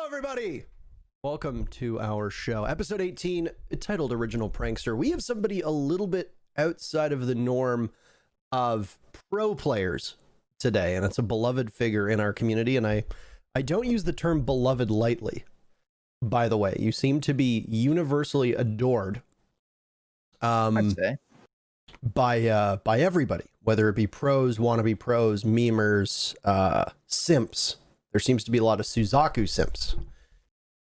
Everybody, welcome to our show, episode 18, titled Original Prankster. We have somebody a little bit outside of the norm of pro players today, and it's a beloved figure in our community, and I don't use the term beloved lightly, by the way. You seem to be universally adored by everybody, whether it be pros, wannabe pros, memers, simps. There seems to be a lot of Suzaku simps.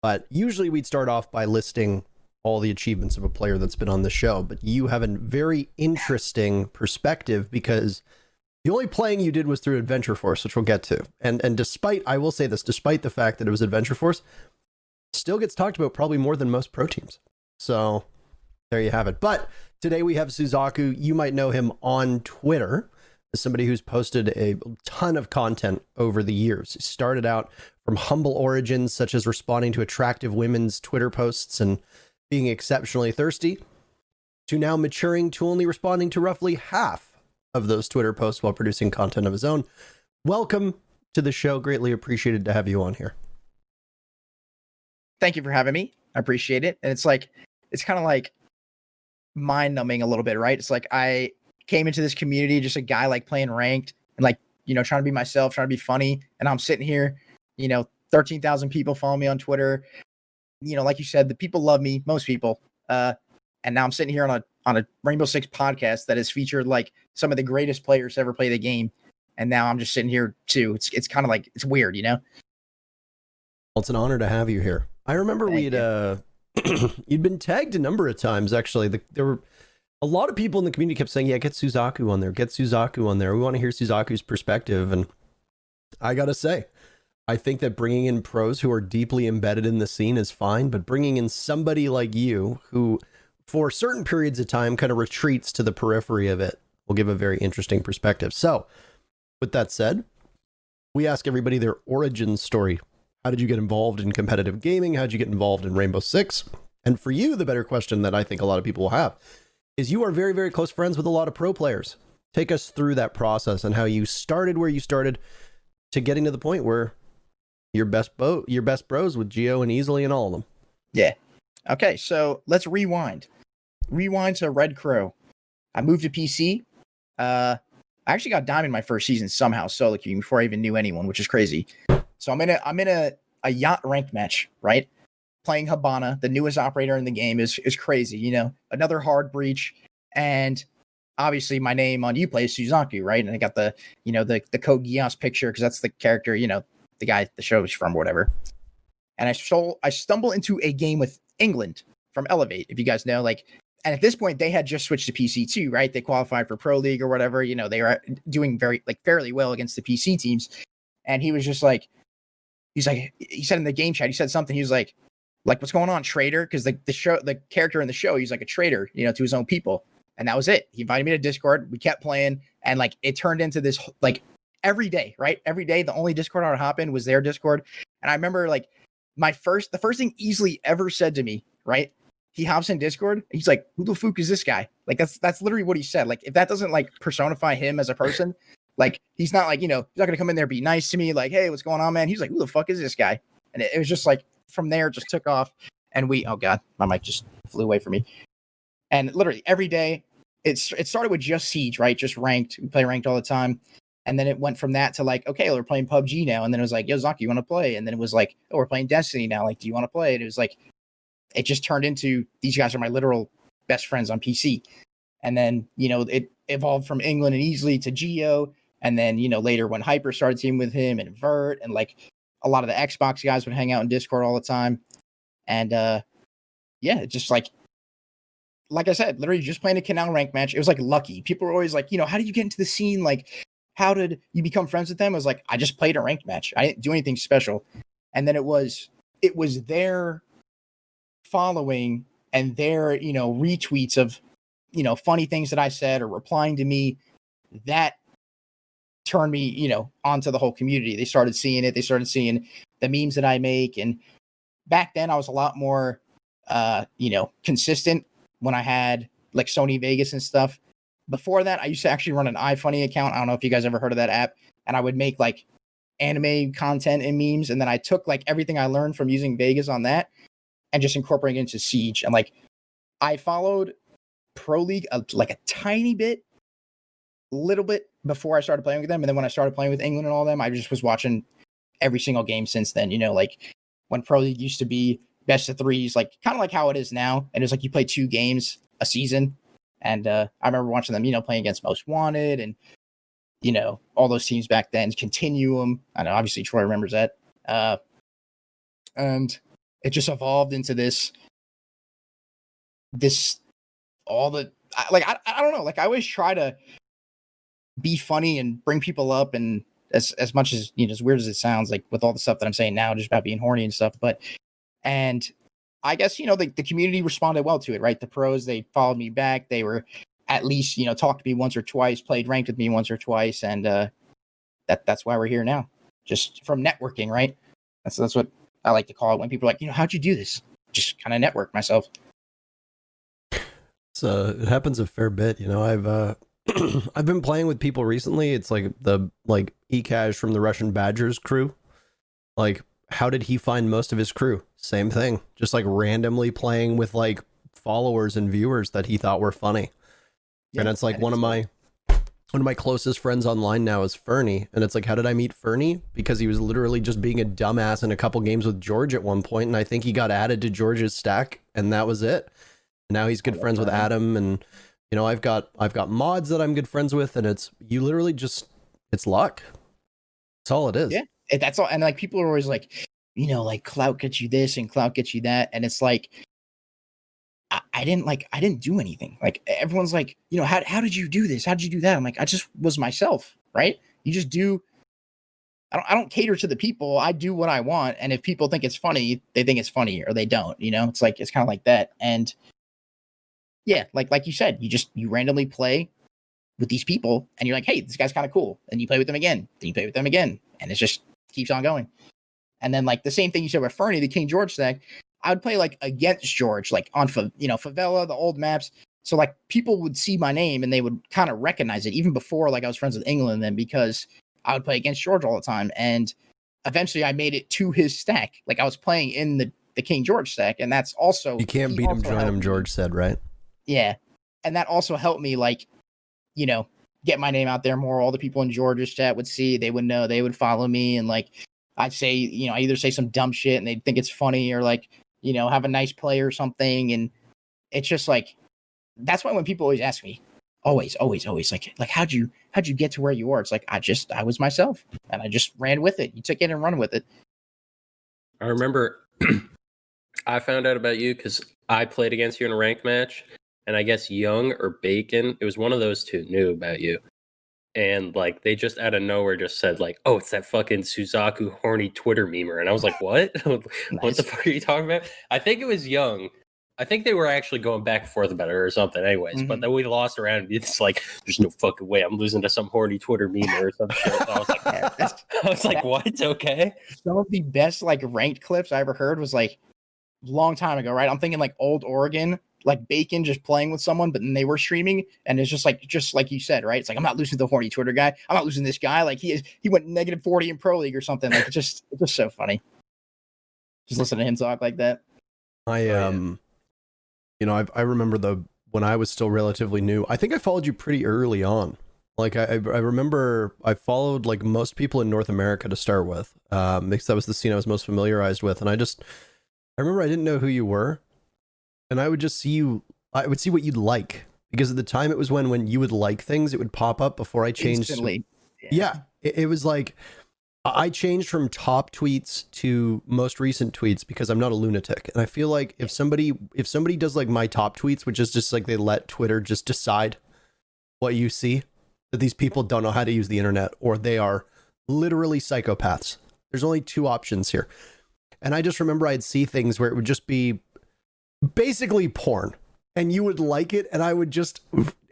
But usually we'd start off by listing all the achievements of a player that's been on the show. But you have a very interesting perspective because the only playing you did was through Adventure Force, which we'll get to. And despite, I will say this, despite the fact that it was Adventure Force, still gets talked about probably more than most pro teams. So there you have it. But today we have Suzaku. You might know him on Twitter as somebody who's posted a ton of content over the years. He started out from humble origins, such as responding to attractive women's Twitter posts and being exceptionally thirsty, to now maturing to only responding to roughly half of those Twitter posts while producing content of his own. Welcome to the show. Greatly appreciated to have you on here. Thank you for having me. I appreciate it. And it's kind of like mind numbing a little bit, right? It's like I came into this community, just a guy like playing ranked and like, trying to be myself, trying to be funny. And I'm sitting here, 13,000 people follow me on Twitter. Like you said, the people love me, most people. And now I'm sitting here on a Rainbow Six podcast that has featured like some of the greatest players to ever play the game. And now I'm just sitting here too. It's kind of like, it's weird, Well, it's an honor to have you here. I remember you'd been tagged a number of times, actually. There were a lot of people in the community kept saying, yeah, get Suzaku on there. Get Suzaku on there. We want to hear Suzaku's perspective. And I got to say, I think that bringing in pros who are deeply embedded in the scene is fine, but bringing in somebody like you who, for certain periods of time, kind of retreats to the periphery of it will give a very interesting perspective. So, with that said, we ask everybody their origin story. How did you get involved in competitive gaming? How did you get involved in Rainbow Six? And for you, the better question that I think a lot of people will have is you are very, very close friends with a lot of pro players. Take us through that process and how you started where you started to getting to the point where your best bros with Geo and Easily and all of them. Yeah. Okay, so let's rewind. Rewind to Red Crow. I moved to PC. I actually got Diamond my first season somehow, solo queuing before I even knew anyone, which is crazy. So I'm in a yacht ranked match, right? Playing Habana, the newest operator in the game, is crazy, another hard breach. And obviously my name on Uplay is Suzaku, right? And I got the Code Geass picture because that's the character, the guy the show is from or whatever. And I stumble into a game with England from Elevate, if you guys know, and at this point they had just switched to PC too, right? They qualified for Pro League or whatever, they were doing fairly well against the PC teams. And he was just he said in the game chat, he said something, he was like, what's going on, traitor? Because the character in the show, he's like a traitor, to his own people. And that was it. He invited me to Discord. We kept playing, and it turned into this every day, right? Every day, the only Discord I would hop in was their Discord. And I remember the first thing Easily ever said to me, right? He hops in Discord. He's like, who the fuck is this guy? That's literally what he said. If that doesn't personify him as a person, he's not he's not gonna come in there, be nice to me. Hey, what's going on, man? He's like, who the fuck is this guy? And it was just from there, it just took off. And oh God, my mic just flew away from me. And literally every day, it started with just Siege, right? Just ranked. We play ranked all the time. And then it went from that to okay, we're playing PUBG now. And then it was yo, Zaki, you want to play? And then it was oh, we're playing Destiny now. Do you want to play? And it was it just turned into, these guys are my literal best friends on PC. And then, it evolved from England and Easily to Geo. And then, later when Hyper started teaming with him and Vert and a lot of the Xbox guys would hang out in Discord all the time. And yeah, it just like I said, literally just playing a Canal rank match. It was lucky. People were always how did you get into the scene? How did you become friends with them? I was I just played a ranked match. I didn't do anything special. And then it was their following and their, retweets of, funny things that I said or replying to me that turned me, onto the whole community. They started seeing it. They started seeing the memes that I make. And back then I was a lot more, consistent when I had Sony Vegas and stuff. Before that, I used to actually run an iFunny account. I don't know if you guys ever heard of that app. And I would make anime content and memes, and then I took like everything I learned from using Vegas on that and just incorporating it into Siege. And like I followed Pro League like a tiny bit, little bit before I started playing with them, and then when I started playing with England and all them, I just was watching every single game since then. You know, like when Pro League used to be best of threes, like kind of like how it is now, and it's like you play 2 games a season. And I remember watching them, you know, playing against Most Wanted and, you know, all those teams back then, Continuum. I know, obviously, Troy remembers that. And it just evolved into all the, I don't know. Like, I always try to be funny and bring people up, and as much as, you know, as weird as it sounds, like with all the stuff that I'm saying now, just about being horny and stuff. And I guess, you know, the community responded well to it, right? The pros, they followed me back. They were at least, you know, talked to me once or twice, played ranked with me once or twice. And that's why we're here now, just from networking, right? That's what I like to call it when people are like, you know, how'd you do this? Just kind of network myself. So it happens a fair bit, you know. I've been playing with people recently. It's like the Ekash from the Russian Badgers crew. Like, how did he find most of his crew? Same thing, just like randomly playing with like followers and viewers that he thought were funny. Yeah, and it's like one of my closest friends online now is Fernie, and it's like, how did I meet Fernie? Because he was literally just being a dumbass in a couple games with George at one point, and I think he got added to George's stack, and that was it. Now he's good friends with Adam, and you know, I've got mods that I'm good friends with, and it's luck. That's all it is. Yeah, that's all. And like people are always like, you know, like clout gets you this and clout gets you that, and it's like I didn't do anything. Like everyone's like, you know, how did you do this? How did you do that? I'm like, I just was myself, right? You just do. I don't cater to the people. I do what I want, and if people think it's funny, they think it's funny, or they don't. You know, it's kind of like that. And yeah, like you said, you randomly play with these people, and you're like, hey, this guy's kind of cool, and you play with them again, then you play with them again, and it just keeps on going. And then like the same thing you said with Fernie, the King George stack, I would play like against George, like on Favela, the old maps. So like people would see my name and they would kind of recognize it even before like I was friends with England then, because I would play against George all the time. And eventually I made it to his stack. Like I was playing in the King George stack, and that's also, you can't beat him, join him, George said, right? Yeah. And that also helped me, like, you know, get my name out there more. All the people in George's chat would see, they would know, they would follow me. And like, I'd say, you know, I either say some dumb shit and they'd think it's funny, or like, you know, have a nice play or something. And it's just like, that's why when people always ask me, always, like, how'd you get to where you are? It's like, I was myself, and I just ran with it. You took it and run with it. I remember I found out about you because I played against you in a ranked match, and I guess Young or Bacon, it was one of those two, knew about you. And like they just out of nowhere just said like, oh, it's that fucking Suzaku horny Twitter memer. And I was like, what? What the fuck are you talking about? I think it was Young. I think they were actually going back and forth about it or something anyways. But then we lost around. It's like, there's no fucking way I'm losing to some horny Twitter memer or some shit. And I was like, what? Okay. Some of the best like ranked clips I ever heard was like a long time ago, right? I'm thinking like old Oregon, like Bacon just playing with someone, but then they were streaming, and it's just like you said, right? It's like, I'm not losing to the horny Twitter guy. I'm not losing this guy. Like he went -40 in Pro League or something. Like it's just so funny. Just listen to him talk like that. You know, I remember when I was still relatively new. I think I followed you pretty early on. Like I remember I followed like most people in North America to start with, because that was the scene I was most familiarized with. And I remember I didn't know who you were, and I would just see you. I would see what you'd like, because at the time it was when you would like things, it would pop up before I changed. Instantly. Yeah, it was like I changed from top tweets to most recent tweets because I'm not a lunatic. And I feel like if somebody does like my top tweets, which is just like they let Twitter just decide what you see, that these people don't know how to use the internet, or they are literally psychopaths. There's only two options here. And I just remember I'd see things where it would just be basically porn, and you would like it, and I would just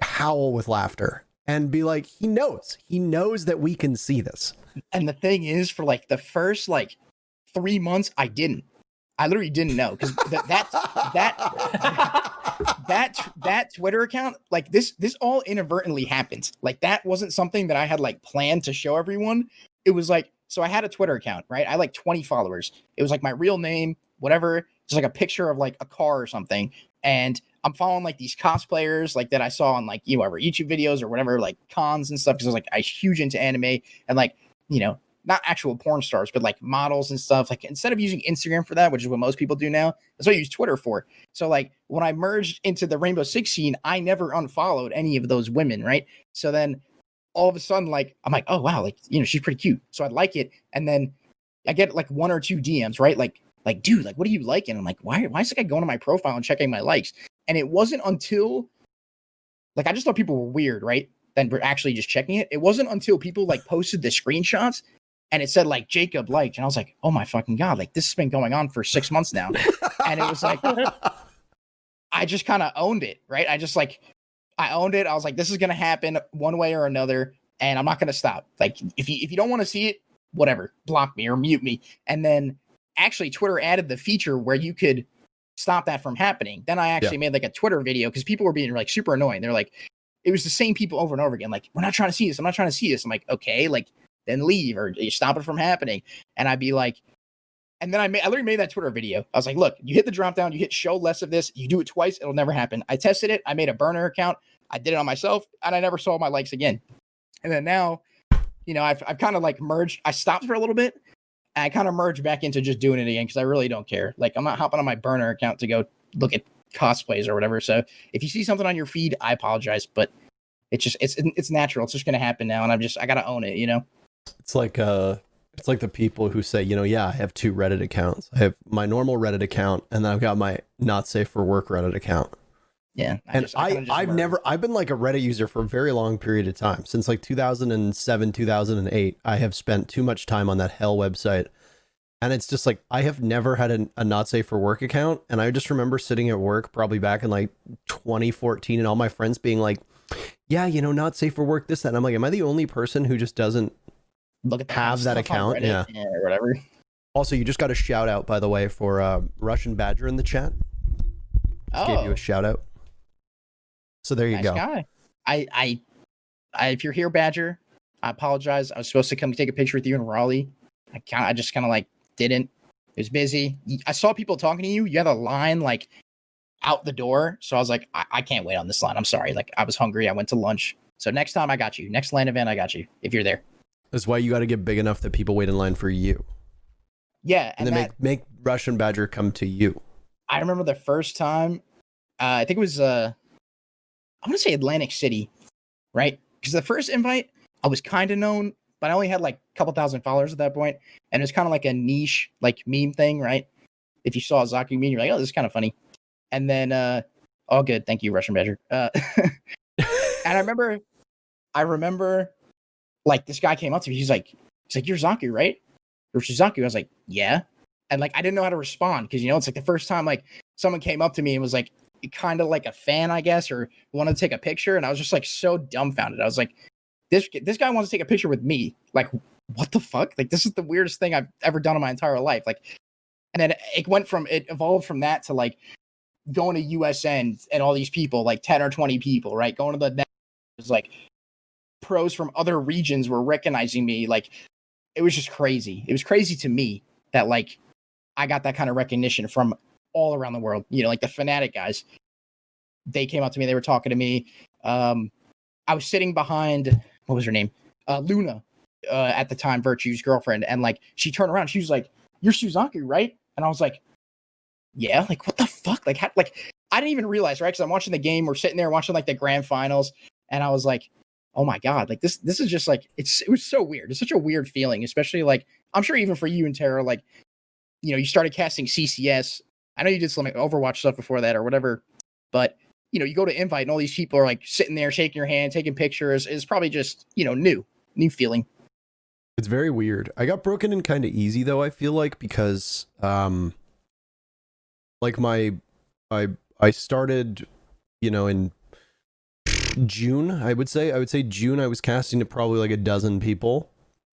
howl with laughter and be like, he knows that we can see this. And the thing is, for like the first like 3 months, I literally didn't know, because that Twitter account, like this all inadvertently happened. Like that wasn't something that I had like planned to show everyone. It was like So I had a Twitter account, right? I had like 20 followers. It was like my real name, whatever. It's like a picture of like a car or something. And I'm following like these cosplayers like that I saw on like, whatever, YouTube videos or whatever, like cons and stuff. Cause I was like, I huge into anime and like, not actual porn stars, but like models and stuff. Like instead of using Instagram for that, which is what most people do now, that's what I use Twitter for. So like when I merged into the Rainbow Six scene, I never unfollowed any of those women, right? So then all of a sudden, like I'm like, oh wow, like she's pretty cute. So I'd like it, and then I get like 1 or 2 DMs, right? Like dude, like what are you liking? I'm like, why is this guy going to my profile and checking my likes? And it wasn't until like I just thought people were weird, right? Then we're actually just checking it. It wasn't until people like posted the screenshots and it said like Jacob liked, and I was like, oh my fucking god, like this has been going on for 6 months now. And it was like I just kind of owned it, right? I owned it. I was like, this is gonna happen one way or another, and I'm not gonna stop. Like if you don't want to see it, whatever, block me or mute me. And then actually Twitter added the feature where you could stop that from happening. Then I actually made like a Twitter video because people were being like super annoying. They're like, it was the same people over and over again. Like, we're not trying to see this. I'm not trying to see this. I'm like, okay, like then leave or you stop it from happening. And I'd be like, and then I literally made that Twitter video. I was like, look, you hit the drop down, you hit show less of this, you do it twice, it'll never happen. I tested it. I made a burner account. I did it on myself and I never saw my likes again. And then now, I've kind of like merged. I stopped for a little bit. And I kind of merged back into just doing it again because I really don't care. Like I'm not hopping on my burner account to go look at cosplays or whatever. So if you see something on your feed, I apologize, but it's natural. It's just gonna happen now, and I gotta own it. It's like the people who say, yeah, I have 2 Reddit accounts. I have my normal Reddit account, and then I've got my not safe for work Reddit account. Yeah, I've been like a Reddit user for a very long period of time. Since like 2007, 2008, I have spent too much time on that hell website. And it's just like, I have never had a not safe for work account. And I just remember sitting at work probably back in like 2014 and all my friends being like, yeah, not safe for work, this, that. And I'm like, am I the only person who just doesn't have that account? Yeah, or whatever. Also, you just got a shout out, by the way, for Russian Badger in the chat. Just gave you a shout out. So there you go. Guy. I if you're here, Badger, I apologize. I was supposed to come take a picture with you in Raleigh. I just kind of like didn't. It was busy. I saw people talking to you. You had a line like out the door, so I was like, I can't wait on this line. I'm sorry. Like I was hungry. I went to lunch. So next time I got you. Next LAN event, I got you. If you're there. That's why you got to get big enough that people wait in line for you. Yeah, and then make Russian Badger come to you. I remember the first time. I think it was I'm gonna say Atlantic City, right? Because the first invite, I was kind of known, but I only had like a couple thousand followers at that point, and it was kind of like a niche, like meme thing, right? If you saw a Zaku meme, you're like, oh, this is kind of funny. And then, all good, thank you, Russian Badger. And I remember, like this guy came up to me. He's like, you're Zaku, right? Or Suzaku. I was like, yeah. And like I didn't know how to respond because it's like the first time like someone came up to me and was like, kind of like a fan, I guess, or wanted to take a picture, and I was just like so dumbfounded. I was like, this guy wants to take a picture with me. Like, what the fuck? Like, this is the weirdest thing I've ever done in my entire life. Like, and then it evolved from that to like going to USN and all these people, like 10 or 20 people, right? Going to the net, it was like pros from other regions were recognizing me. Like, it was just crazy. It was crazy to me that like I got that kind of recognition from all around the world, like the Fnatic guys. They came up to me, they were talking to me. I was sitting behind, what was her name? Luna, at the time, Virtue's girlfriend. And like, she turned around, she was like, you're Suzaku, right? And I was like, yeah, like, what the fuck? Like, I didn't even realize, right? Cause I'm watching the game, we're sitting there watching like the grand finals. And I was like, oh my God, like this is just like, it was so weird. It's such a weird feeling, especially like, I'm sure even for you and INTERRO, like, you started casting CCS. I know you did some like Overwatch stuff before that or whatever, but you go to invite and all these people are like sitting there shaking your hand, taking pictures. Is probably just, new feeling. It's very weird. I got broken in kind of easy though, I feel like, because like I started, in June, I would say June, I was casting to probably like a dozen people.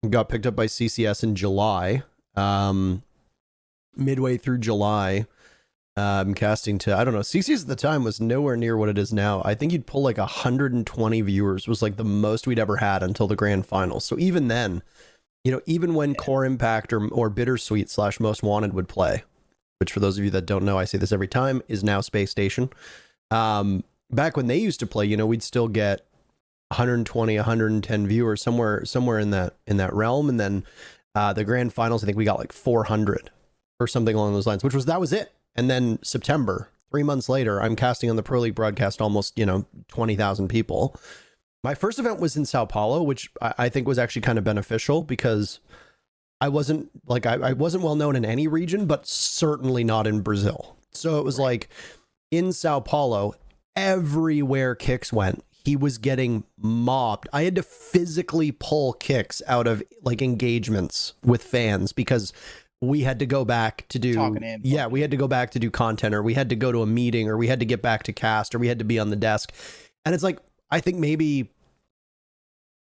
Got picked up by CCS in July. Midway through July, casting to, I don't know, CCS at the time was nowhere near what it is now. I think you'd pull like 120 viewers was like the most we'd ever had until the grand finals. So even then, You know, even when Core Impact or Bittersweet / Most Wanted would play, which for those of you that don't know, I say this every time, is now Space Station. Back when they used to play, you know, we'd still get 120, 110 viewers, somewhere in that realm. And then the grand finals, I think we got like 400 or something along those lines, that was it. And then September, 3 months later, I'm casting on the Pro League broadcast almost, you know, 20,000 people. My first event was in Sao Paulo, which I think was actually kind of beneficial because I wasn't well known in any region, but certainly not in Brazil. So it was like in Sao Paulo, everywhere Kicks went, he was getting mobbed. I had to physically pull Kicks out of like engagements with fans because we had to go back to do we had to go back to do content, or we had to go to a meeting, or we had to get back to cast, or we had to be on the desk. And it's like, I think maybe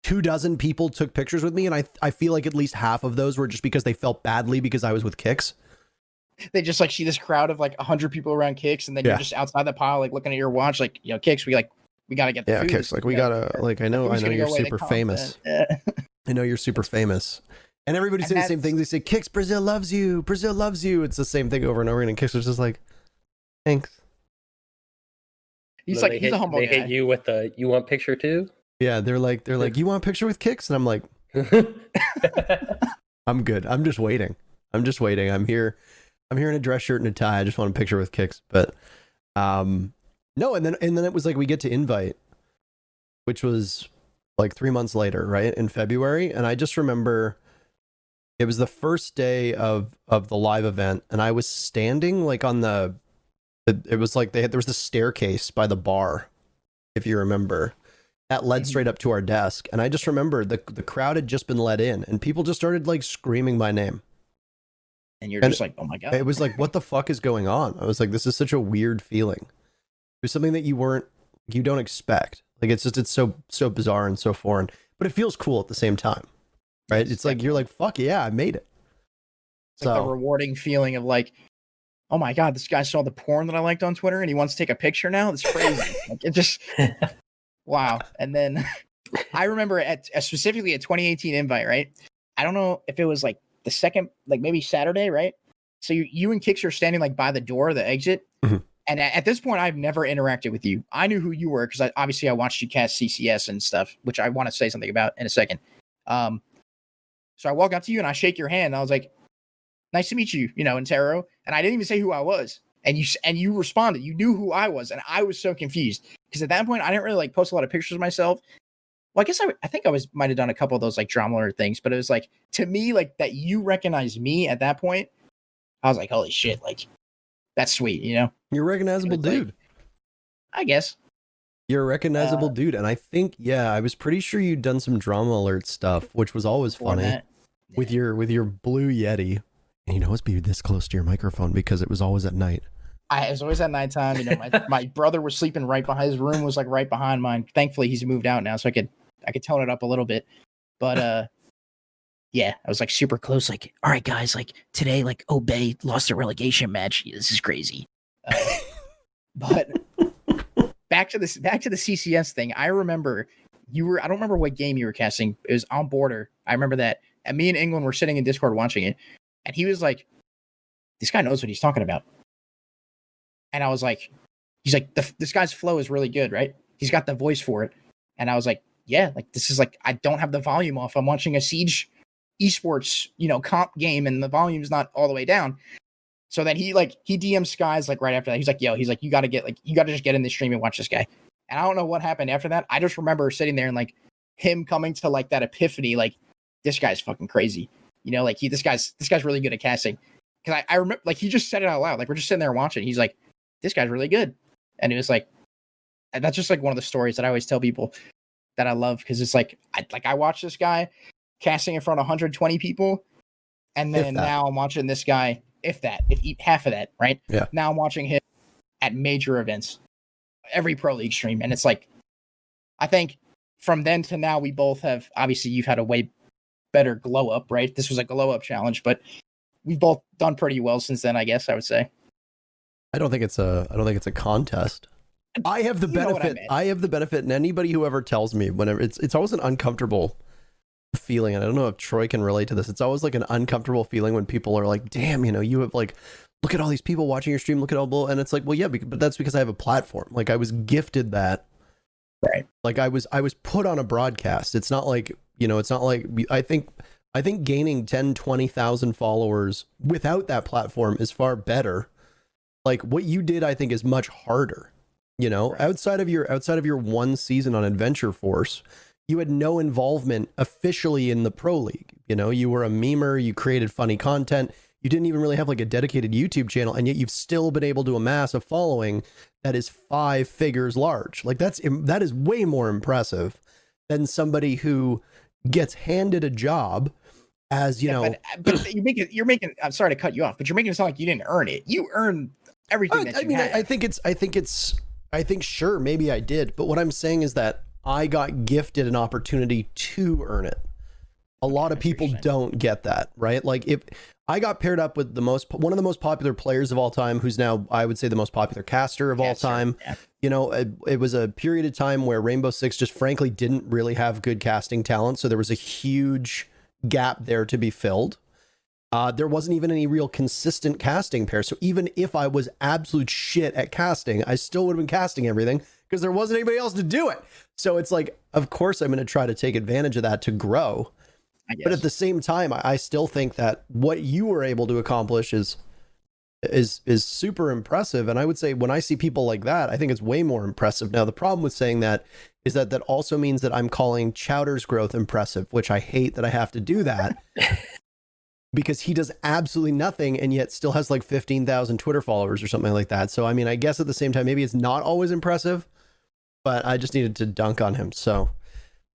24 people took pictures with me, and I feel like at least half of those were just because they felt badly because I was with Kicks. They just like see this crowd of like 100 people around Kicks, and then you're just outside the pile, like looking at your watch, like, you know, Kicks, we gotta get the food. Kicks, like, we gotta, like, I know you're super famous. I know you're super famous. And everybody says the same things. They say, Kicks, Brazil loves you. Brazil loves you. It's the same thing over and over again. And Kicks was just like, thanks. He's a humble guy. They hit you with the, you want picture too? Yeah, they're like, you want a picture with Kicks? And I'm like, I'm good. I'm just waiting. I'm here in a dress shirt and a tie. I just want a picture with Kicks. But no, and then it was like we get to invite, which was like 3 months later, right? In February. And I just remember it was the first day of the live event, and I was standing like on it was like there was the staircase by the bar, if you remember, that led straight up to our desk. And I just remember the crowd had just been let in, and people just started like screaming my name. And you're just like, oh my God. It was like, what the fuck is going on? I was like, this is such a weird feeling. It was something that you don't expect. Like, it's so bizarre and so foreign, but it feels cool at the same time, right? It's like, you're like, fuck yeah, I made it. It's like the rewarding feeling of like, oh my God, this guy saw the porn that I liked on Twitter and he wants to take a picture now. That's crazy. Like, it just, wow. And then I remember specifically at 2018 invite, right? I don't know if it was like the second, like maybe Saturday, right? So you and Kicks are standing like by the door, the exit. Mm-hmm. And at this point, I've never interacted with you. I knew who you were because I watched you cast CCS and stuff, which I want to say something about in a second. So I walk up to you and I shake your hand. And I was like, nice to meet you, INTERRO. And I didn't even say who I was. And you responded. You knew who I was. And I was so confused because at that point, I didn't really like post a lot of pictures of myself. Well, I guess I think I might have done a couple of those like drama alert things, but it was like, to me, like that you recognized me at that point. I was like, holy shit, like that's sweet, You're a recognizable dude. Like, I guess. You're a recognizable dude. And I think, I was pretty sure you'd done some drama alert stuff, which was always funny with your blue Yeti. And always be this close to your microphone because it was always at night. It was always at nighttime. My brother was sleeping right behind, his room was like right behind mine. Thankfully he's moved out now, so I could tone it up a little bit. But yeah, I was like super close, like, all right guys, like today, like Obey lost a relegation match. This is crazy. But back to the CCS thing. I remember I don't remember what game you were casting. It was on Border. I remember that. And me and England were sitting in Discord watching it. And he was like, this guy knows what he's talking about. And I was like, he's like, this guy's flow is really good, right? He's got the voice for it. And I was like, yeah, like this is like, I don't have the volume off. I'm watching a Siege esports, comp game, and the volume's not all the way down. So then he DM'd Skies like right after that. He's like, you gotta just get in this stream and watch this guy. And I don't know what happened after that. I just remember sitting there and like him coming to like that epiphany, like this guy's fucking crazy. Like this guy's really good at casting. Cause I remember like he just said it out loud. Like we're just sitting there watching. He's like, this guy's really good. And it was like, that's just like one of the stories that I always tell people that I love. Cause it's like, I watched this guy casting in front of 120 people. And then now I'm watching this guy, if half of that, right? Yeah. Now I'm watching him at major events, every Pro League stream. And it's like, I think from then to now, we both have, obviously you've had a way better glow up, right? This was a glow up challenge, but we've both done pretty well since then, I guess I would say. I don't think it's a contest. I have the benefit. I have the benefit, and anybody who ever tells me, whenever it's always an uncomfortable feeling, and I don't know if Troy can relate to this. It's always like an uncomfortable feeling when people are like, damn, you have like, look at all these people watching your stream, look at all bull, and it's like, well, yeah, but that's because I have a platform. Like I was gifted that. Right. Like I was put on a broadcast. It's not like, it's not like I think gaining 10, 20,000 followers without that platform is far better. Like what you did, I think is much harder, right. outside of your one season on Adventure Force, you had no involvement officially in the pro league. You were a memer, you created funny content. You didn't even really have like a dedicated YouTube channel, and yet you've still been able to amass a following that is 5 figures large. Like that is way more impressive than somebody who gets handed a job as, but you're making, I'm sorry to cut you off, but you're making it sound like you didn't earn it. You earned everything that you had. I think sure, maybe I did. But what I'm saying is that I got gifted an opportunity to earn it. A lot of people don't get that, right? Like if I got paired up with one of the most popular players of all time, who's now, I would say, the most popular caster of all time. Yeah. It was a period of time where Rainbow Six just frankly didn't really have good casting talent. So there was a huge gap there to be filled. There wasn't even any real consistent casting pair. So even if I was absolute shit at casting, I still would have been casting everything because there wasn't anybody else to do it. So it's like, of course, I'm going to try to take advantage of that to grow. But at the same time, I still think that what you were able to accomplish is super impressive. And I would say when I see people like that, I think it's way more impressive. Now, the problem with saying that is that also means that I'm calling Chowder's growth impressive, which I hate that I have to do that because he does absolutely nothing and yet still has like 15,000 Twitter followers or something like that. So, I mean, I guess at the same time, maybe it's not always impressive, but I just needed to dunk on him. So,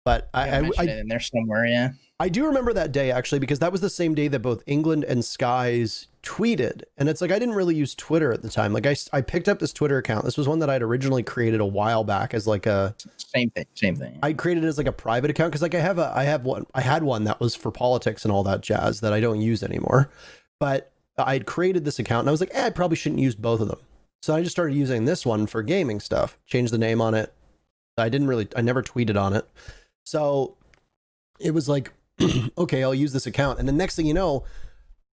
but I in there somewhere, yeah. I do remember that day actually, because that was the same day that both England and Skies tweeted. And it's like, I didn't really use Twitter at the time. Like I picked up this Twitter account. This was one that I'd originally created a while back as like a same thing. I created it as like a private account. Cause like I had one that was for politics and all that jazz that I don't use anymore, but I'd created this account and I was like, I probably shouldn't use both of them. So I just started using this one for gaming stuff, changed the name on it. I never tweeted on it. So it was like, okay, I'll use this account. And the next thing you know,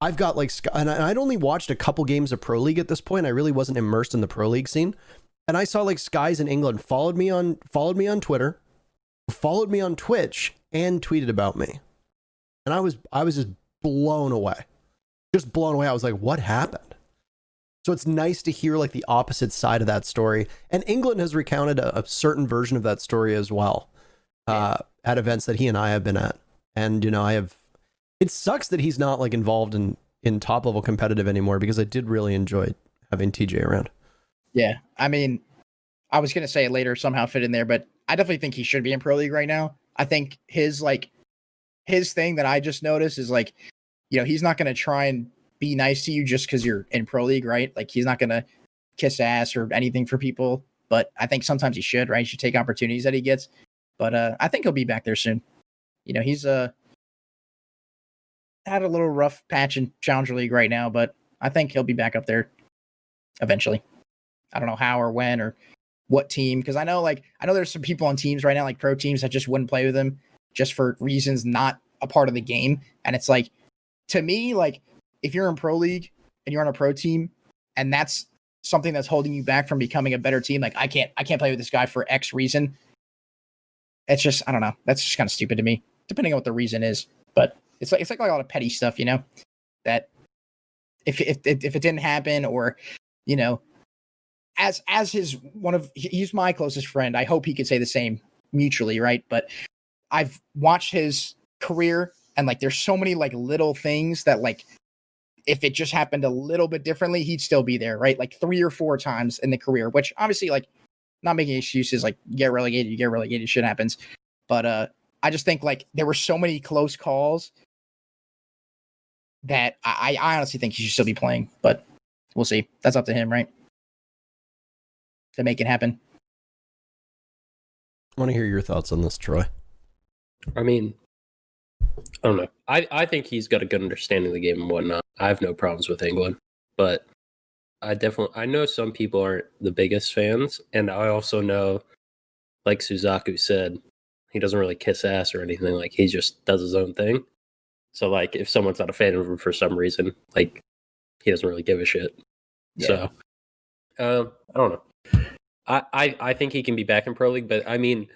I've got like, and I'd only watched a couple games of Pro League at this point. I really wasn't immersed in the Pro League scene. And I saw like Skies in England followed me on Twitter, followed me on Twitch, and tweeted about me. And I was just blown away. Just blown away. I was like, what happened? So it's nice to hear like the opposite side of that story. And England has recounted a certain version of that story as well, at events that he and I have been at. And, it sucks that he's not like involved in top level competitive anymore, because I did really enjoy having TJ around. Yeah. I mean, I was going to say it later, somehow fit in there, but I definitely think he should be in Pro League right now. I think his thing that I just noticed is like, he's not going to try and be nice to you just because you're in Pro League, right? Like he's not going to kiss ass or anything for people, but I think sometimes he should, right? He should take opportunities that he gets. But I think he'll be back there soon. He's had a little rough patch in Challenger League right now, but I think he'll be back up there eventually. I don't know how or when or what team, because I know there's some people on teams right now, like pro teams, that just wouldn't play with him just for reasons not a part of the game. And it's like, to me, like if you're in Pro League and you're on a pro team and that's something that's holding you back from becoming a better team, like I can't play with this guy for X reason. It's just, I don't know. That's just kind of stupid to me, depending on what the reason is. But it's like a lot of petty stuff, that if it didn't happen, or, as he's my closest friend, I hope he could say the same mutually, right? But I've watched his career, and like there's so many like little things that like if it just happened a little bit differently, he'd still be there, right? Like 3 or 4 times in the career, which obviously, like, not making excuses, like you get relegated, shit happens. But I just think like there were so many close calls that I honestly think he should still be playing, but we'll see. That's up to him, right? To make it happen. I want to hear your thoughts on this, Troy. I mean, I don't know. I think he's got a good understanding of the game and whatnot. I have no problems with England, but I know some people aren't the biggest fans, and I also know, like Suzaku said, He doesn't really kiss ass or anything. Like, he just does his own thing. So, like, if someone's not a fan of him for some reason, like, he doesn't really give a shit. Yeah. So, I don't know. I think he can be back in Pro League, but I mean,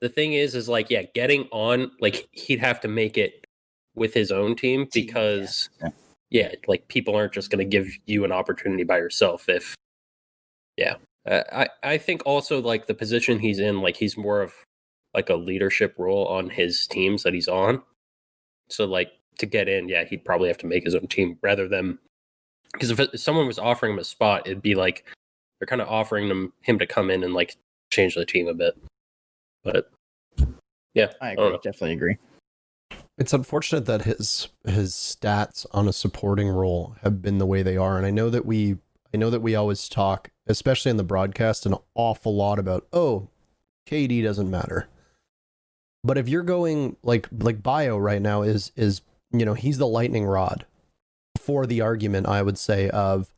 the thing is like, yeah, getting on, like, he'd have to make it with his own team because, like, people aren't just going to give you an opportunity by yourself if, I think also, like, the position he's in, like, he's more of, like, a leadership role on his teams that he's on. So, like, to get in, yeah, he'd probably have to make his own team rather than, because if someone was offering him a spot, it'd be like they're kind of offering him to come in and, like, change the team a bit. But yeah, I agree. Definitely agree. It's unfortunate that his stats on a supporting role have been the way they are, and I know that we always talk, especially in the broadcast, an awful lot about, oh, KD doesn't matter. But if you're going like Bio right now is he's the lightning rod for the argument, I would say, of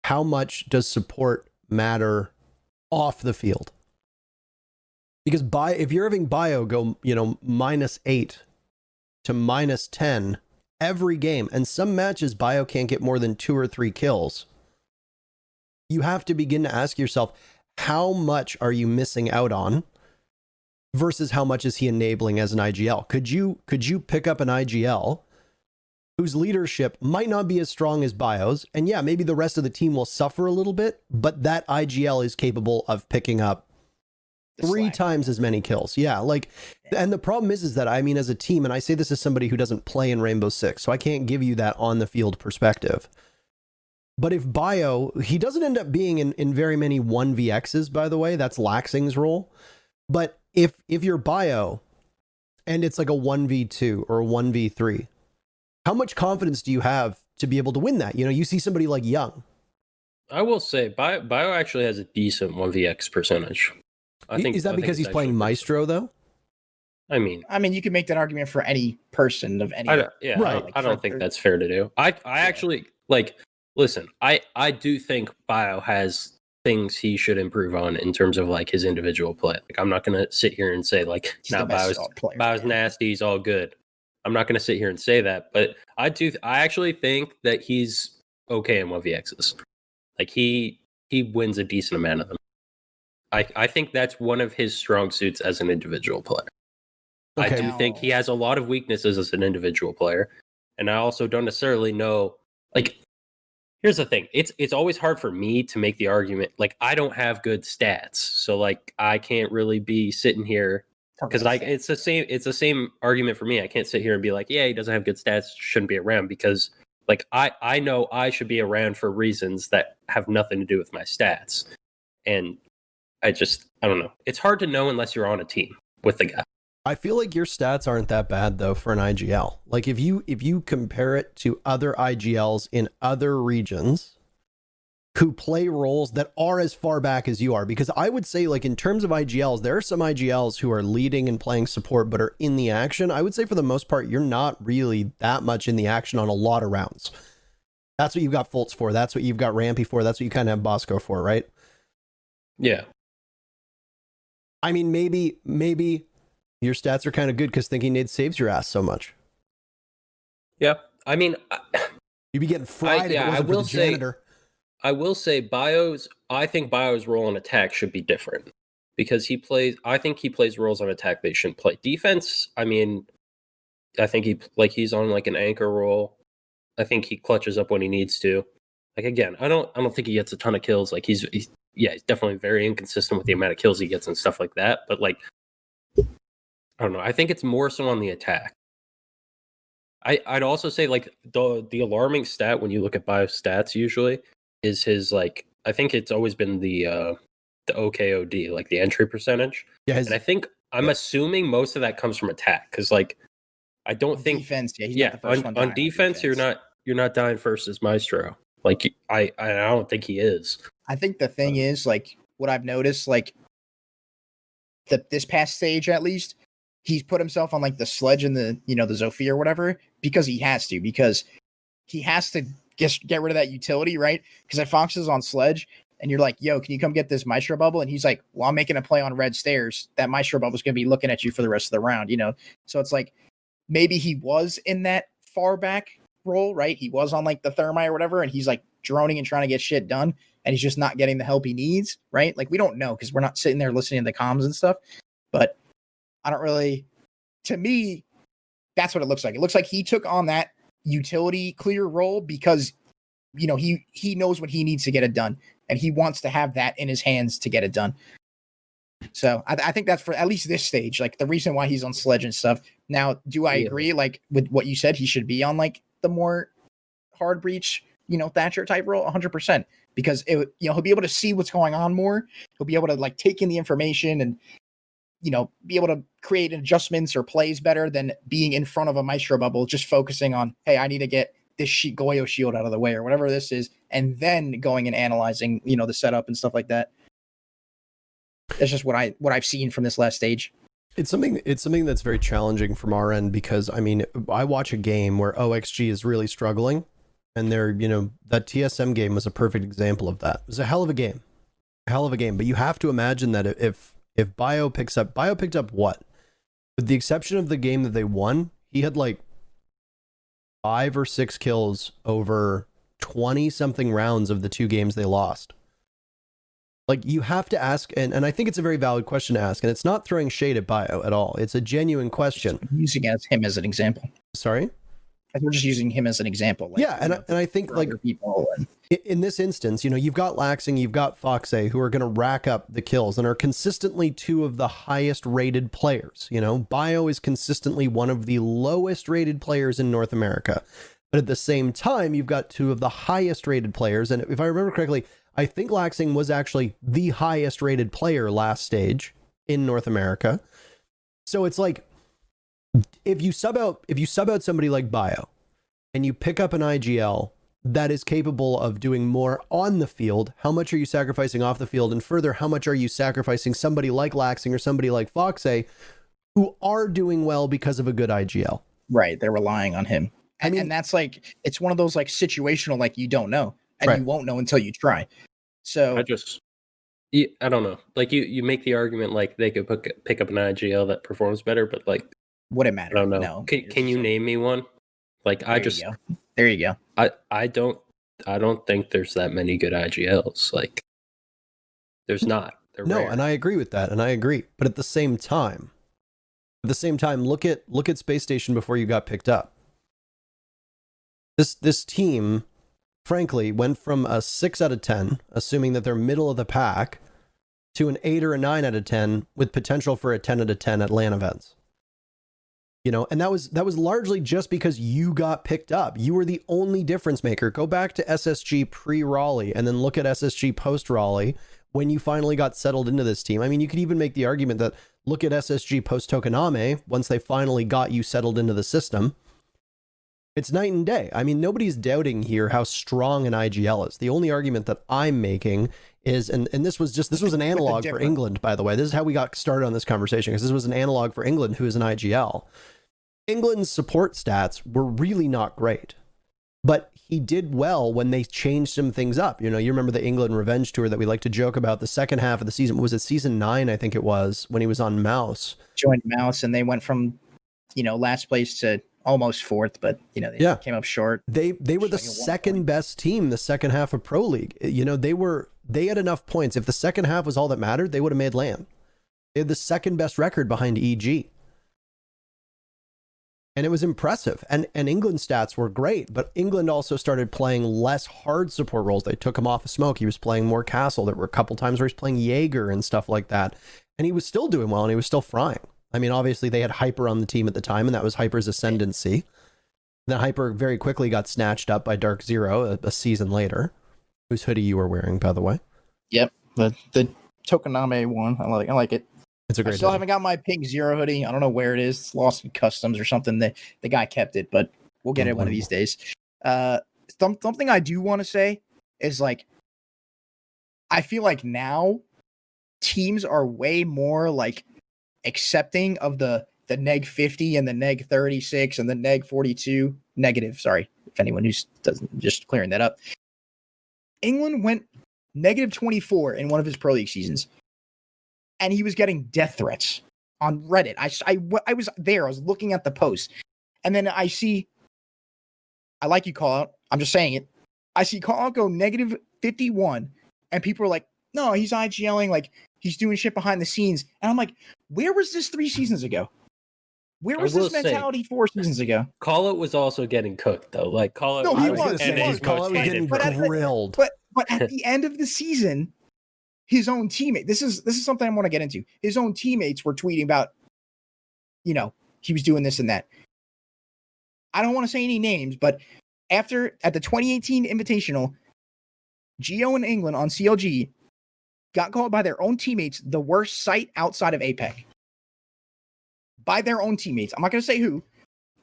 how much does support matter off the field? Because if you're having Bio go, -8 to -10 every game, and some matches Bio can't get more than 2 or 3 kills, you have to begin to ask yourself, how much are you missing out on versus how much is he enabling as an IGL? Could you pick up an IGL whose leadership might not be as strong as Bio's, and yeah, maybe the rest of the team will suffer a little bit, but that IGL is capable of picking up 3 times as many kills. Yeah, like, and the problem is that, I mean, as a team, and I say this as somebody who doesn't play in Rainbow Six, so I can't give you that on the field perspective. But if Bio, he doesn't end up being in very many 1vx's, by the way, that's Laxing's role. But if you're Bio and it's like a 1v2 or a 1v3, how much confidence do you have to be able to win that? You see somebody like Young. I will say Bio actually has a decent 1vx percentage. Is that because he's playing Maestro, though? I mean, you can make that argument for any person of any. Right. I don't think that's fair to do. I actually, like, listen, I do think Bio has things he should improve on in terms of, like, his individual play. Like, I'm not going to sit here and say, like, Bio's nasty, he's all good. I'm not going to sit here and say that, but I actually think that he's okay in 1vx's. Like, he wins a decent amount of them. I think that's one of his strong suits as an individual player. Okay. I do think he has a lot of weaknesses as an individual player, and I also don't necessarily know, like, here's the thing. It's always hard for me to make the argument, like, I don't have good stats, so, like, I can't really be sitting here, because, like, it's the same argument for me. I can't sit here and be like, yeah, he doesn't have good stats, shouldn't be around, because, like, I know I should be around for reasons that have nothing to do with my stats, and I don't know. It's hard to know unless you're on a team with the guy. I feel like your stats aren't that bad, though, for an IGL. Like, if you compare it to other IGLs in other regions who play roles that are as far back as you are, because I would say, like, in terms of IGLs, there are some IGLs who are leading and playing support but are in the action. I would say for the most part, you're not really that much in the action on a lot of rounds. That's what you've got Fultz for. That's what you've got Rampy for. That's what you kind of have Bosco for, right? Yeah. I mean, maybe your stats are kind of good because Thinking Nade saves your ass so much. Yeah, I mean, you'd be getting fried if it wasn't for the janitor. I will say I think Bio's role in attack should be different because I think he plays roles on attack they shouldn't play. Defense, I mean, I think he's on, like, an anchor role. I think he clutches up when he needs to. Like, again, I don't think he gets a ton of kills. Like, he's definitely very inconsistent with the amount of kills he gets and stuff like that. But, like, I don't know. I think it's more so on the attack. I'd also say, like, the alarming stat when you look at Bio's stats usually is his, like, I think it's always been the OKOD, like the entry percentage. Yeah, and I think I'm assuming most of that comes from attack because, like, I don't think defense. Yeah, he's not the first one on defense. You're not dying first as Maestro. Like, I don't think he is. I think the thing is, like, what I've noticed, like, this past stage at least, he's put himself on, like, the sledge and the Zofia or whatever because he has to get rid of that utility, right? Because if Fox is on sledge, and you're like, yo, can you come get this Maestro bubble? And he's like, well, I'm making a play on red stairs. That Maestro bubble is going to be looking at you for the rest of the round, So it's like, maybe he was in that far back role, right? He was on like the thermite or whatever, and he's like droning and trying to get shit done, and he's just not getting the help he needs, right? Like, we don't know because we're not sitting there listening to the comms and stuff, but I don't really, to me, that's what it looks like. It looks like he took on that utility clear role because, he knows when he needs to get it done, and he wants to have that in his hands to get it done. So I think that's for at least this stage, like the reason why he's on Sledge and stuff. Now, do I agree, like with what you said, he should be on like the more hard breach, Thatcher type role? 100%, because he'll be able to see what's going on more. He'll be able to like take in the information and, be able to create adjustments or plays better than being in front of a Maestro bubble, just focusing on, hey, I need to get this Goyo shield out of the way or whatever this is, and then going and analyzing, the setup and stuff like that. That's just what I've seen from this last stage. It's something that's very challenging from our end because I watch a game where OXG is really struggling, and that TSM game was a perfect example of that. It was a hell of a game, but you have to imagine that if Bio picked up what? With the exception of the game that they won, he had like 5 or 6 kills over 20 something rounds of the 2 games they lost. Like, you have to ask, and I think it's a very valid question to ask, and it's not throwing shade at Bio at all. It's a genuine question. I'm using him as an example. Sorry? We're just using him as an example. Like, yeah, and I think like people in this instance, you've got Laxing, you've got Foxe, who are going to rack up the kills and are consistently 2 of the highest rated players. Bio is consistently one of the lowest rated players in North America. But at the same time, you've got 2 of the highest rated players. And if I remember correctly, I think Laxing was actually the highest rated player last stage in North America. So it's like, if you sub out somebody like Bio and you pick up an IGL that is capable of doing more on the field, how much are you sacrificing off the field? And further, how much are you sacrificing somebody like Laxing or somebody like Foxe who are doing well because of a good IGL? Right. They're relying on him. And that's like, it's one of those like situational, like you don't know, and you won't know until you try. So I don't know. Like you make the argument like they could pick up an IGL that performs better, but like, would it matter? I don't know. No. Can you name me one? Like there you go. I don't think there's that many good IGLs. Like, there's not. They're rare. And I agree with that, and I agree. But at the same time, look at Space Station before you got picked up. This team, frankly, went from a 6 out of 10, assuming that they're middle of the pack, to an 8 or a 9 out of 10 with potential for a 10 out of 10 at LAN events. And that was largely just because you got picked up. You were the only difference maker. Go back to SSG pre-Raleigh and then look at SSG post-Raleigh when you finally got settled into this team. I mean, you could even make the argument that look at SSG post-Tokoname once they finally got you settled into the system. It's night and day. I mean, nobody's doubting here how strong an IGL is. The only argument that I'm making is, and this was an analog for England, by the way. This is how we got started on this conversation, because this was an analog for England, who is an IGL. England's support stats were really not great, but he did well when they changed some things up. You remember the England Revenge Tour that we like to joke about, the second half of the season. Was it season 9? I think it was, when he was on Mouse. Joined Mouse, and they went from, last place to almost 4th, but they came up short. They were the second best team the second half of Pro League. They had enough points. If the second half was all that mattered, they would have made LAN. They had the second best record behind EG. And it was impressive. And England's stats were great, but England also started playing less hard support roles. They took him off of Smoke. He was playing more Castle. There were a couple times where he was playing Jaeger and stuff like that. And he was still doing well, and he was still frying. I mean, obviously they had Hyper on the team at the time, and that was Hyper's ascendancy. And then Hyper very quickly got snatched up by Dark Zero a season later, whose hoodie you were wearing, by the way. Yep. The Tokoname one. I like it. It's a great I still haven't got my pink Zero hoodie. I don't know where it is. It's lost in customs or something. The guy kept it, but we'll get it one of these days. Something I do want to say is, like, I feel like now teams are way more like accepting of the neg 50 and the neg 36 and the neg 42 negative. Sorry, if anyone who's doesn't, just clearing that up. England went -24 in one of his Pro League seasons. And he was getting death threats on Reddit. I was there. I was looking at the post. And then I see, I like you, Call Out. I'm just saying it. I see Call Out go -51. And people are like, no, he's IGLing. Like, he's doing shit behind the scenes. And I'm like, where was this 3 seasons ago? Where was this mentality 4 seasons ago? Call It was also getting cooked, though. Like, Call It No, he I was going to say, Call Out was getting grilled. But at the end of the season, his own teammate, this is something I want to get into. His own teammates were tweeting about, he was doing this and that. I don't want to say any names, but at the 2018 Invitational, Geo in England on CLG got called by their own teammates the worst site outside of APEC. By their own teammates. I'm not going to say who.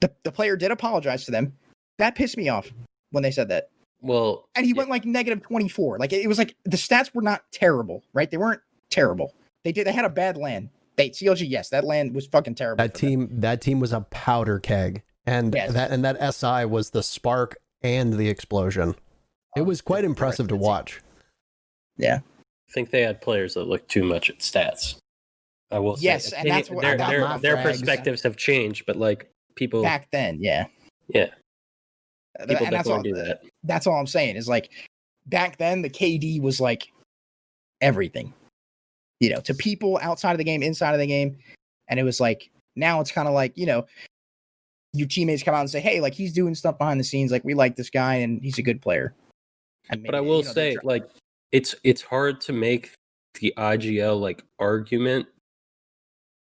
The player did apologize to them. That pissed me off when they said that. Well, and he went like -24. Like, it was like the stats were not terrible, right? They weren't terrible. They had a bad LAN. CLG, yes, that LAN was fucking terrible. That team was a powder keg, and yes. that SI was the spark and the explosion. It was quite impressive to watch. Yeah, I think they had players that looked too much at stats. I will say, yes, and that's what their perspectives have changed, but like people back then, yeah. People definitely do that. That's all I'm saying is, like, back then the KD was like everything, to people outside of the game, inside of the game. And it was like, now it's kind of like, your teammates come out and say, hey, like, he's doing stuff behind the scenes. Like, we like this guy and he's a good player. And maybe, but I will say, like, it's hard to make the IGL like argument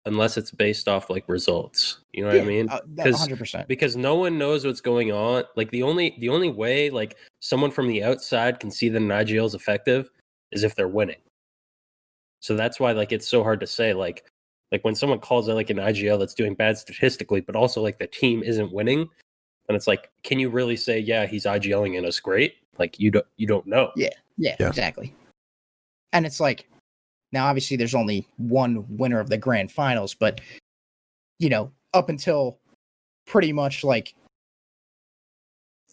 unless it's based off like results. You know what I mean? 100%. Because no one knows what's going on. Like, the only way like someone from the outside can see that an IGL is effective is if they're winning. So that's why, like, it's so hard to say, like when someone calls out like an IGL that's doing bad statistically, but also like the team isn't winning, and it's like, can you really say, yeah, he's IGLing and it's great? Like, you don't know. Yeah, exactly. And it's like, now obviously there's only one winner of the grand finals, but up until pretty much, like,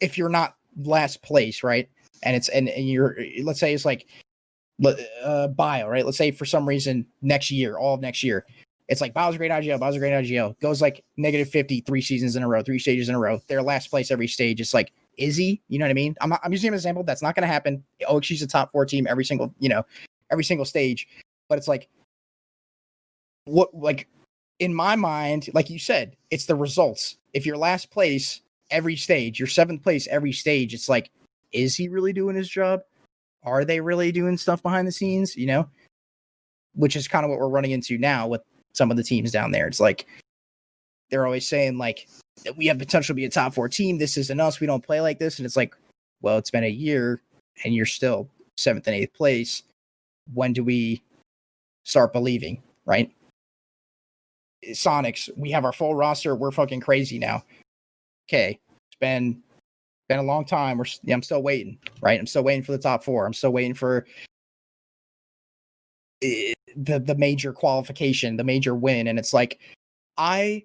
if you're not last place, right? And it's and you're, let's say it's like Bio, right? Let's say for some reason all of next year, it's like Bio's a great IGL, goes like -50 3 seasons in a row, 3 stages in a row. They're last place every stage. It's like, is he? You know what I mean? I'm using an example. That's not going to happen. OXG's a top 4 team every single stage. But it's like, what, like, in my mind, like you said, it's the results. If you're last place every stage, you're 7th place every stage, it's like, is he really doing his job? Are they really doing stuff behind the scenes? Which is kind of what we're running into now with some of the teams down there. It's like, they're always saying, like, we have potential to be a top 4 team. This isn't us. We don't play like this. And it's like, well, it's been a year and you're still 7th and 8th place. When do we start believing, right? Sonics, we have our full roster. We're fucking crazy now. Okay, it's been a long time. I'm still waiting, right? I'm still waiting for the top 4. I'm still waiting for the major qualification, the major win. And it's like, I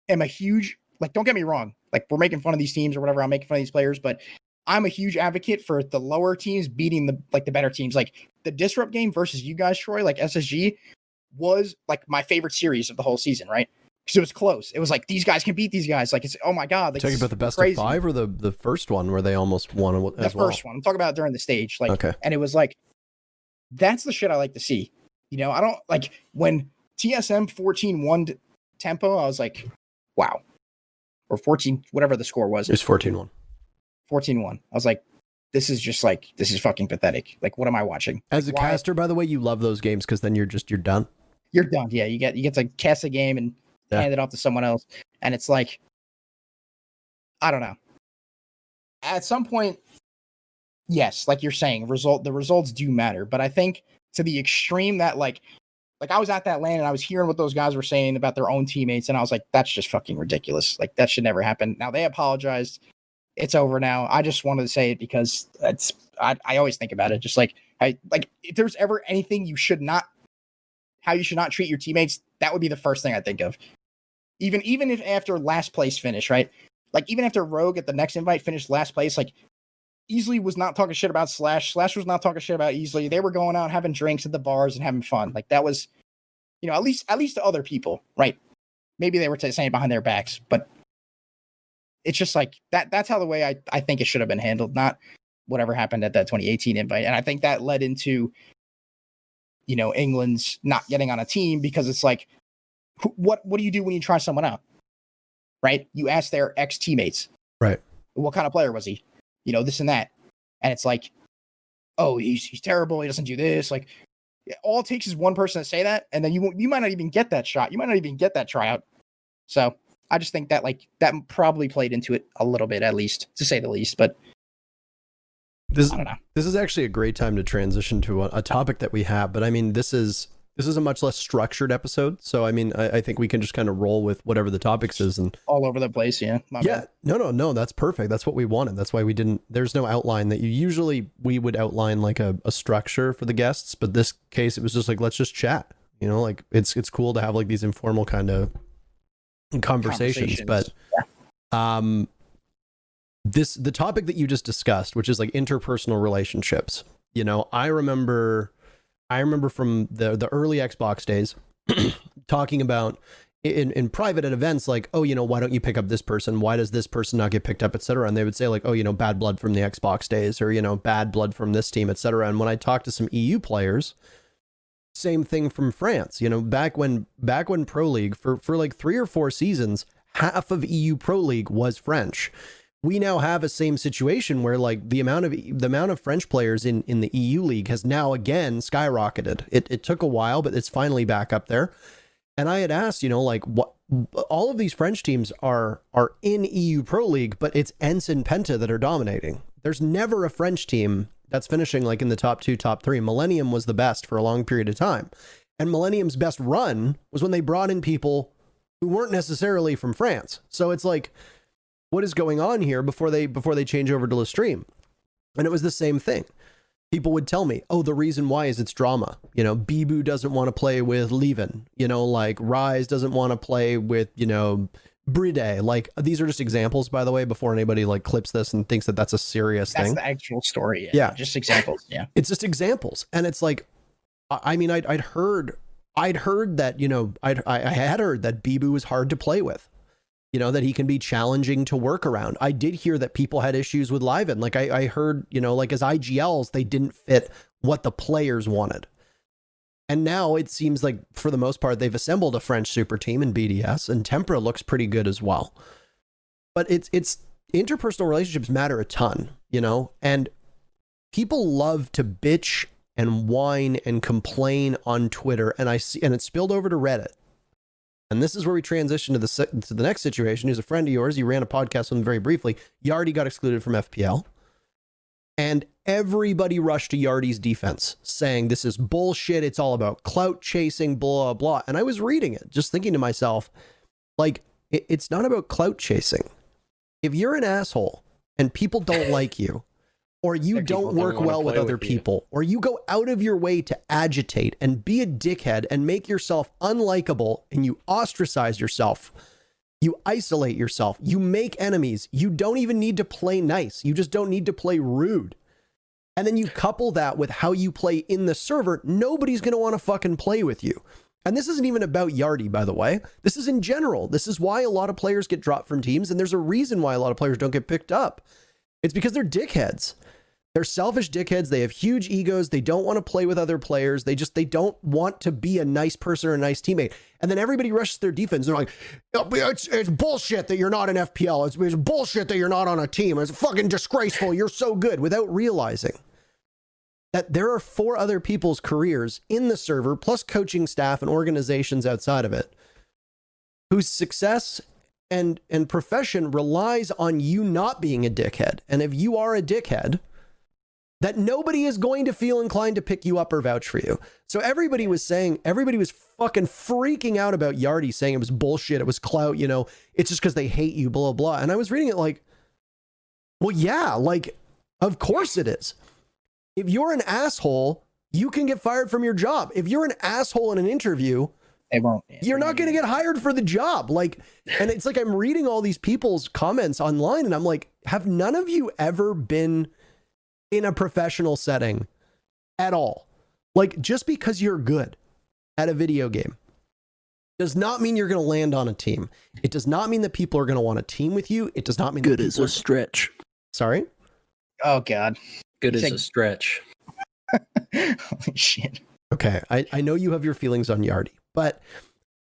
am a huge, like, don't get me wrong, like, we're making fun of these teams or whatever. I'm making fun of these players, but I'm a huge advocate for the lower teams beating the better teams. Like, the Disrupt game versus you guys, Troy, like SSG, was like my favorite series of the whole season, right? Because it was close. It was like, these guys can beat these guys. Like, it's, oh my god. Like, talking about the best of 5 or the first one where they almost won as well? The first one. I'm talking about during the stage. Like, okay. And it was like, that's the shit I like to see. I don't like when TSM 14-1 Tempo. I was like, wow. Or 14, whatever the score was. It was 14-1. 14-1. I was like, this is fucking pathetic. Like, what am I watching? As a caster, by the way, you love those games because then you're done. You're done. Yeah, you get to cast a game and hand it off to someone else. And it's like, I don't know. At some point, yes, like you're saying, the results do matter. But I think to the extreme that like I was at that LAN and I was hearing what those guys were saying about their own teammates, and I was like, that's just fucking ridiculous. Like, that should never happen. Now they apologized. It's over now. I just wanted to say it because I always think about it. Just like, if there's ever anything how you should not treat your teammates, that would be the first thing I think of. Even if after last place finish, right? Like, even after Rogue at the next invite finished last place, like, Easily was not talking shit about Slash. Slash was not talking shit about Easily. They were going out having drinks at the bars and having fun. Like that was, at least to other people, right? Maybe they were saying it behind their backs, but it's just like that. That's how the way I think it should have been handled, not whatever happened at that 2018 invite. And I think that led into, England's not getting on a team because it's like, what do you do when you try someone out? Right? You ask their ex teammates, right? What kind of player was he? This and that. And it's like, oh, he's terrible. He doesn't do this. Like, all it takes is one person to say that, and then you might not even get that shot. You might not even get that tryout. So I just think that that probably played into it a little bit, at least, to say the least. But I don't know. This is actually a great time to transition to a topic that we have. But I mean, this is a much less structured episode. So I mean, I think we can just kind of roll with whatever the topics is and all over the place. Yeah. Bad. No. That's perfect. That's what we wanted. That's why we didn't. There's no outline that we would outline like a structure for the guests. But this case, it was just like, let's just chat. Like it's cool to have like these informal kind of conversations. But the topic that you just discussed, which is like interpersonal relationships. I remember from the early Xbox days talking about in private at events, like, oh, why don't you pick up this person? Why does this person not get picked up, etc.? And they would say like, oh, bad blood from the Xbox days, or, bad blood from this team, etc. And when I talked to some EU players, same thing from France, back when Pro League for like 3 or 4 seasons, half of EU Pro League was French. We now have a same situation where like the amount of French players in the EU league has now again skyrocketed. It took a while, but it's finally back up there. And I had asked, like what all of these French teams are in EU Pro League, but it's ENCE and Penta that are dominating. There's never a French team that's finishing like in the top 2, top 3. Millennium was the best for a long period of time. And Millennium's best run was when they brought in people who weren't necessarily from France. So it's like, what is going on here before they change over to the stream? And it was the same thing. People would tell me, oh, the reason why is it's drama. Bibu doesn't want to play with Leven. Like Rise doesn't want to play with, Bride. Like these are just examples, by the way, before anybody like clips this and thinks that that's a serious thing. That's the actual story. Yeah. Just examples. Yeah. It's just examples. And it's like, I mean, I'd heard that, I had heard that Bibu is hard to play with. That he can be challenging to work around. I did hear that people had issues with Leven. Like I heard, like as IGLs, they didn't fit what the players wanted. And now it seems like for the most part, they've assembled a French super team in BDS, and Tempera looks pretty good as well. But it's interpersonal relationships matter a ton, and people love to bitch and whine and complain on Twitter. And it spilled over to Reddit. And this is where we transition to the next situation. He's a friend of yours. You ran a podcast with him very briefly. Yardy got excluded from FPL. And everybody rushed to Yardy's defense, saying this is bullshit. It's all about clout chasing, blah, blah. And I was reading it, just thinking to myself, like, it's not about clout chasing. If you're an asshole and people don't like you, or you don't work well with other people, or you go out of your way to agitate and be a dickhead and make yourself unlikable, and you ostracize yourself, you isolate yourself, you make enemies, you don't even need to play nice, you just don't need to play rude. And then you couple that with how you play in the server, nobody's going to want to fucking play with you. And this isn't even about Yardy, by the way. This is in general. This is why a lot of players get dropped from teams, and there's a reason why a lot of players don't get picked up. It's because they're dickheads. They're selfish dickheads. They have huge egos. They don't want to play with other players. They don't want to be a nice person or a nice teammate. And then everybody rushes their defense. They're like, it's bullshit that you're not an FPL. It's bullshit that you're not on a team. It's fucking disgraceful. You're so good, without realizing that there are 4 other people's careers in the server, plus coaching staff and organizations outside of it, whose success and profession relies on you not being a dickhead. And if you are a dickhead, that nobody is going to feel inclined to pick you up or vouch for you. So everybody was fucking freaking out about Yardy, saying it was bullshit, it was clout, it's just because they hate you, blah, blah. And I was reading it like, well, yeah, like, of course it is. If you're an asshole, you can get fired from your job. If you're an asshole in an interview, they won't. You're not going to get hired for the job. Like, and it's like, I'm reading all these people's comments online and I'm like, have none of you ever been in a professional setting at all. Like, just because you're good at a video game does not mean you're going to land on a team. It does not mean that people are going to want to team with you. It does not mean Good that as a stretch. Sorry? Oh God. Good You as said- a stretch. Holy shit. Okay, I know you have your feelings on Yardy, but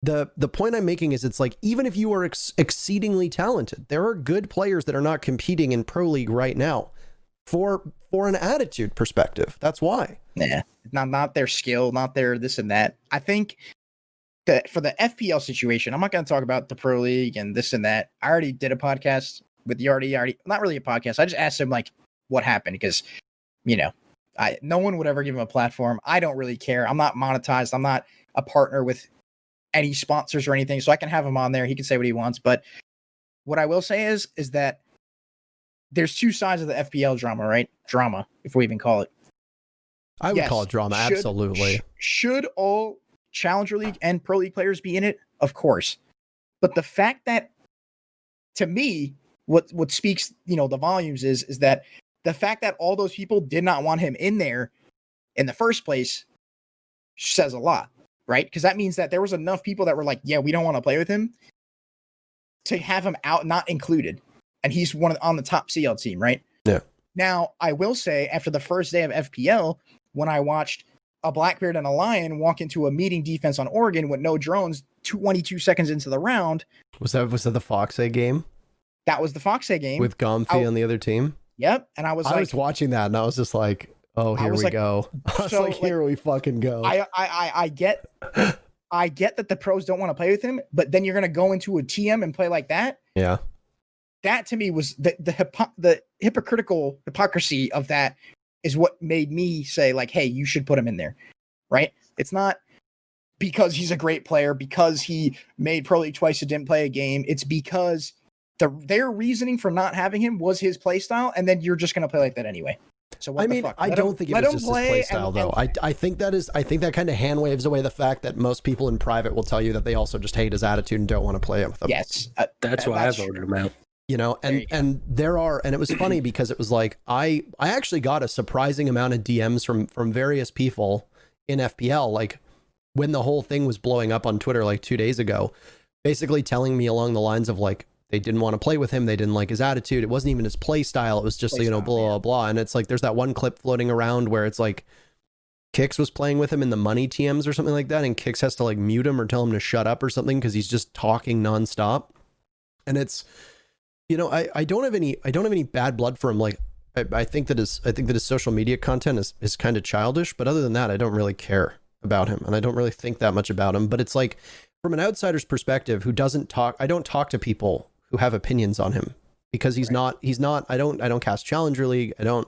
the point I'm making is it's like, even if you are exceedingly talented, there are good players that are not competing in Pro League right now for an attitude perspective. That's why. Yeah. Not their skill, not their this and that. I think that for the FPL situation, I'm not going to talk about the Pro League and this and that. I already did a podcast with Yardy. Not really a podcast. I just asked him like what happened because, you know, no one would ever give him a platform. I don't really care. I'm not monetized. I'm not a partner with any sponsors or anything, so I can have him on there. He can say what he wants. But what I will say is that there's two sides of the FPL drama, right? Drama, if we even call it. I would Yes, call it drama, absolutely. Should all Challenger League and Pro League players be in it? Of course. But the fact that, to me, what speaks, you know, the volumes is that the fact that all those people did not want him in there in the first place says a lot, right? Because that means that there was enough people that were like, yeah, we don't want to play with him, to have him out, not included. And he's on the top CL team, right? Yeah. Now, I will say, after the first day of FPL, when I watched a Blackbeard and a Lion walk into a meeting defense on Oregon with no drones 22 seconds into the round. Was that the Foxay game? That was the Foxay game. With Gomfi on the other team? Yep. And I was watching that and I was just like, oh, here we go. I was like, here we fucking go. I get that the pros don't want to play with him, but then you're going to go into a TM and play like that. Yeah. That to me was the hypocrisy of that is what made me say like, hey, you should put him in there, right? It's not because he's a great player, because he made Pro League twice and didn't play a game. It's because their reasoning for not having him was his play style, and then you're just going to play like that anyway. So what the fuck? I don't think it was just his play style, though. I think that kind of hand waves away the fact that most people in private will tell you that they also just hate his attitude and don't want to play with him. Yes, that's why I voted him out. You know, and it was funny because it was like I actually got a surprising amount of DMs from various people in FPL, like when the whole thing was blowing up on Twitter like 2 days ago, basically telling me along the lines of like, they didn't want to play with him. They didn't like his attitude. It wasn't even his play style. It was just, blah, blah, blah. And it's like, there's that one clip floating around where it's like Kix was playing with him in the money TMs or something like that. And Kix has to like mute him or tell him to shut up or something, because he's just talking nonstop. And it's, you know, I don't have any bad blood for him. Like, I think that his social media content is kind of childish, but other than that, I don't really care about him. And I don't really think that much about him, but it's like, from an outsider's perspective who doesn't talk, I don't talk to people who have opinions on him, because he's not, I don't cast Challenger League. I don't,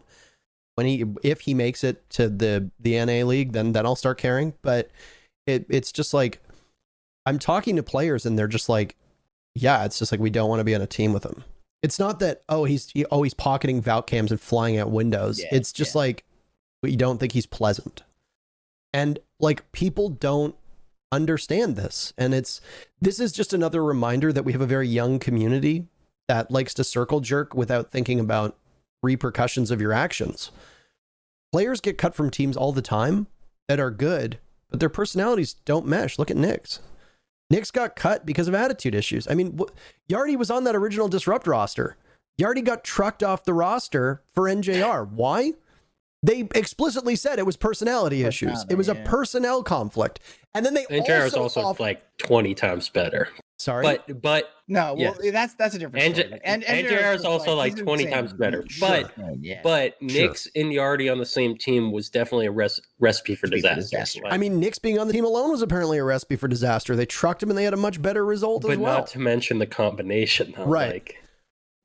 if he makes it to the NA League, then I'll start caring. But it's just like, I'm talking to players and they're just like, yeah, it's just like, we don't want to be on a team with him. It's not that, he's pocketing Valk cams and flying out windows. Yeah, it's just like, we don't think he's pleasant. And like, people don't understand this. And this is just another reminder that we have a very young community that likes to circle jerk without thinking about repercussions of your actions. Players get cut from teams all the time that are good, but their personalities don't mesh. Look at Nyx. Nyx got cut because of attitude issues. I mean, Yardy was on that original Disrupt roster. Yardy got trucked off the roster for NJR. Why? They explicitly said it was personality issues. It was a personnel conflict. And then NJR is also like 20 times better. Sorry? But no, well, yes. that's a different story. And NJR is also like 20 times better. But Nyx and Yardy on the same team was definitely a recipe for disaster. I mean, Nyx being on the team alone was apparently a recipe for disaster. They trucked him and they had a much better result as well. But not to mention the combination. Though. Right. Like,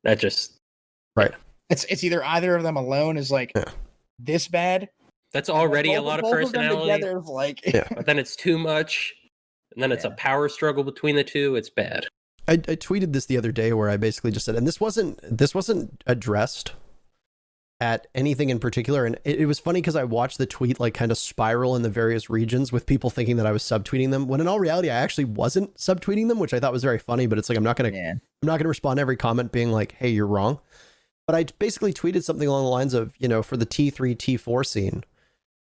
that just... Right. It's either of them alone is like this bad. That's already a lot of personality. But then it's too much. And then it's a power struggle between the two. It's bad. I tweeted this the other day where I basically just said, and this wasn't addressed at anything in particular. And it was funny because I watched the tweet like kind of spiral in the various regions with people thinking that I was subtweeting them, when in all reality, I actually wasn't subtweeting them, which I thought was very funny. But it's like, I'm not gonna respond to every comment being like, hey, you're wrong. But I basically tweeted something along the lines of, you know, for the T3, T4 scene,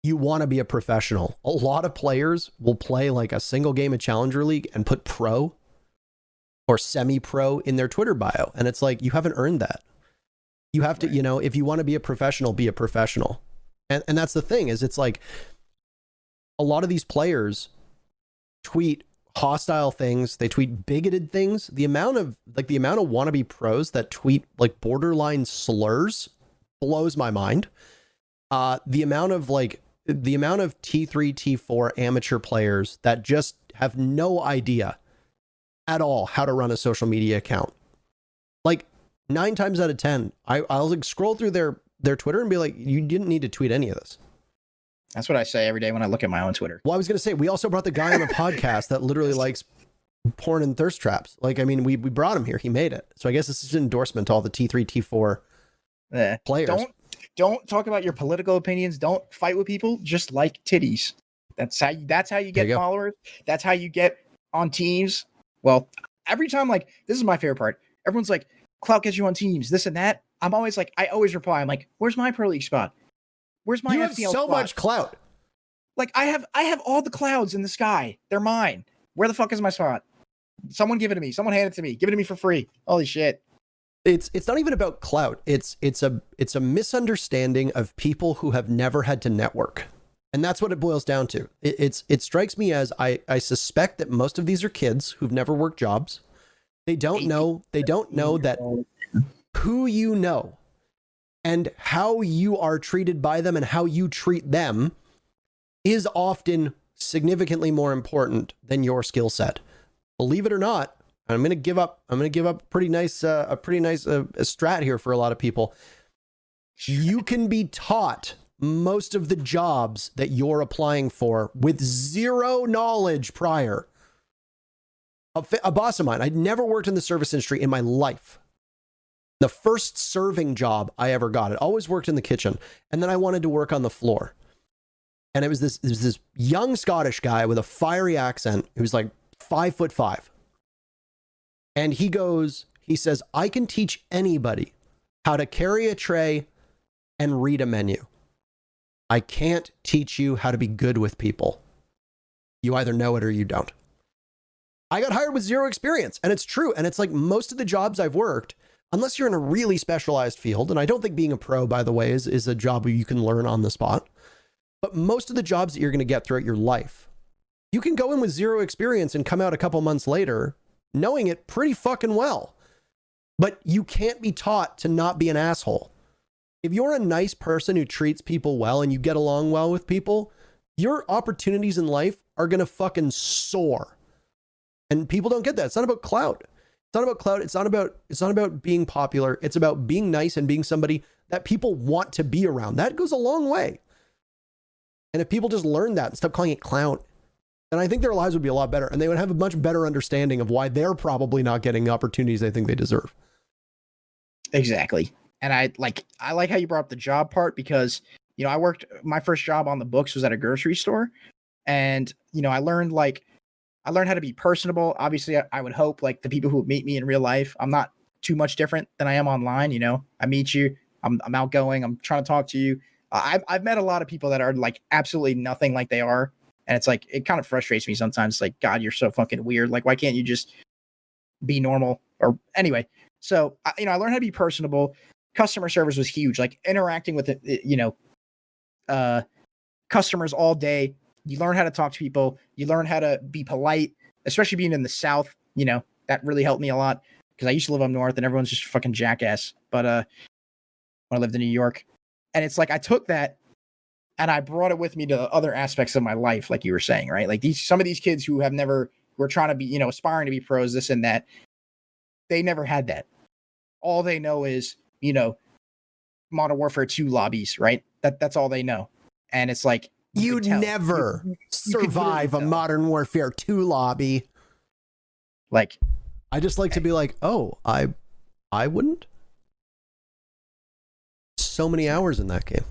you want to be a professional. A lot of players will play like a single game of Challenger League and put pro or semi-pro in their Twitter bio. And it's like, you haven't earned that. You have to, you know, if you want to be a professional, be a professional. And that's the thing, is it's like a lot of these players tweet hostile things, they tweet bigoted things. The amount of wannabe pros that tweet like borderline slurs blows my mind. The amount of T3, T4 amateur players that just have no idea at all how to run a social media account. Like 9 times out of 10, I'll like scroll through their Twitter and be like, you didn't need to tweet any of this. That's what I say every day when I look at my own Twitter. Well, I was going to say, we also brought the guy on the podcast that literally likes porn and thirst traps. Like, I mean, we brought him here. He made it. So I guess this is an endorsement to all the T3, T4 players. Don't talk about your political opinions. Don't fight with people. Just like titties. That's how you get followers. That's how you get on teams. Well, every time, like, this is my favorite part. Everyone's like, Clout gets you on teams, this and that. I'm always like, I always reply. I'm like, where's my Pro League spot? Where's my You have FPL so spot? much clout. Like, I have all the clouds in the sky. They're mine. Where the fuck is my spot? Someone give it to me. Someone hand it to me. Give it to me for free. Holy shit. It's not even about clout. It's a misunderstanding of people who have never had to network. And that's what it boils down to. It strikes me as I suspect that most of these are kids who've never worked jobs. They don't know that who you know and how you are treated by them and how you treat them is often significantly more important than your skill set. Believe it or not, I'm going to give up a pretty nice strat here for a lot of people. You can be taught most of the jobs that you're applying for with zero knowledge prior. A boss of mine, I'd never worked in the service industry in my life. The first serving job I ever got, it always worked in the kitchen. And then I wanted to work on the floor. And it was this young Scottish guy with a fiery accent who was like 5'5". And he says, I can teach anybody how to carry a tray and read a menu. I can't teach you how to be good with people. You either know it or you don't. I got hired with zero experience, and it's true. And it's like most of the jobs I've worked, unless you're in a really specialized field, and I don't think being a pro, by the way, is a job where you can learn on the spot. But most of the jobs that you're going to get throughout your life, you can go in with zero experience and come out a couple months later knowing it pretty fucking well. But you can't be taught to not be an asshole. If you're a nice person who treats people well and you get along well with people, your opportunities in life are going to fucking soar. And people don't get that. It's not about clout. It's not about clout. It's not about being popular. It's about being nice and being somebody that people want to be around. That goes a long way. And if people just learn that and stop calling it clout, then I think their lives would be a lot better. And they would have a much better understanding of why they're probably not getting the opportunities they think they deserve. Exactly. And I like how you brought up the job part, because, you know, my first job on the books was at a grocery store. And, you know, I learned how to be personable. Obviously, I would hope like the people who meet me in real life, I'm not too much different than I am online. You know, I meet you, I'm outgoing, I'm trying to talk to you. I've met a lot of people that are like absolutely nothing like they are. And it's like, it kind of frustrates me sometimes. It's like, God, you're so fucking weird. Like, why can't you just be normal? Or anyway, so, you know, I learned how to be personable. Customer service was huge. Like interacting with, customers all day. You learn how to talk to people. You learn how to be polite, especially being in the South. You know, that really helped me a lot because I used to live up north and everyone's just fucking jackass. But when I lived in New York, and it's like I took that and I brought it with me to other aspects of my life, like you were saying, right? Like some of these kids who were trying to be, you know, aspiring to be pros, this and that, they never had that. All they know is, you know, Modern Warfare 2 lobbies, right? That's all they know. And it's like, you'd never survive a Modern Warfare 2 lobby. Like, I just like to be like, oh, I wouldn't. So many hours in that game.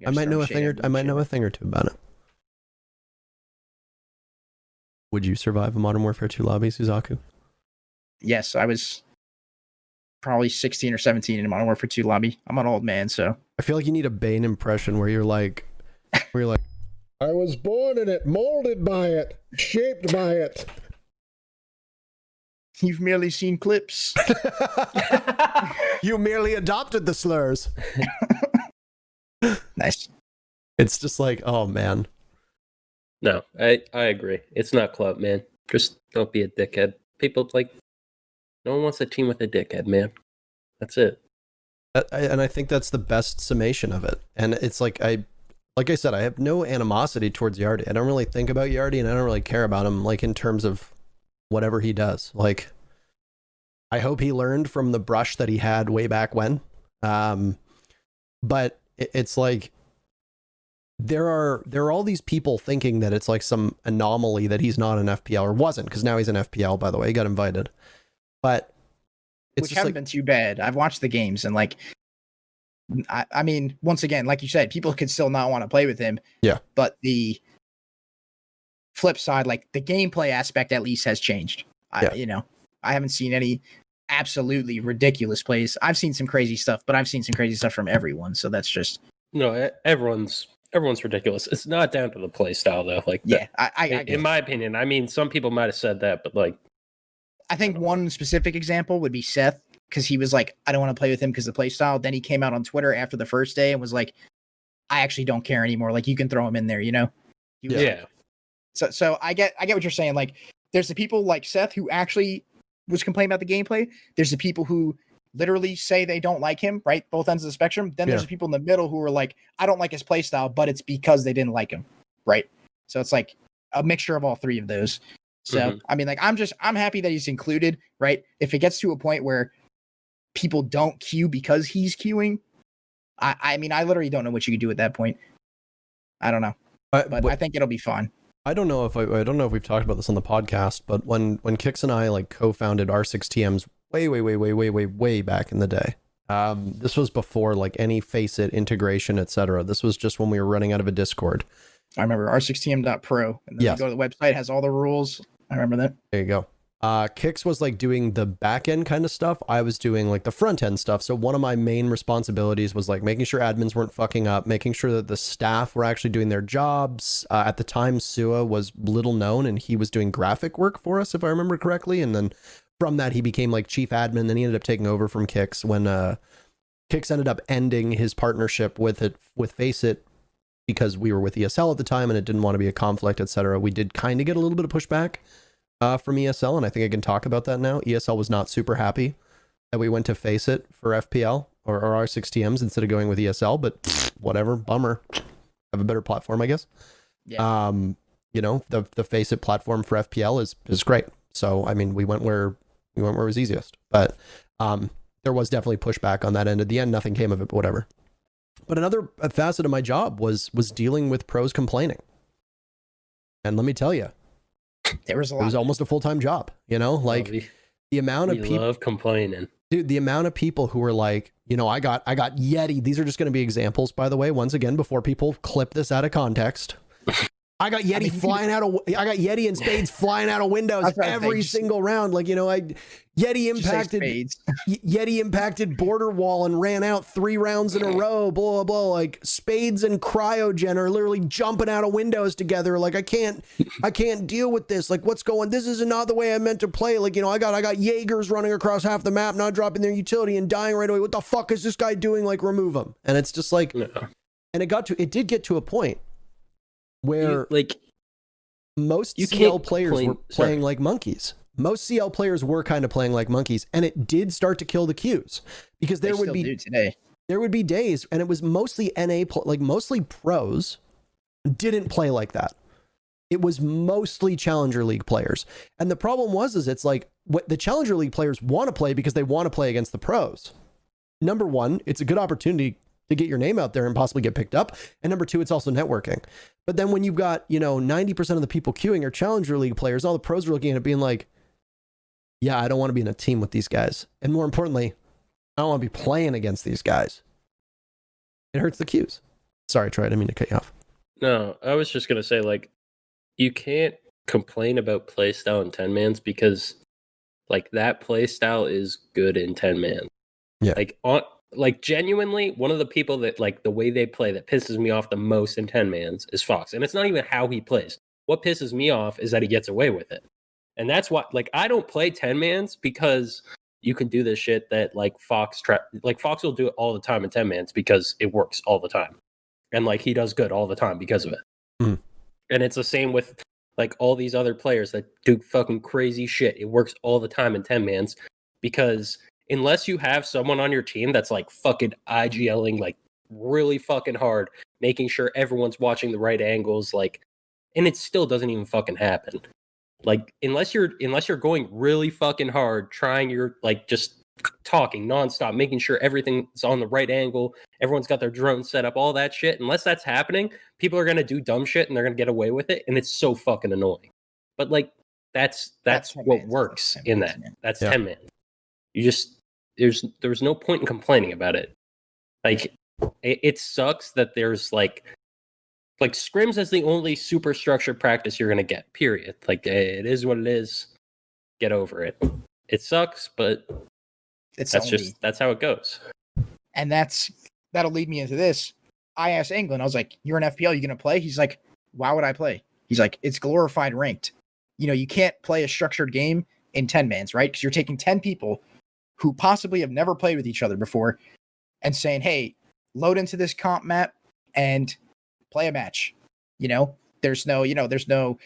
I might know a thing or two about it. Would you survive a Modern Warfare 2 lobby, Suzaku? Yes, I was probably 16 or 17 in Modern Warfare 2 lobby. I'm an old man, so I feel like you need a Bane impression where you're like, I was born in it, molded by it, shaped by it. you've merely seen clips. You merely adopted the slurs. Nice. It's just like, oh man. No, I agree. It's not Clout, man. Just don't be a dickhead. People like, no one wants a team with a dickhead, man. That's it. And I think that's the best summation of it. And it's like I said, I have no animosity towards Yardy. I don't really think about Yardy, and I don't really care about him, like in terms of whatever he does. Like, I hope he learned from the brush that he had way back when. But it's like there are all these people thinking that it's like some anomaly that he's not an FPL, or wasn't, because now he's an FPL, by the way. He got invited. But it's which just haven't like, been too bad. I've watched the games, and like, I mean, once again, like you said, people could still not want to play with him. Yeah. But the flip side, like the gameplay aspect at least has changed. Yeah. I haven't seen any absolutely ridiculous plays. I've seen some crazy stuff, but I've seen some crazy stuff from everyone. So that's just everyone's ridiculous. It's not down to the play style though. Like, yeah, I in my opinion, I mean, some people might have said that, but like, I think one specific example would be Seth, because he was like, I don't want to play with him because of the play style. Then he came out on Twitter after the first day and was like, I actually don't care anymore. Like, you can throw him in there, He was yeah. So I get what you're saying. Like, there's the people like Seth who actually was complaining about the gameplay. There's the people who literally say they don't like him, right? Both ends of the spectrum. Then there's the people in the middle who are like, I don't like his play style, but it's because they didn't like him, right? So it's like a mixture of all three of those. So, I mean, like, I'm happy that he's included, right? If it gets to a point where people don't queue because he's queuing, I mean, I literally don't know what you could do at that point. I don't know, but I think it'll be fun. I don't know if we've talked about this on the podcast, but when Kix and I like co-founded R6TMs way back in the day, this was before like any Faceit integration, etc. This was just when we were running out of a Discord. I remember r6tm.pro, and then you go to the website, it has all the rules. I remember that. There you go. Kix was like doing the back end kind of stuff. I was doing like the front end stuff. So one of my main responsibilities was like making sure admins weren't fucking up, making sure that the staff were actually doing their jobs. At the time, Sua was little known, and he was doing graphic work for us, if I remember correctly. And then from that, he became like chief admin. Then he ended up taking over from Kix when Kix ended up ending his partnership with Faceit, because we were with ESL at the time and it didn't want to be a conflict, etc. We did kind of get a little bit of pushback from ESL, and I think I can talk about that now. ESL was not super happy that we went to Faceit for FPL or R6TMs instead of going with ESL, but whatever, bummer. Have a better platform, I guess. Yeah. The Faceit platform for FPL is great. So I mean, we went where it was easiest, but there was definitely pushback on that end. At the end, nothing came of it, but whatever. But another facet of my job was dealing with pros complaining. And let me tell you, there was a lot. It was almost a full-time job, like the amount of people love complaining. Dude, the amount of people who were like, I got Yeti. These are just going to be examples, by the way, once again, before people clip this out of context. I got Yeti I got Yeti and spades flying out of windows every single round. Like, Yeti impacted border wall and ran out 3 rounds in a row, blah, blah, blah. Like, spades and cryogen are literally jumping out of windows together. Like, I can't deal with this. Like, what's going, this is not the way I meant to play. Like, I got Jaegers running across half the map, not dropping their utility and dying right away. What the fuck is this guy doing? Like, remove him. And it's just like, and it did get to a point where most CL players were playing like monkeys. Most CL players were kind of playing like monkeys, and it did start to kill the queues, because there would be days, and it was mostly mostly pros didn't play like that. It was mostly Challenger League players, and the problem was it's like what the Challenger League players want to play because they want to play against the pros. Number one, it's a good opportunity to get your name out there and possibly get picked up. And number two, it's also networking. But then when you've got, 90% of the people queuing are Challenger League players, all the pros are looking at it being like, yeah, I don't want to be in a team with these guys. And more importantly, I don't want to be playing against these guys. It hurts the queues. Sorry, Troy, I didn't mean to cut you off. No, I was just going to say, like, you can't complain about playstyle in 10-mans because, like that play style is good in 10 man. Yeah. Like genuinely, one of the people that like the way they play that pisses me off the most in 10 mans is Fox. And it's not even how he plays. What pisses me off is that he gets away with it. And that's why, like, I don't play 10 mans because you can do this shit that like Fox will do it all the time in 10 mans because it works all the time. And like he does good all the time because of it. Mm. And it's the same with like all these other players that do fucking crazy shit. It works all the time in 10 mans because unless you have someone on your team that's like fucking IGLing like really fucking hard, making sure everyone's watching the right angles, like, and it still doesn't even fucking happen. Like unless you're going really fucking hard, trying your like just talking nonstop, making sure everything's on the right angle, everyone's got their drone set up, all that shit. Unless that's happening, people are gonna do dumb shit and they're gonna get away with it, and it's so fucking annoying. But like that's what works in that. That's 10 man. You just there's no point in complaining about it. Like it sucks that there's like scrims is the only super structured practice you're gonna get. Period. Like it is what it is. Get over it. It sucks, but that's how it goes. And that'll lead me into this. I asked England, I was like, "You're an FPL, you gonna play?" He's like, "Why would I play?" He's like, "It's glorified ranked. You know, you can't play a structured game in 10 mans, right? Because you're taking 10 people who possibly have never played with each other before and saying, hey, load into this comp map and play a match. You know, there's no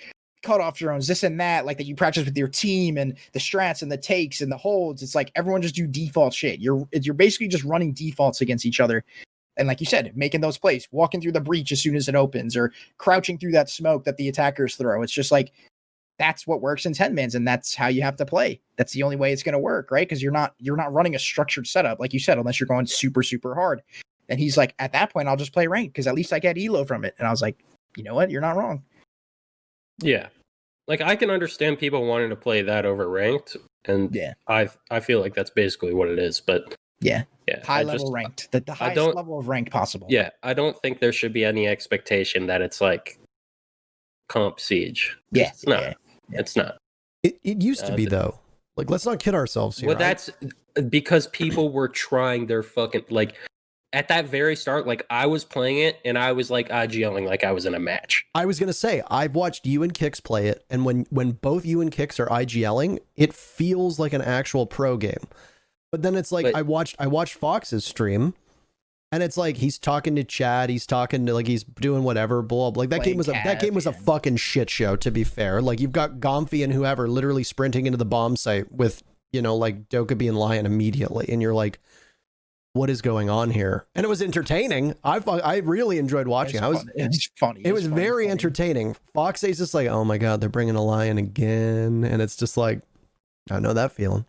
cutoff drones, this and that, like that you practice with your team and the strats and the takes and the holds. It's like everyone just do default shit. You're basically just running defaults against each other. And like you said, making those plays, walking through the breach as soon as it opens or crouching through that smoke that the attackers throw. It's just like, that's what works in 10 mans, and that's how you have to play. That's the only way it's going to work, right? Because you're not running a structured setup, like you said, unless you're going super, super hard. And he's like, at that point, I'll just play ranked because at least I get elo from it. And I was like, you know what? You're not wrong. Yeah. Like I can understand people wanting to play that over ranked, and I feel like that's basically what it is. But yeah, high level ranked, the highest level of ranked possible. Yeah, I don't think there should be any expectation that it's like comp siege. Yeah, it's not. It's not. It used to be though. Like, let's not kid ourselves here. Well, that's because people were trying their fucking like. At that very start, like I was playing it and I was like IGLing like I was in a match. I was gonna say I've watched you and Kix play it, and when both you and Kix are IGLing, it feels like an actual pro game. But then it's like I watched Fox's stream, and it's like he's talking to Chad, he's talking to like he's doing whatever, blah blah. Like that game was a fucking shit show. To be fair, like you've got Gomfy and whoever literally sprinting into the bomb site with like Dokkaebi and Lion immediately, and you're like, what is going on here? And it was entertaining. I really enjoyed watching. It's funny. It was very entertaining. Fox is just like, oh my god, they're bringing a Lion again, and it's just like, I know that feeling.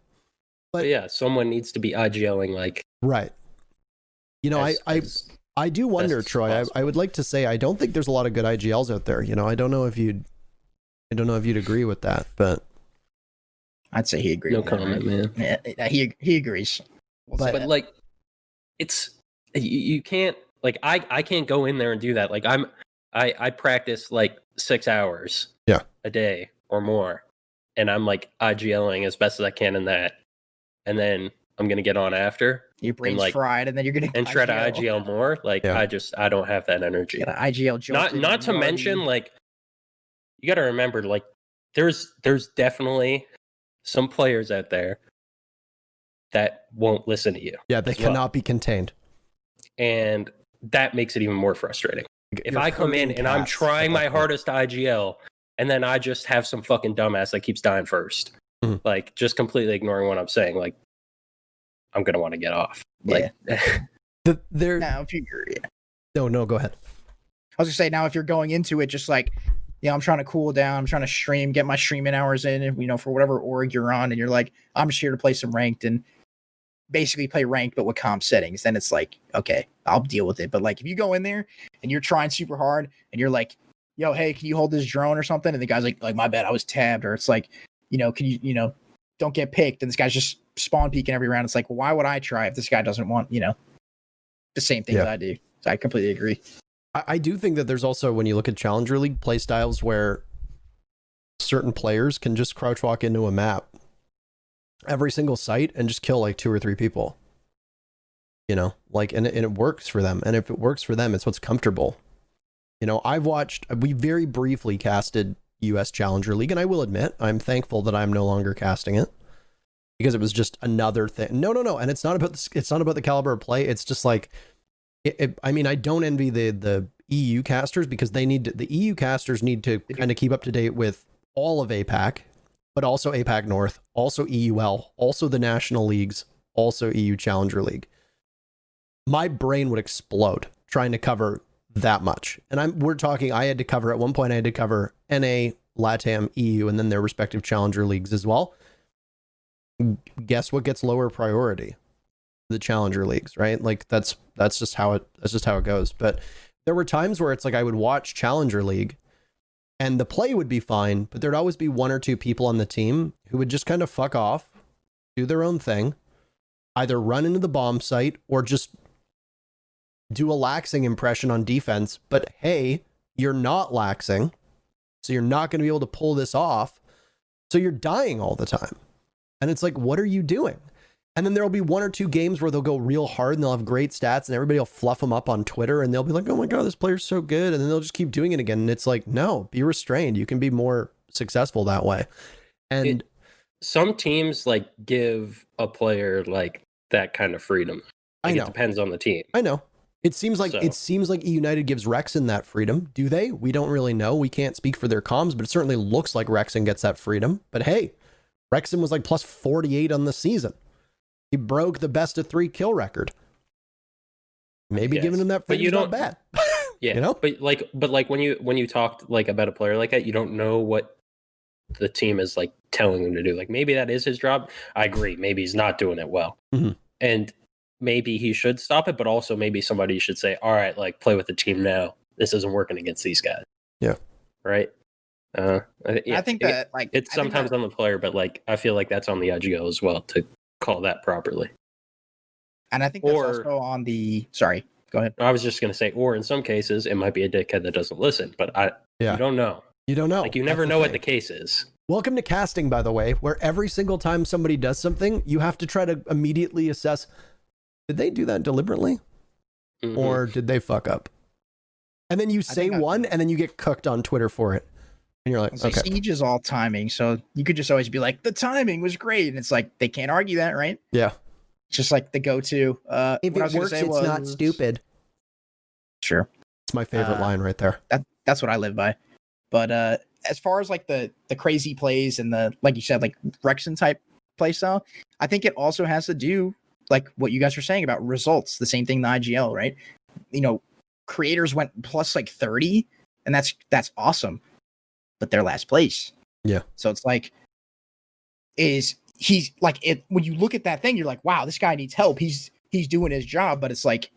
But yeah, someone needs to be IGLing like right. I do wonder, Troy. I would like to say I don't think there's a lot of good IGLs out there. I don't know if you'd agree with that, but I'd say he agrees. No comment, man. Yeah, he agrees. But like, it's you can't like I can't go in there and do that. Like I practice like 6 hours a day or more, and I'm like IGLing as best as I can in that, and then I'm gonna get on after your brain's fried, and then you're gonna try to IGL more. Like I don't have that energy. IGL not to mention like you got to remember like there's definitely some players out there that won't listen to you. Yeah, they cannot be contained. And that makes it even more frustrating. If I come in and I'm trying my hardest to IGL, and then I just have some fucking dumbass that keeps dying first, like just completely ignoring what I'm saying, like I'm gonna want to get off. Like, now if no, go ahead. I was gonna say, now if you're going into it just like, I'm trying to cool down, I'm trying to stream, get my streaming hours in, and for whatever org you're on, and you're like, I'm just here to play some ranked and basically play ranked but with comp settings, then it's like, okay, I'll deal with it. But like if you go in there and you're trying super hard and you're like, yo, hey, can you hold this drone or something? And the guy's like my bad, I was tabbed. Or it's like, can you don't get picked, and this guy's just spawn peeking every round. It's like, well, why would I try if this guy doesn't want the same thing that I do? So I completely agree. I do think that there's also, when you look at Challenger League play styles where certain players can just crouch walk into a map every single site and just kill like 2 or 3 people. You know, like, and it works for them. And if it works for them, it's what's comfortable. You know, we very briefly casted US Challenger League, and I will admit, I'm thankful that I'm no longer casting it because it was just another thing. No. And it's not about the caliber of play. It's just like, I mean, I don't envy the EU casters because the EU casters need to kind of keep up to date with all of APAC, but also APAC North, also EUL, also the national leagues, also EU Challenger League. My brain would explode trying to cover that much. And I had to cover at one point, I had to cover NA, LATAM, EU, and then their respective Challenger leagues as well. Guess what gets lower priority? The Challenger leagues, right? Like that's just how it goes. But there were times where it's like I would watch Challenger League and the play would be fine, but there'd always be 1 or 2 people on the team who would just kind of fuck off, do their own thing, either run into the bomb site or just do a laxing impression on defense. But hey, you're not laxing, so you're not going to be able to pull this off. So you're dying all the time. And it's like, what are you doing? And then there'll be 1 or 2 games where they'll go real hard and they'll have great stats and everybody will fluff them up on Twitter and they'll be like, oh my God, this player's so good. And then they'll just keep doing it again. And it's like, no, be restrained. You can be more successful that way. And some teams like give a player like that kind of freedom. Like, I know. It depends on the team. I know. It seems like E United gives Rexen that freedom. Do they? We don't really know. We can't speak for their comms, but it certainly looks like Rexen gets that freedom. But hey, Rexen was like plus 48 on the season. He broke the best of 3 kill record. Maybe giving him that freedom is not bad. Yeah, you know? but like when you talked like about a player like that, you don't know what the team is like telling him to do. Like maybe that is his job. I agree. Maybe he's not doing it well. Mm-hmm. And maybe he should stop it, but also maybe somebody should say, all right, like play with the team now. This isn't working against these guys. Yeah. Right. I think that like it's sometimes on the player, but like I feel like that's on the IGL as well to call that properly. And I think that's also on the. Sorry, go ahead. I was just gonna say, or in some cases, it might be a dickhead that doesn't listen, but you don't know. You don't know. Like you never know what the case is. Welcome to casting, by the way, where every single time somebody does something, you have to try to immediately assess: did they do that deliberately, or did they fuck up? And then you say one, and then you get cooked on Twitter for it. And you're like, okay. Siege is all timing, so you could just always be like, the timing was great. And it's like, they can't argue that, right? Yeah. It's just like the go-to. If it works, it's not stupid. Sure. It's my favorite line right there. That's what I live by. But as far as like the crazy plays and the, like you said, like Rexen type play style, I think it also has to do, like what you guys were saying about results, the same thing in the IGL, right? You know, creators went plus like 30, and that's awesome. But they're last place. Yeah. So it's like, he's like it when you look at that thing, you're like, wow, this guy needs help. He's doing his job, but it's like,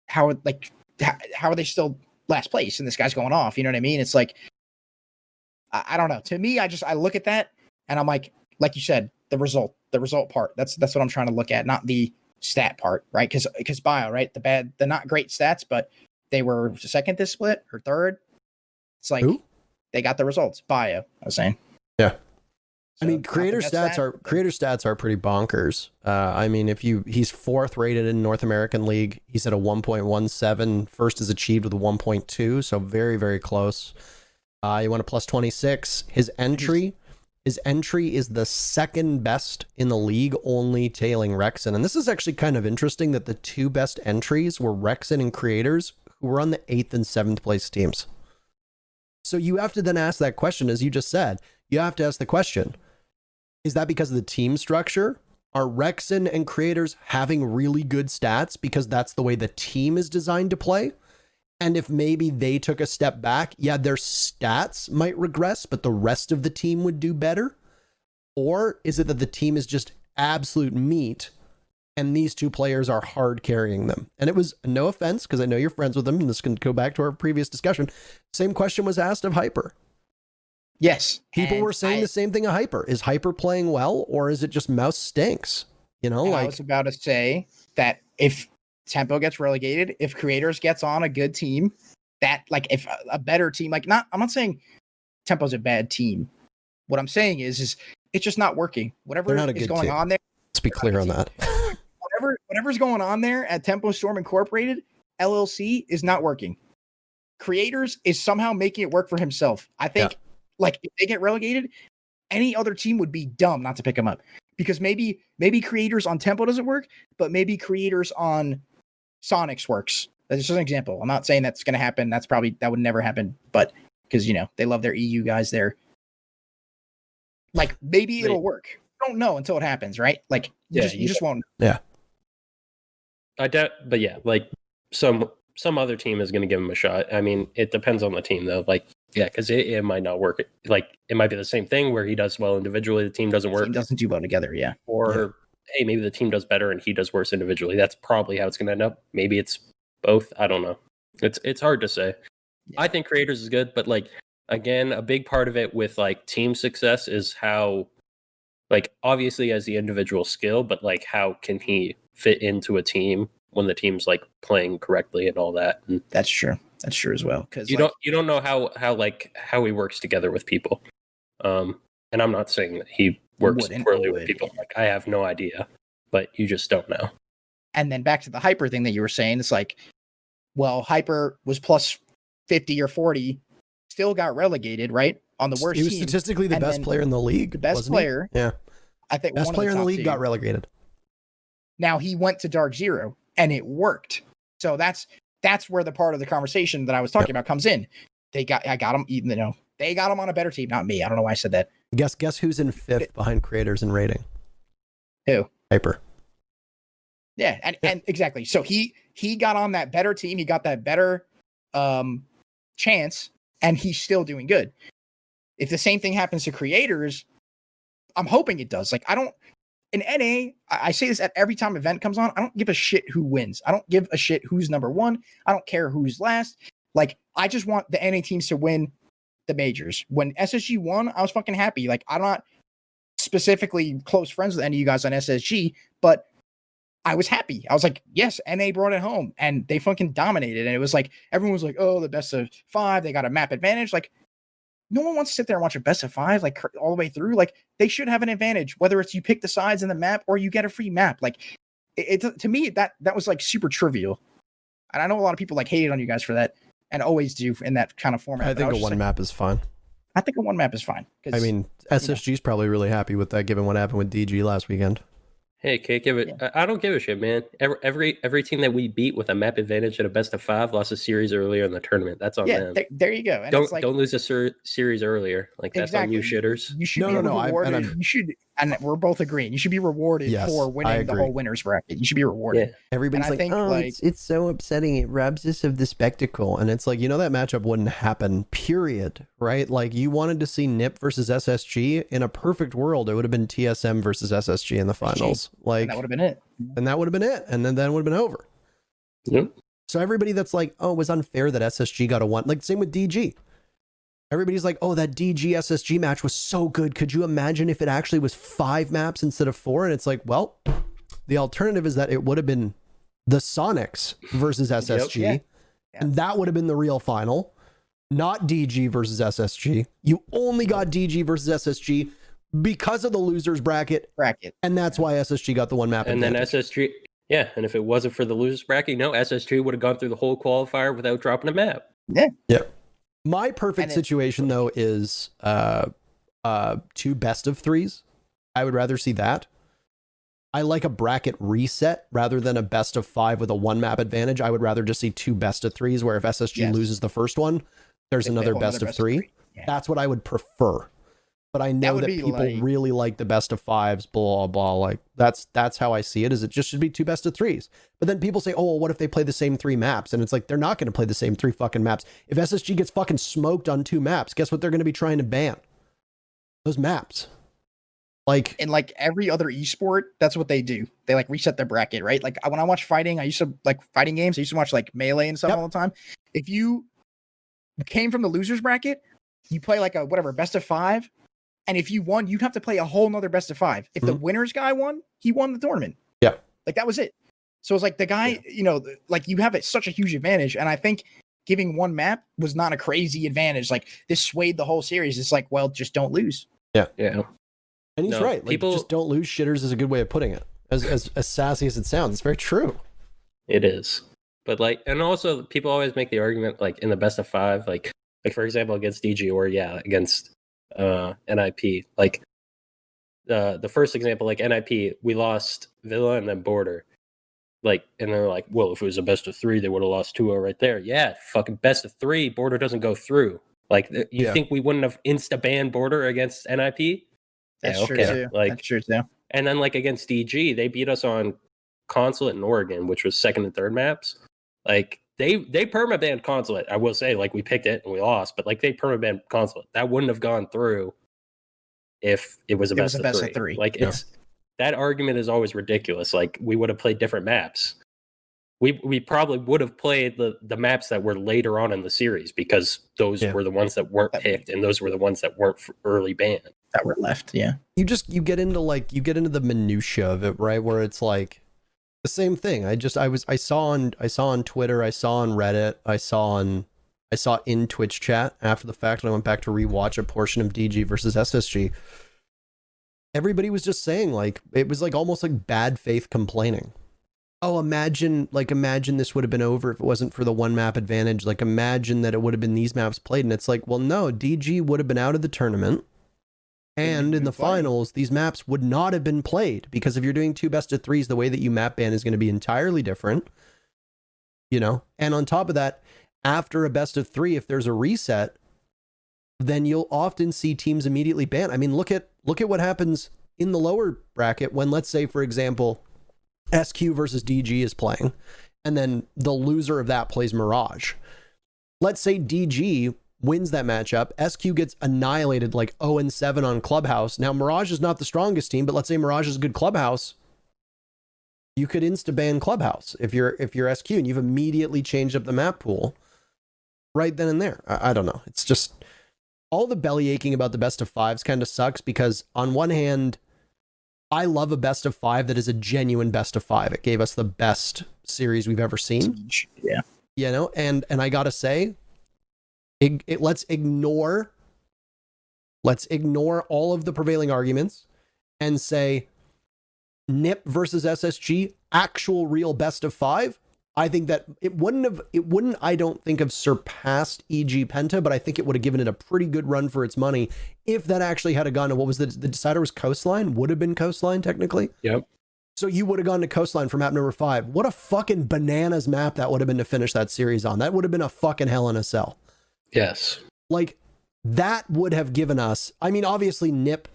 how are they still last place and this guy's going off? You know what I mean? It's like, I don't know. To me, I look at that and I'm like you said, the result part. That's what I'm trying to look at, not the stat part, right? Because Bio, right? The not great stats, but they were second this split or third. It's like they got the results. Bio, I was saying. Yeah. So, I mean, creator stats are pretty bonkers. I mean, he's 4th rated in North American League. He's at a 1.17. First is achieved with a 1.2, so very, very close. He won a plus 26. His entry is the 2nd best in the league, only tailing Rexen. And this is actually kind of interesting that the 2 best entries were Rexen and creators, who were on the 8th and 7th place teams. So you have to then ask that question, as you just said. You have to ask the question, is that because of the team structure? Are Rexen and creators having really good stats because that's the way the team is designed to play? And if maybe they took a step back, yeah, their stats might regress, but the rest of the team would do better? Or is it that the team is just absolute meat and these 2 players are hard carrying them? And it was, no offense, because I know you're friends with them, and this can go back to our previous discussion. Same question was asked of Hyper. Yes. People were saying the same thing of Hyper. Is Hyper playing well, or is it just Mouse stinks? You know, I was about to say that if Tempo gets relegated, if Creators gets on a good team, that like if a better team, I'm not saying Tempo's a bad team. What I'm saying is it's just not working. Whatever not a is good going team. on there. Let's be clear on that. Whatever's going on there at Tempo Storm Incorporated, LLC is not working. Creators is somehow making it work for himself. I think like if they get relegated, any other team would be dumb not to pick him up because maybe Creators on Tempo doesn't work, but maybe Creators on Sonics works. That's just an example. I'm not saying that's going to happen. That would never happen, but because, they love their EU guys there. Like maybe it'll work. You don't know until it happens, right? Like you just won't. Yeah. I doubt, but yeah, like some other team is going to give him a shot. I mean, it depends on the team though. Like, yeah, because it might not work. Like, it might be the same thing where he does well individually, the team doesn't work. The team doesn't do well together, yeah. Or hey, maybe the team does better and he does worse individually. That's probably how it's going to end up. Maybe it's both. I don't know. It's hard to say. Yeah. I think Creators is good, but like again, a big part of it with like team success is how, like, obviously as the individual skill, but like how can he fit into a team when the team's like playing correctly and all that. And that's true as well, because you don't know how he works together with people, and I'm not saying that he works poorly with people. Like, I have no idea, but you just don't know. And then back to the Hyper thing that you were saying, it's like, well, Hyper was plus 50 or 40, still got relegated, right, on the worst team. He was statistically the best player in the league. The best player. Yeah. I think best player in the league got relegated. Now he went to Dark Zero and it worked. So that's where the part of the conversation that I was talking about comes in. I got him, they got him on a better team, not me. I don't know why I said that. Guess who's in fifth behind Creators in rating? Who? Hyper. Yeah, and exactly. So he got on that better team. He got that better chance, and he's still doing good. If the same thing happens to Creators, I'm hoping it does. Like, in NA, I say this at every time event comes on, I don't give a shit who wins. I don't give a shit who's number one. I don't care who's last. Like, I just want the NA teams to win the majors. When SSG won, I was fucking happy. Like, I'm not specifically close friends with any of you guys on SSG, but I was happy. I was like, yes, NA brought it home, and they fucking dominated. And it was like, everyone was like, oh, the best of 5, they got a map advantage. Like, no one wants to sit there and watch a best of 5, like, all the way through. Like, they should have an advantage, whether it's you pick the sides in the map or you get a free map. Like, to me, that was like super trivial. And I know a lot of people like hated on you guys for that, and always do in that kind of format. I think a one map is fine. I think a one map is fine. I mean, SSG's probably really happy with that, given what happened with DG last weekend. Hey, can't give it. Yeah. I don't give a shit, man. Every team that we beat with a map advantage at a best of 5 lost a series earlier in the tournament. That's on them. There you go. And don't lose a series earlier. Like, that's on you, shitters. You should be rewarded. You should, and we're both agreeing. You should be rewarded for winning the whole winners bracket. You should be rewarded. Yeah. Everybody's like, it's so upsetting. It robs us of the spectacle. And it's like, that matchup wouldn't happen. Period. Right? Like, you wanted to see NIP versus SSG. In a perfect world, it would have been TSM versus SSG in the finals. Like, and that would have been it. And that would have been it. And then it would have been over. Yep. So everybody that's like, oh, it was unfair that SSG got a 1. Like, same with DG. Everybody's like, oh, that DG SSG match was so good. Could you imagine if it actually was 5 maps instead of 4? And it's like, well, the alternative is that it would have been the Sonics versus SSG. Yep. Yeah. And that would have been the real final, not DG versus SSG. You only got DG versus SSG because of the losers bracket. And that's why SSG got the 1 map. And advantage. Then SSG, and if it wasn't for the losers bracket, SSG would have gone through the whole qualifier without dropping a map. Yeah. Yep. My perfect situation, though, is 2 best of 3s. I would rather see that. I like a bracket reset rather than a best of 5 with a 1 map advantage. I would rather just see 2 best of 3s where if SSG loses the first one, there's another best of 3. Yeah. That's what I would prefer. But I know that people really like the best of 5s, blah, blah. Like, that's how I see it, is it just should be 2 best of 3s. But then people say, oh, well, what if they play the same 3 maps? And it's like, they're not going to play the same 3 fucking maps. If SSG gets fucking smoked on 2 maps, guess what they're going to be trying to ban? Those maps. Like, and like every other esport, that's what they do. They like reset their bracket, right? Like, when I watch fighting, I used to like fighting games. I used to watch like Melee and stuff all the time. If you came from the losers bracket, you play like a best of 5. And if you won, you'd have to play a whole nother best of 5. If the winners guy won, he won the tournament. Yeah. Like, that was it. So it's like the guy, like, you have such a huge advantage. And I think giving 1 map was not a crazy advantage. Like, this swayed the whole series. It's like, well, just don't lose. Yeah. Yeah. And he's No, right. Like, people- just don't lose shitters is a good way of putting it. As sassy as it sounds, it's very true. It is. But like, and also people always make the argument like in the best of 5, like for example against DG or against NIP. Like the first example, like NIP, we lost Villa and then Border. Like, and they're like, well, if it was a best of 3, they would have lost 2-0 right there. Yeah, fucking best of 3, Border doesn't go through. Like, you think we wouldn't have insta-banned Border against NIP? That's yeah, true okay. too. Like, That's true too. And then like against DG, they beat us on Consulate in Oregon, which was 2nd and 3rd maps. Like they perma-banned Consulate. I will say, like, we picked it and we lost, but like they perma-banned Consulate. That wouldn't have gone through if it was a best of 3. Like it's that argument is always ridiculous. Like we would have played different maps. We probably would have played the maps that were later on in the series because those were the ones that weren't picked and those were the ones that weren't early banned. That were left, yeah. You get into the minutia of it, right? Where it's like the same thing. I saw on Twitter, I saw on Reddit, I saw in Twitch chat after the fact when I went back to rewatch a portion of DG versus SSG. Everybody was just saying, like, it was like almost like bad faith complaining. Oh, imagine this would have been over if it wasn't for the one map advantage. Like, imagine that it would have been these maps played. And it's like, well, no, DG would have been out of the tournament. And in the finals, these maps would not have been played because if you're doing 2 best of 3s, the way that you map ban is going to be entirely different, you know? And on top of that, after a best of 3, if there's a reset, then you'll often see teams immediately ban. I mean, look at what happens in the lower bracket when, let's say, for example, SQ versus DG is playing, and then the loser of that plays Mirage. Let's say DG wins that matchup. SQ gets annihilated like 0-7 on Clubhouse. Now, Mirage is not the strongest team, but let's say Mirage is a good Clubhouse. You could insta-ban Clubhouse if you're SQ, and you've immediately changed up the map pool right then and there. I don't know. It's just all the belly aching about the best of 5s kind of sucks because on one hand, I love a best of 5 that is a genuine best of 5. It gave us the best series we've ever seen. Yeah. You know, and I gotta say, let's ignore all of the prevailing arguments and say NIP versus SSG, actual real best of 5. I think that it wouldn't, I don't think, have surpassed EG Penta, but I think it would have given it a pretty good run for its money if that actually had gone to, what was the decider was Coastline? Would have been Coastline, technically? Yep. So you would have gone to Coastline for map number 5. What a fucking bananas map that would have been to finish that series on. That would have been a fucking hell in a cell. Yes. Like, that would have given us, I mean, obviously NIP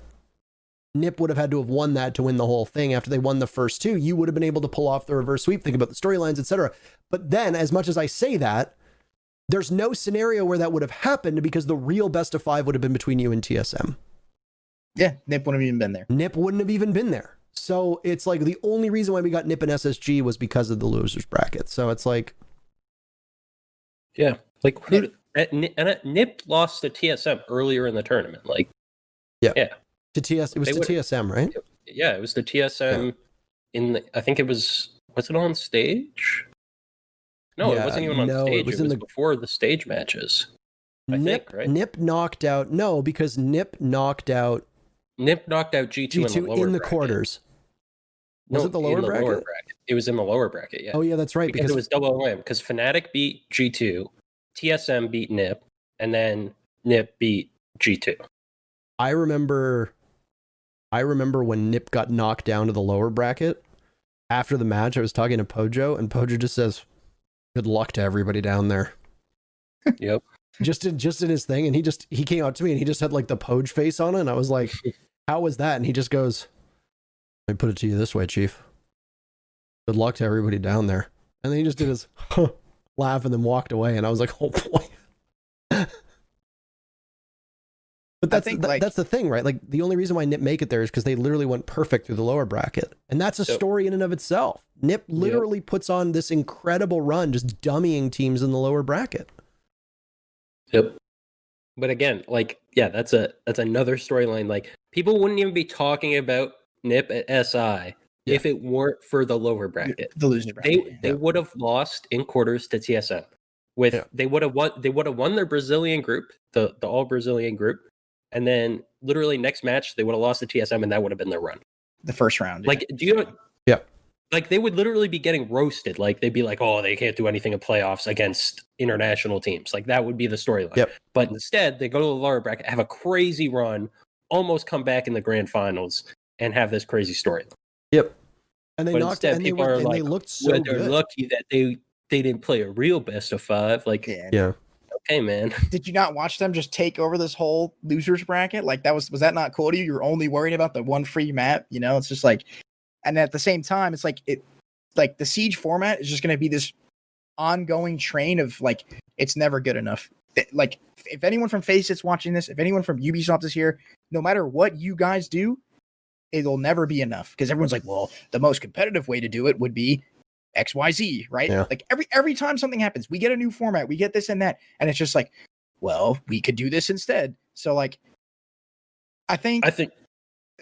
would have had to have won that to win the whole thing. After they won the first 2, you would have been able to pull off the reverse sweep, think about the storylines, etc. But then, as much as I say that, there's no scenario where that would have happened because the real best of 5 would have been between you and TSM. Yeah, NIP wouldn't have even been there. NIP wouldn't have even been there. So it's like the only reason why we got NIP and SSG was because of the losers bracket. So it's like, yeah, like NIP lost to TSM earlier in the tournament. Like, yeah. To TSM, right? Yeah, it was the TSM I think it was it on stage? No, it wasn't even on stage. It was before the stage matches. NIP knocked out, because NIP knocked out G2 in the quarters. Was it the lower bracket? It was in the lower bracket, yeah. Oh yeah, that's right. Because it was double win. Because Fnatic beat G2, TSM beat NIP, and then NIP beat G2. I remember when NIP got knocked down to the lower bracket. After the match, I was talking to Pojo, and Pojo just says, "Good luck to everybody down there." Yep. just in his thing, and he came out to me and he just had like the Poge face on it, and I was like, "How was that?" And he just goes, "Let me put it to you this way, Chief. Good luck to everybody down there." And then he just did his laugh and then walked away, and I was like, "Oh boy." But that's the thing, right? Like, the only reason why NIP make it there is because they literally went perfect through the lower bracket. And that's a story in and of itself. NIP literally puts on this incredible run, just dummying teams in the lower bracket. Yep. But again, like, yeah, that's another storyline. Like, people wouldn't even be talking about NIP at SI if it weren't for the lower bracket. The loser bracket. They would have lost in quarters to TSM. They would have won their Brazilian group, the all Brazilian group. and then literally next match they would have lost the TSM, and that would have been their run. The first round. Like, do you know? Yeah. Like, they would literally be getting roasted. Like, they'd be like, oh, they can't do anything in playoffs against international teams. Like, that would be the storyline. Yep. But instead, they go to the lower bracket, have a crazy run, almost come back in the grand finals, and have this crazy storyline. Yep. And they But knocked, instead, and they, people were, are and like, they looked so well, they're good. lucky that they didn't play a real best of 5. Like, Yeah. okay, man. Did you not watch them just take over this whole losers bracket? Like, was that not cool to you? You're only worried about the one free map, you know? It's just like, and at the same time, it's like the Siege format is just going to be this ongoing train of like, it's never good enough. Like, if anyone from Facet's watching this, if anyone from Ubisoft is here, no matter what you guys do, it'll never be enough, because everyone's like, well, the most competitive way to do it would be XYZ, right? Yeah. Like every time something happens, we get a new format, we get this and that, and it's just like, well, we could do this instead. So like, I think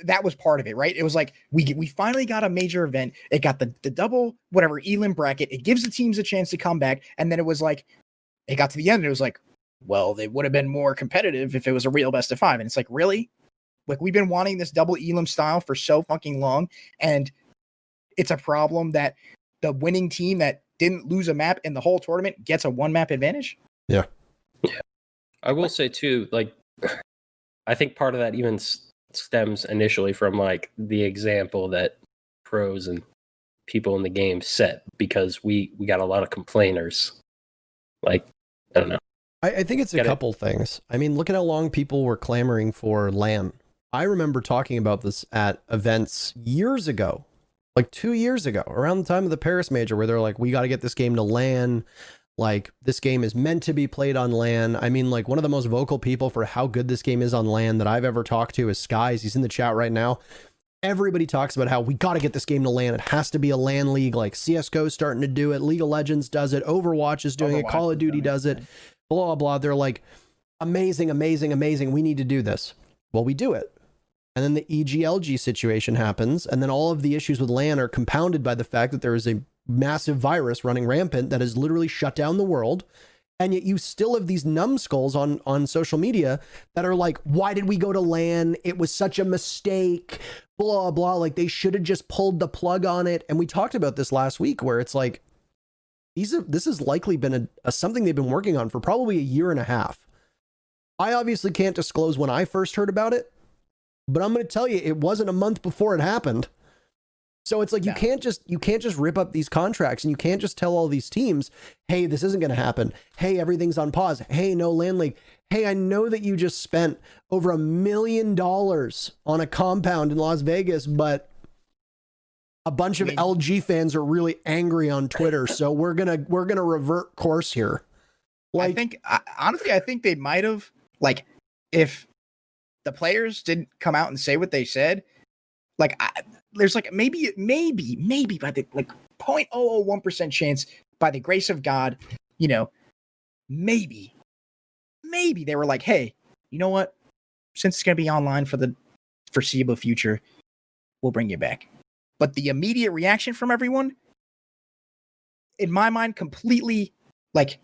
that was part of it, right? It was like we finally got a major event. It got the double whatever elim bracket. It gives the teams a chance to come back, and then it was like it got to the end and it was like, well, they would have been more competitive if it was a real best of 5. And it's like, really? Like, we've been wanting this double elim style for so fucking long, and it's a problem that the winning team that didn't lose a map in the whole tournament gets a 1 map advantage. Yeah. I will say too, like, I think part of that even stems initially from like the example that pros and people in the game set, because we got a lot of complainers. Like, I don't know. I think it's a couple things. I mean, look at how long people were clamoring for LAN. I remember talking about this at events years ago, like 2 years ago, around the time of the Paris Major, where they're like, we got to get this game to LAN. Like, this game is meant to be played on LAN. I mean, like, one of the most vocal people for how good this game is on LAN that I've ever talked to is Skies. He's in the chat right now. Everybody talks about how we got to get this game to LAN. It has to be a LAN league. Like, CSGO's starting to do it. League of Legends does it. Overwatch is doing it. Call of Duty does it. Blah, blah. They're like, amazing, amazing, amazing. We need to do this. Well, we do it. And then the EGLG situation happens. And then all of the issues with LAN are compounded by the fact that there is a massive virus running rampant that has literally shut down the world. And yet you still have these numbskulls on social media that are like, why did we go to LAN? It was such a mistake, blah, blah. Like, they should have just pulled the plug on it. And we talked about this last week, where it's like, this has likely been something they've been working on for probably a year and a half. I obviously can't disclose when I first heard about it, but I'm going to tell you, it wasn't a month before it happened. So it's like, you can't just rip up these contracts, and you can't just tell all these teams, hey, this isn't going to happen. Hey, everything's on pause. Hey, no LAN league. Hey, I know that you just spent over $1 million on a compound in Las Vegas, but a bunch of LG fans are really angry on Twitter, so we're gonna revert course here. Like, honestly, I think they might have, like, if the players didn't come out and say what they said, like, there's like maybe by the like 0.001% chance, by the grace of God, you know, maybe they were like, hey, you know what? Since it's gonna be online for the foreseeable future, we'll bring you back. But the immediate reaction from everyone, in my mind, completely, like,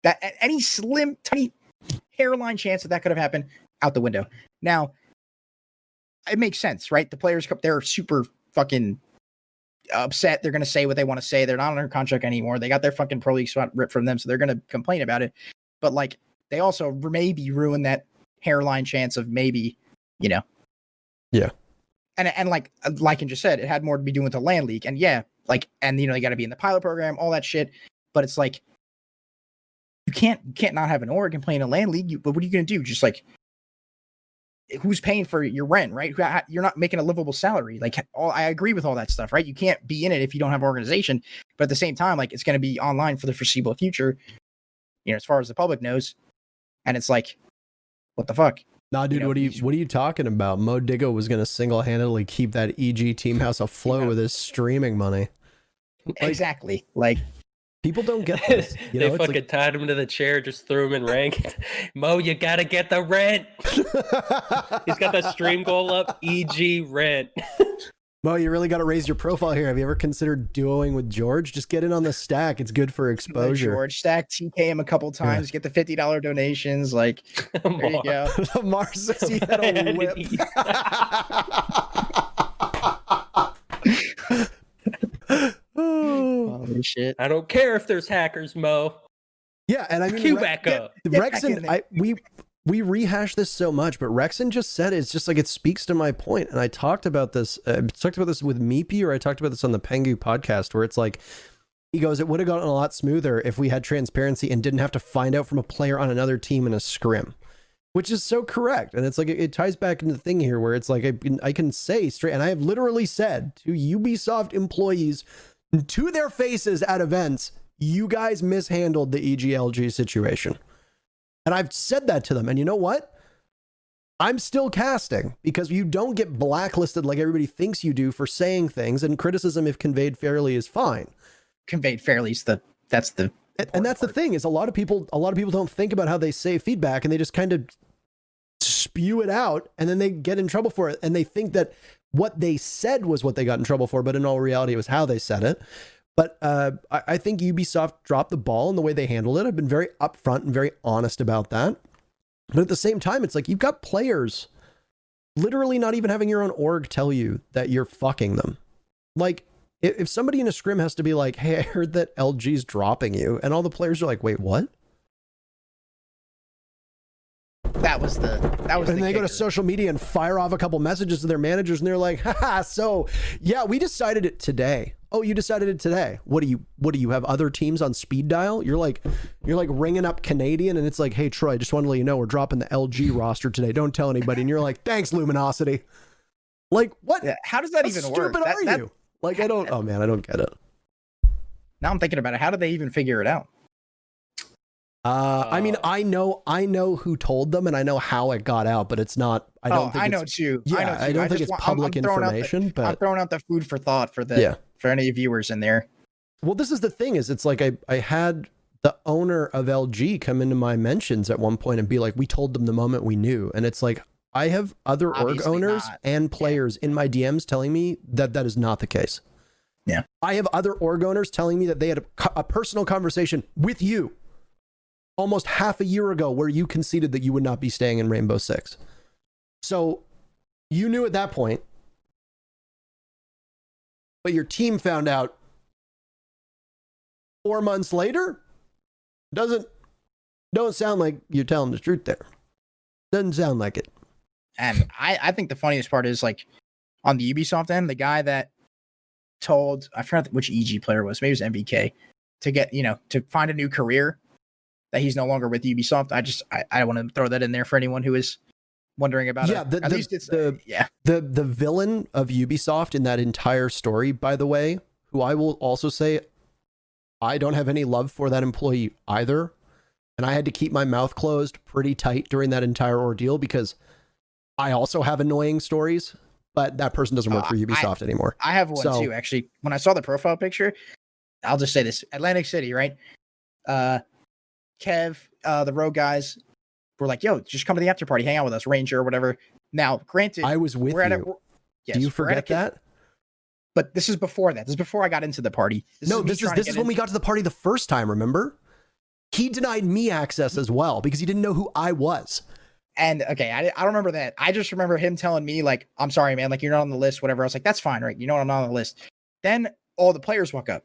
that any slim, tiny hairline chance that could have happened, out the window. Now, it makes sense, right? The players, they're super fucking upset. They're going to say what they want to say. They're not under contract anymore. They got their fucking pro league spot ripped from them, so they're going to complain about it. But, like, they also maybe ruin that hairline chance of maybe, you know. Yeah. And like I just said, it had more to be doing with the LAN league. And yeah, like, and you know, they got to be in the pilot program, all that shit. But it's like, you can't not have an Oregon playing a LAN league. But what are you going to do? Just like, who's paying for your rent, right? You're not making a livable salary. Like, I agree with all that stuff, right? You can't be in it if you don't have organization. But at the same time, like, it's going to be online for the foreseeable future, you know, as far as the public knows. And it's like, what the fuck? Nah, dude, what are you talking about? Mo Diggo was going to single-handedly keep that EG team house afloat with his streaming money. Like, exactly. Like, people don't get this. You they fucking tied him to the chair, just threw him in rank. Mo, you got to get the rent. He's got that stream goal up, EG rent. Mo, you really got to raise your profile here. Have you ever considered duoing with George? Just get in on the stack. It's good for exposure. George stack TK him a couple times, get the $50 donations. Like, there you go. Mars says he had a whip. Holy shit. I don't care if there's hackers, Mo. Yeah, and I mean, Cue back up. Rexon, we rehash this so much, but Rexon just said it's just like it speaks to my point. And I talked about this. I talked about this with Meepy, or I talked about this on the Pengu podcast, where it's like he goes, it would have gotten a lot smoother if we had transparency and didn't have to find out from a player on another team in a scrim, which is so correct. And it's like it ties back into the thing here where it's like I can say straight, and I have literally said to Ubisoft employees to their faces at events, you guys mishandled the EGLG situation. And I've said that to them. And you know what? I'm still casting, because you don't get blacklisted like everybody thinks you do for saying things, and criticism, if conveyed fairly, is fine. Conveyed fairly is that's the thing is a lot of people don't think about how they say feedback, and they just kind of spew it out, and then they get in trouble for it, and they think that what they said was what they got in trouble for, but in all reality it was how they said it. But I think Ubisoft dropped the ball in the way they handled it. I've been very upfront and very honest about that. But at the same time, it's like you've got players literally not even having your own org tell you that you're fucking them. Like, if somebody in a scrim has to be like, hey, I heard that LG's dropping you, and all the players are like, wait, what? That was and they go to social media and fire off a couple messages to their managers, and they're like, haha, so yeah, we decided it today. Oh, you decided it today. What do you have other teams on speed dial? You're like ringing up Canadian, and it's like, hey Troy, just want to let you know we're dropping the LG roster today. Don't tell anybody. And you're like, thanks, Luminosity. Like, what? Yeah, how does that even work? How stupid are you? Like, I don't get it. Now I'm thinking about it. How did they even figure it out? I mean, I know who told them, and I know how it got out, but it's not. I don't think. I know too. Yeah, I don't think it's public information. But I'm throwing out the food for thought for for any viewers in there. Well, this is the thing: is it's like I had the owner of LG come into my mentions at one point and be like, "We told them the moment we knew," and it's like I have other Obviously org owners and players in my DMs telling me that that is not the case. Yeah, I have other org owners telling me that they had a personal conversation with you almost half a year ago where you conceded that you would not be staying in Rainbow Six. So you knew at that point, but your team found out 4 months later. Don't sound like you're telling the truth there. Doesn't sound like it. And I think the funniest part is, like, on the Ubisoft end, the guy that told, I forgot which EG player it was, maybe it was MVK, to get, to find a new career, that he's no longer with Ubisoft. I want to throw that in there for anyone who is wondering about it. At least it's the villain of Ubisoft in that entire story, by the way, who I will also say I don't have any love for that employee either. And I had to keep my mouth closed pretty tight during that entire ordeal because I also have annoying stories, but that person doesn't work for Ubisoft anymore. I have one too, actually. When I saw the profile picture, I'll just say this: Atlantic City, right? Kev, the Rogue guys were like, yo, just come to the after party, hang out with us, Ranger or whatever. Now, granted, I was with you. Yes, do you forget that? But this is before that. This is before I got into the party. This is when we got to the party the first time, remember? He denied me access as well because he didn't know who I was. And okay, I don't remember that. I just remember him telling me, like, I'm sorry, man, like, you're not on the list, whatever. I was like, that's fine, right? You know, I'm not on the list. Then all the players walk up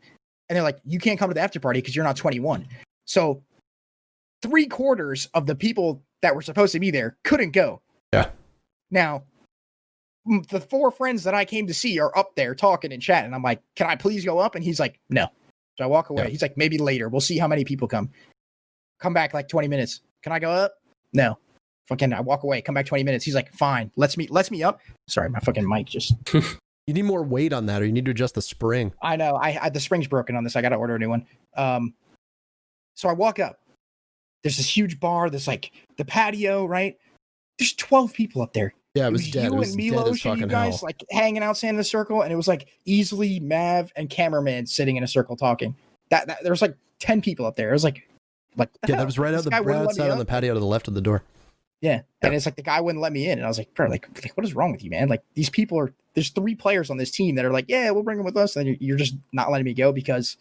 and they're like, you can't come to the after party because you're not 21. So 3/4 of the people that were supposed to be there couldn't go. Yeah. Now, the 4 friends that I came to see are up there talking and chatting. I'm like, can I please go up? And he's like, no. So I walk away. Yeah. He's like, maybe later. We'll see how many people come. Come back like 20 minutes. Can I go up? No. Fucking, I walk away. Come back 20 minutes. He's like, fine. Let's me up. Sorry, my fucking mic just. You need more weight on that, or you need to adjust the spring. I know. I the spring's broken on this. I got to order a new one. So I walk up. There's this huge bar. There's like the patio, right? There's 12 people up there. Yeah, it was dead. You and Milos and you guys like hanging out, standing in a circle, and it was like easily Mav and cameraman sitting in a circle talking. That there was like 10 people up there. It was like yeah, that was right outside on the patio to the left of the door. Yeah. And it's like the guy wouldn't let me in. And I was like, bro, like what is wrong with you, man? Like these people there's 3 players on this team that are like, yeah, we'll bring them with us. And you're just not letting me go because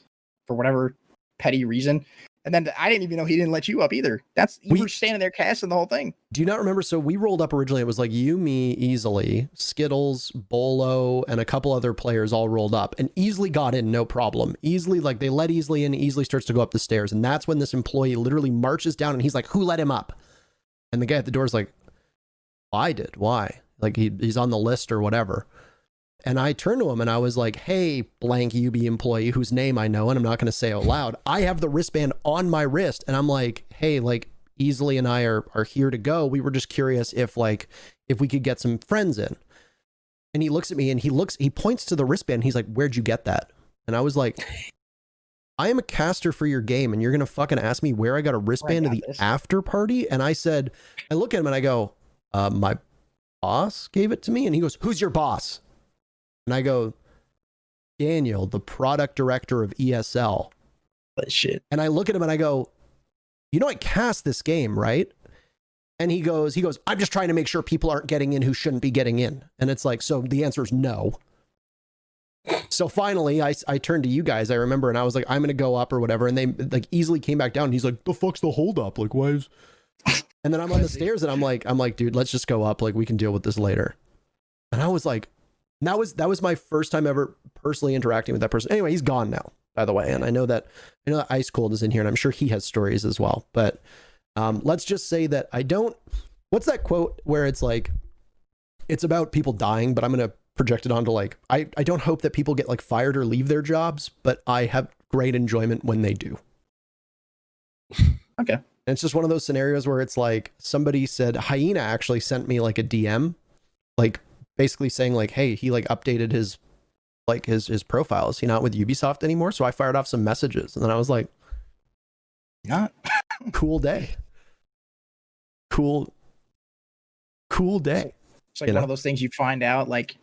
for whatever petty reason. And then I didn't even know he didn't let you up either. You were standing there casting the whole thing. Do you not remember? So we rolled up originally. It was like you, me, Easily, Skittles, Bolo, and a couple other players all rolled up and easily got in, no problem. Easily, like they let Easily in, Easily starts to go up the stairs. And that's when this employee literally marches down and he's like, who let him up? And the guy at the door is like, I did. Why? Like he's on the list or whatever. And I turned to him and I was like, hey, blank UB employee whose name I know and I'm not going to say out loud. I have the wristband on my wrist and I'm like, hey, like Easily and I are here to go. We were just curious if we could get some friends in. And he looks at me and he points to the wristband. He's like, where'd you get that? And I was like, I am a caster for your game and you're going to fucking ask me where I got a wristband to the after party. And I said, I look at him and I go, my boss gave it to me. And he goes, who's your boss? And I go, Daniel, the product director of ESL. But shit. And I look at him and I go, you know, I cast this game, right? And he goes, I'm just trying to make sure people aren't getting in who shouldn't be getting in. And it's like, so the answer is no. So finally I turned to you guys, I remember, and I was like, I'm going to go up or whatever. And they like easily came back down. And he's like, the fuck's the hold up? Like, why is... And then I'm on the stairs and I'm like, dude, let's just go up. Like we can deal with this later. And I was like, that was my first time ever personally interacting with that person. Anyway, he's gone now, by the way. And I know that Ice Cold is in here and I'm sure he has stories as well. But let's just say that what's that quote where it's like, it's about people dying, but I'm going to project it onto like, I don't hope that people get like fired or leave their jobs, but I have great enjoyment when they do. Okay. And it's just one of those scenarios where it's like somebody said, Hyena actually sent me like a DM, like basically saying like, hey, he like updated his profile. Is he not with Ubisoft anymore? So I fired off some messages and then I was like, not cool day. Cool day. It's like one of those things you find out like,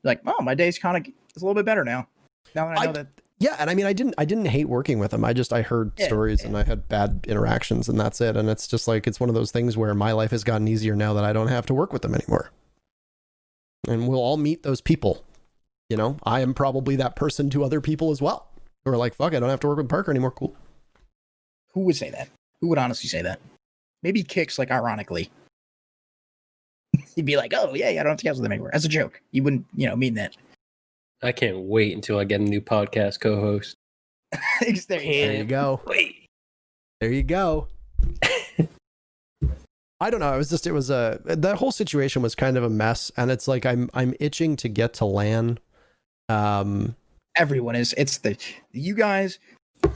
oh, my day's kind of, it's a little bit better now. Now that I know that. Yeah. And I mean, I didn't hate working with him. I heard stories and I had bad interactions and that's it. And it's just like, it's one of those things where my life has gotten easier now that I don't have to work with them anymore. And we'll all meet those people. You know, I am probably that person to other people as well. Who are like, fuck, I don't have to work with Parker anymore. Cool. Who would say that? Who would honestly say that? Maybe Kicks, like ironically. He'd be like, oh, yeah, I don't have to cast with them anymore. As a joke. You wouldn't, mean that. I can't wait until I get a new podcast co-host. there you go. Wait. There you go. I don't know. That whole situation was kind of a mess. And it's like, I'm itching to get to LAN. Everyone is. It's you guys,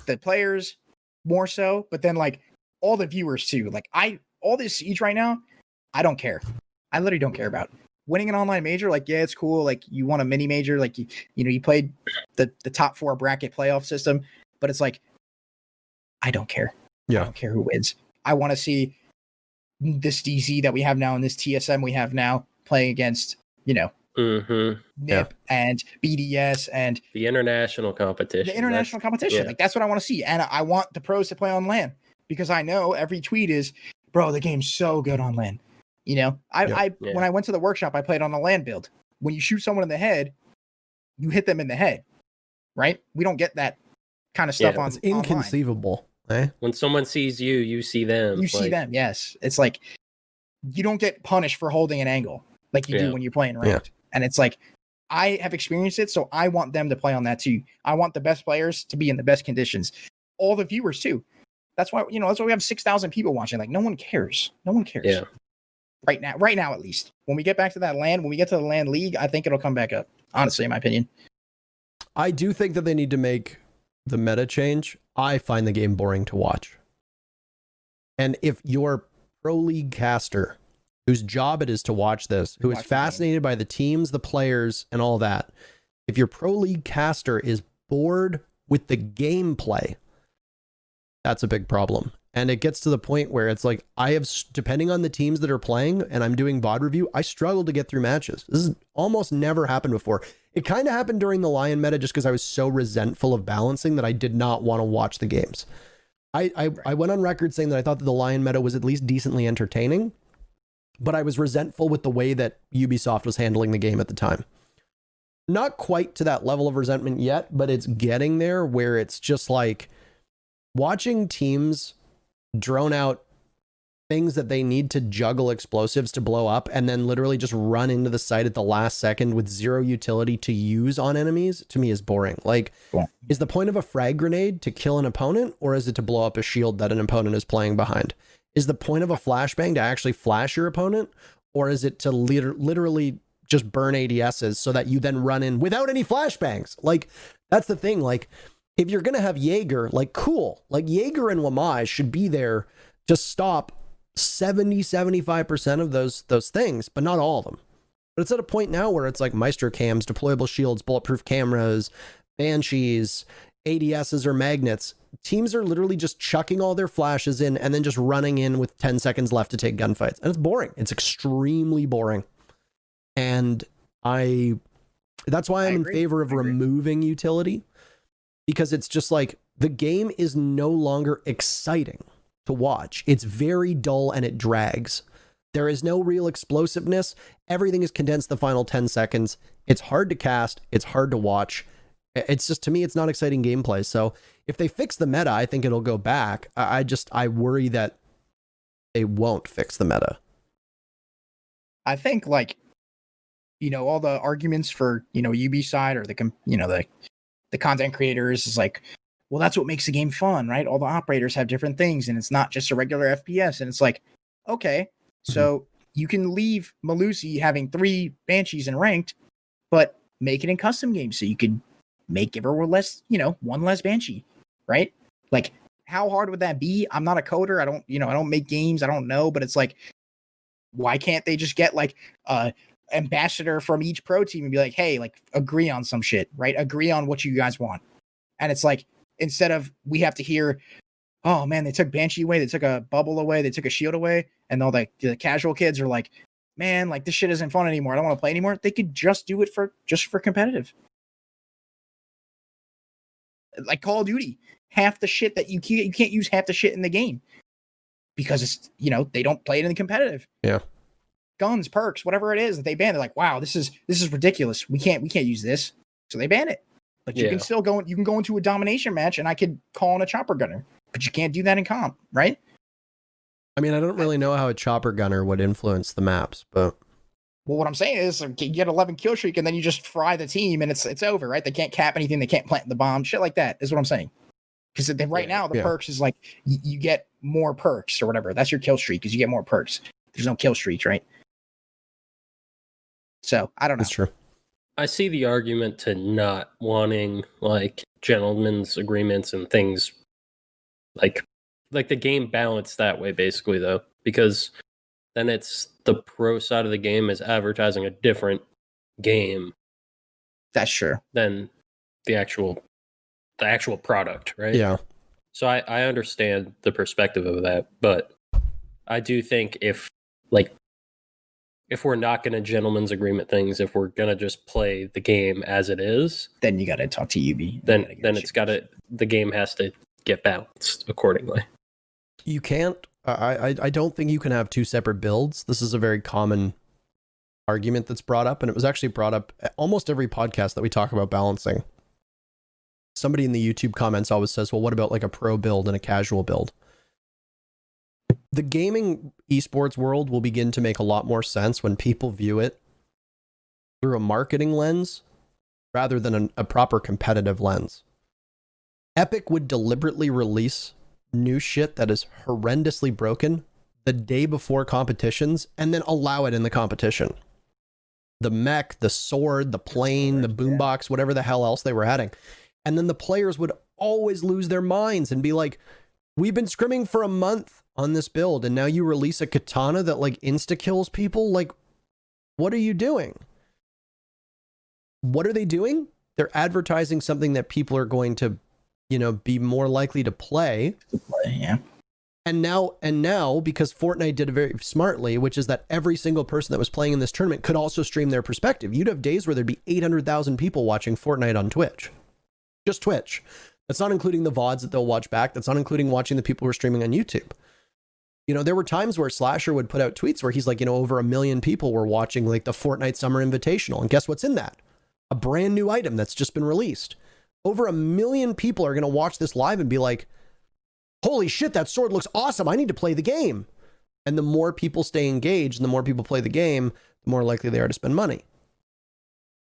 the players more so, but then like all the viewers too. Like all this siege right now, I don't care. I literally don't care about winning an online major. Like, yeah, it's cool. Like you won a mini major. Like you played the top 4 bracket playoff system, but it's like, I don't care. Yeah. I don't care who wins. I want to see this DZ that we have now and this TSM we have now playing against, NIP and BDS and the international competition. Like that's what I want to see. And I want the pros to play on LAN because I know every tweet is, bro, the game's so good on LAN. When I went to the workshop, I played on a LAN build. When you shoot someone in the head, you hit them in the head, right? We don't get that kind of stuff on. It's inconceivable. When someone sees you, you see them. You see them, yes. It's like you don't get punished for holding an angle like you do when you're playing ranked. Yeah. And it's like I have experienced it, so I want them to play on that too. I want the best players to be in the best conditions. All the viewers too. That's why we have 6,000 people watching. Like no one cares. No one cares. Yeah. Right now at least. When we get back to that LAN, when we get to the LAN league, I think it'll come back up. Honestly, in my opinion. I do think that they need to make the meta change. I find the game boring to watch. And if you're pro league caster whose job it is to watch this, who is fascinated by the teams, the players, and all that, if your pro league caster is bored with the gameplay, that's a big problem. And it gets to the point where it's like, depending on the teams that are playing, and I'm doing VOD review, I struggle to get through matches. This has almost never happened before. It kind of happened during the Lion meta just because I was so resentful of balancing that I did not want to watch the games. I went on record saying that I thought that the Lion meta was at least decently entertaining. but I was resentful with the way that Ubisoft was handling the game at the time. Not quite to that level of resentment yet, but it's getting there, where it's just like watching teams drone out things that they need to juggle explosives to blow up and then literally just run into the site at the last second with zero utility to use on enemies, to me is boring. Like, is the point of a frag grenade to kill an opponent, or is it to blow up a shield that an opponent is playing behind? Is the point of a flashbang to actually flash your opponent, or is it to literally just burn ADSs so that you then run in without any flashbangs? Like, that's the thing. Like, if you're going to have Jaeger, like, cool. Like, Jaeger and Lamage should be there to stop 70-75% of those things, but not all of them. But it's at a point now where it's like Maestro cams, deployable shields, bulletproof cameras, banshees, ADSs, or magnets. Teams are literally just chucking all their flashes in and then just running in with 10 seconds left to take gunfights. And it's boring. It's extremely boring. And that's why I'm in favor of removing utility, because it's just like the game is no longer exciting to watch. It's very dull and it drags. There is no real explosiveness. Everything is condensed the final 10 seconds. It's hard to cast. It's hard to watch. It's just, to me, it's not exciting gameplay. So if they fix the meta, I think it'll go back. I worry that they won't fix the meta. I think, like, all the arguments for, UB side or the content creators is like, well, that's what makes the game fun, right? All the operators have different things and it's not just a regular FPS. And it's like, okay, so you can leave Malusi having 3 Banshees in ranked, but make it in custom games so you could make everyone less, 1 less Banshee, right? Like, how hard would that be? I'm not a coder. I don't make games. I don't know, but it's like, why can't they just get like ambassador from each pro team and be like, hey, like, agree on some shit, right? Agree on what you guys want. And it's like, instead of we have to hear, oh man, they took Banshee away, they took a bubble away, they took a shield away, and all the casual kids are like, man, like, this shit isn't fun anymore. I don't want to play anymore. They could just do it for competitive. Like Call of Duty, half the shit that you can't use half the shit in the game because it's, they don't play it in the competitive. Yeah. Guns, perks, whatever it is that they ban, they're like, wow, this is ridiculous. We can't use this. So they ban it. But you can still you can go into a domination match and I could call on a chopper gunner, but you can't do that in comp, right? I mean, I don't really know how a chopper gunner would influence the maps, but well, what I'm saying is you get 11 kill streak and then you just fry the team and it's over, right? They can't cap anything, they can't plant the bomb, shit like that is what I'm saying. Because now the perks is like you get more perks or whatever. That's your kill streak, because you get more perks. There's no kill streaks, right? So I don't know. That's true. I see the argument to not wanting like gentlemen's agreements and things like the game balanced that way, basically, though, because then it's the pro side of the game is advertising a different game. That's true. Than the actual product, right? Yeah. So I understand the perspective of that, but I do think if we're not going to gentleman's agreement things, if we're going to just play the game as it is, then you got to talk to UB. Then the game has to get balanced accordingly. You can't, I don't think you can have 2 separate builds. This is a very common argument that's brought up, and it was actually brought up at almost every podcast that we talk about balancing. Somebody in the YouTube comments always says, well, what about like a pro build and a casual build? The gaming esports world will begin to make a lot more sense when people view it through a marketing lens rather than a proper competitive lens. Epic would deliberately release new shit that is horrendously broken the day before competitions and then allow it in the competition. The mech, the sword, the plane, the boombox, whatever the hell else they were adding. And then the players would always lose their minds and be like, we've been scrimming for a month on this build and now you release a katana that like insta kills people. Like, what are you doing? What are they doing? They're advertising something that people are going to, be more likely to play. Yeah. And now, because Fortnite did it very smartly, which is that every single person that was playing in this tournament could also stream their perspective. You'd have days where there'd be 800,000 people watching Fortnite on Twitch. Just Twitch. That's not including the VODs that they'll watch back. That's not including watching the people who are streaming on YouTube. You know, there were times where Slasher would put out tweets where he's like, you know, over 1 million people were watching like the Fortnite Summer Invitational. And guess what's in that? A brand new item that's just been released. Over 1 million people are going to watch this live and be like, holy shit, that sword looks awesome. I need to play the game. And the more people stay engaged and the more people play the game, the more likely they are to spend money.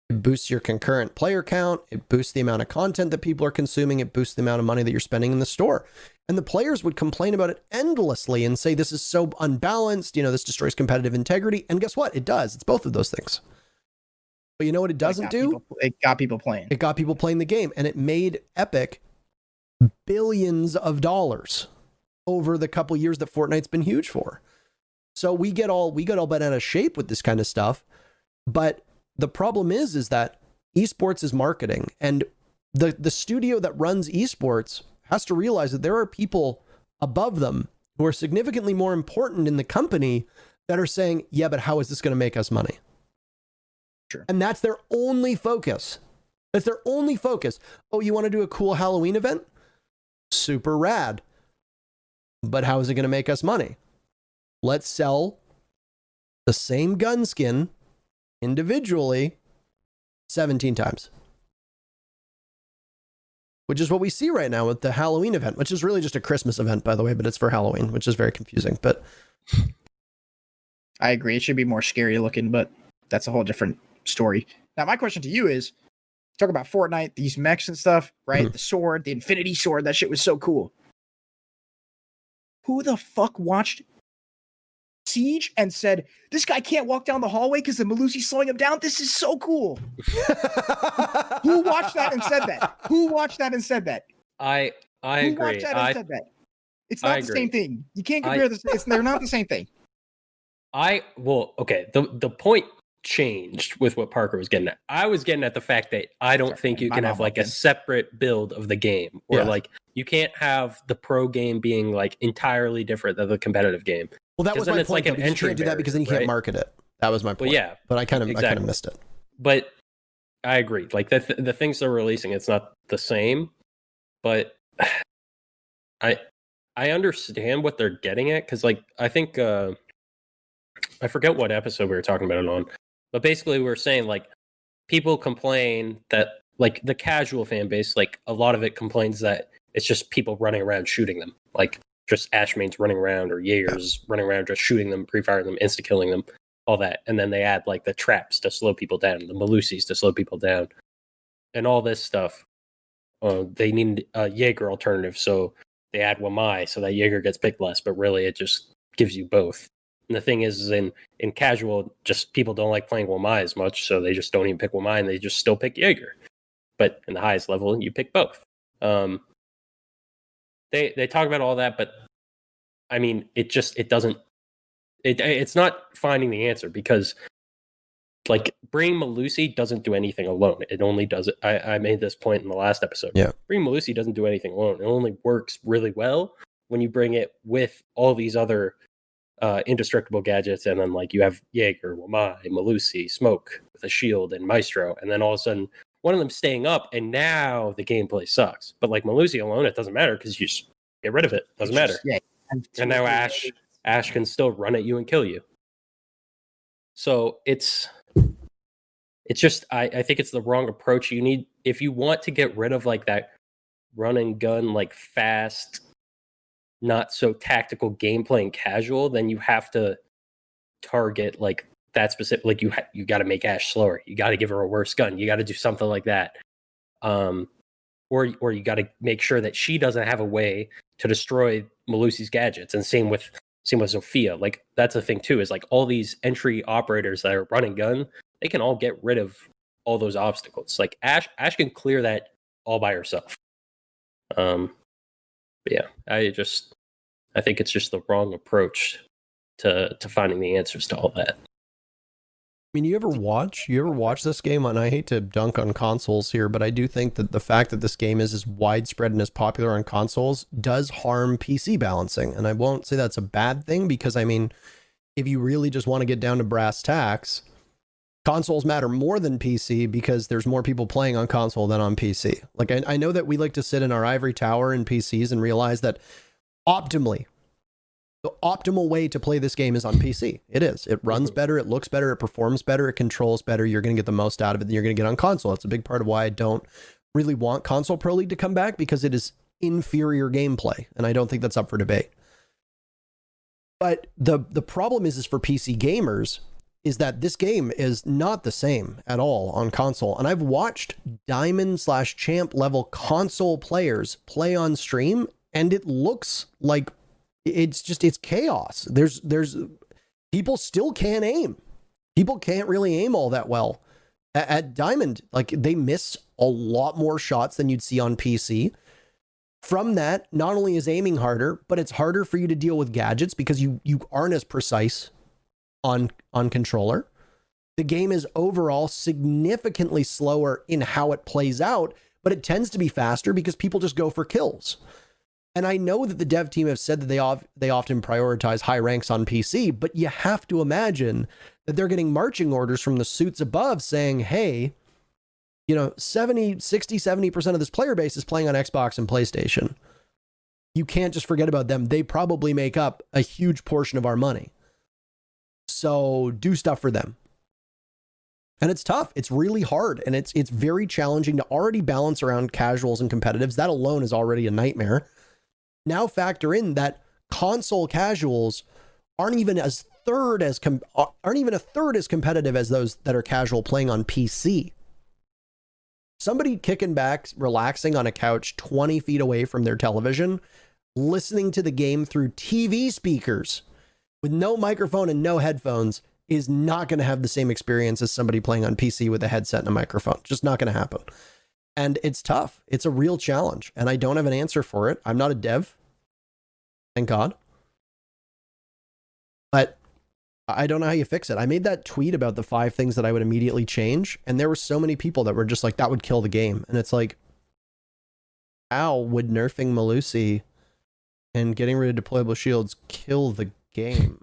It boosts your concurrent player count. It boosts the amount of content that people are consuming. It boosts the amount of money that you're spending in the store. And the players would complain about it endlessly and say, this is so unbalanced. You know, this destroys competitive integrity. And guess what? It does. It's both of those things. But you know what it doesn't do? It got people playing. It got people playing the game. And it made Epic billions of dollars over the couple years that Fortnite's been huge for. So we get all bent out of shape with this kind of stuff. But the problem is that esports is marketing, and the studio that runs esports has to realize that there are people above them who are significantly more important in the company that are saying, yeah, but how is this going to make us money? Sure. And that's their only focus. That's their only focus. Oh, you want to do a cool Halloween event? Super rad. But how is it going to make us money? Let's sell the same gun skin individually 17 times. Which is what we see right now with the Halloween event, which is really just a Christmas event, by the way, but it's for Halloween, which is very confusing. But I agree. It should be more scary looking, but that's a whole different story. Now, my question to you is, talk about Fortnite, these mechs and stuff, right? Mhm. The sword, the Infinity Sword, that shit was so cool. Who the fuck watched Siege and said, this guy can't walk down the hallway because the Malusi's slowing him down? This is so cool. Who watched that and said that? Who watched that and said that? I Who agree. watched that and said that? It's not I the agree. same thing. You can't compare this. They're not the same thing. Okay. The point changed with what Parker was getting at. I was getting at the fact that I don't think you My can mom have like a walked in. separate build of the game, or Yeah. like you can't have the pro game being like entirely different than the competitive game. well, that 'Cause was then my it's point. like an Though, because you entry can't do that because then you barrier, can't right? market it. That was my point. Well, yeah, But I kind of exactly. missed it. But I agree. Like the things they're releasing, it's not the same. But I understand what they're getting at, because like I think I forget what episode we were talking about it on, but basically we were saying like people complain that like the casual fan base, like a lot of it complains that it's just people running around shooting them, like just Ashmains running around or Jaegers running around just shooting them, pre-firing them, insta-killing them, all that. And then they add like the traps to slow people down, the Malusis to slow people down, and all this stuff. They need a Jaeger alternative, so they add Wamai so that Jaeger gets picked less, but really it just gives you both. And the thing is in casual, just people don't like playing Wamai as much, so they just don't even pick Wamai and they just still pick Jaeger. But in the highest level, you pick both. They talk about all that, but I mean, it's not finding the answer, because like bringing Malusi doesn't do anything alone. It only does it. I made this point in the last episode. Yeah. Bringing Malusi doesn't do anything alone. It only works really well when you bring it with all these other indestructible gadgets, and then like you have Jaeger, Wamai, Malusi, Smoke with a shield, and Maestro, and then all of a sudden one of them staying up, and now the gameplay sucks. But like Malusi alone, it doesn't matter because you just get rid of it. Doesn't matter. Yeah. And now Ash can still run at you and kill you. So it's just I think it's the wrong approach. You need, if you want to get rid of like that run and gun, like fast, not so tactical gameplay and casual, then you have to target like that specific, like you got to make Ash slower. You got to give her a worse gun. You got to do something like that. Or you got to make sure that she doesn't have a way to destroy Malusi's gadgets. And same with Sophia. Like that's the thing too, is like all these entry operators that are running gun, they can all get rid of all those obstacles. Like Ash can clear that all by herself. But yeah, I think it's just the wrong approach to finding the answers to all that. I mean, you ever watch this game? And I hate to dunk on consoles here, but I do think that the fact that this game is as widespread and as popular on consoles does harm PC balancing. And I won't say that's a bad thing, because I mean, if you really just want to get down to brass tacks, consoles matter more than PC because there's more people playing on console than on PC. Like I know that we like to sit in our ivory tower in PCs and realize that optimally, the optimal way to play this game is on PC. It is. It runs better, it looks better, it performs better, it controls better. You're going to get the most out of it than you're going to get on console. It's a big part of why I don't really want Console Pro League to come back, because it is inferior gameplay, and I don't think that's up for debate. But the problem is for PC gamers is that this game is not the same at all on console. And I've watched Diamond/Champ level console players play on stream, and it looks like it's chaos. There's people still can't aim. People can't really aim all that well. At Diamond, like, they miss a lot more shots than you'd see on PC. From that, not only is aiming harder, but it's harder for you to deal with gadgets because you aren't as precise on controller. The game is overall significantly slower in how it plays out, but it tends to be faster because people just go for kills. And I know that the dev team have said that they often prioritize high ranks on PC, but you have to imagine that they're getting marching orders from the suits above saying, hey, 70% of this player base is playing on Xbox and PlayStation. You can't just forget about them. They probably make up a huge portion of our money. So do stuff for them. And it's tough. It's really hard. And it's very challenging to already balance around casuals and competitives. That alone is already a nightmare. Now factor in that console casuals aren't even a third as competitive as those that are casual playing on PC. Somebody kicking back, relaxing on a couch 20 feet away from their television, listening to the game through TV speakers with no microphone and no headphones is not going to have the same experience as somebody playing on PC with a headset and a microphone. Just not going to happen. And it's tough. It's a real challenge. And I don't have an answer for it. I'm not a dev. Thank God. But I don't know how you fix it. I made that tweet about the 5 things that I would immediately change. And there were so many people that were just like, that would kill the game. And it's like, how would nerfing Melusi and getting rid of deployable shields kill the game?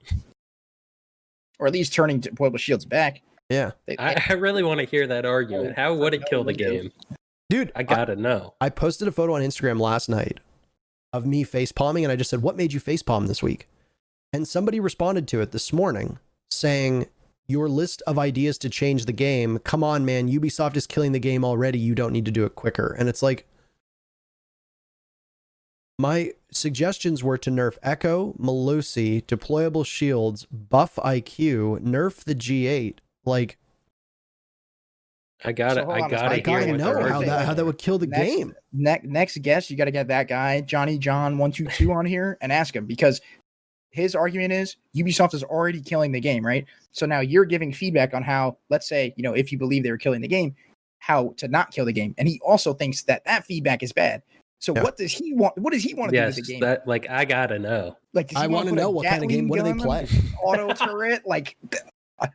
Or at least turning deployable shields back. Yeah. I really want to hear that argument. How would it kill the game? Dude, I gotta know. I posted a photo on Instagram last night of me facepalming, and I just said, what made you facepalm this week? And somebody responded to it this morning saying, your list of ideas to change the game, come on, man, Ubisoft is killing the game already. You don't need to do it quicker. And it's like, my suggestions were to nerf Echo, Melusi, deployable shields, buff IQ, nerf the G8. Like, I gotta know how that would kill the game. Next guest, you got to get that guy Johnny John 122 on here and ask him, because his argument is Ubisoft is already killing the game, right? So now you're giving feedback on how, let's say, if you believe they were killing the game, how to not kill the game, and he also thinks that feedback is bad. So what does he want? What does he want to do with the game? I gotta know. Like, I want to know what kind of game. What do they play? Auto turret, like.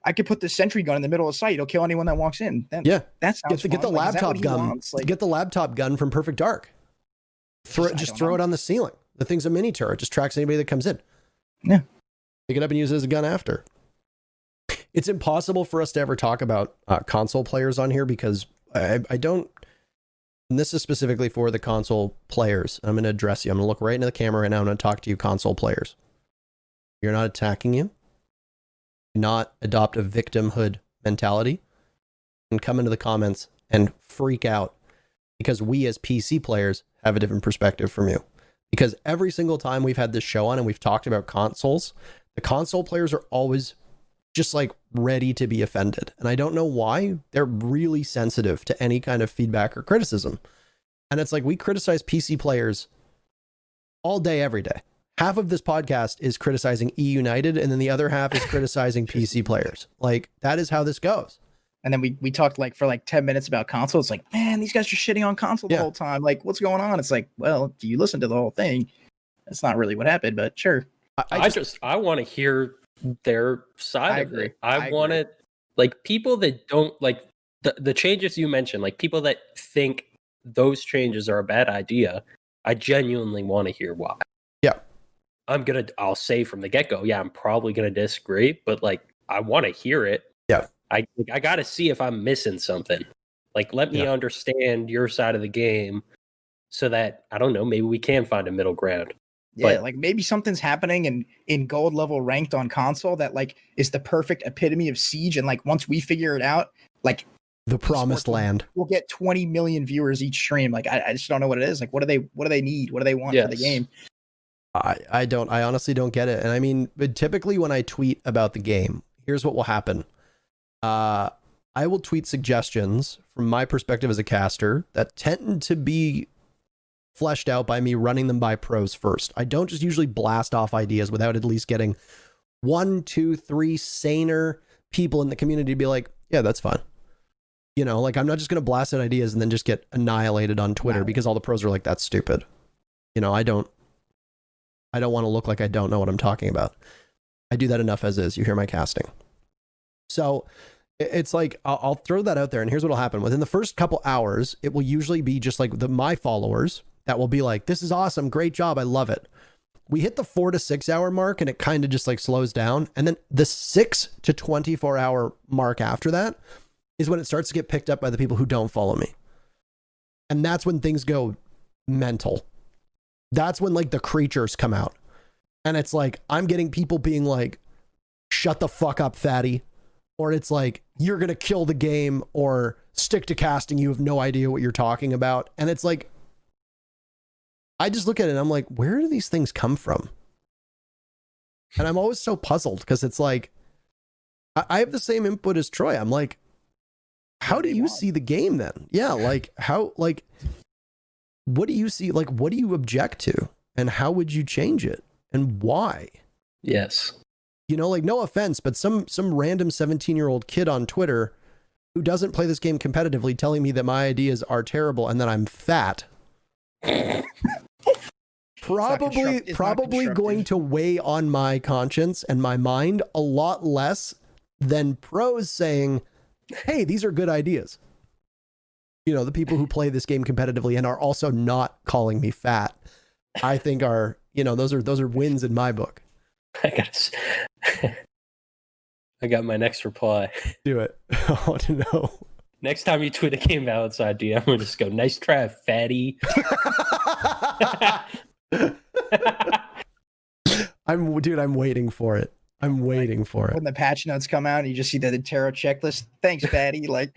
I could put the sentry gun in the middle of the site. It'll kill anyone that walks in. Yeah, that's get the laptop gun. Get the laptop gun from Perfect Dark. Throw it on the ceiling. The thing's a mini turret. Just tracks anybody that comes in. Yeah, pick it up and use it as a gun after. It's impossible for us to ever talk about console players on here because I don't. And this is specifically for the console players. I'm going to address you. I'm going to look right into the camera right now. I'm going to talk to you, console players. You're not attacking you. Not adopt a victimhood mentality and come into the comments and freak out because we as PC players have a different perspective from you. Because every single time we've had this show on and we've talked about consoles, the console players are always just like ready to be offended. And I don't know why. They're really sensitive to any kind of feedback or criticism. And it's like we criticize PC players all day, every day. Half of this podcast is criticizing E United, and then the other half is criticizing PC players. Like, that is how this goes. And then we talked for 10 minutes about console. It's like, man, these guys are shitting on console the whole time. Like, what's going on? It's like, well, do you listen to the whole thing? That's not really what happened, but sure. I want to hear their side of it. I want to, people that don't like the changes you mentioned, like people that think those changes are a bad idea. I genuinely want to hear why. Yeah. I'll say from the get-go, yeah, I'm probably gonna disagree, but I want to hear it. Yeah. I gotta see if I'm missing something. Let me understand your side of the game so that, I don't know, maybe we can find a middle ground. Yeah, But like maybe something's happening in gold level ranked on console that like is the perfect epitome of Siege, and like once we figure it out, like The promised land. we'll get 20 million viewers each stream. Like I just don't know what it is. Like what do they need? What do they want for the game? I honestly don't get it. And I mean, but typically when I tweet about the game, here's what will happen. I will tweet suggestions from my perspective as a caster that tend to be fleshed out by me running them by pros first. I don't just usually blast off ideas without at least getting 1, 2, 3 saner people in the community to be like, yeah, that's fine. You know, like I'm not just going to blast out ideas and then just get annihilated on Twitter because all the pros are like, that's stupid. You know, I don't want to look like I don't know what I'm talking about. I do that enough as is. You hear my casting. So it's like, I'll throw that out there, and here's what'll happen. Within the first couple hours, it will usually be just like my followers that will be like, this is awesome. Great job. I love it. We hit the 4 to 6 hour mark and it kind of just like slows down. And then the 6 to 24 hour mark after that is when it starts to get picked up by the people who don't follow me. And that's when things go mental. That's when like the creatures come out. And it's like, I'm getting people being like, shut the fuck up, fatty. Or it's like, you're going to kill the game, or stick to casting. You have no idea what you're talking about. And it's like, I just look at it and I'm like, where do these things come from? And I'm always so puzzled because it's like, I have the same input as Troy. I'm like, how do you see the game then? Yeah. Like how, like, what do you see? Like, what do you object to, and how would you change it, and why? yes. You know, like, no offense, but some random 17-year-old kid on Twitter who doesn't play this game competitively telling me that my ideas are terrible and that I'm fat. Probably going to weigh on my conscience and my mind a lot less than pros saying, hey, these are good ideas. You know, the people who play this game competitively and are also not calling me fat, I think are, you know, those are wins in my book. I got my next reply. Do it. I want to know. Next time you tweet a game balance idea, I'm gonna just go, nice try, fatty. I'm waiting for it. I'm waiting for it. When the patch notes come out and you just see the INTERRO checklist. Thanks, fatty. Like,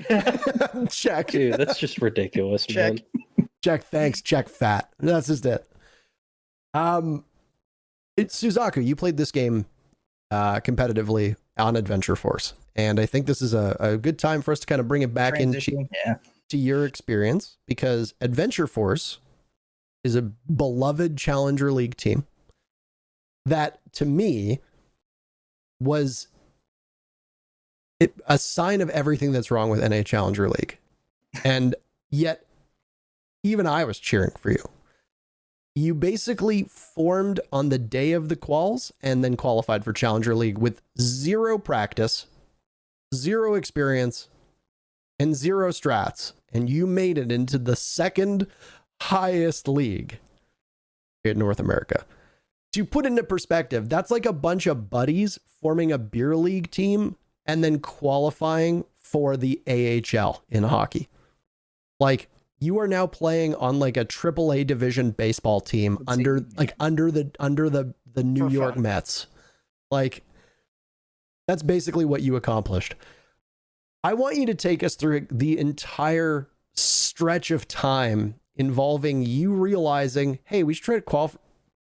check. Dude, that's just ridiculous, check. man. Check, thanks, check, fat. That's just it. It's Suzaku. You played this game competitively on Adventure Force, and I think this is a good time for us to kind of bring it back into to your experience, because Adventure Force is a beloved Challenger League team that, to me, was a sign of everything that's wrong with NA Challenger League. And yet, even I was cheering for you. You basically formed on the day of the quals and then qualified for Challenger League with 0 practice, 0 experience, and 0 strats. And you made it into the second highest league in North America. To put into perspective, that's like a bunch of buddies forming a beer league team and then qualifying for the AHL in hockey. Like, you are now playing on like a AAA division baseball team under the New York Mets. Like, that's basically what you accomplished. I want you to take us through the entire stretch of time involving you realizing, hey, we should try to qualify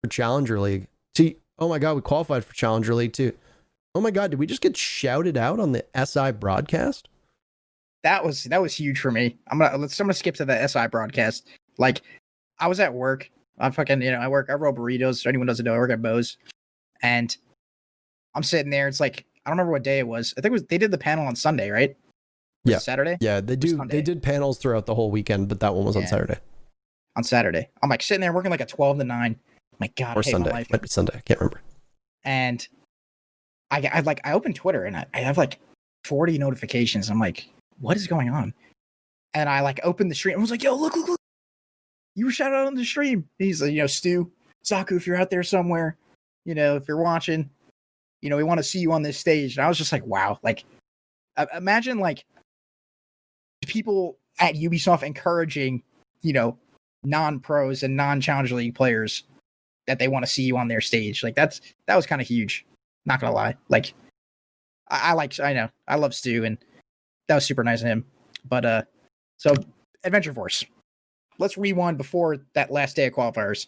for Challenger League. Oh my God, we qualified for Challenger League too. Oh my God, did we just get shouted out on the SI broadcast? That was huge for me. I'm gonna skip to the SI broadcast. Like, I was at work. I roll burritos. So anyone doesn't know, I work at Bose, and I'm sitting there. It's like, I don't remember what day it was. I think they did the panel on Sunday, right? Yeah, Saturday. Yeah, they do. They did panels throughout the whole weekend, but that one was on Saturday. On Saturday, I'm like sitting there working like a 12 to 9. My God, or Sunday. Might be Sunday. I can't remember. And I opened Twitter and I have like 40 notifications. I'm like, what is going on? And I like opened the stream and was like, yo, look. You were shouted out on the stream. He's like, Stu, Zaku, if you're out there somewhere, if you're watching, we want to see you on this stage. And I was just like, wow. Like, imagine like people at Ubisoft encouraging, non-pros and non-Challenger League players that they want to see you on their stage. Like that was kind of huge. Not gonna lie. Like I know I love Stu, and that was super nice of him. But so Adventure Force. Let's rewind before that last day of qualifiers.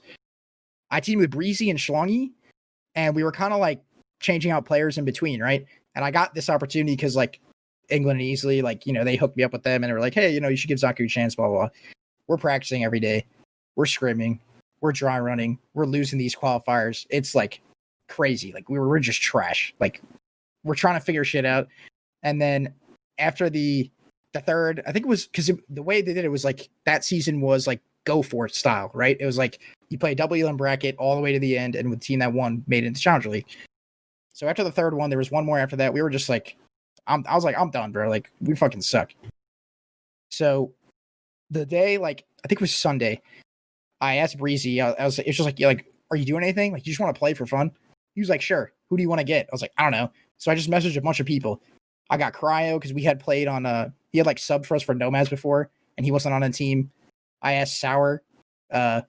I teamed with Breezy and Schlongy, and we were kind of like changing out players in between, right? And I got this opportunity because like England and Easley, like, you know, they hooked me up with them and they were like, hey, you know, you should give Zaku a chance, blah, blah, blah. We're practicing every day. We're scrimming. We're dry running. We're losing these qualifiers. It's like crazy. Like we're just trash. Like we're trying to figure shit out. And then after the third, I think it was because the way they did it was like that season was like go for it style, right? It was like you play a double elim bracket all the way to the end, and with the team that won made it into Challenger League. So after the third one, there was one more after that. We were just like, I was like, I'm done, bro. Like we fucking suck. So the day, like I think it was Sunday, I asked Breezy. It's just like, yeah, like, are you doing anything? Like, you just want to play for fun? He was like, sure. Who do you want to get? I was like, I don't know. So I just messaged a bunch of people. I got Cryo because we had played on he had like subbed for us for Nomads before, and he wasn't on a team. I asked Sour, or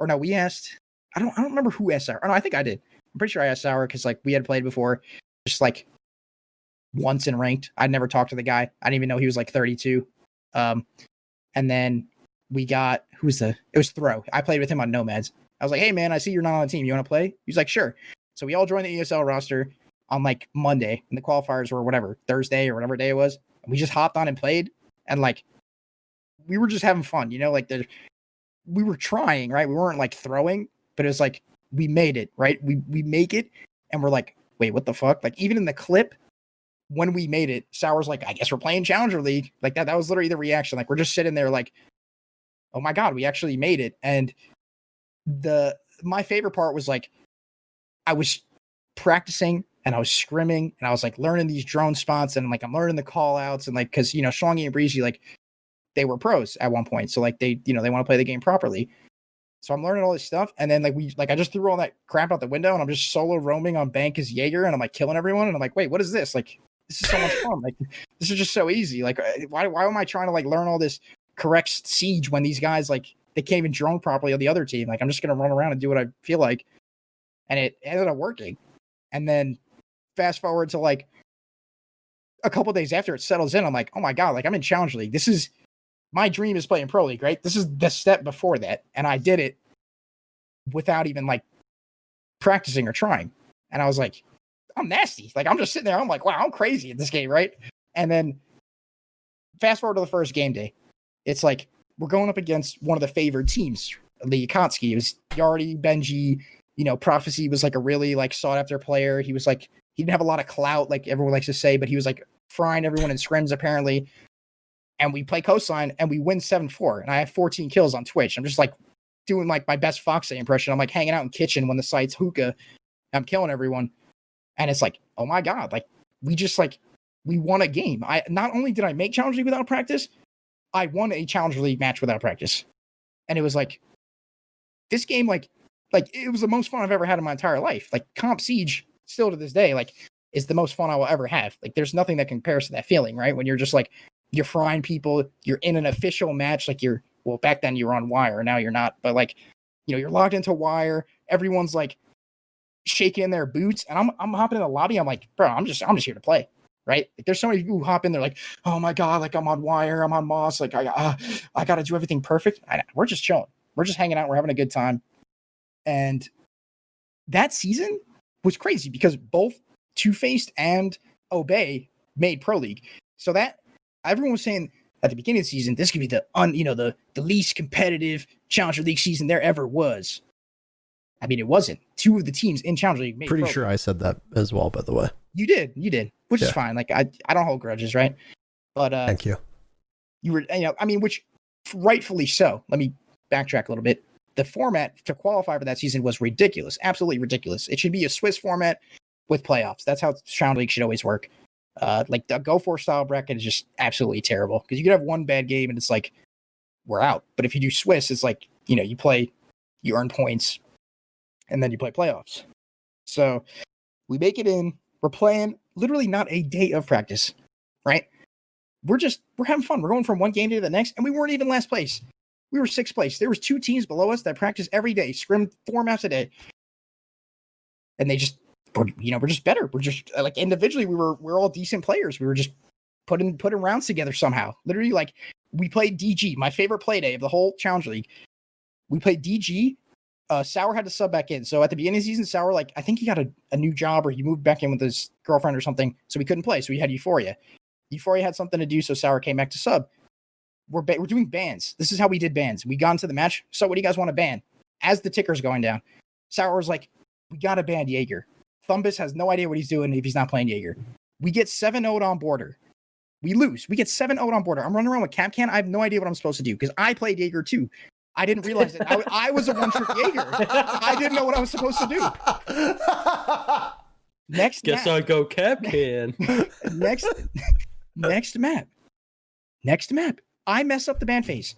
no, we asked. I don't remember who asked Sour. Oh, no, I think I did. I'm pretty sure I asked Sour because like we had played before, just like once in ranked. I'd never talked to the guy. I didn't even know he was like 32. And then we got it was Throw. I played with him on Nomads. I was like, hey man, I see you're not on the team. You want to play? He's like, sure. So we all joined the ESL roster on like Monday, and the qualifiers were whatever, Thursday or whatever day it was. And we just hopped on and played, and like we were just having fun, you know, like we were trying, right? We weren't like throwing, but it was like we made it, right? We make it, and we're like, wait, what the fuck? Like even in the clip when we made it, Sour's like, I guess we're playing Challenger League. Like that was literally the reaction. Like we're just sitting there like, oh my God, we actually made it. And my favorite part was like, I was practicing and I was scrimming and I was like learning these drone spots and like I'm learning the call outs and like, cause you know, Schlongy and Breezy, like they were pros at one point. So like they, you know, they want to play the game properly. So I'm learning all this stuff. And then like I just threw all that crap out the window and I'm just solo roaming on bank as Jaeger and I'm like killing everyone. And I'm like, wait, what is this? Like, this is so much fun. Like, this is just so easy. Like, why am I trying to like learn all this correct siege when these guys like they can't even drone properly on the other team? Like, I'm just gonna run around and do what I feel like, and it ended up working. And then fast forward to like a couple days after it settles in, I'm like, oh my God, like I'm in Challenge League. This is my dream is playing Pro League, right? This is the step before that, and I did it without even like practicing or trying. And I was like, I'm nasty. Like I'm just sitting there. I'm like, wow, I'm crazy at this game, right? And then fast forward to the first game day. It's like we're going up against one of the favored teams, the Akatsuki. It was Yardi, Benji. You know, Prophecy was like a really like sought after player. He was like he didn't have a lot of clout, like everyone likes to say, but he was like frying everyone in scrims apparently. And we play Coastline and we win 7-4. And I have 14 kills on Twitch. I'm just like doing like my best Foxy impression. I'm like hanging out in kitchen when the site's hookah. I'm killing everyone. And it's like, oh my God, like we won a game. I not only did I make Challenge League without practice, I won a Challenger League match without practice. And it was like this game, like it was the most fun I've ever had in my entire life. Like Comp Siege, still to this day, like is the most fun I will ever have. Like there's nothing that compares to that feeling, right? When you're just like you're frying people, you're in an official match, like well, back then you were on Wire, now you're not, but like, you know, you're logged into Wire, everyone's like shaking their boots, and I'm hopping in the lobby. I'm like, bro, I'm just here to play, right? Like, there's so many people who hop in there like, oh my God, like I'm on Wire, I'm on Moss, like I got to do everything perfect. We're just chilling, we're just hanging out, we're having a good time. And that season was crazy because both Two-Faced and Obey made Pro League, so that everyone was saying at the beginning of the season this could be the least competitive Challenger League season there ever was. I mean, it wasn't. Two of the teams in Challenger League made Pretty sure I said that as well, by the way. You did, which is fine. Like I don't hold grudges, right? But thank you. You were, I mean, which rightfully so. Let me backtrack a little bit. The format to qualify for that season was ridiculous, absolutely ridiculous. It should be a Swiss format with playoffs. That's how Challenger League should always work. Like the Go For style bracket is just absolutely terrible because you could have one bad game and it's like we're out. But if you do Swiss, it's like, you know, you play, you earn points, and then you play playoffs. So we make it in. We're playing literally not a day of practice, right? We're having fun. We're going from one game day to the next, and we weren't even last place. We were sixth place. There was two teams below us that practiced every day, scrimmed 4 maps a day. and we're just better. We're just like individually we're all decent players. We were just putting rounds together somehow. Literally, like we played DG, my favorite play day of the whole Challenge League. We played DG. Sour had to sub back in. So at the beginning of the season, Sour, like, I think he got a new job or he moved back in with his girlfriend or something. So he couldn't play. So he had Euphoria. Euphoria had something to do. So Sour came back to sub. We're doing bans. This is how we did bans. We got into the match. So what do you guys want to ban? As the ticker's going down, Sour was like, we got to ban Jaeger. Thumbus has no idea what he's doing if he's not playing Jaeger. We get 7-0'd on border. We lose. We get 7-0'd on border. I'm running around with Capcan. I have no idea what I'm supposed to do because I played Jaeger too. I didn't realize it. I was a one-trick Jaeger. I didn't know what I was supposed to do. Next Guess map. I'll go Capcan. Next map. I mess up the ban phase.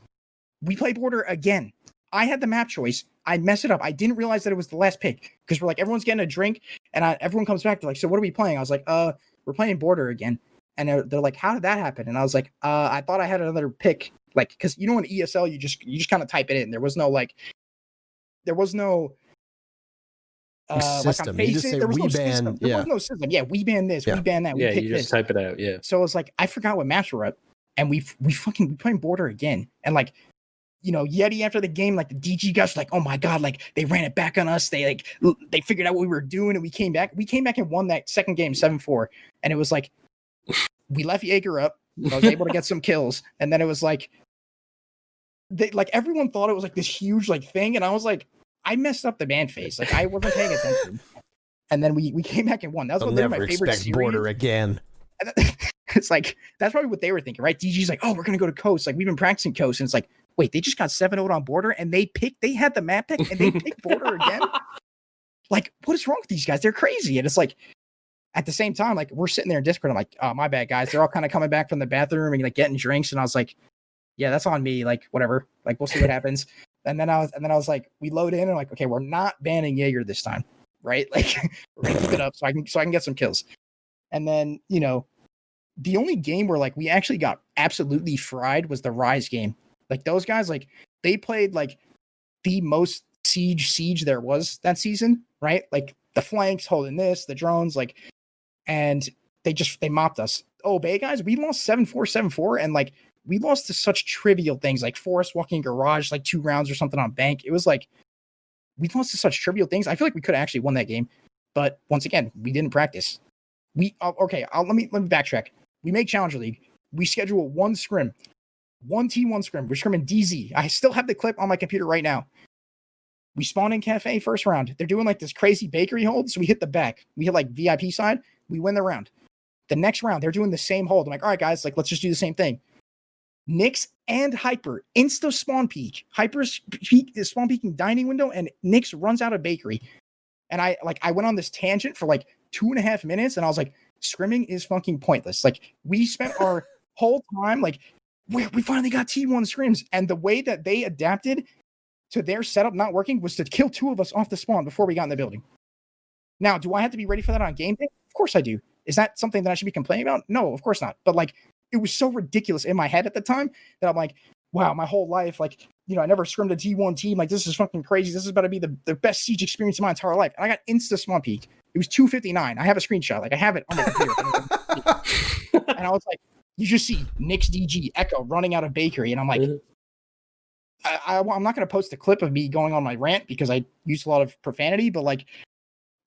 We play border again. I had the map choice. I mess it up. I didn't realize that it was the last pick because we're like, everyone's getting a drink and everyone comes back. They're like, so what are we playing? I was like, we're playing border again. And they're like, how did that happen? And I was like, I thought I had another pick. Like, because you know, in ESL, you just kind of type it in. There was no system. Like you just say there was we no ban. system. There was no system. Yeah, we ban this. Yeah. We ban that. We Yeah, pick you just this. type it out. Yeah. So it's like I forgot what maps were up, and we playing border again. And like, you know, Yeti after the game, like the DG guys were like, oh my god, like they ran it back on us. They figured out what we were doing, and we came back. We came back and won that second game 7-4, and it was like we left Jaeger up. I was able to get some kills, and then it was like. Everyone thought it was like this huge like thing, and I was like, I messed up the ban phase. Like I wasn't paying attention. And then we came back and won. That was I'll one of never my favorite expect series. border again. And it's like that's probably what they were thinking, right? DG's like, oh, we're gonna go to Coast. Like we've been practicing Coast, and it's like, wait, they just got 7-0 on border, and they had the map pick, and they picked border again. Like, what is wrong with these guys? They're crazy. And it's like, at the same time, like we're sitting there in Discord. I'm like, oh, my bad, guys. They're all kind of coming back from the bathroom and like getting drinks, and I was like. Yeah, that's on me. Like, whatever. Like, we'll see what happens. And then I was like, we load in and like, okay, we're not banning Jaeger this time, right? Like, we're gonna keep it up so I can get some kills. And then, you know, the only game where like we actually got absolutely fried was the Rise game. Like those guys, like they played like the most siege there was that season, right? Like the flanks holding this, the drones, like, and they mopped us. Oh, Bay guys, we lost 7-4, 7-4, and like. We lost to such trivial things like Forest walking garage, like 2 rounds or something on bank. It was like we lost to such trivial things. I feel like we could have actually won that game, but once again, we didn't practice. Let me backtrack. We make Challenger League. We schedule one scrim, one T1 scrim. We're scrimming DZ. I still have the clip on my computer right now. We spawn in cafe first round. They're doing like this crazy bakery hold, so we hit the back. We hit like VIP side. We win the round. The next round, they're doing the same hold. I'm like, all right, guys, like let's just do the same thing. Nyx and Hyper insta spawn peek. Hyper's peek is spawn peeking dining window, and Nyx runs out of bakery. And I went on this tangent for like 2.5 minutes, and I was like, scrimming is fucking pointless. Like we spent our whole time like we finally got T1 scrims, and the way that they adapted to their setup not working was to kill 2 of us off the spawn before we got in the building. Now, do I have to be ready for that on game day? Of course I do. Is that something that I should be complaining about? No, of course not. But like. It was so ridiculous in my head at the time that I'm like, wow, my whole life, like, you know, I never scrimmed a T1 team. Like, this is fucking crazy. This is about to be the best siege experience of my entire life. And I got insta spawn peek. It was 2:59. I have a screenshot. Like, I have it on my computer. And I was like, you just see Nyx DG Echo running out of bakery. And I'm like, I'm not going to post a clip of me going on my rant because I used a lot of profanity, but like,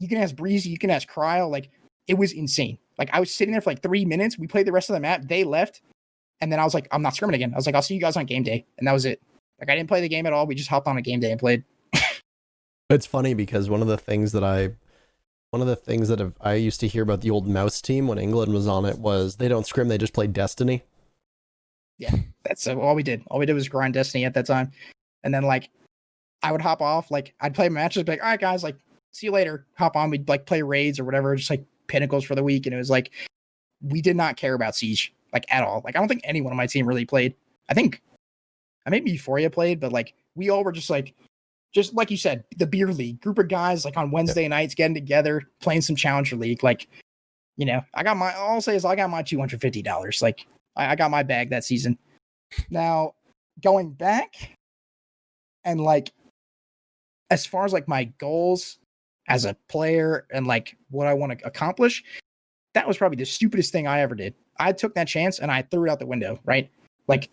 you can ask Breezy, you can ask Cryo. Like, it was insane. Like I was sitting there for like 3 minutes. We played the rest of the map. They left. And then I was like, I'm not scrimming again. I was like, I'll see you guys on game day. And that was it. Like I didn't play the game at all. We just hopped on a game day and played. It's funny because one of the things that I used to hear about the old Mouse team when England was on it was they don't scrim. They just play Destiny. Yeah, that's all we did. All we did was grind Destiny at that time. And then like I would hop off. Like I'd play matches. Be like, all right, guys, like see you later. Hop on. We'd like play raids or whatever. Just like pinnacles for the week, and it was like we did not care about siege like at all. Like I don't think anyone on my team really played. I think maybe Euphoria played, but like we all were just like you said, the beer league group of guys like on Wednesday nights getting together playing some Challenger League. Like, you know, I'll say is I got my $250. Like I got my bag that season. Now going back and like as far as like my goals as a player and like what I want to accomplish, that was probably the stupidest thing I ever did. I took that chance and I threw it out the window, right? Like,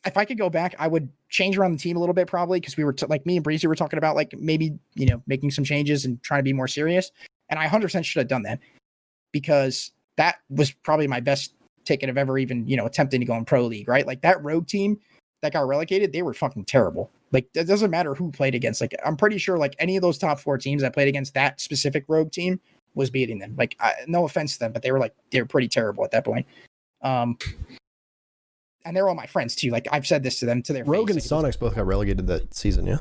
if I could go back, I would change around the team a little bit, probably, because we were like me and Breezy were talking about like maybe, making some changes and trying to be more serious. And I 100% should have done that, because that was probably my best ticket of ever even, attempting to go in pro league, right? Like that rogue team that got relegated, they were fucking terrible. Like, it doesn't matter who played against. Like, I'm pretty sure like any of those top 4 teams that played against that specific rogue team was beating them. Like, no offense to them, but they were pretty terrible at that point. And they're all my friends too. Like, I've said this to them to their Rogue face. and Sonics both got relegated that season, yeah?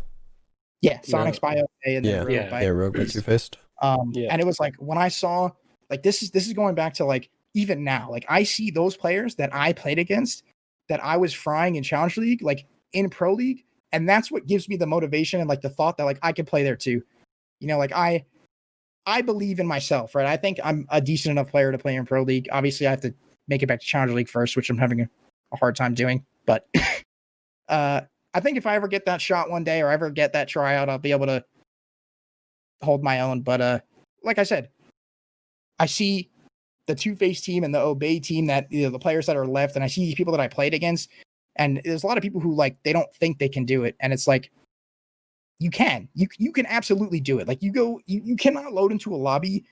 Yeah, Sonic's by OA and then Yeah, Rogue by Rogue got two-faced. And it was like when I saw like this is going back to like even now, like I see those players that I played against that I was frying in Challenge League, like in Pro League, and that's what gives me the motivation and like the thought that like I could play there too. Like I believe in myself, right? I think I'm a decent enough player to play in Pro League. Obviously, I have to make it back to Challenge League first, which I'm having a hard time doing. But I think if I ever get that shot one day or ever get that tryout, I'll be able to hold my own. But like I said, I see the two-face team and the Obey team, that the players that are left, and I see these people that I played against, and there's a lot of people who like they don't think they can do it, and it's like you can absolutely do it. Like you cannot load into a lobby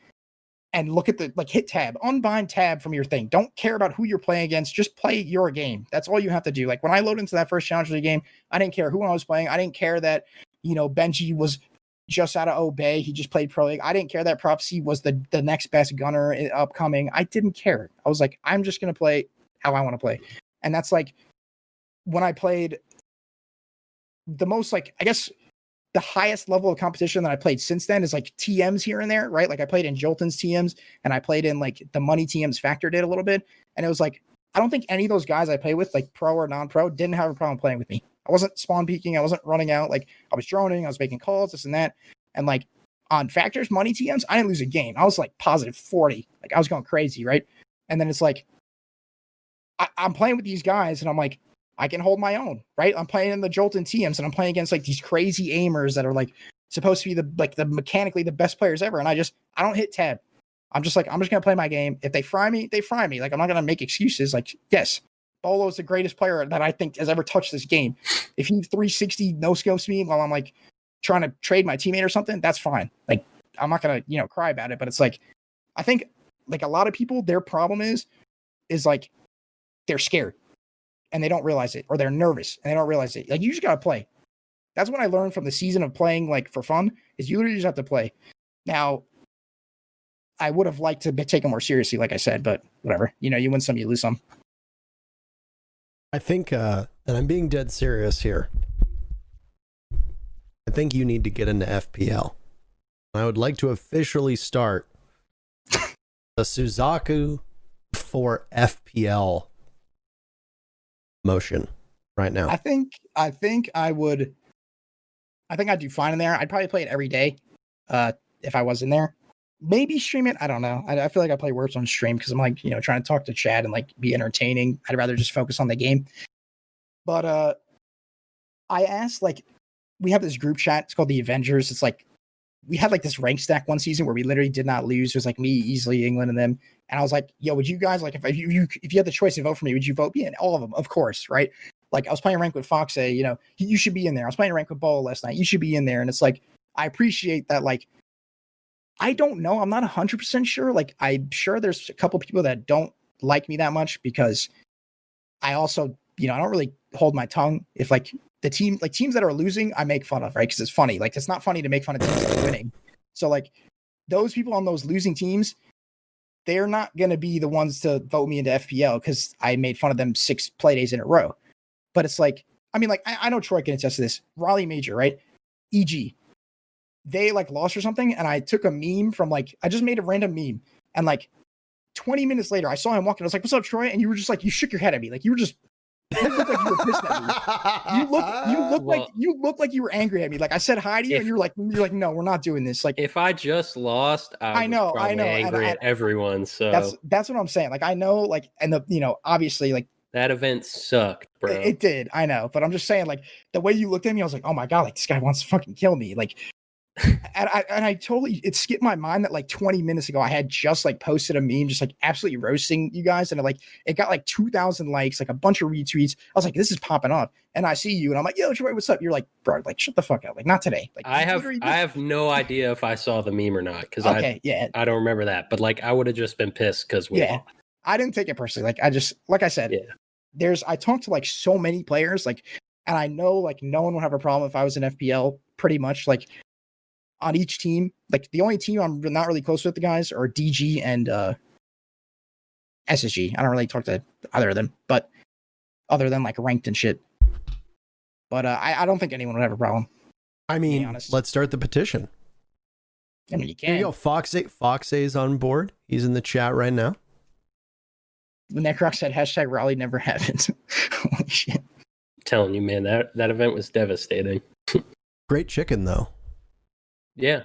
and look at hit tab, unbind tab from your thing. Don't care about who you're playing against. Just play your game. That's all you have to do. Like when I load into that first Challenge League game, I didn't care who I was playing. I didn't care that, Benji was just out of Obey. He just played Pro League. I didn't care that Prophecy was the next best gunner upcoming. I didn't care. I was like, I'm just going to play how I want to play. And that's like when I played the most, like, I guess, the highest level of competition that I played since then is like TMs here and there, right? Like I played in Jolton's TMs and I played in like the money TMs Factor did a little bit. And it was like, I don't think any of those guys I play with, like pro or non-pro, didn't have a problem playing with me. I wasn't spawn peeking. I wasn't running out. Like I was droning. I was making calls, this and that. And like on Factors, money TMs, I didn't lose a game. I was like positive 40. Like I was going crazy, right? And then it's like, I'm playing with these guys and I'm like, I can hold my own, right? I'm playing in the Jolton TMs and I'm playing against like these crazy aimers that are like supposed to be the mechanically the best players ever. And I don't hit tab. I'm just going to play my game. If they fry me, they fry me. Like I'm not going to make excuses. Like, yes, Bolo is the greatest player that I think has ever touched this game. If he 360 no scopes me while I'm like trying to trade my teammate or something, that's fine. Like I'm not going to, cry about it, but it's like, I think like a lot of people, their problem is like, they're scared. And they don't realize it, or they're nervous and they don't realize it. Like you just gotta play. That's what I learned from the season of playing like for fun, is you literally just have to play. Now, I would have liked to take it more seriously, like I said, but whatever. You win some, you lose some. I think, and I'm being dead serious here, I think you need to get into FPL. I would like to officially start the Suzaku for FPL motion right now. I think I'd do fine in there. I'd probably play it every day if I was in there. Maybe stream it. I don't know. I feel like I play worse on stream because I'm like, trying to talk to chat and like be entertaining. I'd rather just focus on the game. But I asked, like, we have this group chat. It's called the Avengers. It's like we had like this rank stack one season where we literally did not lose. It was like me, Easily, England, and them. And I was like, yo, would you guys, like, if you had the choice to vote for me, would you vote me? And all of them, of course, right? Like I was playing rank with Fox, you should be in there. I was playing rank with Ball last night. You should be in there. And it's like, I appreciate that. Like, I don't know. I'm not 100% sure. Like, I'm sure there's a couple people that don't like me that much because I also, I don't really hold my tongue. If like the team, like teams that are losing, I make fun of, right? Because it's funny. Like, it's not funny to make fun of teams that are winning. So like those people on those losing teams, they're not going to be the ones to vote me into FPL because I made fun of them 6 play days in a row. But it's like, I mean, like, I know Troy can attest to this. Raleigh Major, right? EG. They like lost or something. And I took a meme from like, I just made a random meme. And like 20 minutes later, I saw him walking. I was like, what's up, Troy? And you were just like, you shook your head at me. Like you were just, you looked like you were pissed at me. You look like you were angry at me. Like I said hi to you and you're like, no, we're not doing this. Like if I just lost, I know, angry at everyone. So that's what I'm saying. Like I know, like, and the obviously like that event sucked, bro. It did, I know, but I'm just saying, like the way you looked at me, I was like, oh my god, like this guy wants to fucking kill me. Like And I totally, it skipped my mind that like 20 minutes ago I had just like posted a meme just like absolutely roasting you guys, and it got like 2,000 likes, like a bunch of retweets. I was like, this is popping off, and I see you and I'm like, yo Troy, what's up? You're like, bro, like shut the fuck up, like not today. Like I have no idea if I saw the meme or not, because I don't remember that, but like I would have just been pissed because we lost. I didn't take it personally. Like I said, I talked to like so many players, like, and I know like no one would have a problem if I was an FPL pretty much, like on each team. Like the only team I'm not really close with the guys are DG and SSG. I don't really talk to either of them, but other than like ranked and shit. But I don't think anyone would have a problem. I mean, let's start the petition. I mean, you can. Here you go. Foxay's on board. He's in the chat right now. Necrox said hashtag Raleigh never happens. Holy shit. I'm telling you, man, that event was devastating. Great chicken, though. Yeah.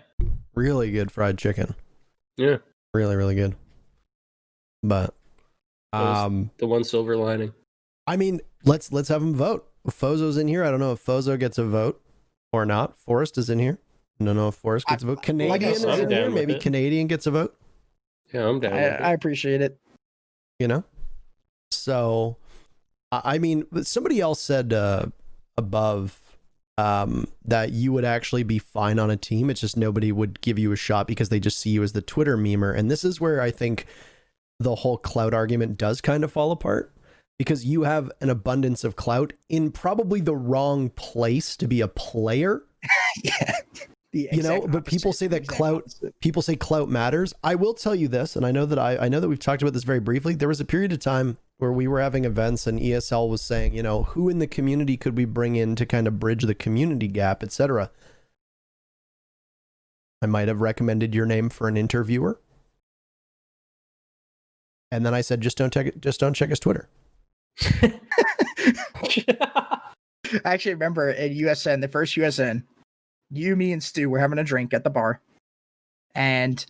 Really good fried chicken. Yeah. Really, really good. But the one silver lining. I mean, let's have him vote. Fozo's in here. I don't know if Fozo gets a vote or not. Forrest is in here. I don't know if Forrest gets a vote. Canadian is in here. Maybe Canadian gets a vote. Yeah, I'm down. I appreciate it. You know? So, I mean, somebody else said above that you would actually be fine on a team. It's just nobody would give you a shot because they just see you as the Twitter memer. And this is where I think the whole clout argument does kind of fall apart, because you have an abundance of clout in probably the wrong place to be a player. Yeah. You know, but people say that clout matters. I will tell you this, and I know that we've talked about this very briefly. There was a period of time where we were having events and ESL was saying, you know, who in the community could we bring in to kind of bridge the community gap, etc. I might have recommended your name for an interviewer. And then I said, just don't check his Twitter. I actually remember at USN, the first USN, you, me, and Stu were having a drink at the bar, and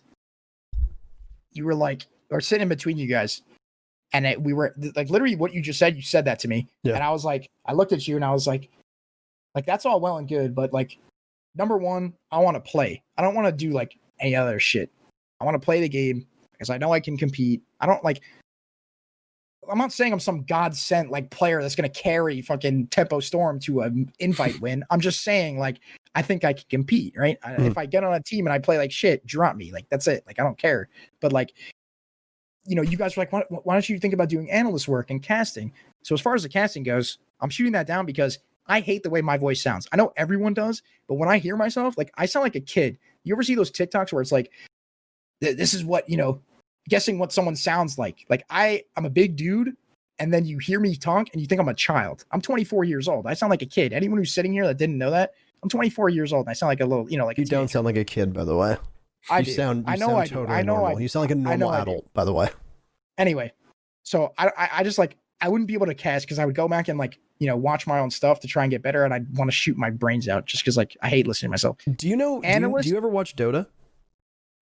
you were like, or sitting in between you guys, and we were like, literally what you just said, you said that to me, and I was like, I looked at you and I was like that's all well and good, but like, number one, I want to play. I don't want to do like any other shit. I want to play the game because I know I can compete. I'm not saying I'm some God sent like player that's gonna carry fucking Tempo Storm to an invite win. I'm just saying like I think I can compete, right? If I get on a team and I play like shit, drop me. Like that's it. Like I don't care. But like, you know, you guys were like, why don't you think about doing analyst work and casting? So as far as the casting goes, I'm shooting that down because I hate the way my voice sounds. I know everyone does, but when I hear myself, like I sound like a kid. You ever see those TikToks where it's like, this is what, you know, guessing what someone sounds like. Like I'm a big dude, and then you hear me talk and you think I'm a child. I'm 24 years old. I sound like a kid. Anyone who's sitting here that didn't know that, I'm 24 years old and I sound like a little, you know, like you don't sound like a kid, by the way. You sound totally normal. You sound like a normal adult, by the way. Anyway, so I just like, I wouldn't be able to cast because I would go back and like, you know, watch my own stuff to try and get better, and I'd want to shoot my brains out just because like I hate listening to myself. Do you know? Do you ever watch Dota?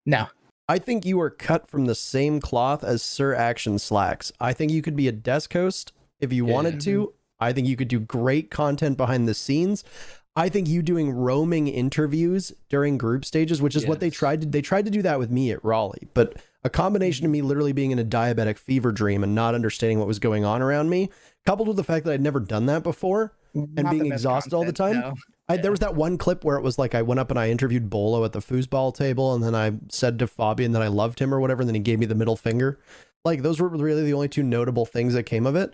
No. I think you are cut from the same cloth as Sir Action Slacks. I think you could be a desk host if you wanted to. I think you could do great content behind the scenes. I think you doing roaming interviews during group stages, which is what they tried to do that with me at Raleigh. But a combination of me literally being in a diabetic fever dream and not understanding what was going on around me, coupled with the fact that I'd never done that before and being exhausted all the time. No. There was that one clip where it was like I went up and I interviewed Bolo at the foosball table, and then I said to Fabian that I loved him or whatever, and then he gave me the middle finger. Like, those were really the only two notable things that came of it.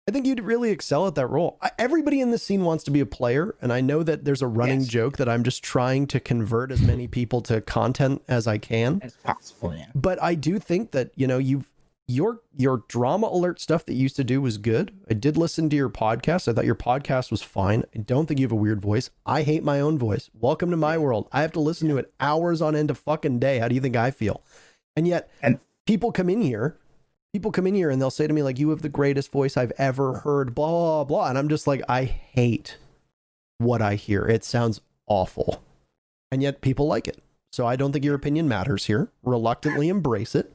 I think you'd really excel at that role. Everybody in this scene wants to be a player, and I know that there's a running joke that I'm just trying to convert as many people to content as I can. As possible, yeah. But I do think that, you know, your drama alert stuff that you used to do was good. I did listen to your podcast. I thought your podcast was fine. I don't think you have a weird voice. I hate my own voice. Welcome to my world. I have to listen to it hours on end a fucking day. How do you think I feel? And yet people come in here and they'll say to me like, you have the greatest voice I've ever heard, blah, blah, blah. And I'm just like, I hate what I hear. It sounds awful. And yet people like it. So I don't think your opinion matters here. Reluctantly embrace it.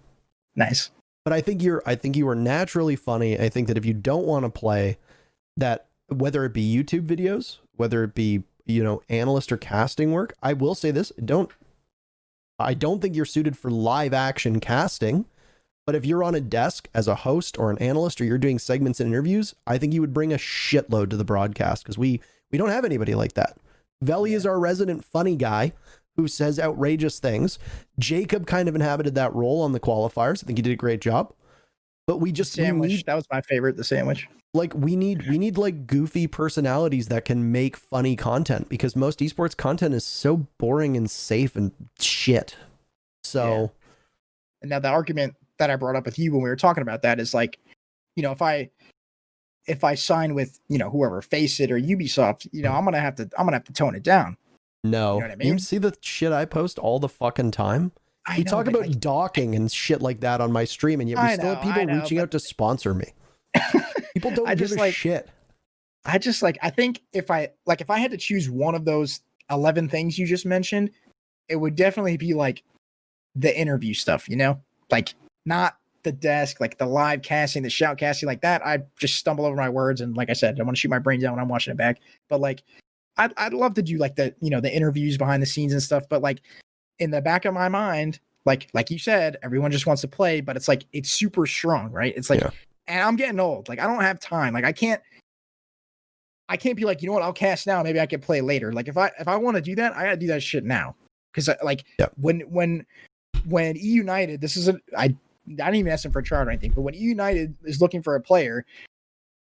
Nice. But I think you are naturally funny. I think that if you don't want to play, that whether it be YouTube videos, whether it be, analyst or casting work. I will say this, I don't think you're suited for live action casting, but if you're on a desk as a host or an analyst, or you're doing segments and interviews, I think you would bring a shitload to the broadcast, because we don't have anybody like that. Veli is our resident funny guy who says outrageous things. Jacob kind of inhabited that role on the qualifiers. I think he did a great job. But we just sandwich. That was my favorite, the sandwich. Like we need like goofy personalities that can make funny content, because most esports content is so boring and safe and shit. So and now the argument that I brought up with you when we were talking about that is like, if I sign with, whoever, Faceit or Ubisoft, I'm gonna have to tone it down. No, you know what I mean? You see the shit I post all the fucking time. We talk about docking and shit like that on my stream, and yet we still have people reaching out to sponsor me. People don't give a shit. I think if I had to choose one of those 11 things you just mentioned, it would definitely be like the interview stuff, like not the desk, like the live casting, the shout casting like that. I just stumble over my words. And like I said, I want to shoot my brains out when I'm watching it back. But like, I'd love to do like the interviews behind the scenes and stuff. But like in the back of my mind, like you said, everyone just wants to play, but it's like, it's super strong, right? It's like, and I'm getting old. Like I don't have time. Like I can't be like, I'll cast now. Maybe I can play later. Like if I want to do that, I gotta do that shit now. Cause like when E United, I didn't even ask them for a chart or anything, but when E United is looking for a player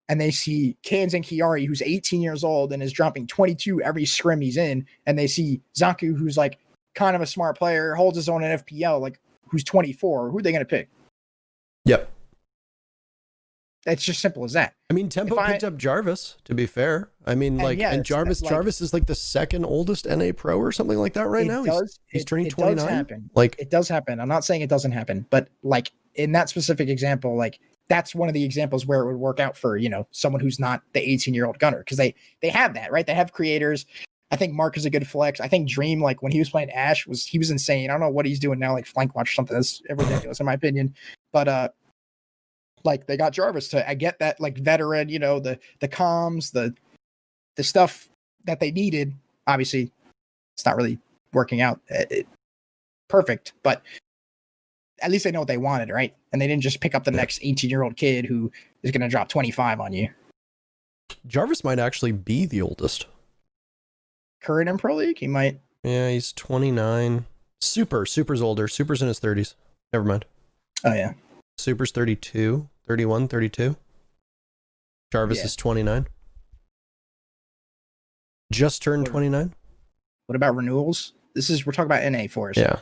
and they see Cans and Chiari, who's 18 years old and is dropping 22 every scrim he's in, and they see Zaku, who's like kind of a smart player, holds his own in FPL, like who's 24, who are they going to pick? Yep. It's just simple as that. I mean, Tempo picked up Jarvis, to be fair. I mean, and Jarvis is like the second oldest NA pro or something like that right now. He's turning 29. Does happen. Like it does happen. I'm not saying it doesn't happen, but like in that specific example, like that's one of the examples where it would work out for, someone who's not the 18-year-old gunner, because they have that, right? They have creators. I think Mark is a good flex. I think Dream, like when he was playing Ash, he was insane. I don't know what he's doing now, like flank watch or something. That's ridiculous in my opinion. But like they got Jarvis to get that like veteran, the comms, the stuff that they needed. Obviously, it's not really working out perfect, but at least they know what they wanted, right? And they didn't just pick up the next 18-year-old kid who is going to drop 25 on you. Jarvis might actually be the oldest. Current in Pro League? He might. Yeah, he's 29. Super's older. Super's in his 30s. Never mind. Oh, yeah. Super's 32, 31, 32. Jarvis is 29. Just turned 29. What about renewals? We're talking about NA for us. Yeah.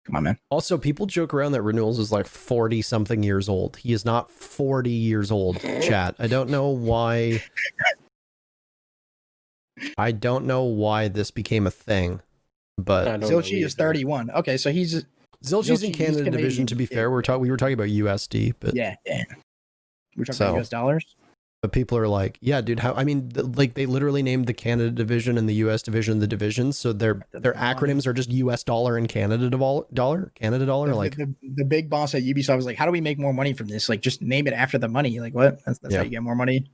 Come on, man. Also, people joke around that renewals is like 40 something years old. He is not 40 years old, chat. I don't know why. I don't know why this became a thing, but Zilchi is 31. Okay, so Zilchi's in Canada division, to be fair. We were talking about USD, but yeah. We're talking about US dollars. But people are like, yeah, dude, like they literally named the Canada division and the US division the divisions, so their acronyms are just US dollar and Canada dollar. Like the big boss at Ubisoft was like, how do we make more money from this? Like, just name it after the money. Like, what? That's how you get more money.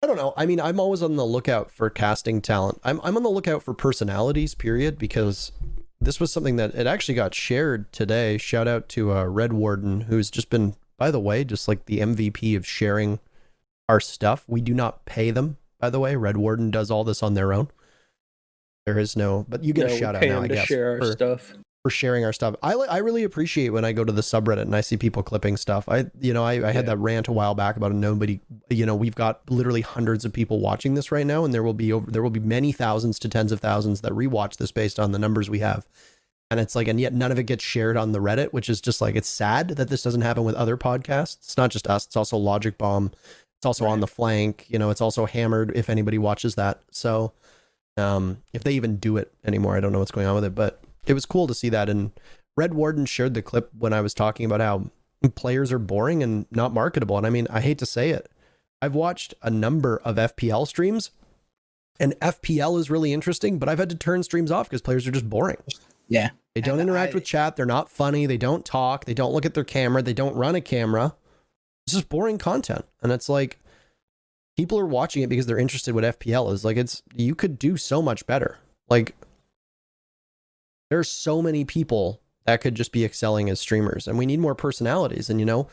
I don't know. I mean, I'm always on the lookout for casting talent. I'm on the lookout for personalities, period, because this was something that it actually got shared today. Shout out to Red Warden, who's just been, by the way, just like the MVP of sharing our stuff. We do not pay them, by the way. Red Warden does all this on their own. There is no, but you get a shout out now, I guess, for sharing our stuff. I really appreciate when I go to the subreddit and I see people clipping stuff. I had that rant a while back about nobody, we've got literally hundreds of people watching this right now, and there will be many thousands to tens of thousands that rewatch this based on the numbers we have. And it's like, and yet none of it gets shared on the Reddit, which is just like, it's sad that this doesn't happen with other podcasts. It's not just us. It's also Logic Bomb. It's also On the Flank, it's also Hammered, if anybody watches that. So if they even do it anymore, I don't know what's going on with it, but it was cool to see that. And Red Warden shared the clip when I was talking about how players are boring and not marketable. And I mean, I hate to say it, I've watched a number of FPL streams, and FPL is really interesting, but I've had to turn streams off because players are just boring. Yeah. They don't interact with chat. They're not funny. They don't talk. They don't look at their camera. They don't run a camera. It's just boring content. And it's like, people are watching it because they're interested what FPL is. Like, you could do so much better. Like, there's so many people that could just be excelling as streamers, and we need more personalities. And, you know,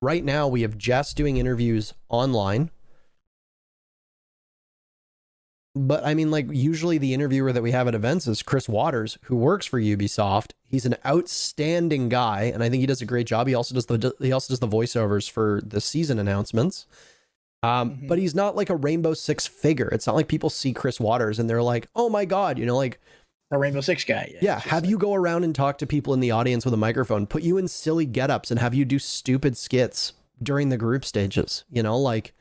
right now we have Jess doing interviews online. But I mean, like, usually the interviewer that we have at events is Chris Waters, who works for Ubisoft. He's an outstanding guy, and I think he does a great job. He also does the voiceovers for the season announcements. But he's not like a Rainbow Six figure. It's not like people see Chris Waters and they're like, oh my God, you know, like a Rainbow Six guy. Yeah. Have you go around and talk to people in the audience with a microphone, put you in silly getups and have you do stupid skits during the group stages, you know, like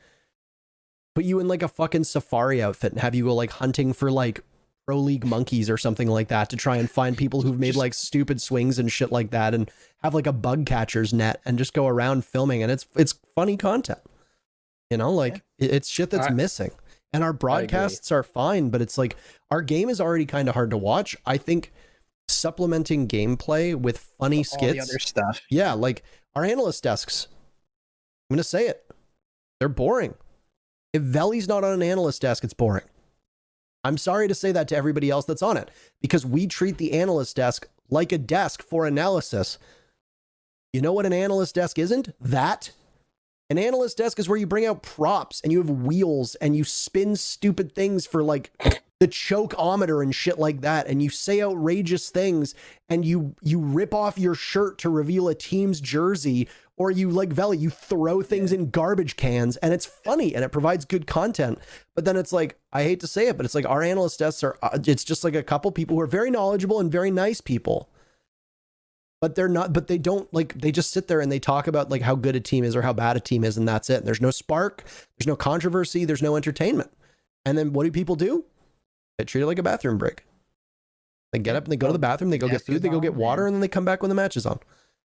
put you in like a fucking safari outfit and have you go like hunting for like Pro League monkeys or something like that to try and find people who've made like stupid swings and shit like that, and have like a bug catcher's net and just go around filming, and it's funny content, you know, like it's shit that's missing. And our broadcasts are fine, but it's like our game is already kind of hard to watch. I think supplementing gameplay with funny skits, all the other stuff. Yeah, like our analyst desks, I'm gonna say it, they're boring. If Veli's not on an analyst desk, it's boring. I'm sorry to say that to everybody else that's on it, because we treat the analyst desk like a desk for analysis. You know what an analyst desk isn't? That. An analyst desk is where you bring out props and you have wheels and you spin stupid things for like the chokeometer and shit like that, and you say outrageous things, and you rip off your shirt to reveal a team's jersey, or you, like Veli, you throw things in garbage cans, and it's funny and it provides good content. But then it's like, I hate to say it, but it's like our analyst desks are, it's just like a couple people who are very knowledgeable and very nice people. But they're not, but they don't, like, they just sit there and they talk about like how good a team is or how bad a team is, and that's it. And there's no spark, there's no controversy, there's no entertainment. And then what do people do? They treat it like a bathroom break. They get up and they go to the bathroom, they go get food, they go get water, and then they come back when the match is on.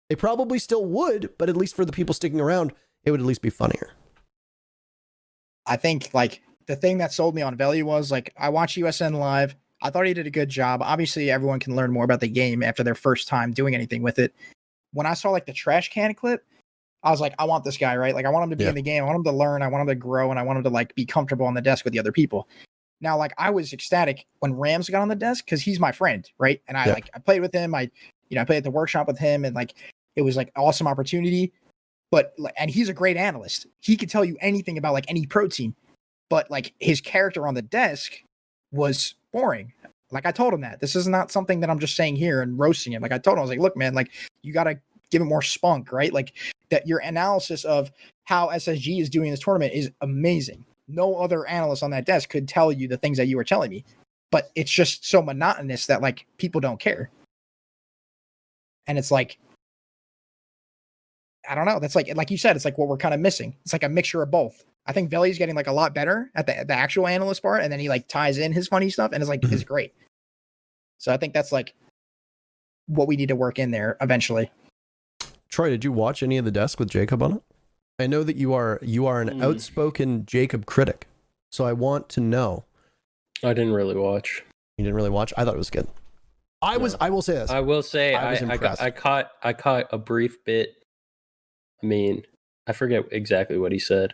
They probably still would, but at least for the people sticking around, it would at least be funnier. I think like the thing that sold me on Veli was like, I watched USN live. I thought he did a good job. Obviously, everyone can learn more about the game after their first time doing anything with it. When I saw like the trash can clip, I was like, I want this guy, right? Like, I want him to be in the game. I want him to learn. I want him to grow, and I want him to like be comfortable on the desk with the other people. Now, like, I was ecstatic when Rams got on the desk because he's my friend, right? And I played with him. I played at the workshop with him, and like it was like awesome opportunity. But and he's a great analyst. He could tell you anything about like any pro team. But like his character on the desk was boring. Like I told him that this is not something that I'm just saying here and roasting him. Like I told him, I was like, look, man, like you got to give it more spunk, right? Like that your analysis of how SSG is doing this tournament is amazing. No other analyst on that desk could tell you the things that you were telling me, but it's just so monotonous that like people don't care. And it's like, I don't know. That's like you said, it's like what we're kind of missing. It's like a mixture of both. I think Veli's getting like a lot better at the actual analyst part, and then he like ties in his funny stuff, and it's like it's great. So I think that's like what we need to work in there eventually. Troy, did you watch any of the desk with Jacob on it? I know that you are an outspoken Jacob critic, so I want to know. I didn't really watch. You didn't really watch? I thought it was good. I will say this. I will say I caught a brief bit. I mean, I forget exactly what he said,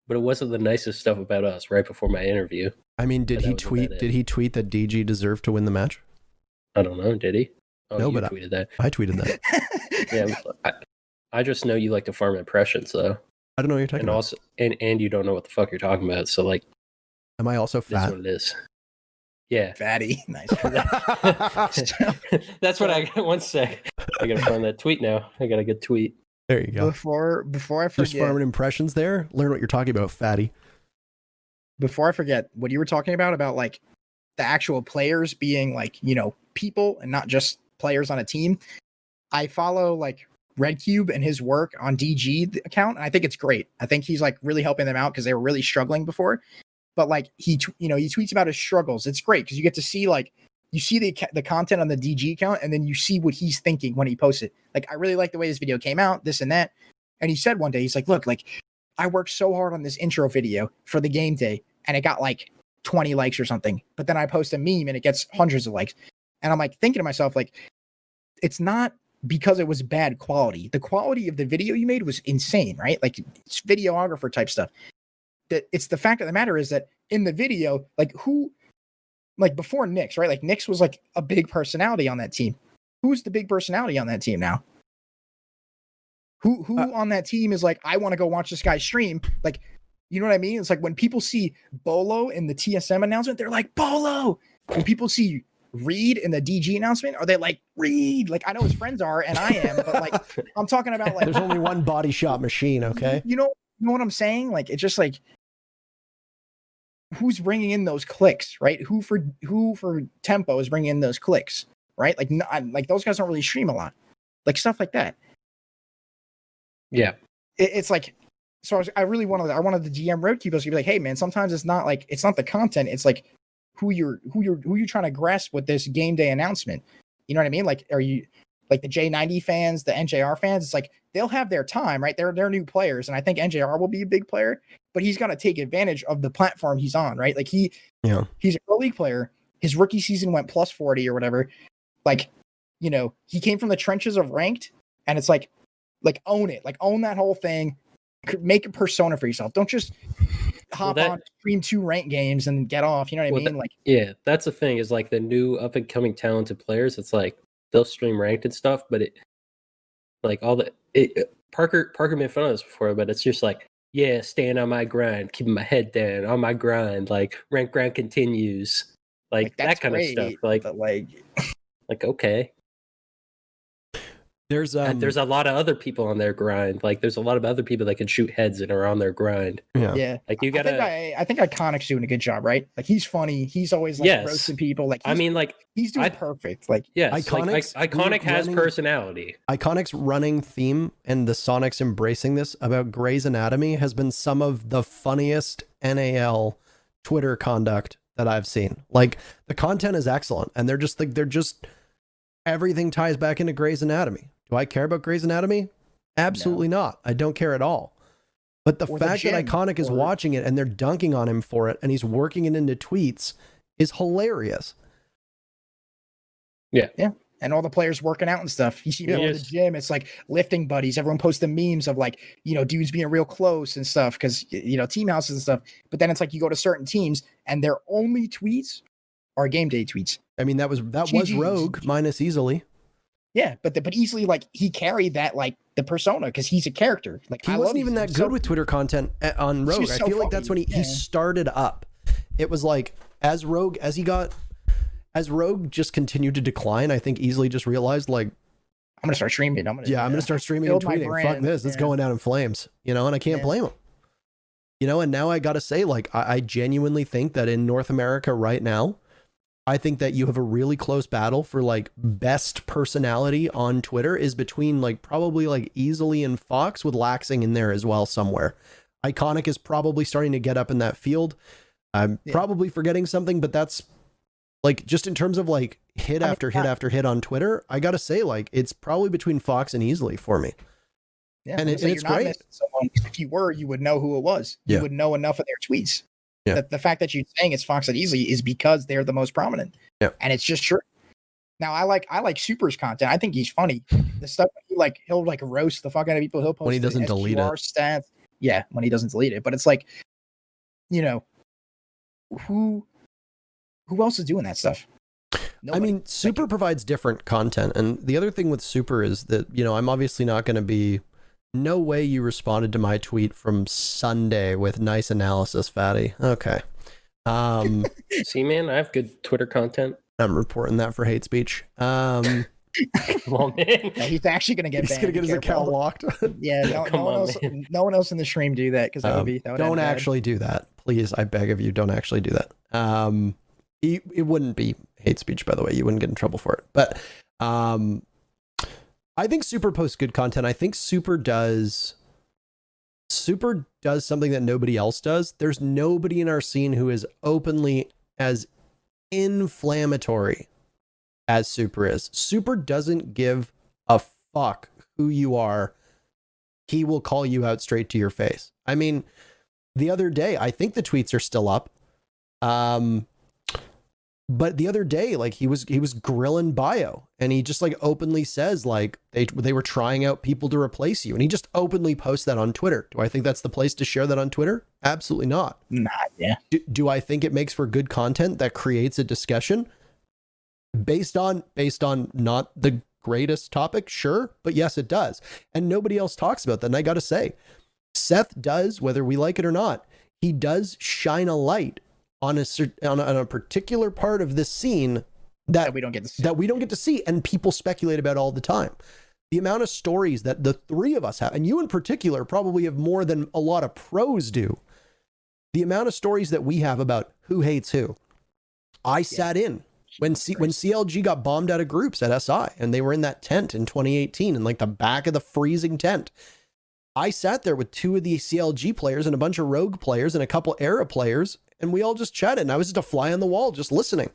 but it wasn't the nicest stuff about us right before my interview. I mean, did he tweet that DG deserved to win the match? I don't know. Did he? Oh, no, but tweeted that. I tweeted that. Yeah, I just know you like to farm impressions, though. I don't know what you're talking about. Also, and you don't know what the fuck you're talking about. So, like, am I also fat? That's what it is. Yeah, fatty. Nice. That's what I got. One sec. I gotta find that tweet now. I got a good tweet. There you go. Before I forget, just farming impressions there. Learn what you're talking about, fatty. Before I forget, what you were talking about like the actual players being like, you know, people and not just players on a team. I follow like Red Cube and his work on DG account, and I think it's great. I think he's like really helping them out because they were really struggling before. But like he tweets about his struggles. It's great because you get to see like you see the content on the DG account, and then you see what he's thinking when he posts it. Like, I really like the way this video came out, this and that. And he said one day, he's like, look, like I worked so hard on this intro video for the game day, and it got like 20 likes or something. But then I post a meme and it gets hundreds of likes. And I'm like thinking to myself, like, it's not because it was bad quality. The quality of the video you made was insane, right? Like it's videographer type stuff. it's the fact of the matter is that in the video, like before Nyx, right? Like Nyx was like a big personality on that team. Who's the big personality on that team now? Who on that team is like, I want to go watch this guy stream? Like, you know what I mean? It's like when people see Bolo in the TSM announcement, they're like, Bolo. When people see Reed in the DG announcement, are they like, Reed? Like, I know his friends are, and I am, but like, I'm talking about like, There's only one body shot machine, okay? You know what I'm saying? Like, it's just like, who's bringing in those clicks, right? Who for tempo is bringing in those clicks, right? Like, like those guys don't really stream a lot, like stuff like that. Yeah, it's like, so I wanted the GM roadkeepers to be like, hey man, sometimes it's not the content, it's like who you're trying to grasp with this game day announcement. You know what I mean? Like, are you like the J90 fans, the NJR fans? It's like they'll have their time, right? They're new players, and I think NJR will be a big player, but he's got to take advantage of the platform he's on, right? Like he's a pro league player. His rookie season went plus 40 or whatever. Like, you know, he came from the trenches of ranked, and it's like own it, like own that whole thing, make a persona for yourself. Don't just hop on, stream 2 ranked games and get off. You know what I mean? Yeah, that's the thing is like the new up and coming talented players. It's like they'll stream ranked and stuff, but it like all the Parker made fun of this before, but it's just like, yeah, staying on my grind, keeping my head down on my grind, like rank grind continues, like that kind of stuff. Like okay. There's a lot of other people on their grind. Like there's a lot of other people that can shoot heads and are on their grind. Yeah. Like you gotta. I think Iconic's doing a good job, right? Like he's funny. He's always like roasting people. Like he's doing perfect. Like Iconic has personality. Iconic's running theme and the Sonics embracing this about Grey's Anatomy has been some of the funniest NAL Twitter conduct that I've seen. Like the content is excellent, and they're just everything ties back into Grey's Anatomy. Do I care about Grey's Anatomy? Absolutely not. I don't care at all. But the fact that Iconic is watching it and they're dunking on him for it and he's working it into tweets is hilarious. Yeah. Yeah. And all the players working out and stuff. You see people in the gym, it's like lifting buddies. Everyone posts the memes of like, you know, dudes being real close and stuff because, you know, team houses and stuff. But then it's like you go to certain teams and their only tweets are game day tweets. I mean, that was Rogue minus easily. Yeah, but easily, like he carried that, like the persona, because he's a character. Like he wasn't even that good with Twitter content on Rogue. I feel like that's when he started up. It was like as Rogue just continued to decline. I think easily just realized like I'm gonna start streaming. I'm gonna start streaming and tweeting. Fuck this, it's going down in flames. You know, and I can't blame him. You know, and now I gotta say, like I genuinely think that in North America right now, I think that you have a really close battle for like best personality on Twitter is between like probably like Easily and Fox, with Laxing in there as well somewhere. Iconic is probably starting to get up in that field. I'm probably forgetting something, but that's like just in terms of like hit after hit on Twitter, I gotta say like it's probably between Fox and Easily for me. Yeah, and it's great. If you were, you would know who it was. You would know enough of their tweets. Yeah. The fact that you're saying it's Fox and Easily is because they're the most prominent. Yeah. And it's just true. Now I like Super's content. I think he's funny. The stuff he'll roast the fuck out of people. He'll post when he doesn't delete it. Stats. Yeah, when he doesn't delete it. But it's like, you know, who else is doing that stuff? Nobody. I mean, Super provides different content. And the other thing with Super is that, you know, I'm obviously not going to be no way you responded to my tweet from Sunday with nice analysis, Fatty. Okay. See, man, I have good Twitter content. I'm reporting that for hate speech. Well, man. Yeah, he's actually going to get banned. He's going to get his account locked. Yeah, no one else in the stream do that because that would don't actually do that. Please, I beg of you, don't actually do that. It wouldn't be hate speech, by the way. You wouldn't get in trouble for it. But I think Super posts good content. I think Super does something that nobody else does. There's nobody in our scene who is openly as inflammatory as Super is. Super doesn't give a fuck who you are. He will call you out straight to your face. I mean, the other day, I think the tweets are still up. But the other day, like he was grilling Bio, and he just like openly says like they were trying out people to replace you, and he just openly posts that on Twitter. Do I think that's the place to share that on Twitter? Absolutely not. Yeah. Do I think it makes for good content that creates a discussion based on not the greatest topic? Sure, but yes, it does, and nobody else talks about that. And I got to say, Seth does, whether we like it or not, he does shine a light on a particular part of this scene that we don't get to see, and people speculate about all the time. The amount of stories that the three of us have, and you in particular probably have more than a lot of pros do. The amount of stories that we have about who hates who. I sat in when CLG got bombed out of groups at SI, and they were in that tent in 2018, in like the back of the freezing tent. I sat there with two of the CLG players and a bunch of Rogue players and a couple Era players, and we all just chatted, and I was just a fly on the wall just listening.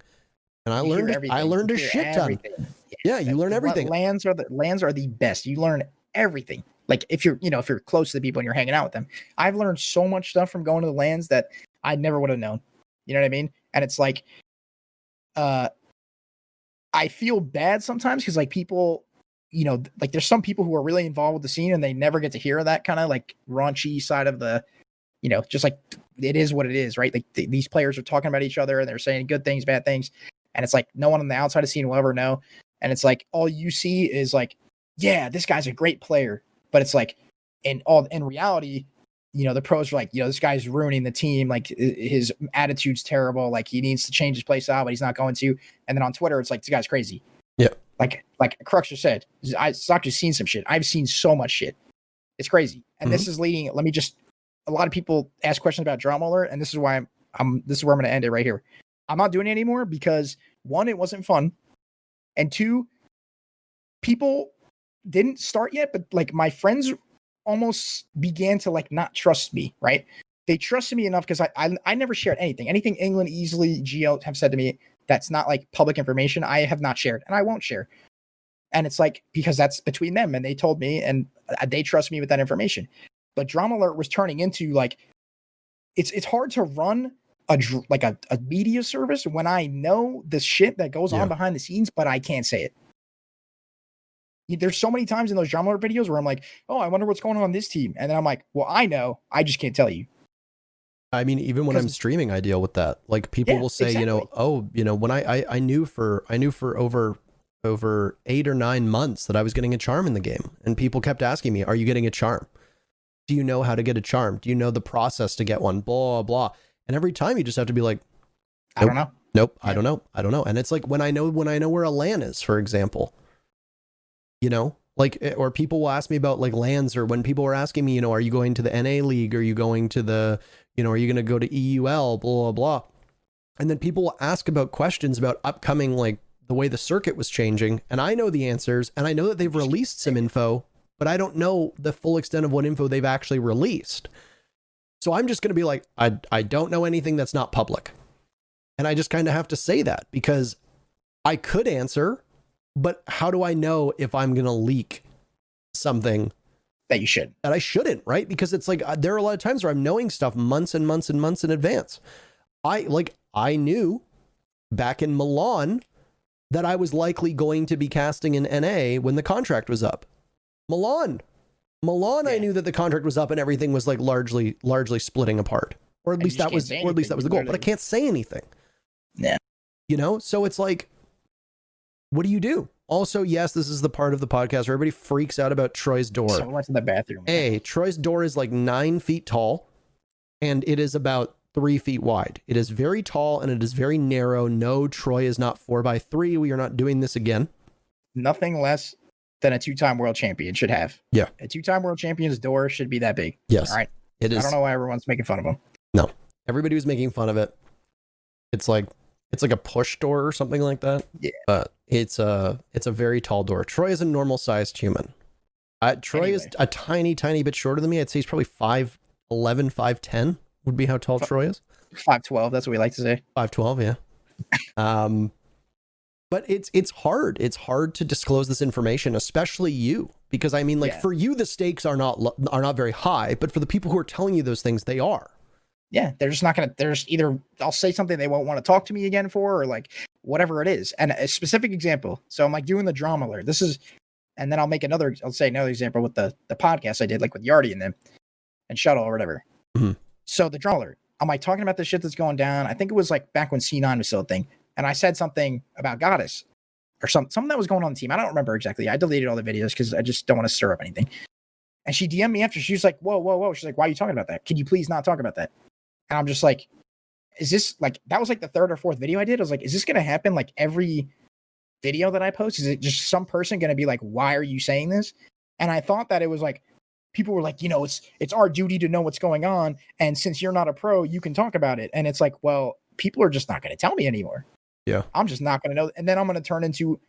And I learned a shit ton. Yeah, you learn everything. Lands are the best. You learn everything. Like if you're close to the people and you're hanging out with them. I've learned so much stuff from going to the lands that I never would have known. You know what I mean? And it's like I feel bad sometimes because like people, like there's some people who are really involved with the scene and they never get to hear that kind of like raunchy side of the, just like it is what it is, right? Like these players are talking about each other and they're saying good things, bad things. And it's like no one on the outside of the scene will ever know. And it's like all you see is like, yeah, this guy's a great player. But it's like in reality, the pros are like, this guy's ruining the team. Like his attitude's terrible. Like he needs to change his play style, but he's not going to. And then on Twitter, it's like, this guy's crazy. Yeah. Like Crux just said, I've just seen some shit. I've seen so much shit. It's crazy. And this is leading. A lot of people ask questions about Drama Alert, and this is why this is where I'm going to end it right here. I'm not doing it anymore because one, it wasn't fun. And two, people didn't start yet, but like my friends almost began to like not trust me, right? They trusted me enough because I never shared anything. Anything England, Easily, Geo have said to me that's not like public information, I have not shared, and I won't share. And it's like, because that's between them, and they told me, and they trust me with that information. But Drama Alert was turning into like, it's hard to run a media service when I know the shit that goes on behind the scenes, but I can't say it. There's so many times in those Drama Alert videos where I'm like, oh, I wonder what's going on this team. And then I'm like, well, I know, I just can't tell you. I mean, even when I'm streaming, I deal with that. Like people will say, exactly. When I knew for over 8 or 9 months that I was getting a charm in the game, and people kept asking me, are you getting a charm? Do you know how to get a charm? Do you know the process to get one? Blah, blah. And every time you just have to be like, nope, I don't know. Nope. Yeah. I don't know. And it's like when I know where a LAN is, for example, like, or people will ask me about like LANs, or when people were asking me, are you going to the NA League? Are you going to the, are you going to go to EUL? Blah, blah, blah. And then people will ask about questions about upcoming, like the way the circuit was changing. And I know the answers, and I know that they've released some info, but I don't know the full extent of what info they've actually released. So I'm just going to be like, I don't know anything that's not public. And I just kind of have to say that because I could answer, but how do I know if I'm going to leak something that I shouldn't, right? Because it's like, there are a lot of times where I'm knowing stuff months and months and months in advance. I knew back in Milan that I was likely going to be casting in NA when the contract was up. Milan, yeah. I knew that the contract was up and everything was like largely splitting apart, or at least that was the goal. But I can't say anything. Yeah, So it's like, what do you do? Also, yes, this is the part of the podcast where everybody freaks out about Troy's door. So much in the bathroom. Troy's door is like 9 feet tall, and it is about 3 feet wide. It is very tall and it is very narrow. No, Troy is not 4x3. We are not doing this again. Nothing less than a 2-time world champion should have. Yeah. A 2-time world champion's door should be that big. Yes. All right. It is. I don't know why everyone's making fun of him. No. Everybody was making fun of it. It's like a push door or something like that. Yeah. But it's a very tall door. Troy is a normal sized human. Troy is a tiny bit shorter than me. I'd say he's probably 5'11", 5'10" would be how tall Troy is. 5'12", that's what we like to say. 5'12", yeah. But it's hard. It's hard to disclose this information, especially you, because I mean, like for you, the stakes are not very high, but for the people who are telling you those things, they are. yeah, they're just not gonna. There's either I'll say something they won't want to talk to me again for, or like whatever it is. And a specific example. So I'm like doing the drama alert. This is, and then I'll make another. I'll say another example with the podcast I did, like with Yardy and them, and Shuttle or whatever. Mhm. So the drama alert. I'm like talking about the shit that's going down. I think it was like back when C9 was still a thing, and I said something about Goddess or something that was going on the team. I don't remember exactly. I deleted all the videos because I just don't want to stir up anything. And she DM'd me after. She was like, "Whoa, whoa, whoa!" She's like, "Why are you talking about that? Can you please not talk about that?" And I'm just like, is this like, that was like the third or fourth video I did. I was like, is this going to happen like every video that I post? Is it just some person going to be like, why are you saying this? And I thought that it was like, people were like, it's our duty to know what's going on. And since you're not a pro, you can talk about it. And it's like, well, people are just not going to tell me anymore. Yeah. I'm just not going to know. And then I'm going to turn into,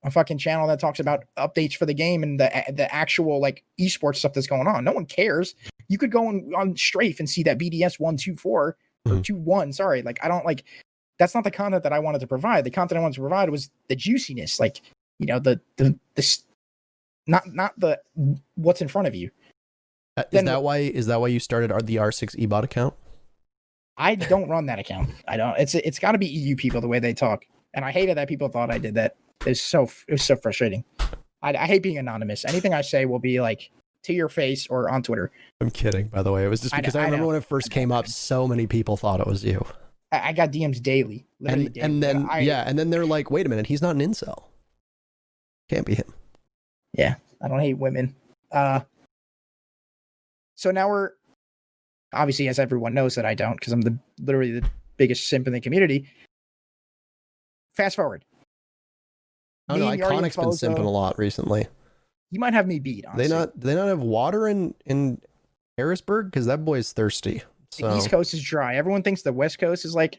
a fucking channel that talks about updates for the game and the actual like esports stuff that's going on. No one cares. You could go on Strafe and see that BDS 124 or 2-1. Sorry. Like, I don't like, that's not the content that I wanted to provide. The content I wanted to provide was the juiciness. Like, not the, what's in front of you. Is that why you started the R6 ebot account? I don't run that account. I don't, it's gotta be EU people, the way they talk. And I hated that people thought I did that. It was so frustrating. I hate being anonymous. Anything I say will be like to your face or on Twitter. I'm kidding, by the way. It was just because I remember when it first came up, so many people thought it was you. I got DMs daily. And then they're like, wait a minute, he's not an incel. Can't be him. Yeah, I don't hate women. So now we're, obviously, as everyone knows that I don't, because I'm literally the biggest simp in the community. Fast forward. Oh no, Iconic's been simping a lot recently. You might have me beat, honestly. Do they not have water in Harrisburg? Because that boy's thirsty. So. The East Coast is dry. Everyone thinks the West Coast is like,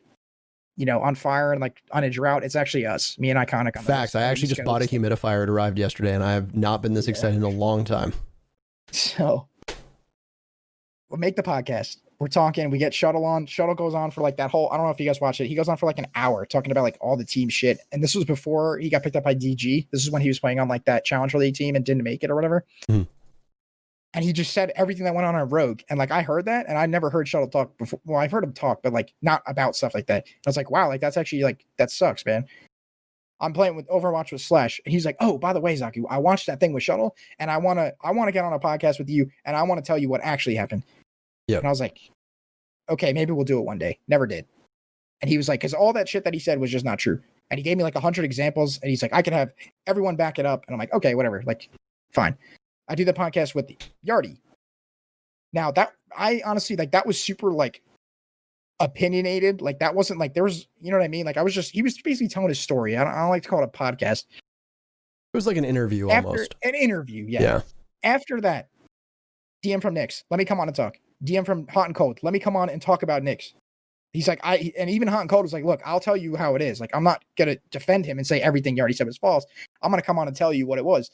on fire and like on a drought. It's actually us, me and Iconic. Facts. I actually just bought a humidifier. It arrived yesterday, and I have not been this excited in a long time. So we'll make the podcast. We're talking. We get Shuttle on. Shuttle goes on for like that whole, I don't know if you guys watch it. He goes on for like an hour talking about like all the team shit. And this was before he got picked up by DG. This is when he was playing on like that Challenger League team and didn't make it or whatever. Mm. And he just said everything that went on Rogue. And like, I heard that and I never heard Shuttle talk before. Well, I've heard him talk, but like not about stuff like that. I was like, wow, like that's actually like, that sucks, man. I'm playing with Overwatch with Slash. And he's like, oh, by the way, Zaku, I watched that thing with Shuttle and I want to get on a podcast with you. And I want to tell you what actually happened. Yeah. And I was like, okay, maybe we'll do it one day. Never did. And he was like, because all that shit that he said was just not true. And he gave me like 100 examples. And he's like, I can have everyone back it up. And I'm like, okay, whatever. Like, fine. I do the podcast with Yardy. Now that I honestly like, that was super like opinionated. Like that wasn't like, there was, you know what I mean? Like he was basically telling his story. I don't like to call it a podcast. It was like an interview almost. An interview. Yeah. After that, DM from Nyx. Let me come on and talk. DM from Hot and Cold. Let me come on and talk about Nyx. He's like, and even Hot and Cold was like, look, I'll tell you how it is. Like, I'm not going to defend him and say everything you already said was false. I'm going to come on and tell you what it was.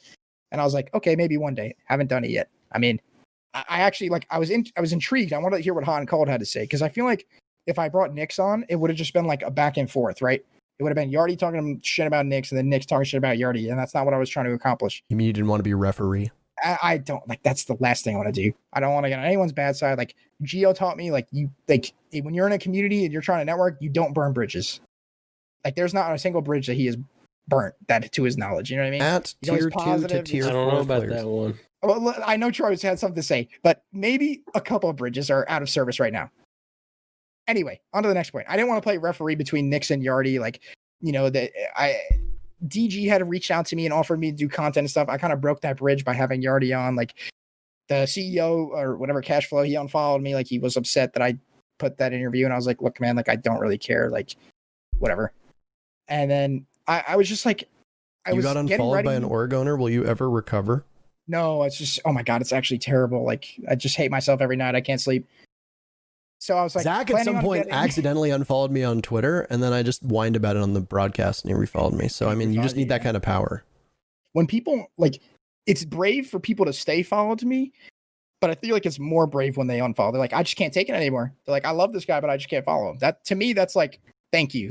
And I was like, okay, maybe one day. Haven't done it yet. I mean, I actually like, I was intrigued. I wanted to hear what Hot and Cold had to say. Cause I feel like if I brought Nyx on, it would have just been like a back and forth, right? It would have been Yardy talking shit about Nyx and then Nyx talking shit about Yardy. And that's not what I was trying to accomplish. You mean you didn't want to be a referee? I don't like, that's the last thing I want to do. I don't want to get on anyone's bad side. Like Gio taught me, like when you're in a community and you're trying to network, you don't burn bridges. Like there's not a single bridge that he has burnt that to his knowledge. You know what I mean? At tier 2 to tier 4 I don't know about players. that one. Well, I know Troy had something to say, but maybe a couple of bridges are out of service right now. Anyway, on to the next point. I didn't want to play referee between Nyx and Yardy. Like, DG had reached out to me and offered me to do content and stuff. I kind of broke that bridge by having Yardy on. Like the CEO or whatever, Cashflow, he unfollowed me. Like he was upset that I put that interview, and I was like, look, man, like I don't really care. Like whatever. And then I was just like, you got unfollowed by an Oregoner. Will you ever recover? No, it's just, oh my God, it's actually terrible. Like I just hate myself every night. I can't sleep. So I was like, Zach at some point accidentally unfollowed me on Twitter, and then I just whined about it on the broadcast, and he refollowed me. So I mean, you just need that kind of power. When people like, it's brave for people to stay followed to me, but I feel like it's more brave when they unfollow. They're like, I just can't take it anymore. They're like, I love this guy, but I just can't follow him. That to me, that's like, thank you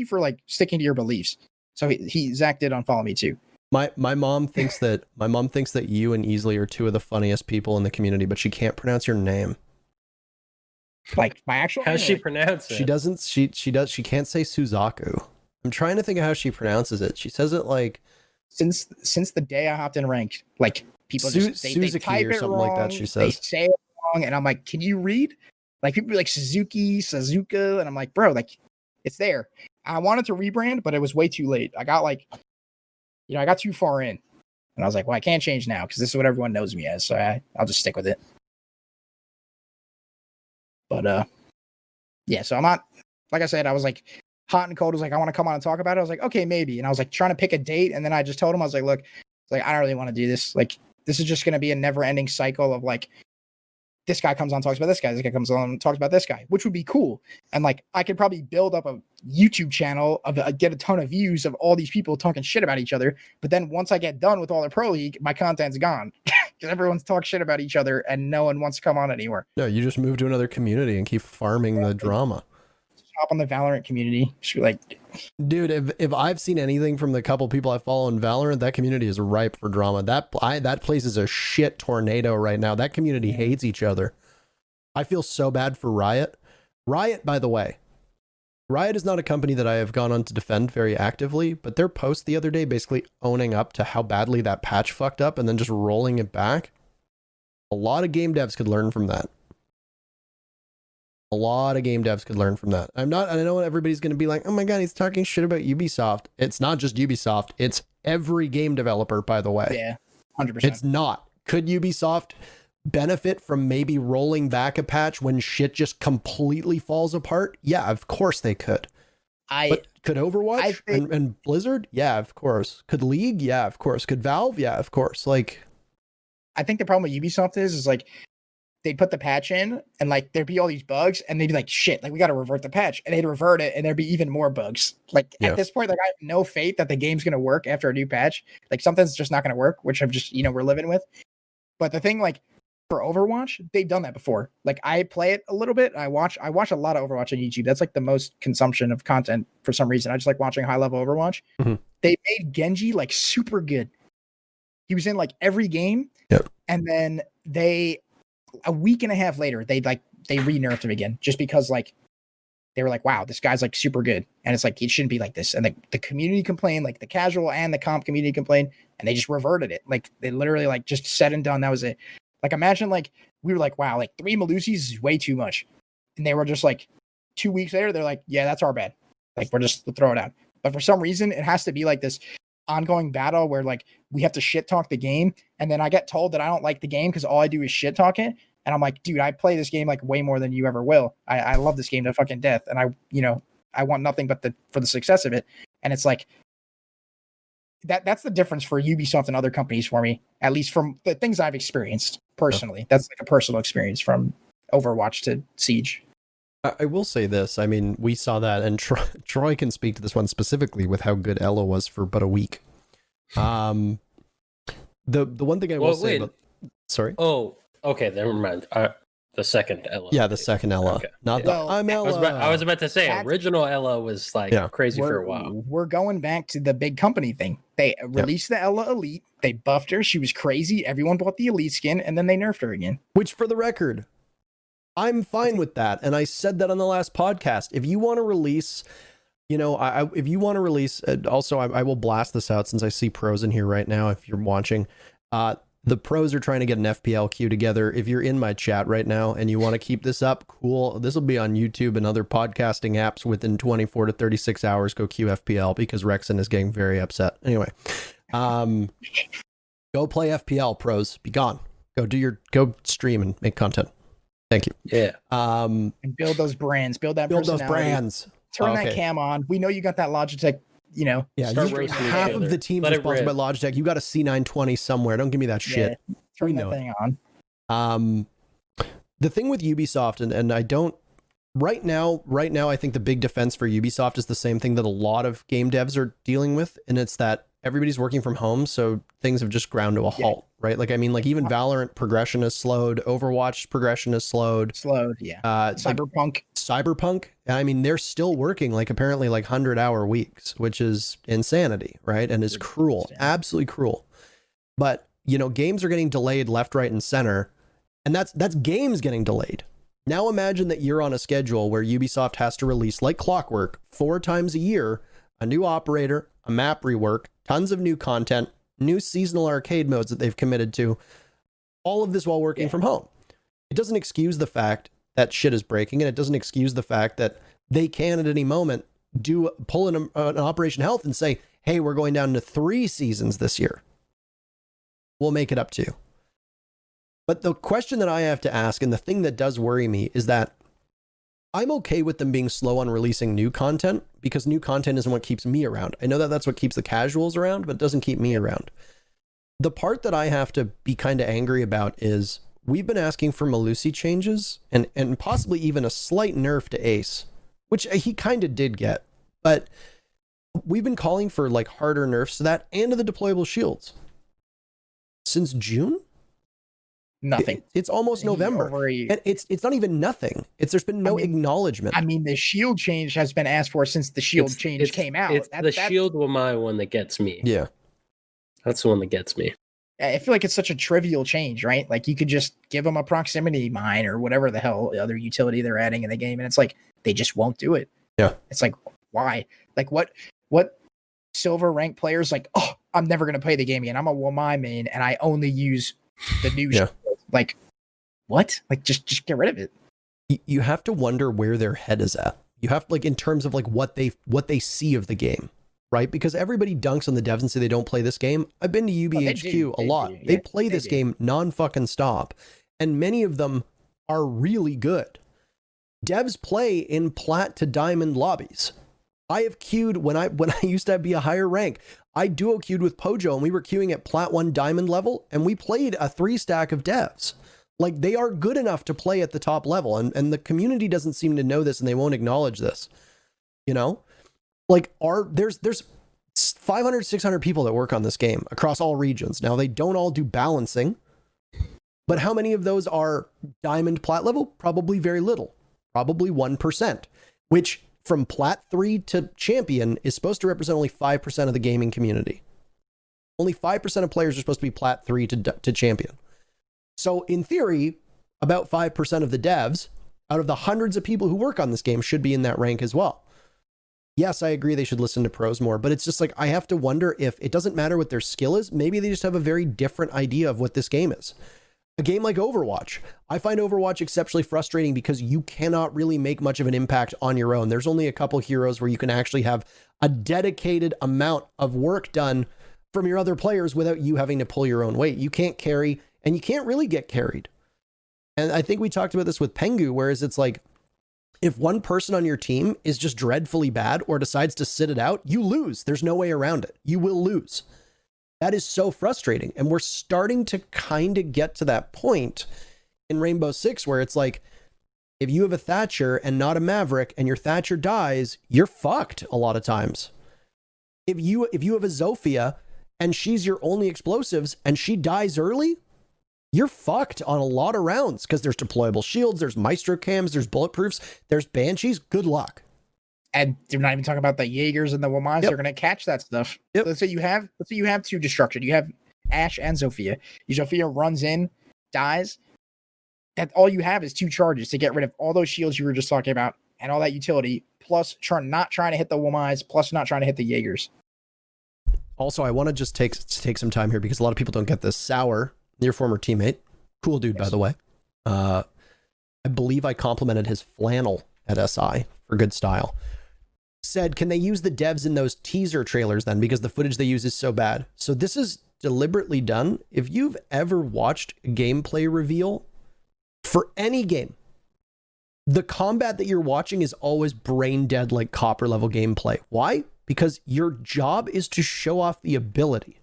for like sticking to your beliefs. So Zach did unfollow me too. My mom thinks that you and Easley are two of the funniest people in the community, but she can't pronounce your name. Like my actual How's name, she like, pronounce it? She doesn't. She can't say Suzaku. I'm trying to think of how she pronounces it. She says it like since the day I hopped in ranked, like people just they Suzuki type or it something wrong, like that. She they says. say it wrong, and I'm like, can you read? Like people be like Suzuka, and I'm like, bro, like it's there. I wanted to rebrand, but it was way too late. I got like, I got too far in, and I was like, well, I can't change now because this is what everyone knows me as, so I'll just stick with it. But yeah, so I'm not, like I said, I was like hot and cold. Was like, I want to come on and talk about it. I was like, okay, maybe. And I was like trying to pick a date. And then I just told him, I was like, look, like, I don't really want to do this. Like, this is just going to be a never ending cycle of like, this guy comes on, talks about this guy. This guy comes on and talks about this guy, which would be cool. And like, I could probably build up a YouTube channel of get a ton of views of all these people talking shit about each other. But then once I get done with all the pro league, my content's gone because everyone's talking shit about each other and no one wants to come on anymore. No, you just move to another community and keep farming the drama. Hop on the Valorant community. Just be like, dude, if I've seen anything from the couple people I follow in Valorant, that community is ripe for drama. That place is a shit tornado right now. That community hates each other. I feel so bad for Riot. Riot, by the way, Riot is not a company that I have gone on to defend very actively, but their post the other day basically owning up to how badly that patch fucked up and then just rolling it back. A lot of game devs could learn from that. A lot of game devs could learn from that. I know everybody's going to be like, oh my God, he's talking shit about Ubisoft. It's not just Ubisoft. It's every game developer, by the way. yeah, 100%. It's not. Could Ubisoft benefit from maybe rolling back a patch when shit just completely falls apart? Yeah, of course they could. But could Overwatch and Blizzard? Yeah, of course. Could League? Yeah, of course. Could Valve? Yeah, of course. Like, I think the problem with Ubisoft is like, they'd put the patch in and like there'd be all these bugs and they'd be like, shit, like we got to revert the patch, and they'd revert it and there'd be even more bugs. Like at this point, like I have no faith that the game's going to work after a new patch. Like something's just not going to work, which I'm just, we're living with. But the thing, like for Overwatch, they've done that before. Like I play it a little bit. I watch a lot of Overwatch on YouTube. That's like the most consumption of content for some reason. I just like watching high level Overwatch. Mm-hmm. They made Genji like super good. He was in like every game. Yep. And then a week and a half later, they re-nerfed him again just because like they were like, wow, this guy's like super good. And it's like, it shouldn't be like this. And the community complained, like the casual and the comp community complained, and they just reverted it. Like they literally like just said and done. That was it. Like imagine like we were like, wow, like 3 Malusis is way too much. And they were just like 2 weeks later, they're like, yeah, that's our bad. Like we'll throw it out. But for some reason, it has to be like this ongoing battle where like we have to shit talk the game, and then I get told that I don't like the game because all I do is shit talk it, and I'm like, dude, I play this game like way more than you ever will. I love this game to fucking death, and I want nothing but for the success of it. And it's like that's the difference for Ubisoft and other companies for me, at least from the things I've experienced personally. That's like a personal experience from Overwatch to Siege. I will say this. I mean, we saw that, and Troy can speak to this one specifically with how good Ella was for but a week. The one thing I will say about... Sorry? Oh, okay, never mind. The second Ella. Yeah, the second Ella. Okay. Not the... I'm Ella. I was about to say, original Ella was like crazy for a while. We're going back to the big company thing. They released the Ella Elite. They buffed her. She was crazy. Everyone bought the Elite skin, and then they nerfed her again. Which, for the record... I'm fine with that, and I said that on the last podcast. If you want to release, if you want to release, also I will blast this out since I see pros in here right now. If you're watching, the pros are trying to get an FPL queue together. If you're in my chat right now and you want to keep this up, cool. This will be on YouTube and other podcasting apps within 24 to 36 hours. Go queue FPL because Rexon is getting very upset. Anyway, go play FPL, pros. Be gone. Go stream and make content. Thank you. Yeah. And build those brands. Build those brands. Turn that cam on. We know you got that Logitech. Yeah. Half of the team's responsible by Logitech. You got a C920 somewhere. Don't give me that shit. Turn that thing on. The thing with Ubisoft, and I don't. Right now, I think the big defense for Ubisoft is the same thing that a lot of game devs are dealing with, and it's that everybody's working from home, so things have just ground to a halt, right? Like, I mean, like even Valorant progression is slowed, Overwatch progression is slowed. Yeah. Cyberpunk. I mean, they're still working like apparently like 100-hour weeks, which is insanity, right? And is cruel, absolutely cruel. But games are getting delayed left, right, and center, and that's games getting delayed. Now imagine that you're on a schedule where Ubisoft has to release, like clockwork, 4 times a year, a new operator, a map rework, tons of new content, new seasonal arcade modes that they've committed to, all of this while working from home. It doesn't excuse the fact that shit is breaking, and it doesn't excuse the fact that they can at any moment pull an Operation Health and say, hey, we're going down to 3 seasons this year. We'll make it up to you. But the question that I have to ask, and the thing that does worry me, is that I'm okay with them being slow on releasing new content, because new content isn't what keeps me around. I know that that's what keeps the casuals around, but it doesn't keep me around. The part that I have to be kind of angry about is we've been asking for Malusi changes and possibly even a slight nerf to Ace, which he kind of did get, but we've been calling for like harder nerfs to that and to the deployable shields since June. Nothing. It's almost November. And it's not even nothing. There's been no acknowledgement. I mean, the shield change has been asked for since the shield change came out. It's the shield Wamai one that gets me. Yeah. That's the one that gets me. I feel like it's such a trivial change, right? Like you could just give them a proximity mine or whatever the hell other utility they're adding in the game. And it's like, they just won't do it. Yeah. It's like, why? Like what silver rank players like, oh, I'm never going to play the game again. I'm a Wamai main and I only use the new shield. Like what? Like just get rid of it. You have to wonder where their head is at. You have like in terms of like what they see of the game, right? Because everybody dunks on the devs and say they don't play this game. I've been to UBHQ a lot. They play this game non-fucking stop, and many of them are really good. Devs play in plat to diamond lobbies. I have queued when I used to be a higher rank. I duo queued with Pojo and we were queuing at plat 1 diamond level and we played a 3 stack of devs. Like they are good enough to play at the top level, and the community doesn't seem to know this and they won't acknowledge this. You know? Like there's 500, 600 people that work on this game across all regions. Now they don't all do balancing, but how many of those are diamond plat level? Probably very little. Probably 1%, which from plat 3 to champion is supposed to represent only 5% of the gaming community. Only 5% of players are supposed to be plat 3 to champion. So in theory, about 5% of the devs out of the hundreds of people who work on this game should be in that rank as well. Yes, I agree they should listen to pros more, but it's just like, I have to wonder if it doesn't matter what their skill is. Maybe they just have a very different idea of what this game is. A game like Overwatch. I find Overwatch exceptionally frustrating because you cannot really make much of an impact on your own. There's only a couple heroes where you can actually have a dedicated amount of work done from your other players without you having to pull your own weight. You can't carry, and you can't really get carried. And I think we talked about this with Pengu, whereas it's like, if one person on your team is just dreadfully bad or decides to sit it out, you lose. There's no way around it. You will lose. That is so frustrating. And we're starting to kind of get to that point in Rainbow Six where it's like, if you have a Thatcher and not a Maverick and your Thatcher dies, you're fucked a lot of times. If you have a Zofia and she's your only explosives and she dies early, you're fucked on a lot of rounds because there's deployable shields, there's Maestro cams, there's bulletproofs, there's Banshees. Good luck. And they're not even talking about the Jaegers and the Wamais. They're going to catch that stuff. Yep. Let's say you have 2 destruction. You have Ashe and Zofia. Your Zofia runs in, dies. That all you have is 2 charges to get rid of all those shields you were just talking about and all that utility, plus not trying to hit the Wamais, plus not trying to hit the Jaegers. Also, I want to just take some time here because a lot of people don't get this. Sour, your former teammate, cool dude, by the way. I believe I complimented his flannel at SI for good style. Said, can they use the devs in those teaser trailers then? Because the footage they use is so bad. So this is deliberately done. If you've ever watched a gameplay reveal for any game, the combat that you're watching is always brain dead, like copper level gameplay. Why? Because your job is to show off the ability.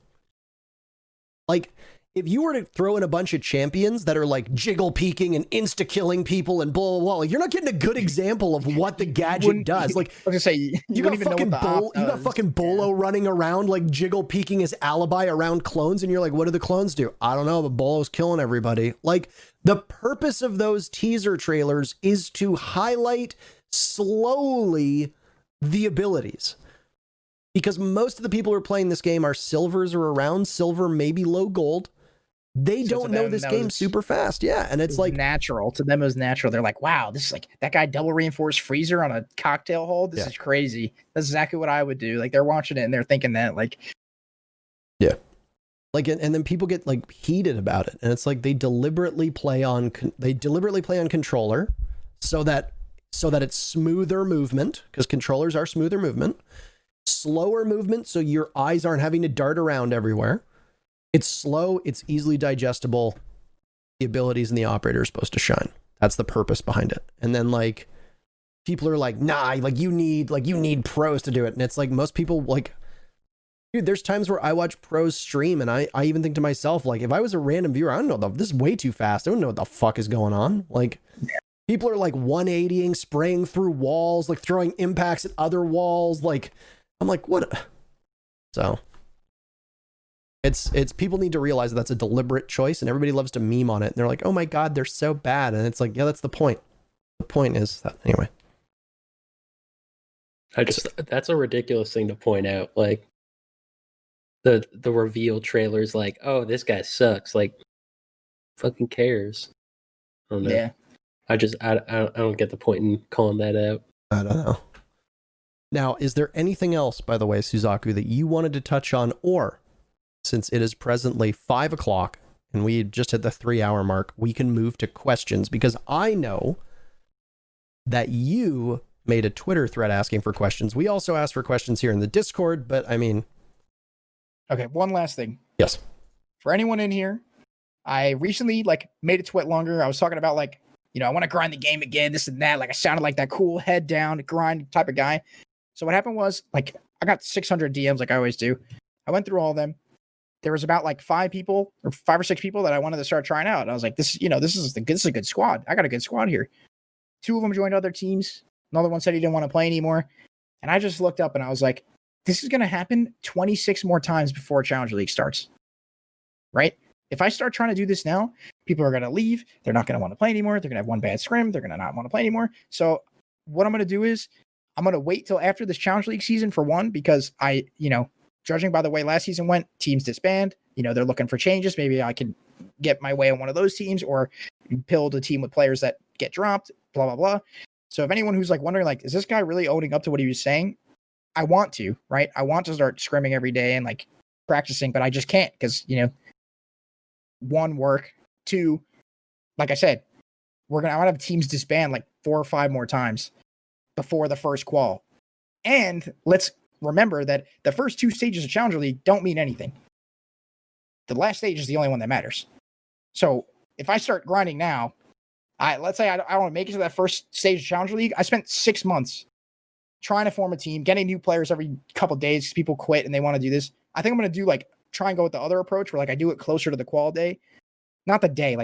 Like, if you were to throw in a bunch of champions that are like jiggle peeking and insta killing people and blah, blah, blah, like, you're not getting a good example of what the gadget does. Like, I was gonna say, you got fucking Bolo running around like jiggle peeking his alibi around clones, and you're like, what do the clones do? I don't know, but Bolo's killing everybody. Like, the purpose of those teaser trailers is to highlight slowly the abilities. Because most of the people who are playing this game are silvers or around silver, maybe low gold. they So don't to know them, this that game was- super fast. Yeah. And it's It's like, natural to them. It was natural. They're like, wow, this is like that guy double reinforced freezer on a cocktail hold. This Yeah. is crazy. That's exactly what I would do. Like they're watching it and they're thinking that like, like, and then people get like heated about it. And it's like, they deliberately play on controller so that it's smoother movement, because controllers are smoother movement, slower movement. So your eyes aren't having to dart around everywhere. It's slow. It's easily digestible. The abilities in the operator are supposed to shine. That's the purpose behind it. And then like people are like, nah, like you need pros to do it. And it's like, most people like, dude, there's times where I watch pros stream and I even think to myself, like, if I was a random viewer, I don't know, this is way too fast. I don't know what the fuck is going on. Like, people are like 180ing, spraying through walls, like throwing impacts at other walls. Like, I'm like, what? So it's people need to realize that that's a deliberate choice, and everybody loves to meme on it. And they're like, oh my God, they're so bad. And it's like, yeah, that's the point. The point is that, anyway. That's a ridiculous thing to point out. Like, the reveal trailer's like, oh, this guy sucks. Like, fucking cares. I don't know. yeah. I don't get the point in calling that out. I don't know. Now, is there anything else, by the way, Suzaku, that you wanted to touch on? Or, since it is presently 5 o'clock and we just hit the 3-hour mark, we can move to questions, because I know that you made a Twitter thread asking for questions. We also asked for questions here in the Discord, but I mean... Okay, one last thing. Yes. For anyone in here, I recently like made a twit longer. I was talking about like, you know, I want to grind the game again, this and that. Like I sounded like that cool head down grind type of guy. So what happened was like I got 600 DMs like I always do. I went through all of them. There was about like 5 or 6 people that I wanted to start trying out. And I was like, this is a good squad. I got a good squad here. 2 of them joined other teams. Another one said he didn't want to play anymore. And I just looked up and I was like, this is going to happen 26 more times before Challenger League starts. Right? If I start trying to do this now, people are going to leave. They're not going to want to play anymore. They're going to have one bad scrim. They're going to not want to play anymore. So what I'm going to do is I'm going to wait till after this Challenger League season for one, because judging by the way last season went, teams disband. They're looking for changes. Maybe I can get my way on one of those teams or build a team with players that get dropped, blah, blah, blah. So if anyone who's like wondering, like, is this guy really owning up to what he was saying? I want to, right? I want to start scrimming every day and like practicing, but I just can't because, 1, work, 2, like I said, I'm gonna have teams disband like 4 or 5 more times before the first qual. And let's remember that the first 2 stages of Challenger League don't mean anything. The last stage is the only one that matters. So if I start grinding now, let's say I want to make it to that first stage of Challenger League. I spent 6 months trying to form a team, getting new players every couple of days because people quit and they want to do this. I think I'm going to do try and go with the other approach where I do it closer to the qual day, not the day,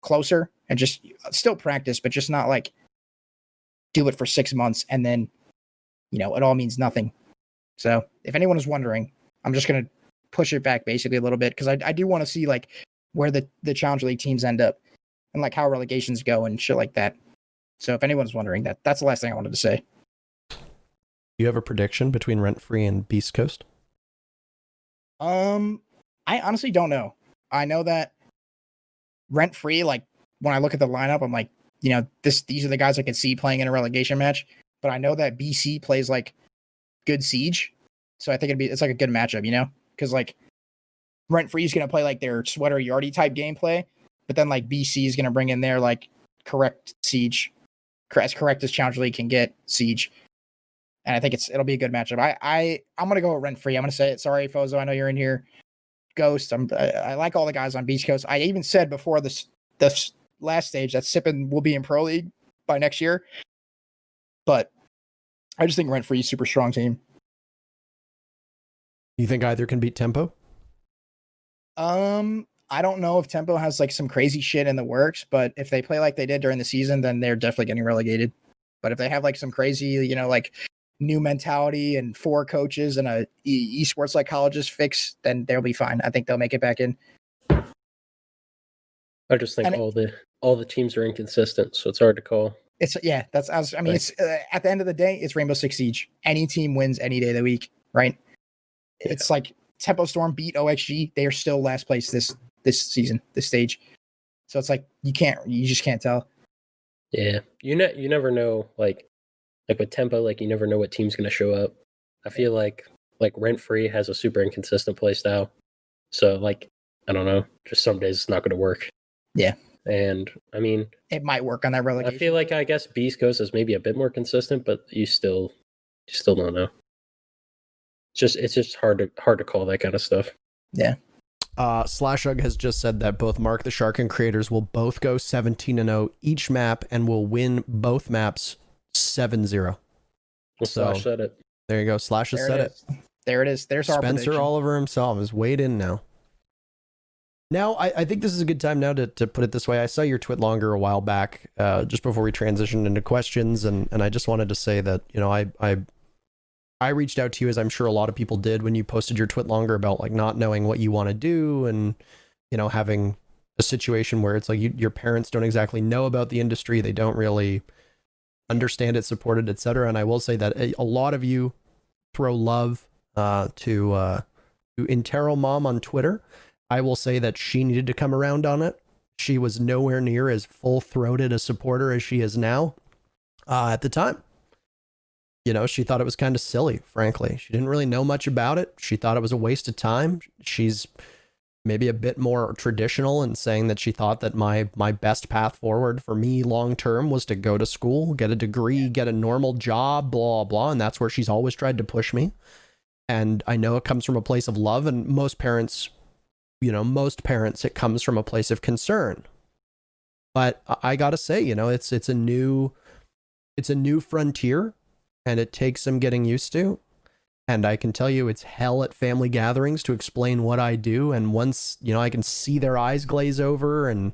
closer, and just still practice, but just not do it for 6 months and then, it all means nothing. So if anyone is wondering, I'm just going to push it back basically a little bit because I do want to see where the Challenger League teams end up and how relegations go and shit like that. So if anyone's wondering, that's the last thing I wanted to say. You have a prediction between Rent Free and Beast Coast? I honestly don't know. I know that Rent Free, when I look at the lineup, I'm like, these are the guys I can see playing in a relegation match. But I know that BC plays good Siege, so I think it's a good matchup, because Rent Free is gonna play their Sweater Yardy type gameplay, but then BC is gonna bring in their correct Siege, as correct as Challenger League can get Siege. And I think it'll be a good matchup. I'm gonna go with Rent Free. I'm gonna say it. Sorry, Fozo, I know you're in here. Ghost. I like all the guys on Beast Coast. I even said before this last stage that Sippin will be in Pro League by next year. But I just think Rent Free is a super strong team. You think either can beat Tempo? I don't know if Tempo has some crazy shit in the works, but if they play like they did during the season, then they're definitely getting relegated. But if they have some crazy, new mentality and 4 coaches and a esports psychologist fix, then they'll be fine. I think they'll make it back in. I just think all the teams are inconsistent, so it's hard to call. It's at the end of the day, it's Rainbow Six Siege. Any team wins any day of the week, right? Yeah. It's Tempo Storm beat OXG. They are still last place this season, this stage. So it's like you just can't tell. Yeah, you never know. Like with tempo, like you never know what team's gonna show up. I feel like Rent Free has a super inconsistent play style. So like I don't know, just some days it's not gonna work. Yeah. And I mean, it might work on that relegation. I feel like I guess Beast Coast is maybe a bit more consistent, but you still don't know. It's just hard to call that kind of stuff. Yeah. Slashug has just said that both Mark the Shark and creators will both go 17-0 each map and will win both maps 7-0. Well, So, Slash said it. There you go. Slash has said it. There it is. There's our Spencer prediction. Oliver himself is weighed in now. Now, I think this is a good time now to put it this way. I saw your twit longer a while back, just before we transitioned into questions, and I just wanted to say that, you know, I reached out to you, as I'm sure a lot of people did, when you posted your twit longer about like not knowing what you want to do, and, you know, having a situation where it's like your parents don't exactly know about the industry, they don't really understand it, support it, etc. And I will say that a lot of you throw love to INTERRO Mom on Twitter. I will say that she needed to come around on it. She was nowhere near as full-throated a supporter as she is now at the time. You know, she thought it was kind of silly, frankly. She didn't really know much about it. She thought it was a waste of time. She's maybe a bit more traditional in saying that she thought that my best path forward for me long-term was to go to school, get a degree, get a normal job, blah, blah. And that's where she's always tried to push me. And I know it comes from a place of love, and most parents, it comes from a place of concern. But I gotta say, you know, it's a new frontier, and it takes some getting used to. And I can tell you it's hell at family gatherings to explain what I do. And once, you know, I can see their eyes glaze over,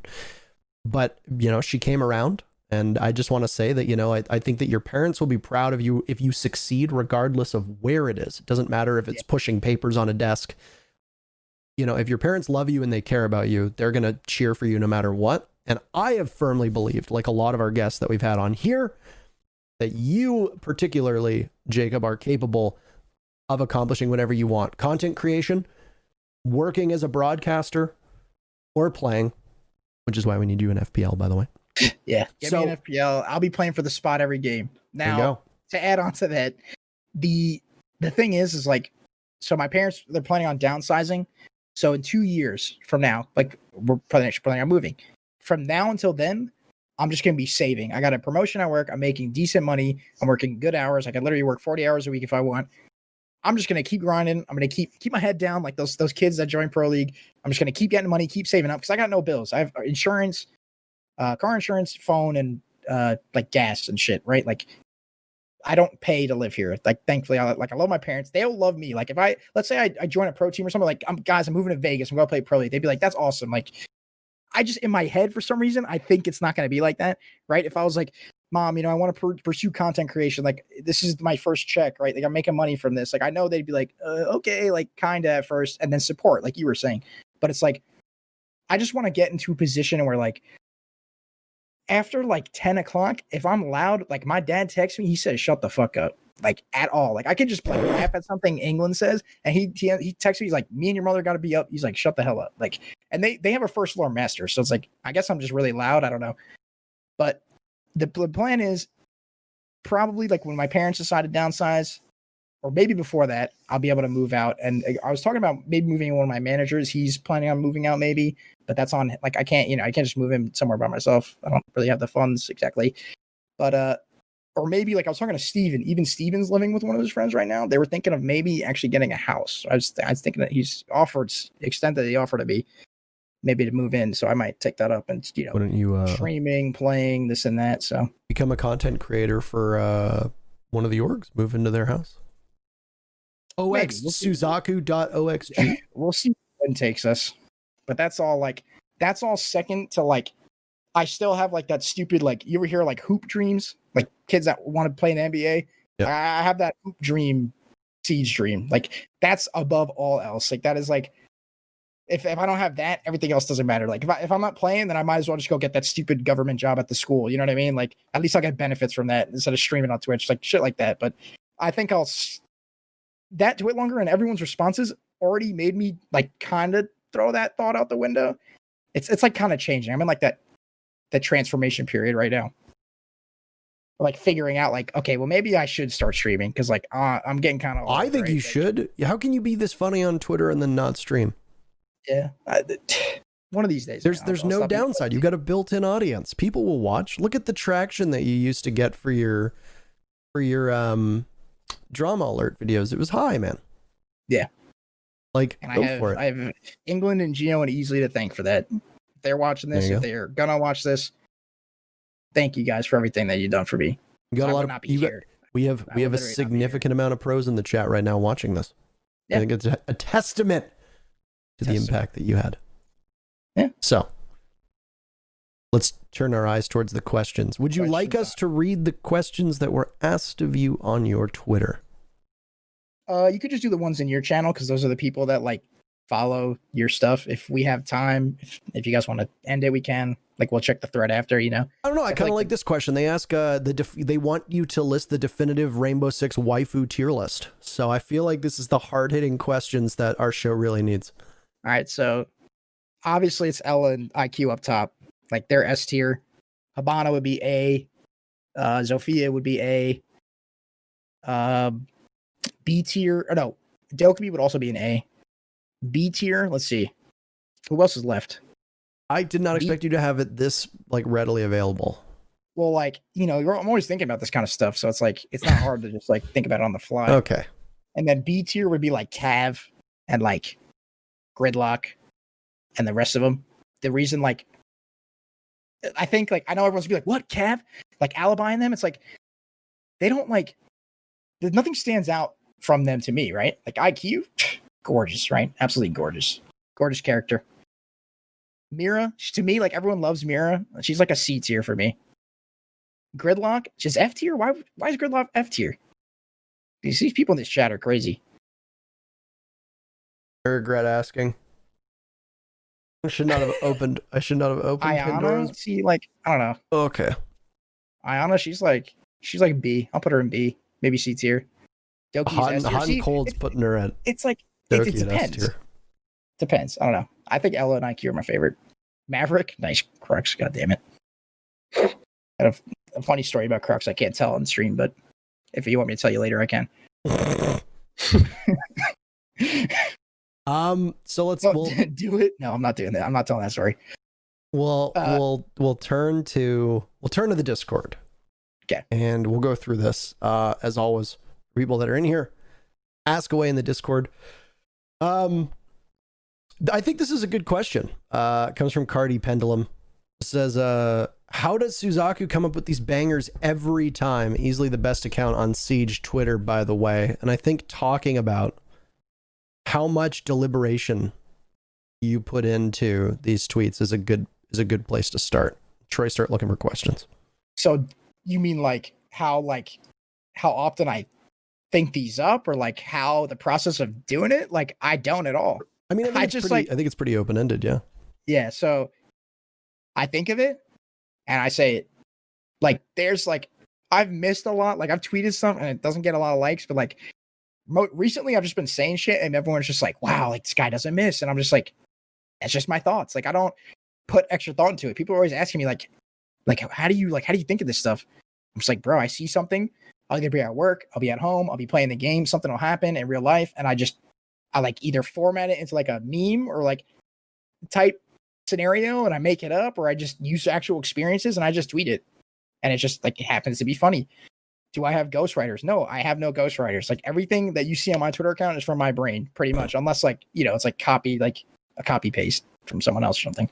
but you know, she came around, and I just want to say that, you know, I think that your parents will be proud of you if you succeed, regardless of where it is. It doesn't matter if it's pushing papers on a desk. You know, if your parents love you and they care about you, they're going to cheer for you no matter what. And I have firmly believed, like a lot of our guests that we've had on here, that you particularly, Jacob, are capable of accomplishing whatever you want. Content creation, working as a broadcaster, or playing, which is why we need you in FPL, by the way. Yeah. Get me an FPL. I'll be playing for the spot every game. Now, to add on to that, the thing is like, so my parents, they're planning on downsizing. So in 2 years from now, like we're planning on moving. From now until then, I'm just going to be saving. I got a promotion at work. I'm making decent money. I'm working good hours. I can literally work 40 hours a week if I want. I'm just going to keep grinding. I'm going to keep my head down like those kids that join Pro League. I'm just going to keep getting money, keep saving up, because I got no bills. I have insurance, car insurance, phone, and like gas and shit, right? Like I don't pay to live here. Like, thankfully, I love my parents. They'll love me. Like, let's say I join a pro team or something, like, I'm moving to Vegas. I'm going to play Pro League. They'd be like, that's awesome. Like, I just, in my head, for some reason, I think it's not going to be like that, right? If I was like, Mom, you know, I want to pursue content creation. Like, this is my first check, right? Like, I'm making money from this. Like, I know they'd be like, okay, like, kind of at first, and then support, like you were saying. But it's like, I just want to get into a position where, like, after like 10 o'clock, if I'm loud, like my dad texts me, he says, shut the fuck up, like at all. Like I could just like laugh at something England says. And he texts me, he's like, me and your mother got to be up. He's like, shut the hell up. Like, and they have a first floor master. So it's like, I guess I'm just really loud. I don't know. But the plan is probably like when my parents decide to downsize, or maybe before that, I'll be able to move out. And I was talking about maybe moving one of my managers. He's planning on moving out maybe, but that's on, like, I can't just move him somewhere by myself. I don't really have the funds exactly. But, or maybe like I was talking to Steven, even Steven's living with one of his friends right now. They were thinking of maybe actually getting a house. I was thinking that he's offered, extent that he offered to be, maybe to move in. So I might take that up and, you know, wouldn't you streaming, playing, this and that. So become a content creator for one of the orgs, move into their house. Suzaku.oxg. We'll see when it takes us. But that's all second to, like, I still have like that stupid, like, you ever hear like hoop dreams? Like kids that want to play in the NBA. Yeah. I have that hoop dream, siege dream. Like that's above all else. Like that is like, if I don't have that, everything else doesn't matter. Like if I'm not playing, then I might as well just go get that stupid government job at the school. You know what I mean? Like at least I'll get benefits from that instead of streaming on Twitch, like shit like that. But I think that twit longer and everyone's responses already made me like kind of throw that thought out the window. It's like kind of changing. I'm in like that transformation period right now. Like figuring out like, okay, well maybe I should start streaming because like I'm getting kind of. I think you should. How can you be this funny on Twitter and then not stream? Yeah, one of these days. There's no downside. You've got a built-in audience. People will watch. Look at the traction that you used to get for your drama alert videos. It was high, man. Yeah. Like, and go for it. I have England and Geo and Easily to thank for that. If they're watching this, if they're gonna watch this, thank you guys for everything that you've done for me. You got a lot of. We have a significant amount of pros in the chat right now watching this. Yeah. I think it's a testament to the impact that you had. Yeah. So let's turn our eyes towards the questions. Would you like us to read the questions that were asked of you on your Twitter? You could just do the ones in your channel because those are the people that like follow your stuff. If we have time, if you guys want to end it, we can. Like we'll check the thread after, you know. I don't know. I kind of like this question. They ask they want you to list the definitive Rainbow Six waifu tier list. So I feel like this is the hard-hitting questions that our show really needs. All right, so obviously it's Ella and IQ up top. Like they're S tier. Habana would be A. Zofia would be A. B tier. Or no, Dokumi would also be an A. B tier. Let's see. Who else is left? I did not expect you to have it this like readily available. Well, like, you know, I'm always thinking about this kind of stuff, so it's like it's not hard to just like think about it on the fly. Okay. And then B tier would be like Cav and like Gridlock and the rest of them. The reason, like, I think, like, I know everyone's gonna be like, what, Cav? Like, alibiying them? It's like, they don't, like, there's nothing stands out from them to me, right? Like, IQ, gorgeous, right? Absolutely gorgeous. Gorgeous character. Mira, to me, like, everyone loves Mira. She's like a C tier for me. Gridlock, she's F tier? Why is Gridlock F tier? These people in this chat are crazy. I regret asking. I should not have opened Pandora's. See, like, I don't know. Okay. Ayana, she's like B. I'll put her in B. Maybe C tier. Doki's Hot and Cold's putting her at. It's like Doki it depends. Depends. I don't know. I think Ella and IQ are my favorite. Maverick, nice Crux. God damn it. I have a funny story about Crux. I can't tell on stream, but if you want me to tell you later, I can. So let's do it. No, I'm not doing that. I'm not telling that story. We'll turn to the Discord. Okay. And we'll go through this. As always, people that are in here, ask away in the Discord. I think this is a good question. It comes from Cardi Pendulum. It says, how does Suzaku come up with these bangers every time? Easily the best account on Siege Twitter, by the way. And I think talking about how much deliberation you put into these tweets is a good place to start. Troy, start looking for questions. So you mean like how often I think these up, or like how the process of doing it? Like I don't at all. I mean, I think it's pretty open-ended, yeah. Yeah, so I think of it and I say it. Like there's like I've missed a lot. Like I've tweeted stuff and it doesn't get a lot of likes, but like recently I've just been saying shit and everyone's just like, wow, like this guy doesn't miss. And I'm just like, that's just my thoughts. Like I don't put extra thought into it. People are always asking me like how do you think of this stuff? I'm just like, bro, I see something. I'll either be at work, I'll be at home, I'll be playing the game, something will happen in real life, and I like either format it into like a meme or like type scenario and I make it up, or I just use actual experiences and I just tweet it. And it's just like, it happens to be funny. Do I have ghostwriters? No, I have no ghostwriters. Like everything that you see on my Twitter account is from my brain pretty much, unless like, you know, it's like a copy paste from someone else or something.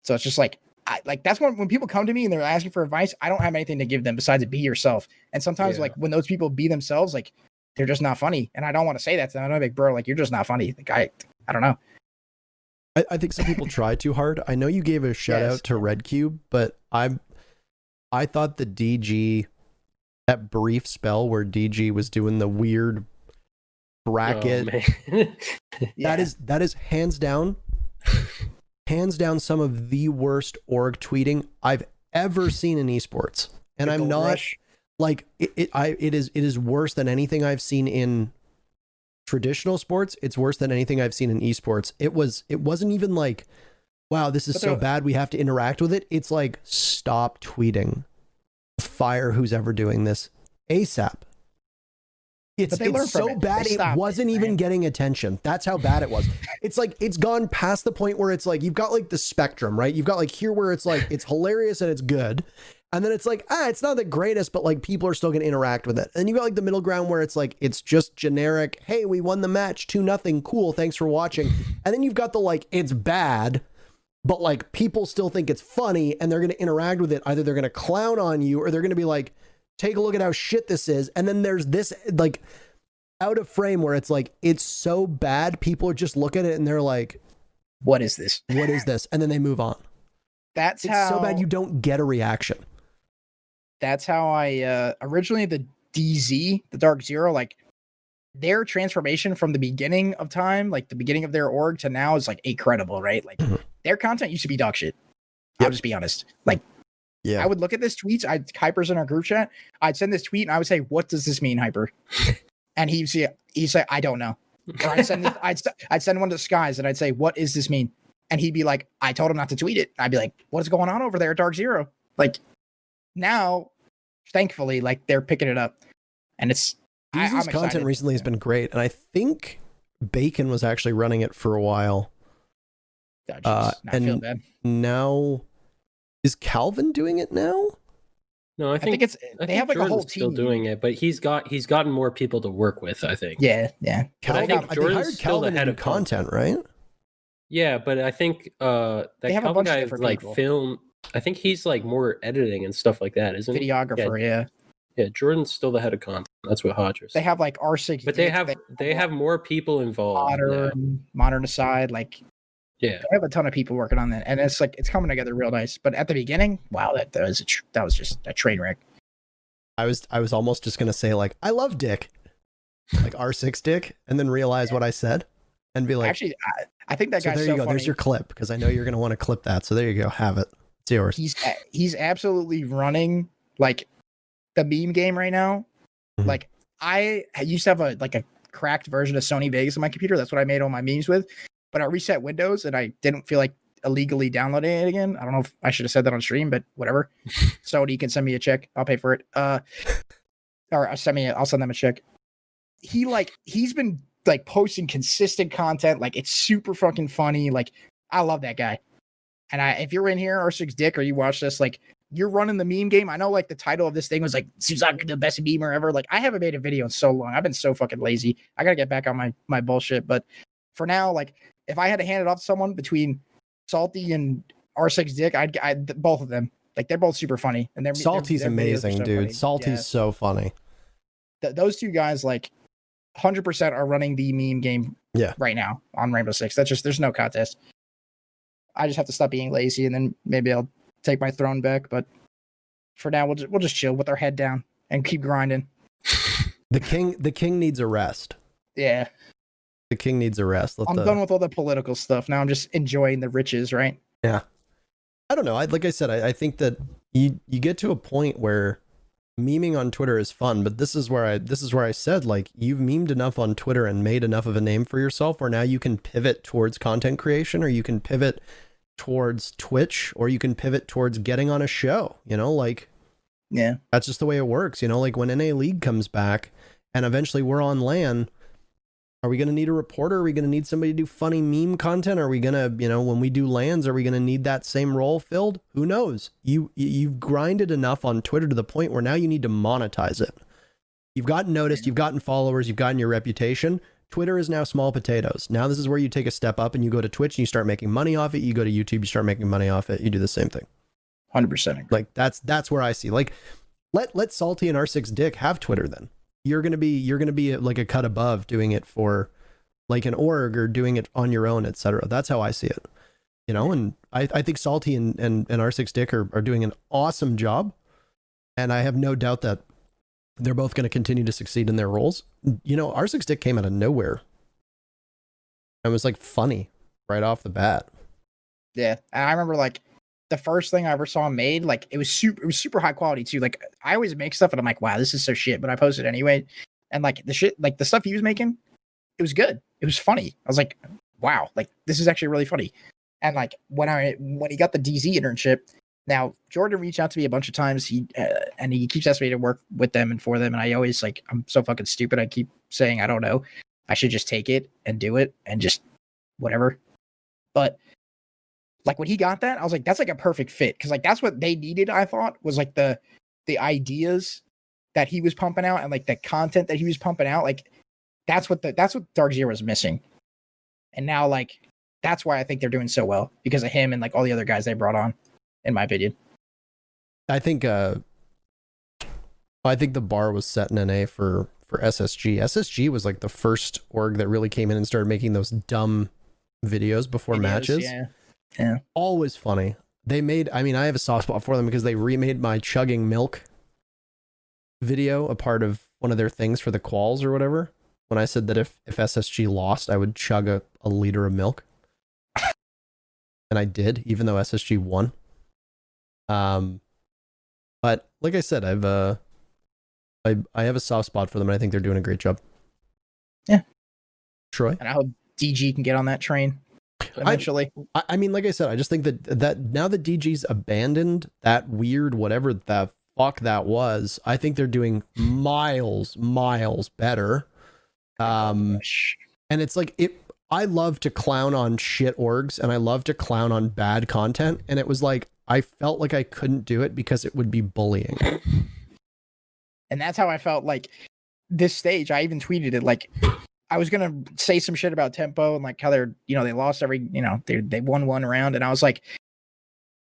So it's just like, that's when people come to me and they're asking for advice, I don't have anything to give them besides be yourself. And sometimes like when those people be themselves, like they're just not funny. And I don't want to say that to them. I'm like, bro, like you're just not funny. Like I don't know. I think some people try too hard. I know you gave a shout out to Red Cube, but I thought the DG, that brief spell where DG was doing the weird bracket, that is hands down some of the worst org tweeting I've ever seen in esports. And I'm not like it is worse than anything I've seen in traditional sports, it's worse than anything I've seen in esports. It wasn't even like, wow, this is But so bad we have to interact with it. It's like, stop tweeting. Fire who's ever doing this ASAP. It's so bad it wasn't even getting attention. That's how bad it was. It's like, it's gone past the point where it's like, you've got like the spectrum, right? You've got like here where it's like, it's hilarious and it's good. And then it's like, it's not the greatest, but like people are still going to interact with it. And you got like the middle ground where it's like, it's just generic. Hey, we won the match 2-0. Cool. Thanks for watching. And then you've got the like, it's bad, but like people still think it's funny and they're going to interact with it. Either they're going to clown on you or they're going to be like, take a look at how shit this is. And then there's this like out of frame where it's like, it's so bad. People are just look at it and they're like, what is this? What is this? And then they move on. It's so bad you don't get a reaction. That's how I originally the DZ, the Dark Zero, like their transformation from the beginning of time, like the beginning of their org to now is like incredible, right? Like their content used to be dog shit. I'll just be honest. Like, I would look at this tweets. Hyper's in our group chat. I'd send this tweet and I would say, "What does this mean, Hyper?" And he'd say, "I don't know." Or I'd send one to Skies and I'd say, "What does this mean?" And he'd be like, "I told him not to tweet it." I'd be like, "What's going on over there at Dark Zero?" Like now, thankfully, like they're picking it up, and it's DZ's content recently has been great, and I think Bacon was actually running it for a while. I feel bad. Now, is Calvin doing it now? No, I think it's they have like Jordan's a whole team still doing it, but he's gotten more people to work with. I think. Yeah. I think Jordan's still the head of content, right? Yeah, but I think that Calvin guy is like film. I think he's like more editing and stuff like that, isn't he? Videographer, yeah. Yeah, Jordan's still the head of content. That's what Hodges. They have like R6, but they have more people involved. Modern aside, like they have a ton of people working on that, and it's like it's coming together real nice. But at the beginning, wow, that was just a train wreck. I was almost just gonna say like I love Dick, like R6 Dick, and then realize what I said, and be like, actually, I think that guy's there you go. Funny. There's your clip because I know you're gonna want to clip that. So there you go, have it. It's yours. He's absolutely running like the meme game right now. Mm-hmm. Like I used to have a cracked version of Sony Vegas on my computer. That's what I made all my memes with. But I reset Windows and I didn't feel like illegally downloading it again. I don't know if I should have said that on stream, but whatever. Sony can send me a check. I'll pay for it. Or I'll send them a check. He's been like posting consistent content. Like it's super fucking funny. Like I love that guy. And if you're in here, R6 Dick, or you watch this, like you're running the meme game. I know like the title of this thing was like Suzaku, the best memer ever. Like I haven't made a video in so long. I've been so fucking lazy. I gotta get back on my bullshit. But for now, like if I had to hand it off to someone between Salty and R6 Dick, I'd both of them. Like they're both super funny. And Salty's amazing, so dude. Funny. Salty's so funny. Those two guys, like 100% are running the meme game right now on Rainbow Six. That's just, there's no contest. I just have to stop being lazy and then maybe I'll take my throne back. But for now, we'll just chill with our head down and keep grinding. The king needs a rest. Yeah. The king needs a rest. I'm done with all the political stuff. Now I'm just enjoying the riches, right? Yeah. I don't know. Like I said, I think that you get to a point where memeing on Twitter is fun, but this is where I said, like, you've memed enough on Twitter and made enough of a name for yourself where now you can pivot towards content creation, or you can pivot towards Twitch, or you can pivot towards getting on a show, like, yeah, that's just the way it works. Like when NA League comes back and eventually we're on LAN, are we going to need a reporter? Are we going to need somebody to do funny meme content? Are we going to, when we do LANs, are we going to need that same role filled? Who knows? You've grinded enough on Twitter to the point where now you need to monetize it. You've gotten noticed, you've gotten followers, you've gotten your reputation. Twitter is now small potatoes. Now this is where you take a step up and you go to Twitch and you start making money off it. You go to YouTube, you start making money off it. You do the same thing. 100%. Like that's where I see, like, let Salty and R6 Dick have Twitter then. You're going to be like a cut above doing it for like an org or doing it on your own, etc. That's how I see it, and I think Salty and R6 Dick are doing an awesome job. And I have no doubt that they're both going to continue to succeed in their roles. R6 Dick came out of nowhere and was like funny right off the bat. Yeah. And I remember like the first thing I ever saw him made, like it was super high quality too. Like I always make stuff and I'm like, wow, this is so shit, but I post it anyway. And like the shit, like the stuff he was making, it was good. It was funny. I was like, wow, like this is actually really funny. And like when he got the DZ internship, now Jordan reached out to me a bunch of times. He keeps asking me to work with them and for them, and I always like, I'm so fucking stupid. I keep saying I don't know. I should just take it and do it and just whatever. But like when he got that, I was like, that's like a perfect fit, because like that's what they needed. I thought was like the ideas that he was pumping out and like the content that he was pumping out. Like that's what Dark Zero was missing. And now like that's why I think they're doing so well, because of him and like all the other guys they brought on, in my opinion. I think the bar was set in NA for SSG. SSG was like the first org that really came in and started making those dumb videos before matches. Yeah. Always funny. I have a soft spot for them because they remade my chugging milk video a part of one of their things for the quals or whatever. When I said that if SSG lost, I would chug a liter of milk. And I did, even though SSG won. But like I said, I have a soft spot for them, and I think they're doing a great job. Yeah. Troy? And I hope DG can get on that train eventually. I mean, like I said, I just think that now that DG's abandoned that weird whatever the fuck that was, I think they're doing miles better. And it's like I love to clown on shit orgs, and I love to clown on bad content, and it was like I felt like I couldn't do it because it would be bullying. And that's how I felt like this stage. I even tweeted it, like I was gonna say some shit about tempo and like how they're, they lost every, they won one round, and I was like,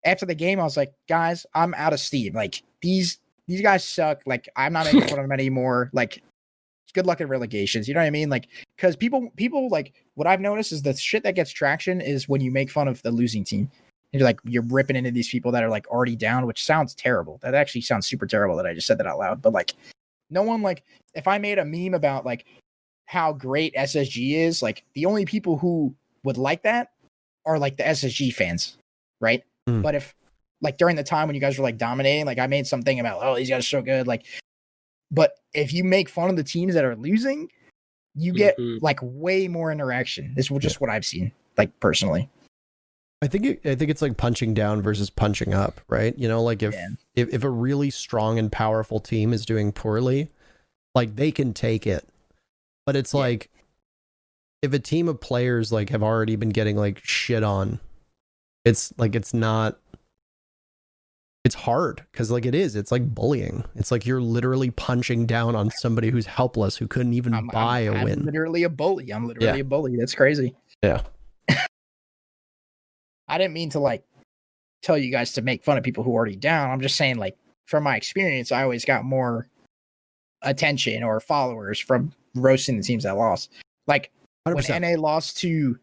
after the game, I was like, guys, I'm out of steam. Like these guys suck. Like I'm not making fun of them anymore. Like good luck in relegations. You know what I mean? Like, because people like what I've noticed is the shit that gets traction is when you make fun of the losing team. And you're ripping into these people that are like already down, which sounds terrible. That actually sounds super terrible that I just said that out loud. But like, no one, like, if I made a meme about like how great SSG is, like the only people who would like that are like the SSG fans, right? But if like during the time when you guys were like dominating, like I made something about, oh, these guys are so good, like, but if you make fun of the teams that are losing, you get like way more interaction. This is just what I've seen, like personally. I think it's like punching down versus punching up, right? Like if a really strong and powerful team is doing poorly, like they can take it. But it's like if a team of players like have already been getting like shit on, it's like it's hard because like it's like bullying. It's like you're literally punching down on somebody who's helpless, who couldn't even buy a win. I'm literally a bully. A bully. That's crazy. Yeah. I didn't mean to like tell you guys to make fun of people who are already down. I'm just saying, like, from my experience, I always got more attention or followers from roasting the teams that lost. Like 100%. when NA lost to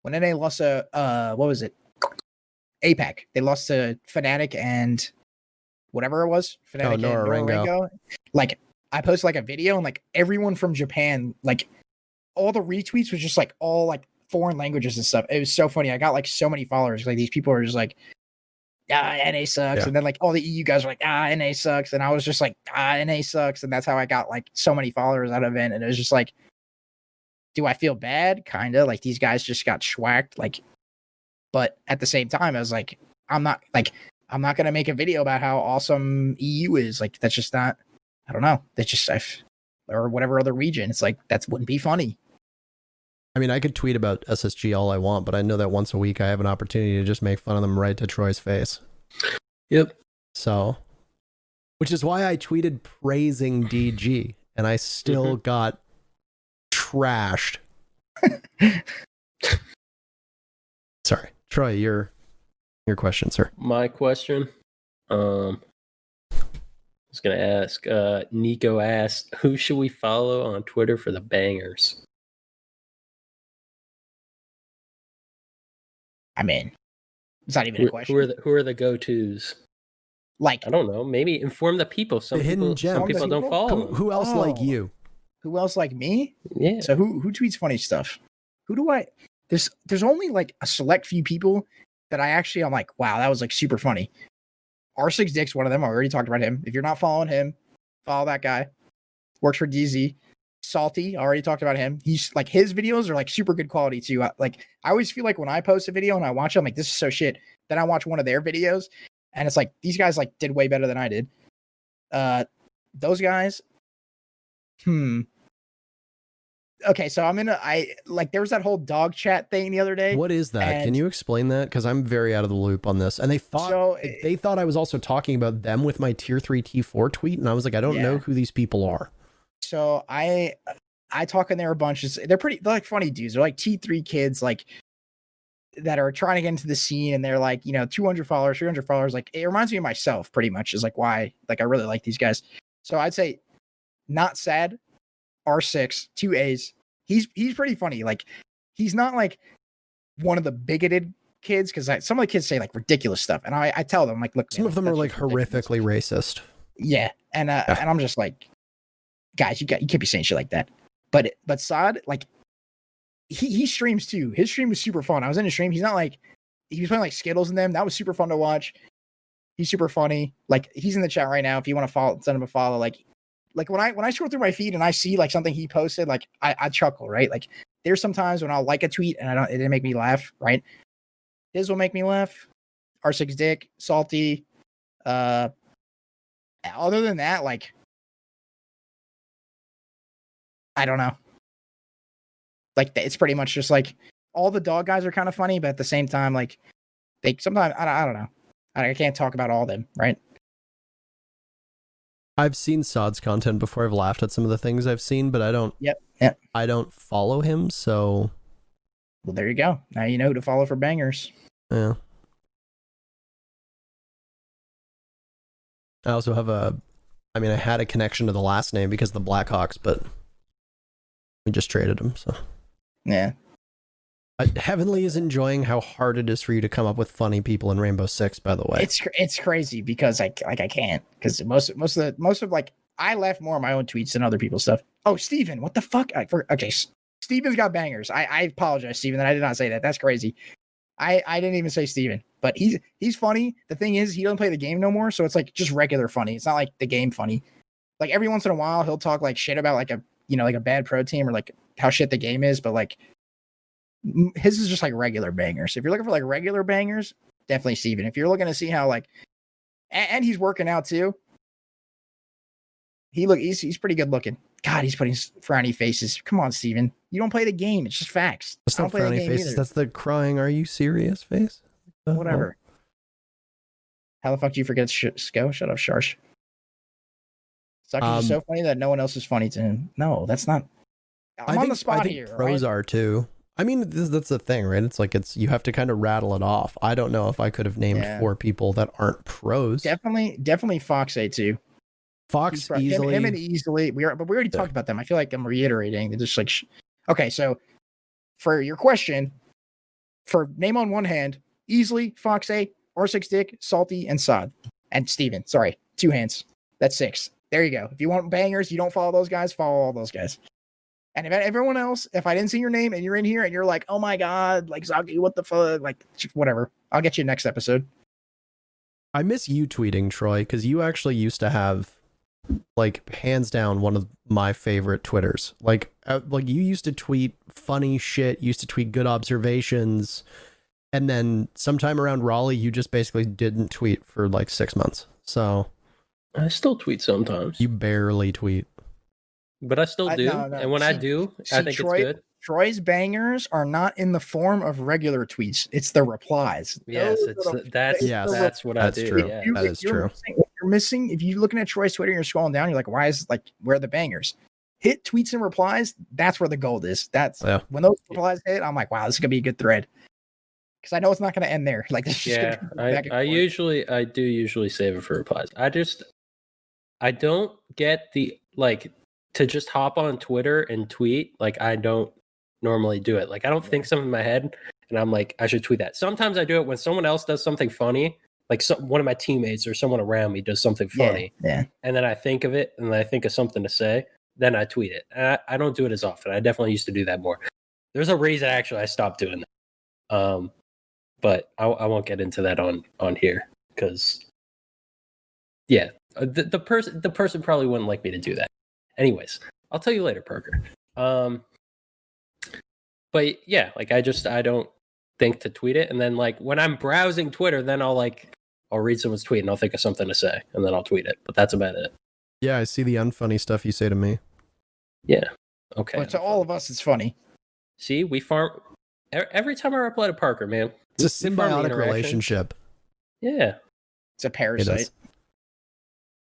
what was it? APAC. They lost to Fnatic and whatever it was. Fnatic and Norengo. Like I posted like a video and like everyone from Japan, like all the retweets was just like all like foreign languages and stuff. It was so funny. I got like so many followers. Like these people are just like, NA sucks. Yeah. And then like all the EU guys are like, NA sucks. And I was just like, NA sucks. And that's how I got like so many followers out of it. And it was just like, do I feel bad? Kind of like these guys just got schwacked. Like, but at the same time, I was like, I'm not going to make a video about how awesome EU is. Like, that's just not, I don't know. That's just, or whatever other region. It's like, that wouldn't be funny. I mean, I could tweet about SSG all I want, but I know that once a week I have an opportunity to just make fun of them right to Troy's face. Yep. So, which is why I tweeted praising DG, and I still got trashed. Sorry. Troy, your question, sir. My question? I was going to ask, Nico asked, who should we follow on Twitter for the bangers? I mean, it's not even a question. Who are the go-tos? Like, I don't know. Maybe inform the people. Some people don't follow. Who else like you? Who else like me? Yeah. So who tweets funny stuff? Who do I? There's only like a select few people that I'm like, wow, that was like super funny. R6 Dick's one of them. I already talked about him. If you're not following him, follow that guy. Works for DZ. Salty, I already talked about him. He's like, his videos are like super good quality too. I always feel like when I post a video and I watch it, I'm like, this is so shit. Then I watch one of their videos and it's like, these guys like did way better than I did. Those guys. Okay, so there was that whole dog chat thing the other day. What is that? Can you explain that? Because I'm very out of the loop on this. And they thought I was also talking about them with my tier 3, T4 tweet, and I was like, I don't know who these people are. So I talk in there a bunch. They're like funny dudes. They're like T3 kids, like that are trying to get into the scene, and they're like, 200 followers, 300 followers. Like, it reminds me of myself pretty much, is like why like I really like these guys. So I'd say Not Sad, R6, 2 A's. He's pretty funny. Like, he's not like one of the bigoted kids, because some of the kids say like ridiculous stuff, and I tell them, like, look, some of them are like horrifically racist. Yeah, and I'm just like, guys, you can't be saying shit like that. But Saad, like, he streams too. His stream was super fun. I was in his stream. He's not like, he was playing like Skittles and them. That was super fun to watch. He's super funny. Like, he's in the chat right now. If you want to follow, send him a follow. Like when I scroll through my feed and I see like something he posted, like I chuckle, right? Like, there's sometimes when I'll like a tweet and it didn't make me laugh, right? His will make me laugh. R6 Dick, Salty. Other than that, like, I don't know. Like, it's pretty much just like all the dog guys are kind of funny, but at the same time, like, they sometimes, I don't know. I can't talk about all of them, right? I've seen Saad's content before. I've laughed at some of the things I've seen, but I don't. Yep. I don't follow him, so. Well, there you go. Now you know who to follow for bangers. Yeah. I also have I had a connection to the last name because of the Blackhawks, but we just traded him, so. Yeah. Heavenly is enjoying how hard it is for you to come up with funny people in Rainbow Six, by the way. It's crazy because I can't, because most of like, I laugh more at my own tweets than other people's stuff. Oh, Steven, what the fuck? Okay, Steven's got bangers. I apologize, Steven, that I did not say that. That's crazy. I didn't even say Steven, but he's funny. The thing is, he doesn't play the game no more, so it's like just regular funny. It's not like the game funny. Like, every once in a while, he'll talk like shit about like a bad pro team or like how shit the game is, but like, his is just like regular bangers. If you're looking for like regular bangers, definitely Steven. If you're looking to see how like, and he's working out too. He's pretty good looking. God, he's putting frowny faces. Come on, Steven. You don't play the game. It's just facts. That's not frowny faces. That's the crying, are you serious face? Whatever. How the fuck do you forget Sko? Shut up, Sharsh. Sucky's so funny that no one else is funny to him. No, that's not. I'm on the spot here. Pros are too. I mean, that's the thing, right? It's like you have to kind of rattle it off. I don't know if I could have named 4 people that aren't pros. Definitely Fox A too. Fox easily. Him and easily. We already talked about them. I feel like I'm reiterating. They're just like, okay. So for your question, for name on one hand, easily Fox A, R6 Dick, Salty, and Saad, and Steven. Sorry, 2 hands. That's 6. There you go. If you want bangers, you don't follow those guys, follow all those guys. And if everyone else, if I didn't see your name and you're in here and you're like, oh my God, like, Zaku, what the fuck? Like, whatever. I'll get you next episode. I miss you tweeting, Troy, because you actually used to have, like, hands down, one of my favorite Twitters. Like you used to tweet funny shit, used to tweet good observations. And then sometime around Raleigh, you just basically didn't tweet for like 6 months. So. I still tweet sometimes. You barely tweet. But I still do. No. And when I do, I think it's good. Troy's bangers are not in the form of regular tweets. It's the replies. Yes, that's what I do. True. Yeah. That is true. You're missing, if you're looking at Troy's Twitter and you're scrolling down, you're like, where are the bangers? Hit tweets and replies. That's where the gold is. When those replies hit, I'm like, wow, this is going to be a good thread. Because I know it's not going to end there. Like, this is I do usually save it for replies. I don't get the, like, to just hop on Twitter and tweet. Like, I don't normally do it. Like, I don't think something in my head and I'm like, I should tweet that. Sometimes I do it when someone else does something funny, like one of my teammates or someone around me does something funny. Yeah. And then I think of it and I think of something to say, then I tweet it. And I don't do it as often. I definitely used to do that more. There's a reason actually I stopped doing that. But I won't get into that on here because the person probably wouldn't like me to do that. Anyways, I'll tell you later, Parker. But yeah, like I don't think to tweet it, and then like when I'm browsing Twitter, then I'll read someone's tweet and I'll think of something to say, and then I'll tweet it. But that's about it. Yeah, I see the unfunny stuff you say to me. Yeah. Okay. But to all of us, it's funny. See, we farm every time I reply to Parker, man. It's a we farm the symbiotic interaction. relationship. Yeah. It's a parasite.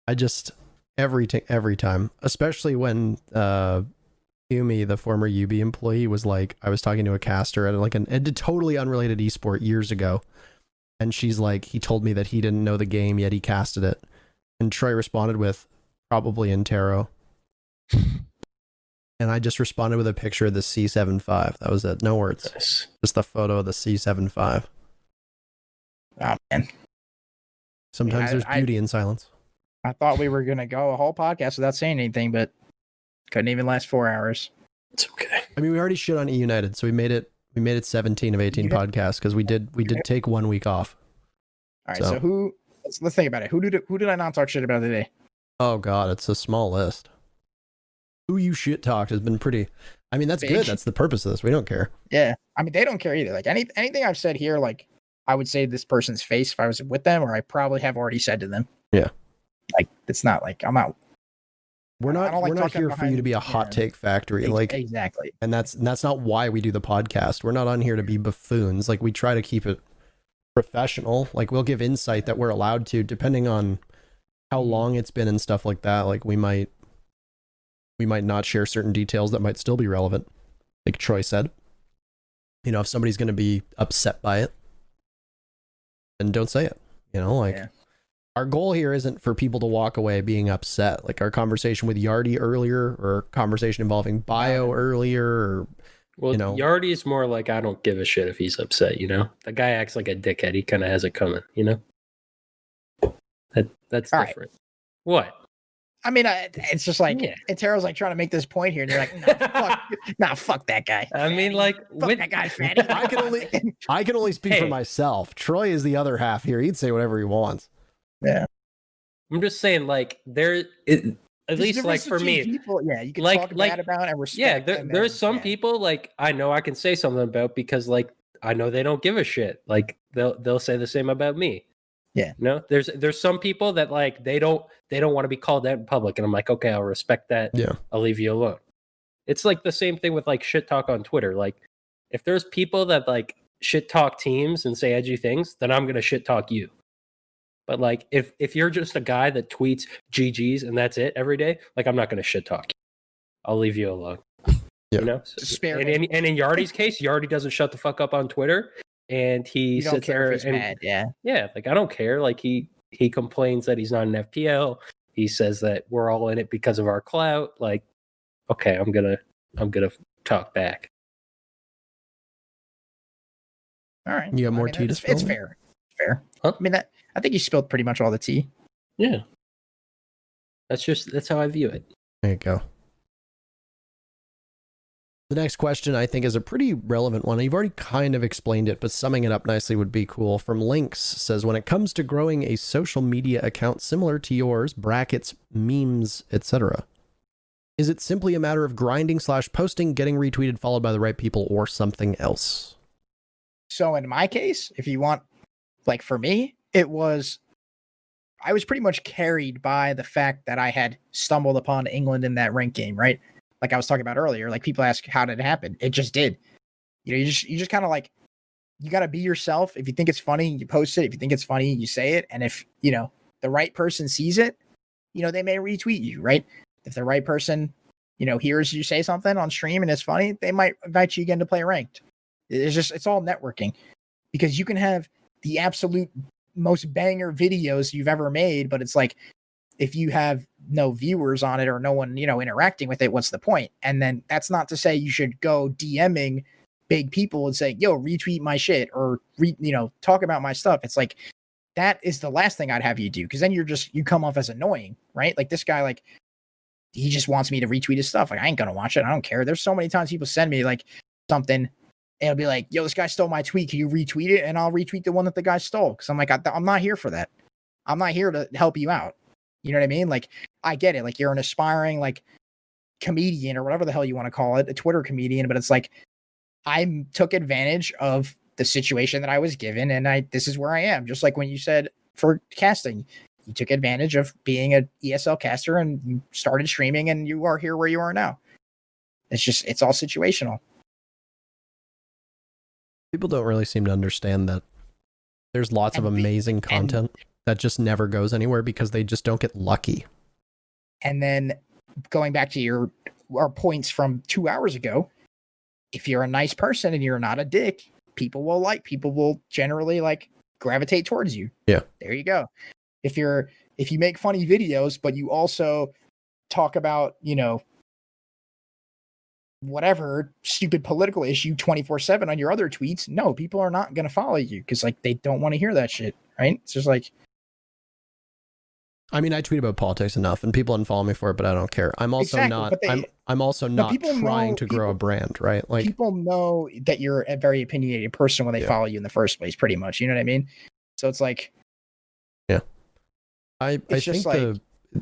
I just every time, especially when Yumi, the former UB employee, was like, I was talking to a caster at like a totally unrelated esport years ago, and she's like, he told me that he didn't know the game yet he casted it, and Troy responded with, probably INTERRO. And I just responded with a picture of the C75. That was it. No words. Nice. Just the photo of the C75. Oh man. Sometimes there's beauty in silence. I thought we were gonna go a whole podcast without saying anything, but couldn't even last 4 hours. It's okay. I mean, we already shit on E United, so we made it 17 of 18 podcasts because we did take 1 week off. All right, so let's think about it. Who did I not talk shit about today? Oh god, it's a small list. Who you shit talked has been pretty. I mean, that's Big. good. That's the purpose of this. We don't care. Yeah, I mean they don't care either. Like anything I've said here, like I would say to this person's face if I was with them, or I probably have already said to them. Yeah, like it's not like I'm not. We're not here for you to be a hot take factory. Like exactly. And that's not why we do the podcast. We're not on here to be buffoons. Like we try to keep it professional. Like we'll give insight that we're allowed to, depending on how long it's been and stuff like that. Like we might not share certain details that might still be relevant. Like Troy said, you know, if somebody's going to be upset by it, then don't say it. You know, like our goal here isn't for people to walk away being upset. Like our conversation with Yardy earlier, or conversation involving Bio earlier, or well, you know, Yardy is more like, I don't give a shit if he's upset. You know, the guy acts like a dickhead. He kind of has it coming. You know, that's all different. Right. What? I mean, it's just like INTERRO's like trying to make this point here, and they're like, fuck that guy. I mean, like, fuck that guy, fatty. I can only speak for myself. Troy is the other half here. He'd say whatever he wants. Yeah, I'm just saying, like, at least like for me, people, you can talk bad about and respect. Yeah, there's some people like I know I can say something about because like I know they don't give a shit. Like they'll say the same about me. Yeah. No, there's some people that like they don't want to be called out in public, and I'm like, okay, I'll respect that. Yeah. I'll leave you alone. It's like the same thing with like shit talk on Twitter. Like if there's people that like shit talk teams and say edgy things, then I'm gonna shit talk you. But like if you're just a guy that tweets GGs and that's it every day, like I'm not gonna shit talk you. I'll leave you alone. Yeah. You know? And in Yardy's case, Yardy doesn't shut the fuck up on Twitter. And he sits there and mad, like I don't care. Like he complains that he's not an FPL. He says that we're all in it because of our clout. Like, okay, I'm gonna talk back. All right, you got more tea to spill? It's fair. Huh? I mean, I think you spilled pretty much all the tea. Yeah, that's how I view it. There you go. The next question I think is a pretty relevant one. You've already kind of explained it, but summing it up nicely would be cool. From Lynx says, when it comes to growing a social media account similar to yours, brackets, memes, etc., is it simply a matter of grinding / posting, getting retweeted, followed by the right people, or something else? So in my case, if you want, like for me, I was pretty much carried by the fact that I had stumbled upon England in that ranked game, right? Like I was talking about earlier, like people ask, how did it happen? It just did. You know, you just kind of like, you got to be yourself. If you think it's funny, you post it. If you think it's funny, you say it. And if, you know, the right person sees it, you know, they may retweet you, right? If the right person, you know, hears you say something on stream and it's funny, they might invite you again to play ranked. It's all networking, because you can have the absolute most banger videos you've ever made, but it's like, if you have no viewers on it or no one, you know, interacting with it, what's the point? And then that's not to say you should go DMing big people and say, yo, retweet my shit or talk about my stuff. It's like, that is the last thing I'd have you do. Cause then you come off as annoying, right? Like this guy, like he just wants me to retweet his stuff. Like I ain't going to watch it. I don't care. There's so many times people send me like something and it'll be like, yo, this guy stole my tweet. Can you retweet it? And I'll retweet the one that the guy stole. Cause I'm like, I'm not here for that. I'm not here to help you out. You know what I mean? Like, I get it. Like, you're an aspiring, like, comedian or whatever the hell you want to call it, a Twitter comedian, but it's like I took advantage of the situation that I was given, and this is where I am. Just like when you said for casting, you took advantage of being a ESL caster and you started streaming, and you are here where you are now. It's all situational. People don't really seem to understand that there's lots of amazing content that just never goes anywhere because they just don't get lucky. And then going back to our points from 2 hours ago, if you're a nice person and you're not a dick, people will generally like gravitate towards you. Yeah. There you go. If you make funny videos, but you also talk about, whatever stupid political issue 24/7 on your other tweets, no, people are not going to follow you because like they don't want to hear that shit, right? It's just like, I mean, I tweet about politics enough, and people unfollow me for it, but I don't care. I'm also not. I'm also not trying to grow a brand, right? Like people know that you're a very opinionated person when they follow you in the first place, pretty much. You know what I mean? So it's like, yeah. I think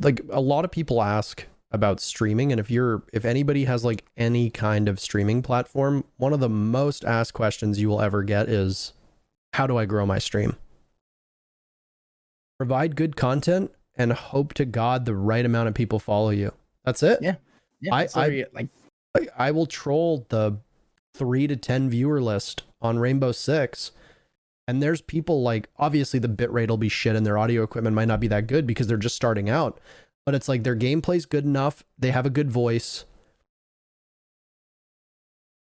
like a lot of people ask about streaming, and if anybody has like any kind of streaming platform, one of the most asked questions you will ever get is, how do I grow my stream? Provide good content and hope to God the right amount of people follow you. That's it. Yeah. I will troll the 3 to 10 viewer list on Rainbow Six, and there's people like, obviously the bitrate will be shit and their audio equipment might not be that good because they're just starting out, but it's like their gameplay's good enough, they have a good voice.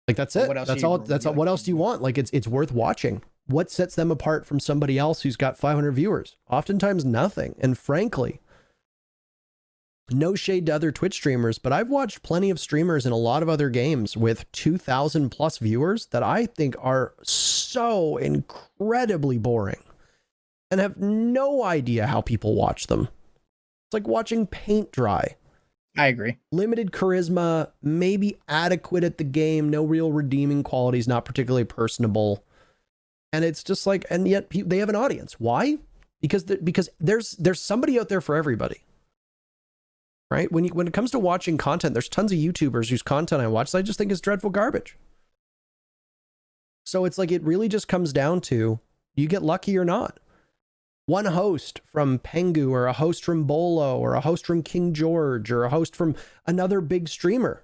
Like that's it. That's all. What else do you want? Like it's worth watching. What sets them apart from somebody else who's got 500 viewers? Oftentimes nothing. And frankly, no shade to other Twitch streamers, but I've watched plenty of streamers in a lot of other games with 2,000 plus viewers that I think are so incredibly boring and have no idea how people watch them. It's like watching paint dry. I agree. Limited charisma, maybe adequate at the game, no real redeeming qualities, not particularly personable. And it's just like, and yet they have an audience. Why? Because there's somebody out there for everybody, right? When it comes to watching content, there's tons of YouTubers whose content I watch that I just think is dreadful garbage. So it's like, it really just comes down to, you get lucky or not. One host from Pengu, or a host from Bolo, or a host from King George, or a host from another big streamer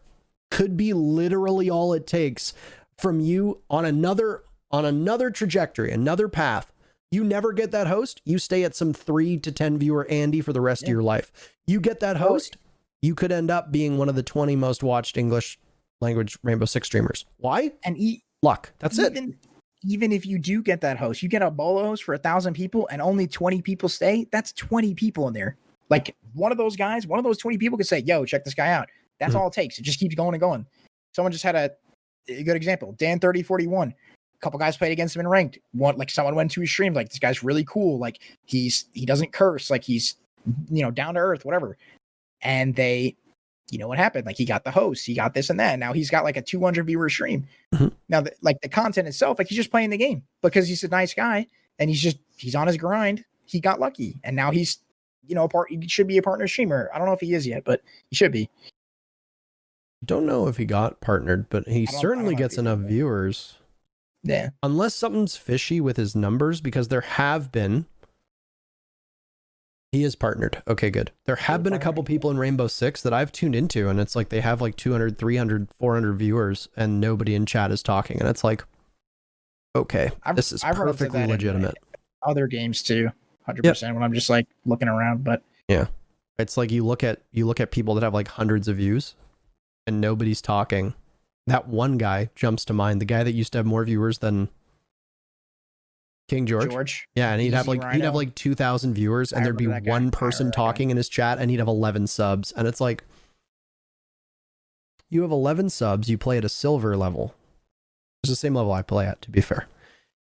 could be literally all it takes from you on another trajectory, another path. You never get that host, you stay at some 3 to 10 viewer Andy for the rest of your life. You get that host, you could end up being one of the 20 most watched English language Rainbow Six streamers. Why? And luck. That's it. Even if you do get that host, you get a Bolo host for 1,000 people and only 20 people stay, that's 20 people in there. Like one of those 20 people could say, yo, check this guy out. That's all it takes. It just keeps going and going. Someone just had a good example. Dan 3041. A couple guys played against him in ranked. Someone went to his stream, like, this guy's really cool. Like he doesn't curse. Like he's, down to earth, whatever. And they, what happened? Like he got the host, he got this and that. Now he's got like a 200 viewer stream. Now, the content itself, like he's just playing the game because he's a nice guy and he's on his grind. He got lucky, and now he's, he should be a partner streamer. I don't know if he is yet, but he should be. Don't know if he got partnered, but he certainly gets enough viewers. Yeah. Unless something's fishy with his numbers, because there have been. He is partnered. Okay, good. There have been a couple people in Rainbow Six that I've tuned into, and it's like they have like 200, 300, 400 viewers, and nobody in chat is talking. And it's like, okay, this is perfectly legitimate. Other games too, 100%. When I'm just like looking around, but yeah, it's like you look at people that have like hundreds of views, and nobody's talking. That one guy jumps to mind. The guy that used to have more viewers than King George. Yeah, and he'd have like 2,000 viewers, and there'd be one person talking in his chat, and he'd have 11 subs. And it's like, you have 11 subs, you play at a silver level. It's the same level I play at, to be fair.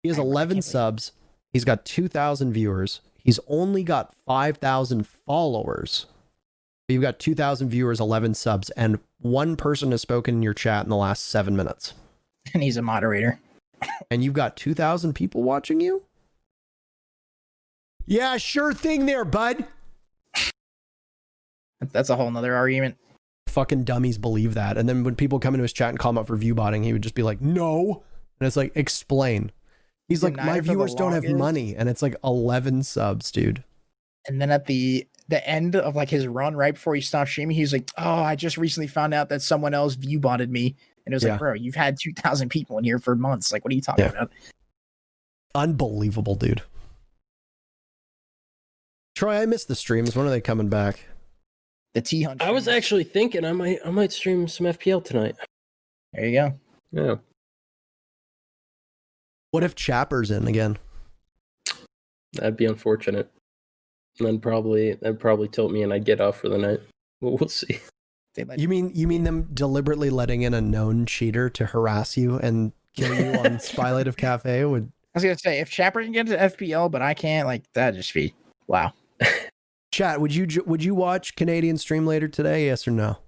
He has 11 subs, he's got 2,000 viewers, he's only got 5,000 followers. You've got 2,000 viewers, 11 subs, and one person has spoken in your chat in the last 7 minutes. And he's a moderator. And you've got 2,000 people watching you? Yeah, sure thing there, bud. That's a whole nother argument. fucking dummies believe that. And then when people come into his chat and call him up for view botting, he would just be like, no. And it's like, explain. He's like, my viewers don't have money. And it's like 11 subs, dude. And then at the end of like his run, right before he stopped streaming, he's like, oh, I just recently found out that someone else view botted me. And it was like, bro, you've had 2,000 people in here for months. Like, what are you talking about? Unbelievable, dude. Troy, I missed the streams. When are they coming back? The T-Hunt. I was actually thinking I might stream some FPL tonight. There you go. Yeah. What if Chapper's in again? That'd be unfortunate. And then that'd probably tilt me and I'd get off for the night. Well, we'll see. You mean them deliberately letting in a known cheater to harass you and kill you on Spylight of Cafe would... I was gonna say, if Chapper can get to FPL, but I can't, like, that'd just be wow. Chat, would you watch Canadian stream later today? Yes or no?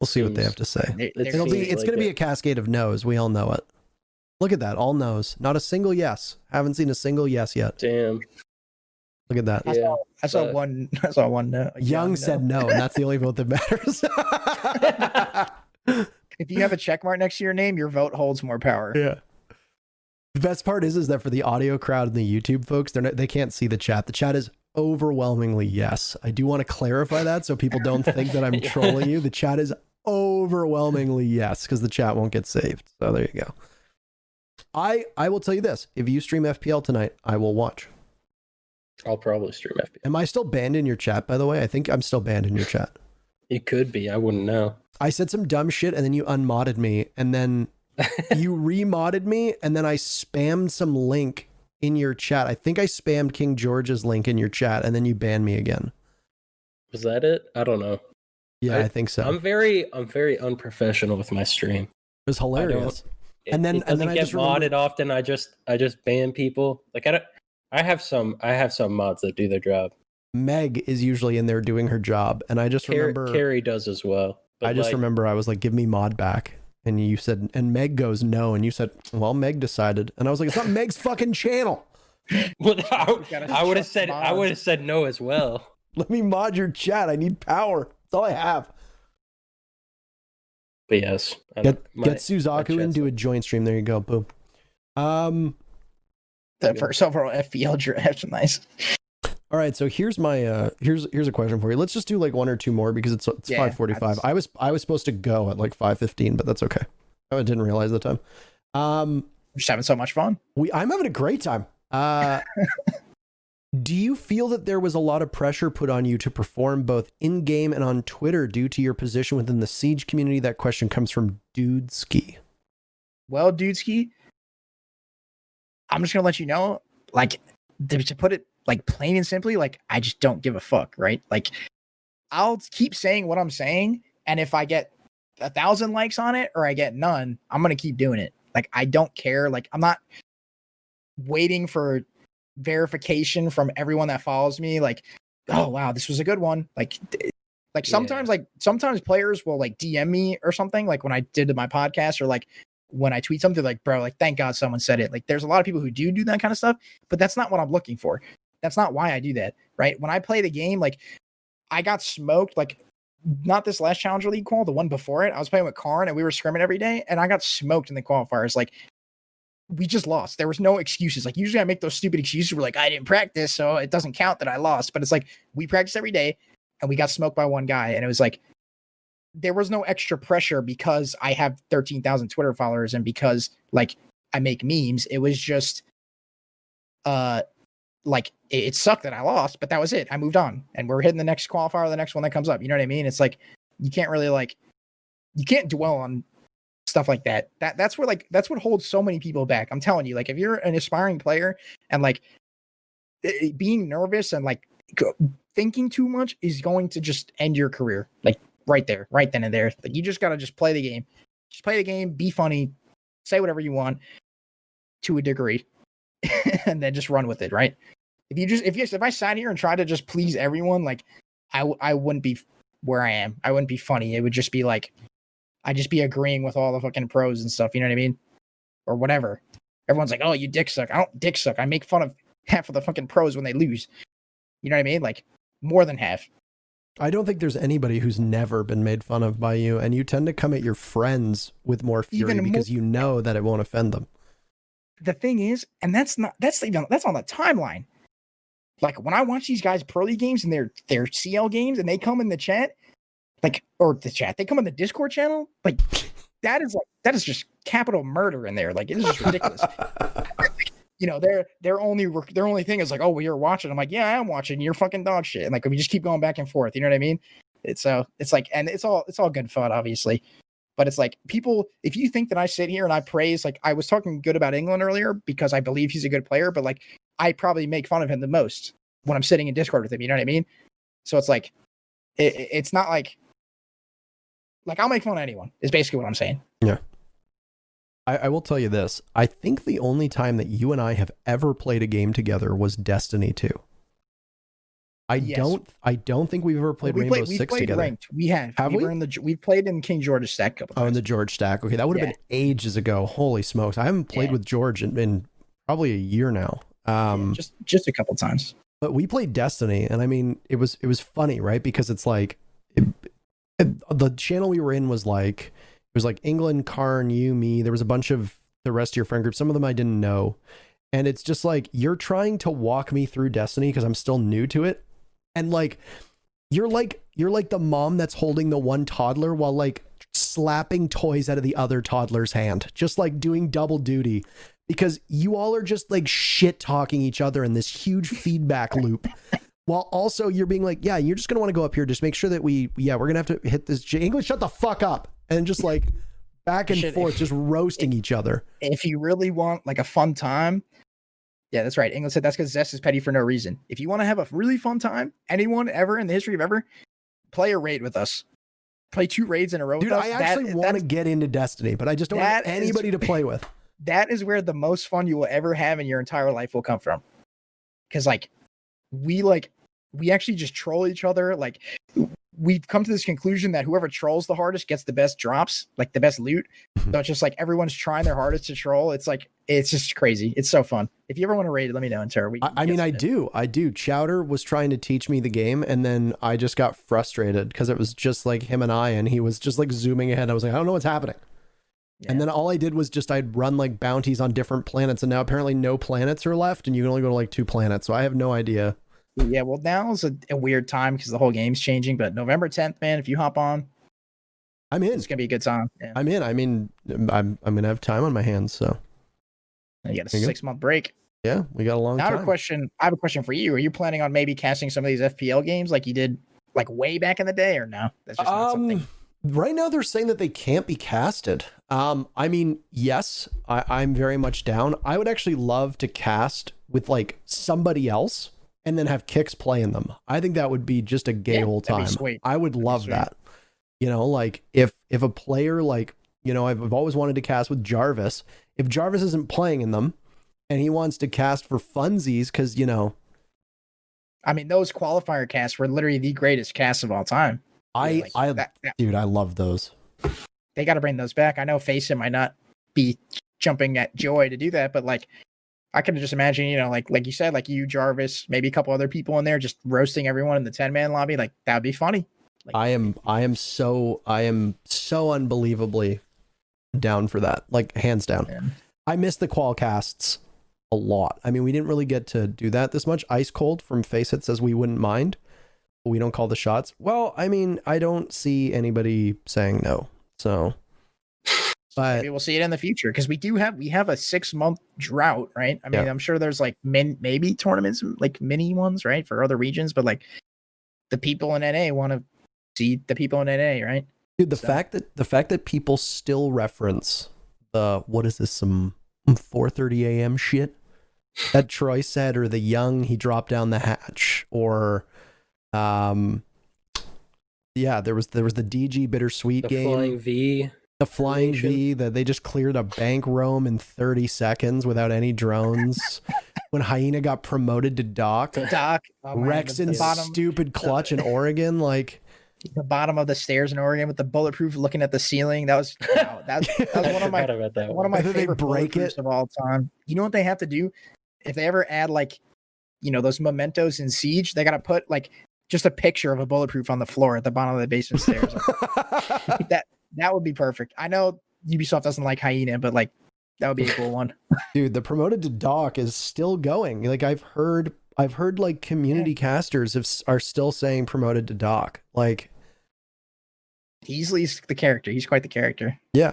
We'll see what they have to say. It's gonna be a cascade of no's. We all know it. Look at that, all no's. Not a single yes. Haven't seen a single yes yet. Damn. Look at that. I saw one no. Young said no, and that's the only vote that matters. If you have a check mark next to your name, your vote holds more power. Yeah. The best part is that for the audio crowd and the YouTube folks, they can't see the chat. The chat is overwhelmingly yes. I do want to clarify that so people don't think that I'm trolling you. The chat is overwhelmingly yes, because the chat won't get saved. So there you go. I will tell you this. If you stream FPL tonight, I will watch. I'll probably stream FPL. Am I still banned in your chat, by the way? I think I'm still banned in your chat. It could be. I wouldn't know. I said some dumb shit and then you unmodded me and then you remodded me and then I spammed some link in your chat. I think I spammed King George's link in your chat and then you banned me again. Was that it? I don't know. Yeah, I think so. I'm very unprofessional with my stream. It was hilarious. It doesn't get just modded often. I just ban people. Like I have some mods that do their job. Meg is usually in there doing her job, and I just remember Carrie does as well. I just remember I was like, "Give me mod back," and you said, and Meg goes no, and you said, "Well, Meg decided," and I was like, "It's not Meg's fucking channel." Well, I would have said no as well. Let me mod your chat. I need power. That's all I have. But yes, get Suzaku in, do a joint stream. There you go. Boom. The first overall FPL draft, nice. All right, so here's my here's a question for you. Let's just do like one or two more because it's 5:45. I was supposed to go at like 5:15, but that's okay. I didn't realize the time. We're just having so much fun. I'm having a great time. Do you feel that there was a lot of pressure put on you to perform both in game and on Twitter due to your position within the Siege community? That question comes from Dudeski. Well, Dudeski, I'm just gonna let you know, like, to put it like plain and simply, like, I just don't give a fuck, right? Like, I'll keep saying what I'm saying, and if I get 1,000 likes on it or I get none, I'm gonna keep doing it. Like, I don't care. Like, I'm not waiting for verification from everyone that follows me. Like, oh wow, this was a good one. Like sometimes, sometimes players will like DM me or something. Like when I did my podcast or like when I tweet something, like, bro, like, thank God someone said it. Like, there's a lot of people who do that kind of stuff, but that's not what I'm looking for. That's not why I do that, right? When I play the game, like, I got smoked, like, not this last Challenger League qual, the one before it. I was playing with Karn and we were scrimming every day, and I got smoked in the qualifiers. Like, we just lost. There was no excuses. Like, usually I make those stupid excuses where, like, I didn't practice, so it doesn't count that I lost. But it's like, we practice every day, and we got smoked by one guy, and it was like, there was no extra pressure because I have 13,000 Twitter followers and because, like, I make memes. It was just, like, it sucked that I lost, but that was it. I moved on, and we're hitting the next qualifier, the next one that comes up. You know what I mean? It's like, you can't really, like, you can't dwell on stuff like that. That's where, like, that's what holds so many people back. I'm telling you, like, if you're an aspiring player and, like, being nervous and, like, thinking too much is going to just end your career. Like, right there, right then and there. Like, you just got to just play the game. Just play the game, be funny, say whatever you want to a degree, and then just run with it, right? If I sat here and tried to just please everyone, like, I wouldn't be where I am. I wouldn't be funny. It would just be like, I'd just be agreeing with all the fucking pros and stuff, you know what I mean? Or whatever. Everyone's like, oh, you dick suck. I don't dick suck. I make fun of half of the fucking pros when they lose. You know what I mean? Like, more than half. I don't think there's anybody who's never been made fun of by you, and you tend to come at your friends with more fury because you know that it won't offend them. The thing is, and that's on the timeline. Like when I watch these guys pro league games and their CL games, and they come in the chat, they come in the Discord channel, like that is just capital murder in there. Like it is just ridiculous. You know, their only thing is like, oh, well, you're watching. I'm like, yeah, I am watching. You're fucking dog shit. And like we just keep going back and forth. You know what I mean? It's like, and it's all good fun, obviously. But it's like people, if you think that I sit here and I praise, like I was talking good about England earlier because I believe he's a good player, but like I probably make fun of him the most when I'm sitting in Discord with him. You know what I mean? So it's like, it's not like I'll make fun of anyone is basically what I'm saying. Yeah. I will tell you this. I think the only time that you and I have ever played a game together was Destiny 2. I don't think we've ever played Rainbow Six together. Ranked. We have. We've played in King George's stack a couple times. Oh, in the George stack. Okay, that would have been ages ago. Holy smokes. I haven't played with George in probably a year now. Just a couple times. But we played Destiny, and I mean, it was funny, right? Because it's like the channel we were in was like, it was like England, Karn, you, me. There was a bunch of the rest of your friend group. Some of them I didn't know. And it's just like, you're trying to walk me through Destiny because I'm still new to it. And like, you're like the mom that's holding the one toddler while like slapping toys out of the other toddler's hand, just like doing double duty, because you all are just like shit talking each other in this huge feedback loop. While also you're being like, yeah, you're just going to want to go up here. Just make sure that we're going to have to hit this. English, shut the fuck up. And just like back and forth, just roasting each other. If you really want like a fun time. Yeah, that's right. England said that's because Zest is petty for no reason. If you want to have a really fun time, anyone ever in the history of ever, play a raid with us. Play 2 raids in a row with us. Dude, I actually want to get into Destiny, but I just don't have anybody to play with. That is where the most fun you will ever have in your entire life will come from. Because we actually just troll each other. Like we've come to this conclusion that whoever trolls the hardest gets the best drops, like the best loot. So it's just like everyone's trying their hardest to troll. It's like, it's just crazy. It's so fun. If you ever want to raid, let me know, INTERRO. I do. Chowder was trying to teach me the game, and then I just got frustrated because it was just like him and I, and he was just like zooming ahead. I was like, I don't know what's happening. Yeah. And then all I did was I'd run like bounties on different planets, and now apparently no planets are left, and you can only go to like 2 planets. So I have no idea. Yeah, well, now is a weird time because the whole game's changing. But November 10th, man, if you hop on, I'm in. It's gonna be a good time. Yeah. I'm in. I mean, I'm gonna have time on my hands, so you got a 6-month break. Yeah, we got a long time. I have a question for you. Are you planning on maybe casting some of these FPL games like you did like way back in the day, or no? That's just not something. Right now, they're saying that they can't be casted. I mean, yes, I'm very much down. I would actually love to cast with like somebody else and then have Kicks play in them. I think that would be just a gay whole time. I would love that. You know, like if a player like, you know, I've always wanted to cast with Jarvis. If Jarvis isn't playing in them and he wants to cast for funsies, because, you know, I mean, those qualifier casts were literally the greatest casts of all time. Dude, I love those. They got to bring those back. I know Faceit might not be jumping at joy to do that, but like, I could just imagine, you know, like you said, like you, Jarvis, maybe a couple other people in there, just roasting everyone in the 10-man lobby. Like that would be funny. Like, I am so unbelievably down for that. Like hands down. Man. I miss the qual casts a lot. I mean, we didn't really get to do that this much. Ice Cold from Faceit says we wouldn't mind, but we don't call the shots. Well, I mean, I don't see anybody saying no. So but maybe we'll see it in the future, because we have a 6-month drought, right? I mean, I'm sure there's like maybe tournaments, like mini ones, right, for other regions, but like the people in NA want to see the people in NA, right? Dude, the fact that people still reference the what is this, some 4:30 a.m. shit that Troy said, or the young he dropped down the hatch, or there was the DG Bittersweet game. Flying V. The Flying V, that they just cleared a bank roam in 30 seconds without any drones. When Hyena got promoted to Doc. Rexon's stupid clutch in Oregon, like the bottom of the stairs in Oregon with the bulletproof looking at the ceiling. That was one of my favorite bulletproofs of all time. You know what they have to do? If they ever add like, you know, those mementos in Siege, they got to put like just a picture of a bulletproof on the floor at the bottom of the basement stairs. That would be perfect. I know Ubisoft doesn't like Hyena, but like that would be a cool one. Dude, the promoted to doc is still going. Like I've heard like community casters are still saying promoted to doc. Like He's the character. He's quite the character. yeah.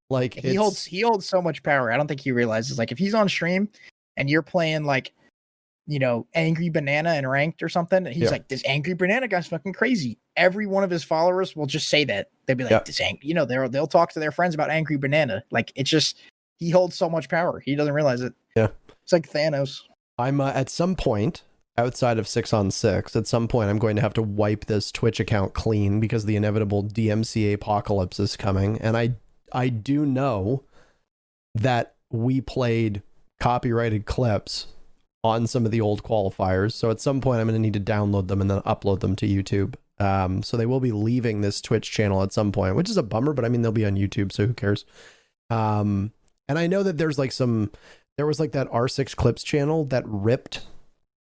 Like he holds so much power. I don't think he realizes, like, if he's on stream and you're playing like, you know, Angry Banana and ranked or something, and he's like, this Angry Banana guy's fucking crazy. Every one of his followers will just say that. They'll be like, this angry, you know, they'll talk to their friends about Angry Banana. Like, it's just, he holds so much power. He doesn't realize it. Yeah. It's like Thanos. I'm at some point outside of 6-on-6, at some point I'm going to have to wipe this Twitch account clean because the inevitable DMCA apocalypse is coming. And I do know that we played copyrighted clips on some of the old qualifiers. So at some point I'm going to need to download them and then upload them to YouTube. So they will be leaving this Twitch channel at some point, which is a bummer, but I mean, they'll be on YouTube, so who cares? And I know that there was like that R6 Clips channel that ripped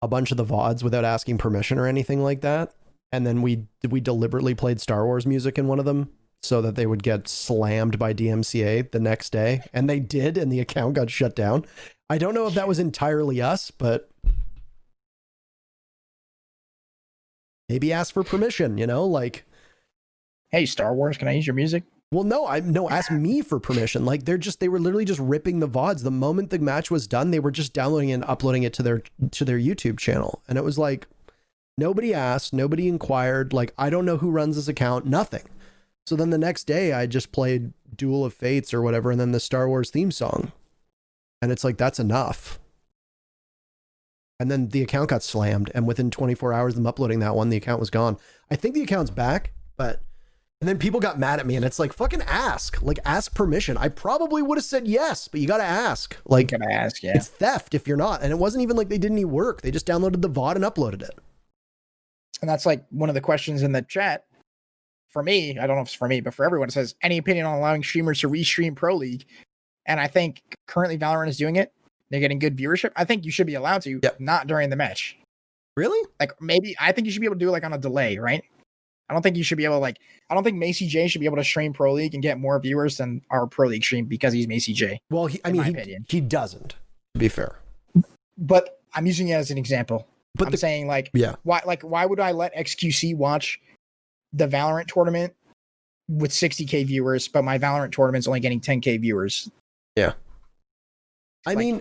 a bunch of the VODs without asking permission or anything like that. And then we deliberately played Star Wars music in one of them so that they would get slammed by DMCA the next day. And they did, and the account got shut down. I don't know if that was entirely us, but maybe ask for permission, you know, like, hey, Star Wars, can I use your music? Well, no, ask me for permission. Like they were literally just ripping the VODs. The moment the match was done, they were just downloading it and uploading it to their YouTube channel. And it was like, nobody asked, nobody inquired. Like, I don't know who runs this account, nothing. So then the next day I just played Duel of Fates or whatever, and then the Star Wars theme song. And it's like, that's enough. And then the account got slammed. And within 24 hours of them uploading that one, the account was gone. I think the account's back, but... And then people got mad at me, and it's like, fucking ask. Like, ask permission. I probably would have said yes, but you got to ask. Like, you gotta ask, yeah. It's theft if you're not. And it wasn't even like they did any work. They just downloaded the VOD and uploaded it. And that's like one of the questions in the chat. For me, I don't know if it's for me, but for everyone, it says, any opinion on allowing streamers to restream Pro League? And I think currently Valorant is doing it. They're getting good viewership. I think you should be allowed to, not during the match. Really? Like, maybe, I think you should be able to do it like on a delay, right? I don't think you should be able to, like, I don't think Macy J should be able to stream Pro League and get more viewers than our Pro League stream because he's Macy J. Well, he doesn't, to be fair. But I'm using it as an example. But I'm saying, like, why would I let XQC watch the Valorant tournament with 60K viewers, but my Valorant tournament's only getting 10K viewers? Yeah. Maybe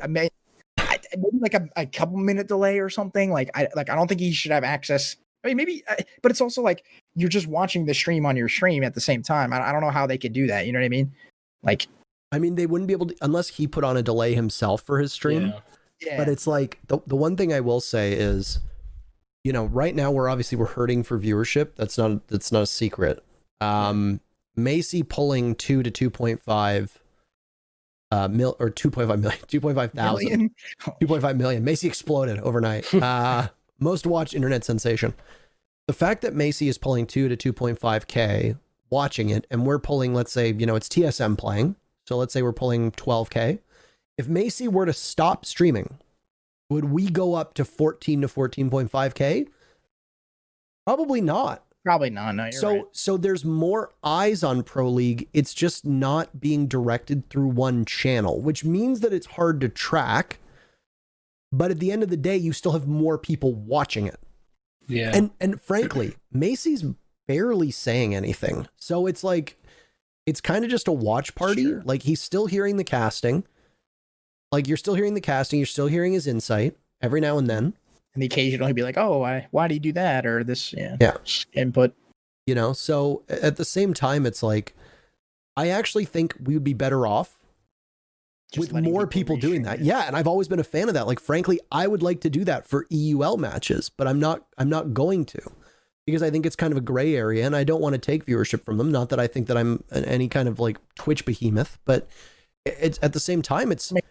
like a couple minute delay or something. I don't think he should have access. I mean, maybe, but it's also like you're just watching the stream on your stream at the same time. I don't know how they could do that. You know what I mean? Like, I mean, they wouldn't be able to unless he put on a delay himself for his stream. Yeah. But it's like the one thing I will say is, you know, right now we're hurting for viewership. That's not a secret. Macy pulling 2 to 2.5 or 2.5 million, 2.5 thousand, 2.5 million. Macy exploded overnight. Most watched internet sensation. The fact that Macy is pulling 2 to 2.5K watching it, and we're pulling, let's say, you know, it's TSM playing. So let's say we're pulling 12K. If Macy were to stop streaming, would we go up to 14 to 14.5K? Probably not. Probably not. No, you're right. So there's more eyes on Pro League. It's just not being directed through one channel, which means that it's hard to track. But at the end of the day, you still have more people watching it. Yeah. And frankly, Macy's barely saying anything. So it's like, it's kind of just a watch party. Sure. Like, he's still hearing the casting. Like, you're still hearing the casting. You're still hearing his insight every now and then. And occasionally he'll be like, oh, why do you do that? Or this, input. You know, so at the same time, it's like, I actually think we would be better off just with more people doing that. Yeah. And I've always been a fan of that. Like, frankly, I would like to do that for EUL matches, but I'm not going to, because I think it's kind of a gray area and I don't want to take viewership from them. Not that I think that I'm any kind of like Twitch behemoth, but it's at the same time, it's people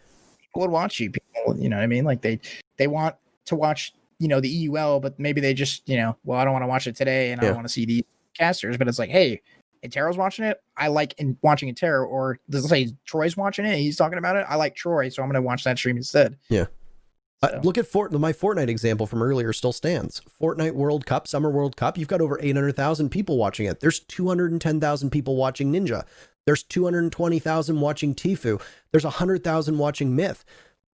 would watch you. People, you know what I mean? Like they want to watch, you know, the EUL, but maybe they just, you know, well, I don't want to watch it today and I don't want to see the casters, but it's like, hey, INTERRO's watching it. I like watching INTERRO, or let's say Troy's watching it. He's talking about it. I like Troy, so I'm going to watch that stream instead. Yeah. So. Look at my Fortnite example from earlier still stands. Fortnite World Cup, Summer World Cup, you've got over 800,000 people watching it. There's 210,000 people watching Ninja. There's 220,000 watching Tfue. There's 100,000 watching Myth.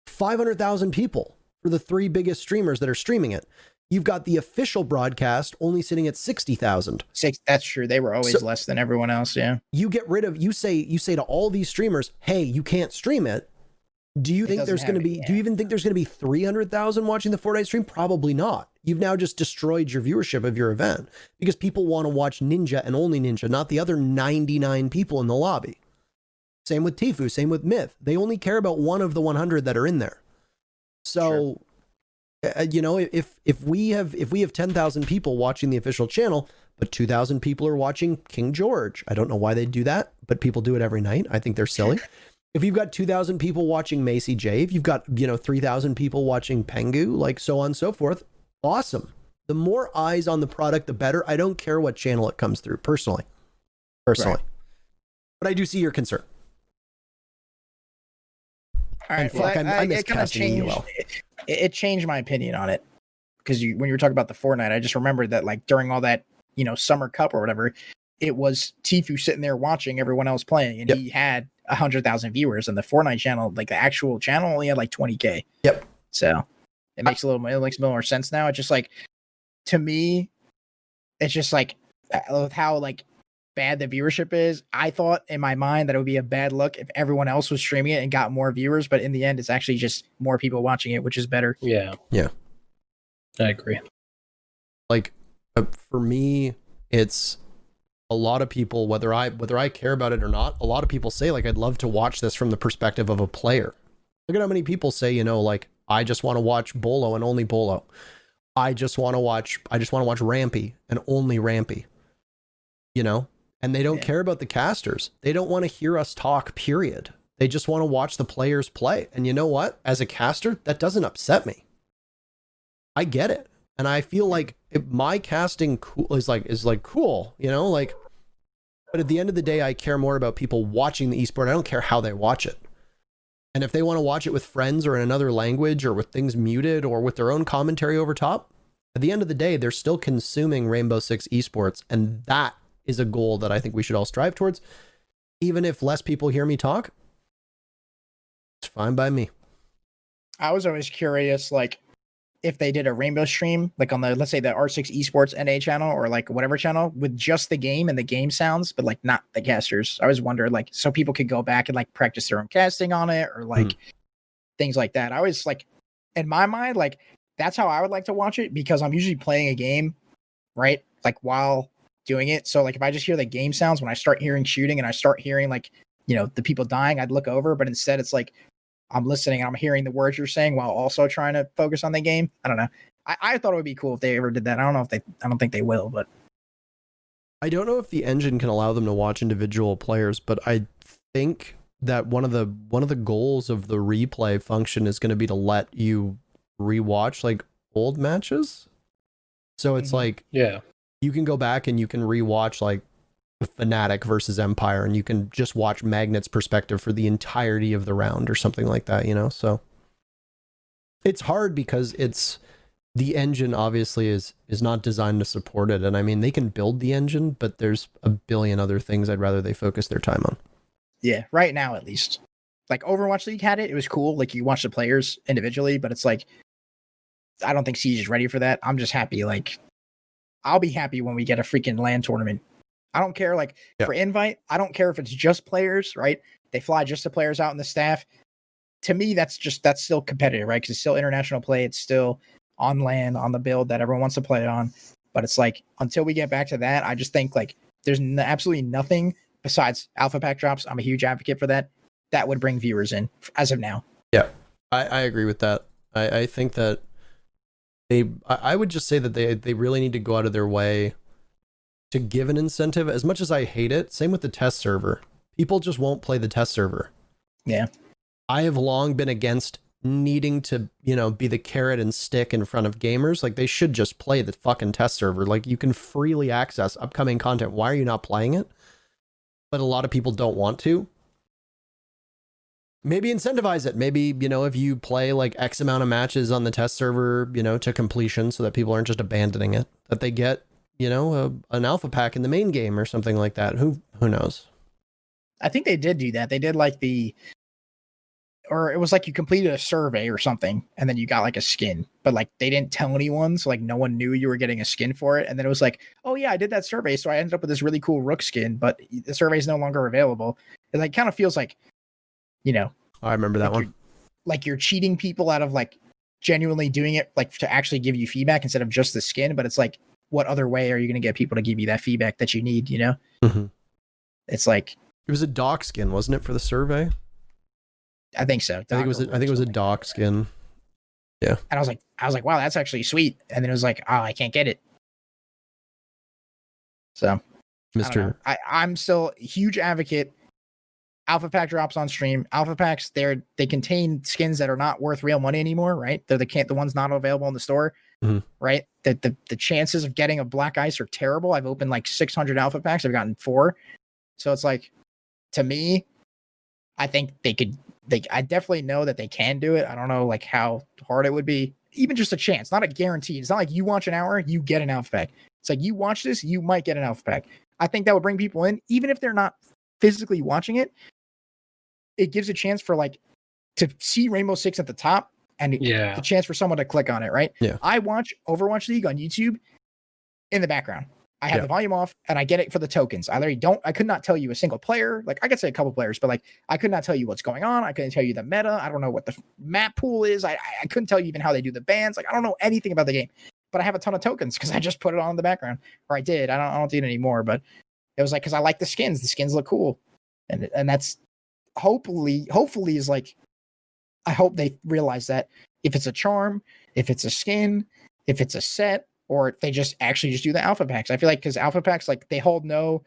500,000 people for the 3 biggest streamers that are streaming it. You've got the official broadcast only sitting at 60,000. That's true. They were always less than everyone else. Yeah. You get rid of, you say to all these streamers, hey, you can't stream it. Do you think there's going to be, do you even think there's going to be 300,000 watching the Fortnite stream? Probably not. You've now just destroyed your viewership of your event because people want to watch Ninja and only Ninja, not the other 99 people in the lobby. Same with Tfue, same with Myth. They only care about one of the 100 that are in there. So, you know, if we have 10,000 people watching the official channel, but 2,000 people are watching King George. I don't know why they do that, but people do it every night. I think they're silly. If you've got 2,000 people watching Macy J, if you've got, 3,000 people watching Pengu, like so on and so forth, awesome. The more eyes on the product, the better. I don't care what channel it comes through, personally. Right. But I do see your concern. All right, well, I miss casting UL. It changed my opinion on it because when you were talking about the Fortnite, I just remembered that like during all that, Summer Cup or whatever, it was Tfue sitting there watching everyone else playing, and he had 100,000 viewers, and the Fortnite channel, like the actual channel, only had like 20K. Yep. So it makes a little more sense now. It's just like, to me, it's just like with how like bad the viewership is. I thought in my mind that it would be a bad look if everyone else was streaming it and got more viewers, but in the end, it's actually just more people watching it, which is better. Yeah. I agree. Like for me, it's a lot of people, whether I care about it or not, a lot of people say like, I'd love to watch this from the perspective of a player. Look at how many people say, like, I just want to watch Bolo and only Bolo. I just want to watch Rampy and only Rampy, and they don't care about the casters. They don't want to hear us talk, period. They just want to watch the players play. And you know what? As a caster, that doesn't upset me. I get it. And I feel like my casting is cool, but at the end of the day, I care more about people watching the esport. I don't care how they watch it. And if they want to watch it with friends or in another language or with things muted or with their own commentary over top, at the end of the day, they're still consuming Rainbow Six esports. And that is a goal that I think we should all strive towards. Even if less people hear me talk, it's fine by me. I was always curious, like, if they did a Rainbow stream, like on the, let's say the R6 Esports NA channel or like whatever channel with just the game and the game sounds, but like not the casters. I always wondered, like, so people could go back and like practice their own casting on it or like things like that. I always like, in my mind, like that's how I would like to watch it because I'm usually playing a game, right? Like while doing it. So like if I just hear the game sounds, when I start hearing shooting and I start hearing like, the people dying, I'd look over, but instead it's like, I'm listening and I'm hearing the words you're saying while also trying to focus on the game. I don't know. I thought it would be cool if they ever did that. I don't think they will, but I don't know if the engine can allow them to watch individual players, but I think that one of the goals of the replay function is going to be to let you rewatch like old matches. So it's like, you can go back and you can rewatch like Fnatic versus Empire, and you can just watch Magnet's perspective for the entirety of the round or something like that, so it's hard because the engine obviously is not designed to support it. And I mean, they can build the engine, but there's a billion other things I'd rather they focus their time on. Yeah, right now at least. Like Overwatch League had it was cool, like you watch the players individually, but it's like I don't think Siege is ready for that. I'm just happy, like I'll be happy when we get a freaking LAN tournament. I don't care, like, for invite, I don't care if it's just players, right? They fly just the players out in the staff. To me, that's still competitive, right? Because it's still international play. It's still on LAN, on the build that everyone wants to play on. But it's like, until we get back to that, I just think, like, there's absolutely nothing besides alpha pack drops. I'm a huge advocate for that. That would bring viewers in as of now. Yeah, I agree with that. I think that I would just say that they really need to go out of their way to give an incentive. As much as I hate it, same with the test server. People just won't play the test server. Yeah. I have long been against needing to, be the carrot and stick in front of gamers. Like, they should just play the fucking test server. Like, you can freely access upcoming content. Why are you not playing it? But a lot of people don't want to. maybe incentivize it. Maybe, you know, if you play like X amount of matches on the test server, you know, to completion so that people aren't just abandoning it, that they get, you know, an alpha pack in the main game or something like that. Who knows? I think they did do that. They did like or it was like you completed a survey or something and then you got like a skin, but like they didn't tell anyone. So like no one knew you were getting a skin for it. And then it was like, oh yeah, I did that survey. So I ended up with this really cool Rook skin, but the survey is no longer available. It like kind of feels like, you know, I remember that one. Like you're cheating people out of like genuinely doing it, like to actually give you feedback instead of just the skin. But it's like, what other way are you going to get people to give you that feedback that you need? You know, It's like, it was a dock skin, wasn't it, for the survey? I think so. I think it was a dock skin. Yeah. And I was like, wow, that's actually sweet. And then it was like, oh, I can't get it. So I'm still a huge advocate. Alpha pack drops on stream. Alpha packs, they contain skins that are not worth real money anymore, right? They're the ones not available in the store, right? The chances of getting a black ice are terrible. I've opened like 600 alpha packs. I've gotten 4. So it's like, to me, I think I definitely know that they can do it. I don't know like how hard it would be. Even just a chance, not a guarantee. It's not like you watch an hour, you get an alpha pack. It's like you watch this, you might get an alpha pack. I think that would bring people in, even if they're not physically watching it. It gives a chance for like to see Rainbow Six at the top and the chance for someone to click on it, right? Yeah. I watch Overwatch League on YouTube in the background. I have the volume off and I get it for the tokens. I could not tell you a single player. Like I could say a couple players, but like I could not tell you what's going on. I couldn't tell you the meta. I don't know what the map pool is. I couldn't tell you even how they do the bans. Like I don't know anything about the game, but I have a ton of tokens because I just put it on in the background, or I did. I don't do it anymore, but it was like, cause I like the skins. The skins look cool. And that's hopefully is like, I hope they realize that if it's a charm, if it's a skin, if it's a set, or if they just do the alpha packs. I feel like because alpha packs, like they hold no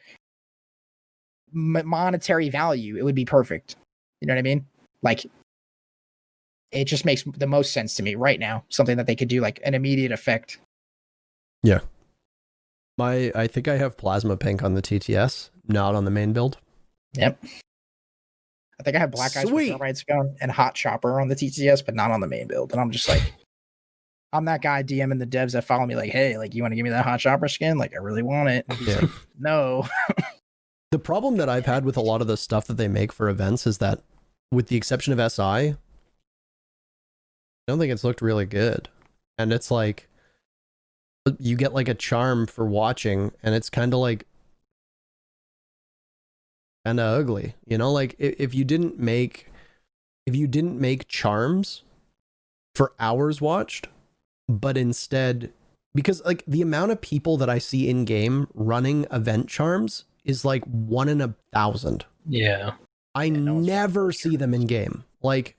monetary value, it would be perfect. You know what I mean? Like it just makes the most sense to me right now. Something that they could do like an immediate effect. Yeah. I think I have Plasma Pink on the TTS, not on the main build. Yep. I think I have Black Eyes with Thermite's Gun and Hot Chopper on the TTS, but not on the main build. And I'm just like, I'm that guy DMing the devs that follow me like, hey, like, you want to give me that Hot Chopper skin? Like, I really want it. Like, no. The problem that I've had with a lot of the stuff that they make for events is that, with the exception of SI, I don't think it's looked really good. And it's like, you get like a charm for watching, and it's kind of like, kind of ugly. You know, like if you didn't make charms for hours watched, but instead, because like the amount of people that I see in game running event charms is like 1 in 1,000. Yeah. I never see them in game. Like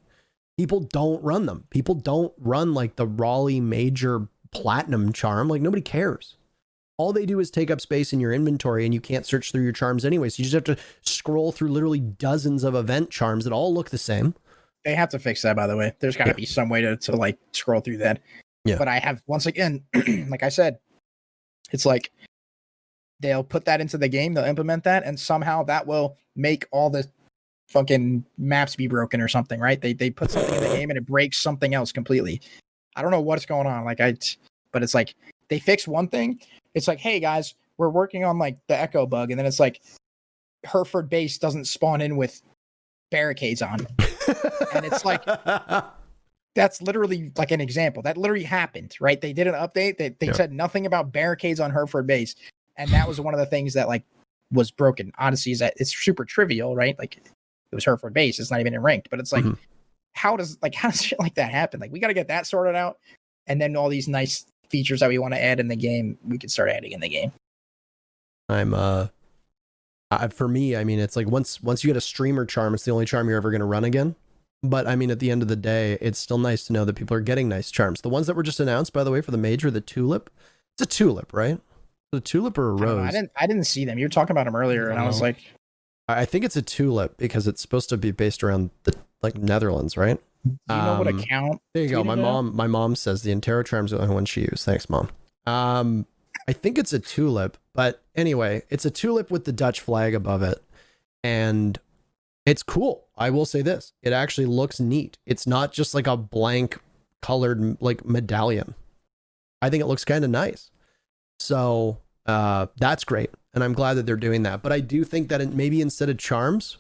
people don't run them. People don't run like the Raleigh Major Platinum charm. Like nobody cares. All they do is take up space in your inventory, and you can't search through your charms anyway. So you just have to scroll through literally dozens of event charms that all look the same. They have to fix that, by the way. There's got to be some way to like scroll through that. Yeah. But I have, once again, like I said, it's like they'll put that into the game, they'll implement that, and somehow that will make all the fucking maps be broken or something, right? They put something in the game and it breaks something else completely. I don't know what's going on. But it's like they fix one thing. It's like, hey guys, we're working on like the echo bug, and then it's like Hereford base doesn't spawn in with barricades on. And it's like, that's literally like an example that literally happened, right? They did an update. They said nothing about barricades on Hereford base. And that was one of the things that like was broken. Honestly, is that it's super trivial, right? Like it was Hereford base. It's not even in ranked, but it's like, how does shit like that happen? Like we got to get that sorted out. And then all these nice features that we want to add in the game, we can start adding in the game. For me, I mean, it's like once you get a streamer charm, it's the only charm you're ever going to run again. But I mean, at the end of the day, it's still nice to know that people are getting nice charms. The ones that were just announced, by the way, for the major, the tulip, it's a tulip, right? A tulip or a rose? I didn't see them. You were talking about them earlier, and I was like, I think it's a tulip because it's supposed to be based around the like Netherlands, right? Do you know what account? There you go. My mom says the INTERRO charms are the only one she used. Thanks, Mom. I think it's a tulip, but anyway, it's a tulip with the Dutch flag above it. And It's cool. I will say this. It actually looks neat. It's not just like a blank colored like medallion. I think it looks kind of nice. So that's great. And I'm glad that they're doing that. But I do think that maybe instead of charms,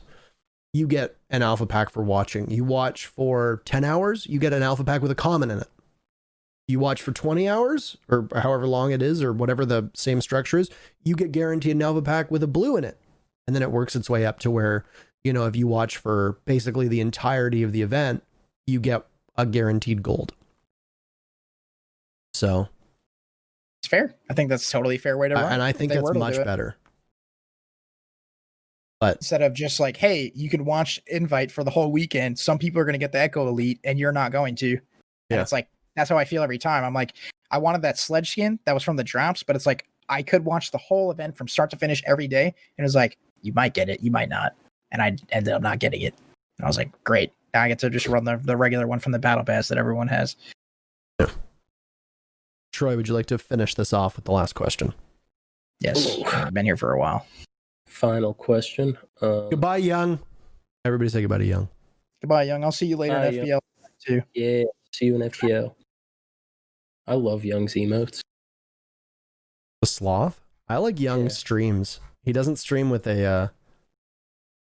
you get an alpha pack for watching. You watch for 10 hours, you get an alpha pack with a common in it. You watch for 20 hours or however long it is or whatever the same structure is, you get guaranteed an alpha pack with a blue in it. And then it works its way up to where, you know, if you watch for basically the entirety of the event, you get a guaranteed gold. So It's fair. I think that's a totally fair way to run. and I think that's much better. But Instead of just like, hey, you can watch Invite for the whole weekend. Some people are going to get the Echo Elite and you're not going to. And Yeah. it's like, that's how I feel every time. I'm like, I wanted that sledge skin that was from the drops, but it's like, I could watch the whole event from start to finish every day. And it was like, you might get it, you might not. And I ended up not getting it. And I was like, great. Now I get to just run the regular one from the Battle Pass that everyone has. Troy, would you like to finish this off with the last question? Yes. I've been here for a while. Final question. Goodbye, Young. Everybody say goodbye to Young. Goodbye, Young. I'll see you later Bye, in FPL too. Yeah, see you in FPL. I love Young's emotes. The sloth? I like Young Yeah. streams. He doesn't stream with a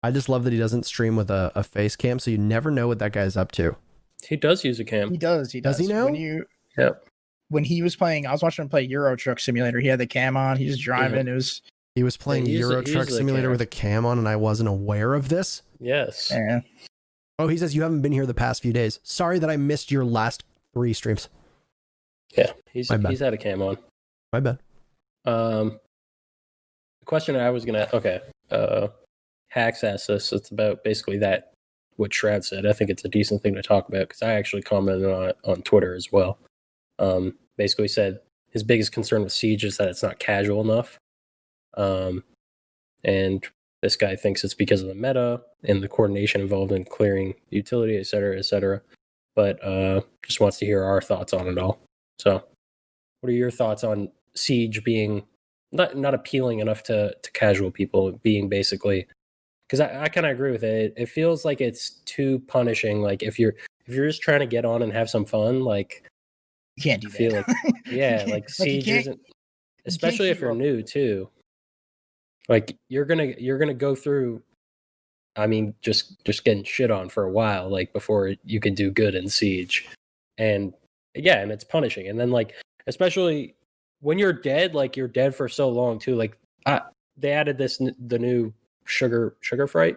I just love that he doesn't stream with a face cam, so you never know what that guy's up to. He does use a cam. He does. He Does does. he now? When he was playing, I was watching him play Euro Truck Simulator. He had the cam on. He was driving. It was He was playing he Euro uses Truck a Simulator cam. with a cam on, and I wasn't aware of this. Yes. yeah. Oh, he says you haven't been here the past few days. Sorry that I missed your last 3 streams. Yeah. He's My bad. had a cam on. My bad. The question I was gonna Hacks asked us. It's about basically that what Shroud said. I think it's a decent thing to talk about because I actually commented on it on Twitter as well. Basically said his biggest concern with Siege is that it's not casual enough. And this guy thinks it's because of the meta and the coordination involved in clearing utility, et cetera, et cetera. But just wants to hear our thoughts on it all. So what are your thoughts on Siege being not appealing enough to casual people, being basically, because I kind of agree with it. It feels like it's too punishing. Like if you're just trying to get on and have some fun, like You can't do I feel that. like yeah, like Siege isn't, especially if keep you're up. new too. Like you're gonna go through. I mean, just getting shit on for a while, like before you can do good in Siege, and yeah, and it's punishing. And then like especially when you're dead, like you're dead for so long too. Like they added the new sugar fright,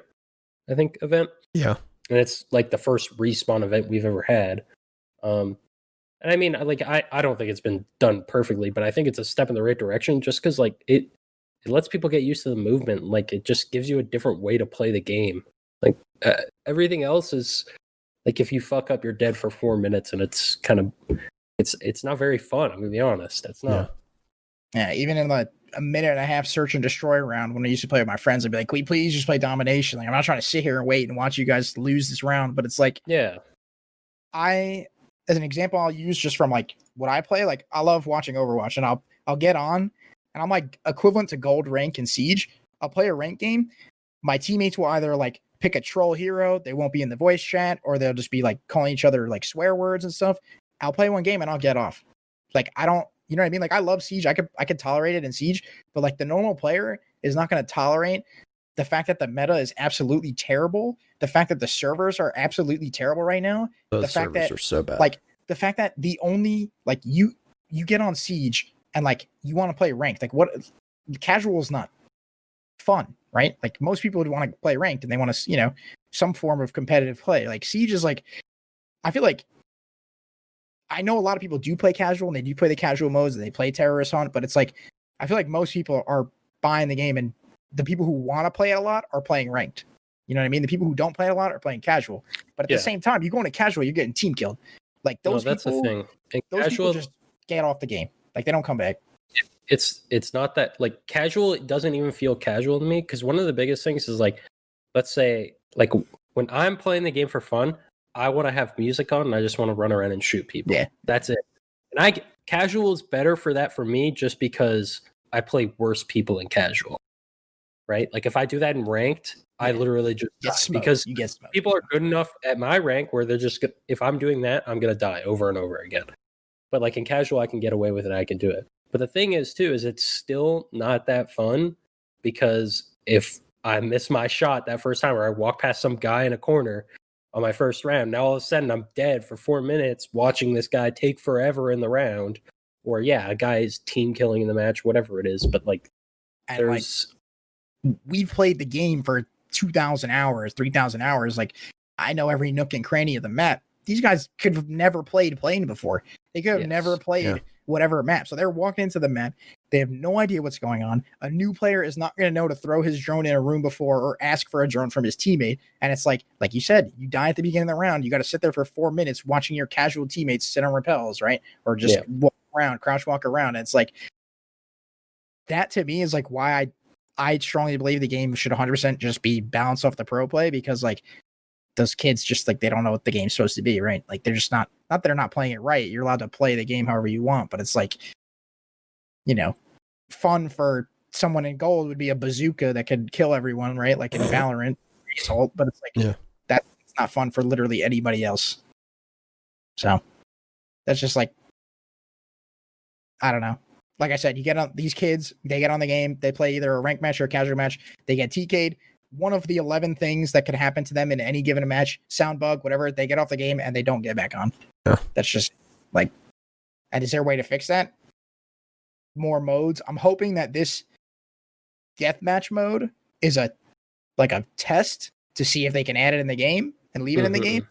I think, event. Yeah. And it's like the first respawn event we've ever had. And I mean, like I don't think it's been done perfectly, but I think it's a step in the right direction just because like it lets people get used to the movement. Like it just gives you a different way to play the game. Like everything else is like if you fuck up, you're dead for 4 minutes, and it's kind of it's not very fun. I'm gonna be honest. It's not. Yeah, even in like a minute and a half search and destroy round, when I used to play with my friends, I'd be like, "Can we please just play domination?" Like I'm not trying to sit here and wait and watch you guys lose this round, but it's like Yeah. As an example, I'll use just from like what I play. Like I love watching Overwatch, and I'll get on, and I'm like equivalent to gold rank in Siege. I'll play a rank game. My teammates will either like pick a troll hero, they won't be in the voice chat, or they'll just be like calling each other like swear words and stuff. I'll play one game and I'll get off. Like I don't, you know what I mean? Like I love Siege. I could tolerate it in Siege, but like the normal player is not going to tolerate the fact that the meta is absolutely terrible. The fact that the servers are absolutely terrible right now. Those the fact servers that are so bad. like the fact that the only like you get on Siege and like you want to play ranked. Like what casual is not fun, right? Like most people would want to play ranked and they want to, you know, some form of competitive play. Like Siege is like, I feel like I know a lot of people do play casual and they do play the casual modes and they play terrorist hunt, but it's like I feel like most people are buying the game, and the people who want to play it a lot are playing ranked. You know what I mean? The people who don't play it a lot are playing casual. But at the same time, you go into casual, you're getting team killed. Like those that's people, the thing. And those casual, people just get off the game. Like they don't come back. it's not that like casual. It doesn't even feel casual to me because one of the biggest things is like, let's say like when I'm playing the game for fun, I want to have music on and I just want to run around and shoot people. Yeah, that's it. And casual is better for that for me just because I play worse people in casual. Right? Like if I do that in ranked, I literally just get die smoked. because You get smoked. people are good enough at my rank where they're just if I'm doing that, I'm gonna die over and over again. But like in casual, I can get away with it. I can do it. But the thing is, too, is it's still not that fun because if I miss my shot that first time, or I walk past some guy in a corner on my first round, now all of a sudden I'm dead for 4 minutes watching this guy take forever in the round. Or a guy's team killing in the match, whatever it is. But like, And there's we've played the game for 2,000 hours, 3,000 hours. Like, I know every nook and cranny of the map. These guys could have never played plane before. They could have never played whatever map. So they're walking into the map. They have no idea what's going on. A new player is not going to know to throw his drone in a room before or ask for a drone from his teammate. And it's like you said, you die at the beginning of the round. You got to sit there for 4 minutes watching your casual teammates sit on repels, right? Or just walk around, crouch walk around. And it's like, that to me is like why I strongly believe the game should 100% just be balanced off the pro play, because like those kids just like, they don't know what the game's supposed to be, right? Like they're just not that they're not playing it right. You're allowed to play the game however you want, but it's like, fun for someone in gold would be a bazooka that could kill everyone, right? Like in Valorant, Assault, but it's like that's not fun for literally anybody else. So that's just like, I don't know. Like I said, you get on these kids, they get on the game, they play either a ranked match or a casual match, they get TK'd. One of the 11 things that could happen to them in any given match, sound bug, whatever, they get off the game and they don't get back on. Yeah. That's just like, and is there a way to fix that? More modes. I'm hoping that this deathmatch mode is a test to see if they can add it in the game and leave it in the game.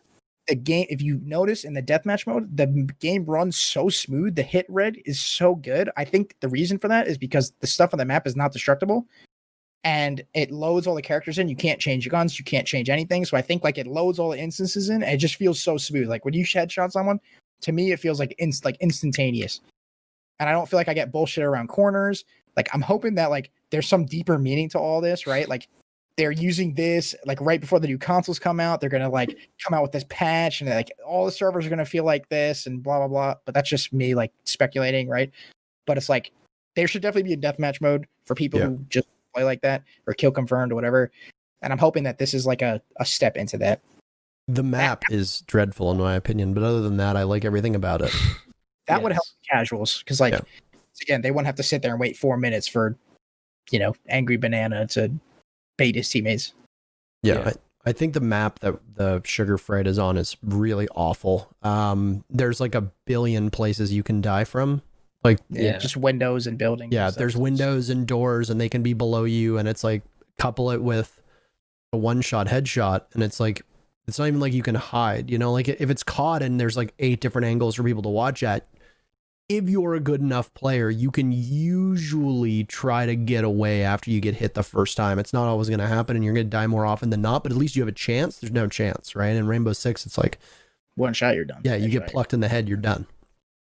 The game, if you notice in the deathmatch mode, the game runs so smooth. The hit rate is so good. I think the reason for that is because the stuff on the map is not destructible, and it loads all the characters in. You can't change your guns. You can't change anything. So I think like it loads all the instances in, and it just feels so smooth. Like when you headshot someone, to me, it feels like instantaneous. And I don't feel like I get bullshit around corners. Like I'm hoping that like there's some deeper meaning to all this, right? Like they're using this like right before the new consoles come out. They're gonna like come out with this patch, and like all the servers are gonna feel like this, and blah blah blah. But that's just me like speculating, right? But it's like there should definitely be a deathmatch mode for people who just play like that, or kill confirmed or whatever. And I'm hoping that this is like a step into that. The map is dreadful in my opinion, but other than that, I like everything about it. That would help casuals, because like again, they wouldn't have to sit there and wait 4 minutes for Angry Banana to bait his teammates. I think the map that the Sugar Fried is on is really awful. There's like a billion places you can die from. Like just windows and buildings. Yeah, there's windows and doors, and they can be below you, and it's like couple it with a one-shot headshot, and it's like it's not even like you can hide. Like if it's caught and there's like 8 different angles for people to watch at, if you're a good enough player, you can usually try to get away after you get hit the first time. It's not always going to happen, and you're going to die more often than not, but at least you have a chance. There's no chance, right? In Rainbow Six, it's like one shot, you're done. Yeah, you get plucked in the head, you're done.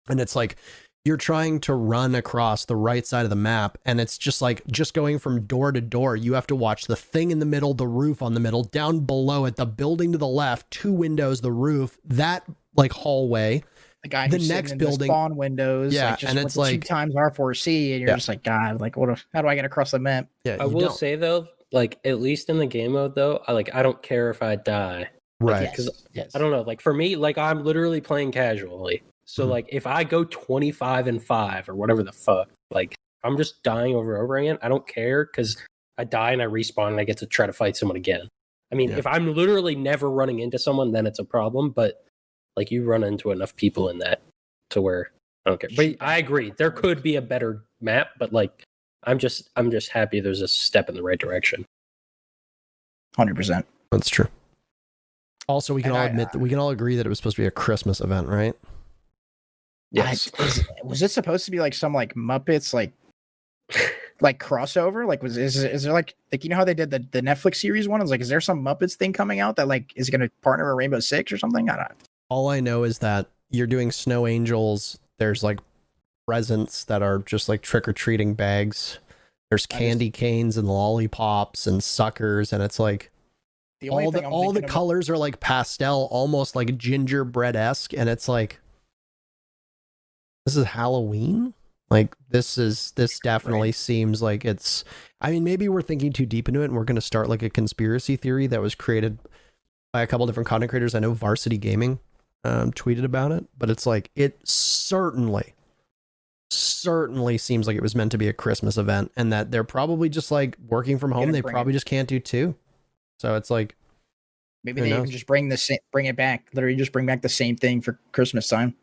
And it's like you're trying to run across the right side of the map, and it's just like just going from door to door. You have to watch the thing in the middle, the roof on the middle, down below it, the building to the left, 2 windows, the roof, that like hallway. The guy the who's next in building, the spawn windows, and it's like 2 times R4C, and you're just like, God, like how do I get across the map? Yeah, I will say though, like at least in the game mode though, I don't care if I die, right? Because I don't know, like for me, like I'm literally playing casually, so like if I go 25-5 or whatever the fuck, like I'm just dying over and over again. I don't care because I die and I respawn and I get to try to fight someone again. I mean, if I'm literally never running into someone, then it's a problem, but like you run into enough people in that to where I don't care. But I agree, there could be a better map, but like I'm just happy there's a step in the right direction. 100%. That's true. Also, we can all admit that we can all agree that it was supposed to be a Christmas event, right? Yes. Was it supposed to be like some like Muppets like crossover? Like is there like how they did the Netflix series one? Is like, is there some Muppets thing coming out that like is going to partner with Rainbow Six or something? I don't know. All I know is that you're doing snow angels. There's like presents that are just like trick-or-treating bags. There's candy canes and lollipops and suckers, and it's like all the colors are like pastel, almost like gingerbread-esque, and it's like, this is Halloween? Like this definitely seems like it's, I mean, maybe we're thinking too deep into it and we're going to start like a conspiracy theory that was created by a couple different content creators. I know Varsity Gaming tweeted about it, but it's like, it certainly seems like it was meant to be a Christmas event, and that they're probably just like working from home. They probably just can't do two. So it's like, maybe they even just bring it back, literally just bring back the same thing for Christmas time.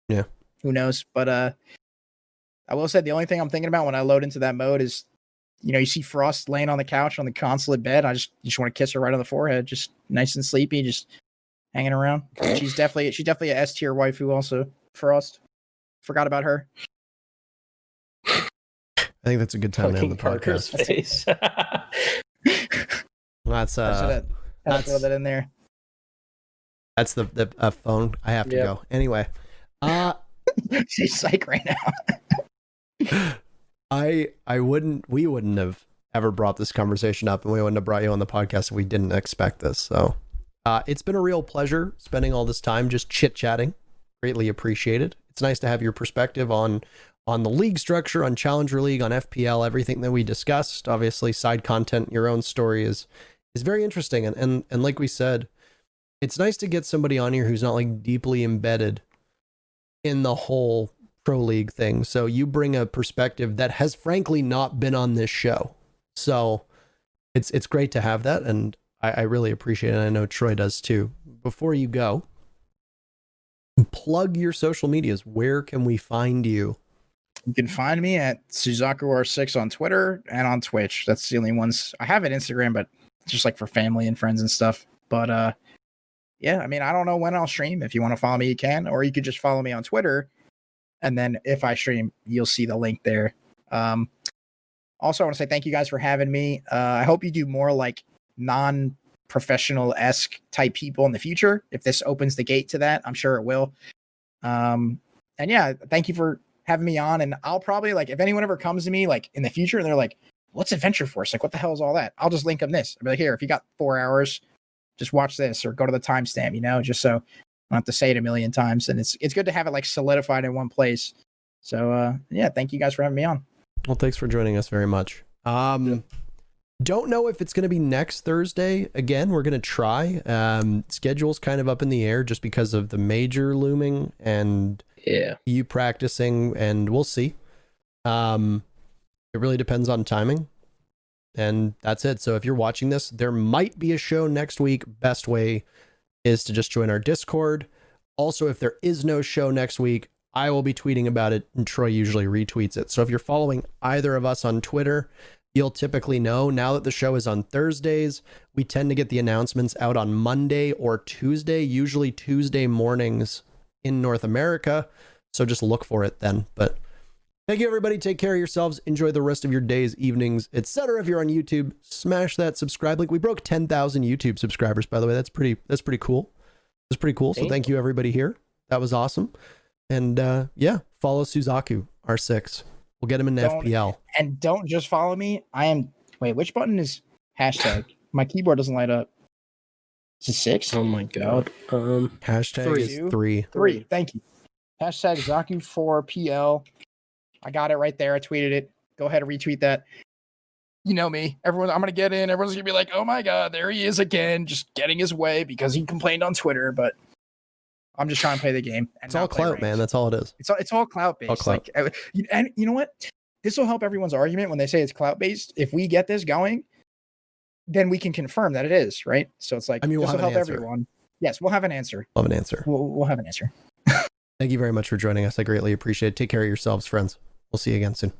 Yeah. Who knows? But I will say the only thing I'm thinking about when I load into that mode is, you know, you see Frost laying on the couch on the consulate bed. I just want to kiss her right on the forehead, just nice and sleepy, just hanging around. She's definitely a S tier waifu also. Frost. Forgot about her. I think that's a good time to end the podcast. Face. That's throw that in there. That's the phone. I have to go anyway. She's psych right now. We wouldn't have ever brought this conversation up, and we wouldn't have brought you on the podcast if we didn't expect this. So it's been a real pleasure spending all this time just chit-chatting. Greatly appreciated. It's nice to have your perspective on the league structure, on Challenger League, on FPL, everything that we discussed. Obviously, side content, your own story is very interesting. And like we said, it's nice to get somebody on here who's not like deeply embedded in the whole pro league thing. So you bring a perspective that has frankly not been on this show. So it's great to have that. And I really appreciate it. And I know Troy does too. Before you go, plug your social medias. Where can we find you? You can find me at SuzakuR6 on Twitter and on Twitch. That's the only ones. I have an Instagram, but just like for family and friends and stuff. But yeah, I mean, I don't know when I'll stream. If you want to follow me, you can, or you could just follow me on Twitter. And then if I stream, you'll see the link there. Also, I want to say thank you guys for having me. I hope you do more like non-professional-esque type people in the future. If this opens the gate to that, I'm sure it will. And yeah, thank you for having me on. And I'll probably, like, if anyone ever comes to me like in the future and they're like, what's Adventure Force? Like, what the hell is all that? I'll just link them this. I'll be like, here, if you got 4 hours, just watch this or go to the timestamp, you know, just so I don't have to say it a million times. And it's good to have it like solidified in one place. So yeah, thank you guys for having me on. Well, thanks for joining us very much. Don't know if it's going to be next Thursday. Again, we're going to try. Schedule's kind of up in the air just because of the major looming and you practicing, and we'll see. It really depends on timing. And that's it. So if you're watching this, there might be a show next week. Best way is to just join our Discord. Also, if there is no show next week, I will be tweeting about it, and Troy usually retweets it. So if you're following either of us on Twitter, you'll typically know now that the show is on Thursdays. We tend to get the announcements out on Monday or Tuesday, usually Tuesday mornings in North America. So just look for it then. But thank you, everybody. Take care of yourselves. Enjoy the rest of your days, evenings, etc. If you're on YouTube, smash that subscribe link. We broke 10,000 YouTube subscribers, by the way. That's pretty cool. It's pretty cool. So thank you, everybody here. That was awesome. And yeah, follow Suzaku R6. We'll get him in FPL. And don't just follow me. Wait, which button is hashtag? My keyboard doesn't light up. Is it 6? Oh my god. Hashtag is 3. 3. Thank you. Hashtag ZakuForFPL. I got it right there. I tweeted it. Go ahead and retweet that. You know me. I'm going to get in. Everyone's going to be like, oh my God, there he is again, just getting his way because he complained on Twitter. But I'm just trying to play the game. It's all clout, man. That's all it is. It's all clout based. All clout. Like, and you know what? This will help everyone's argument when they say it's clout based. If we get this going, then we can confirm that it is, right? So it's like, I mean, this will help everyone. Yes, we'll have an answer. We'll have an answer. We'll have an answer. Thank you very much for joining us. I greatly appreciate it. Take care of yourselves, friends. We'll see you again soon.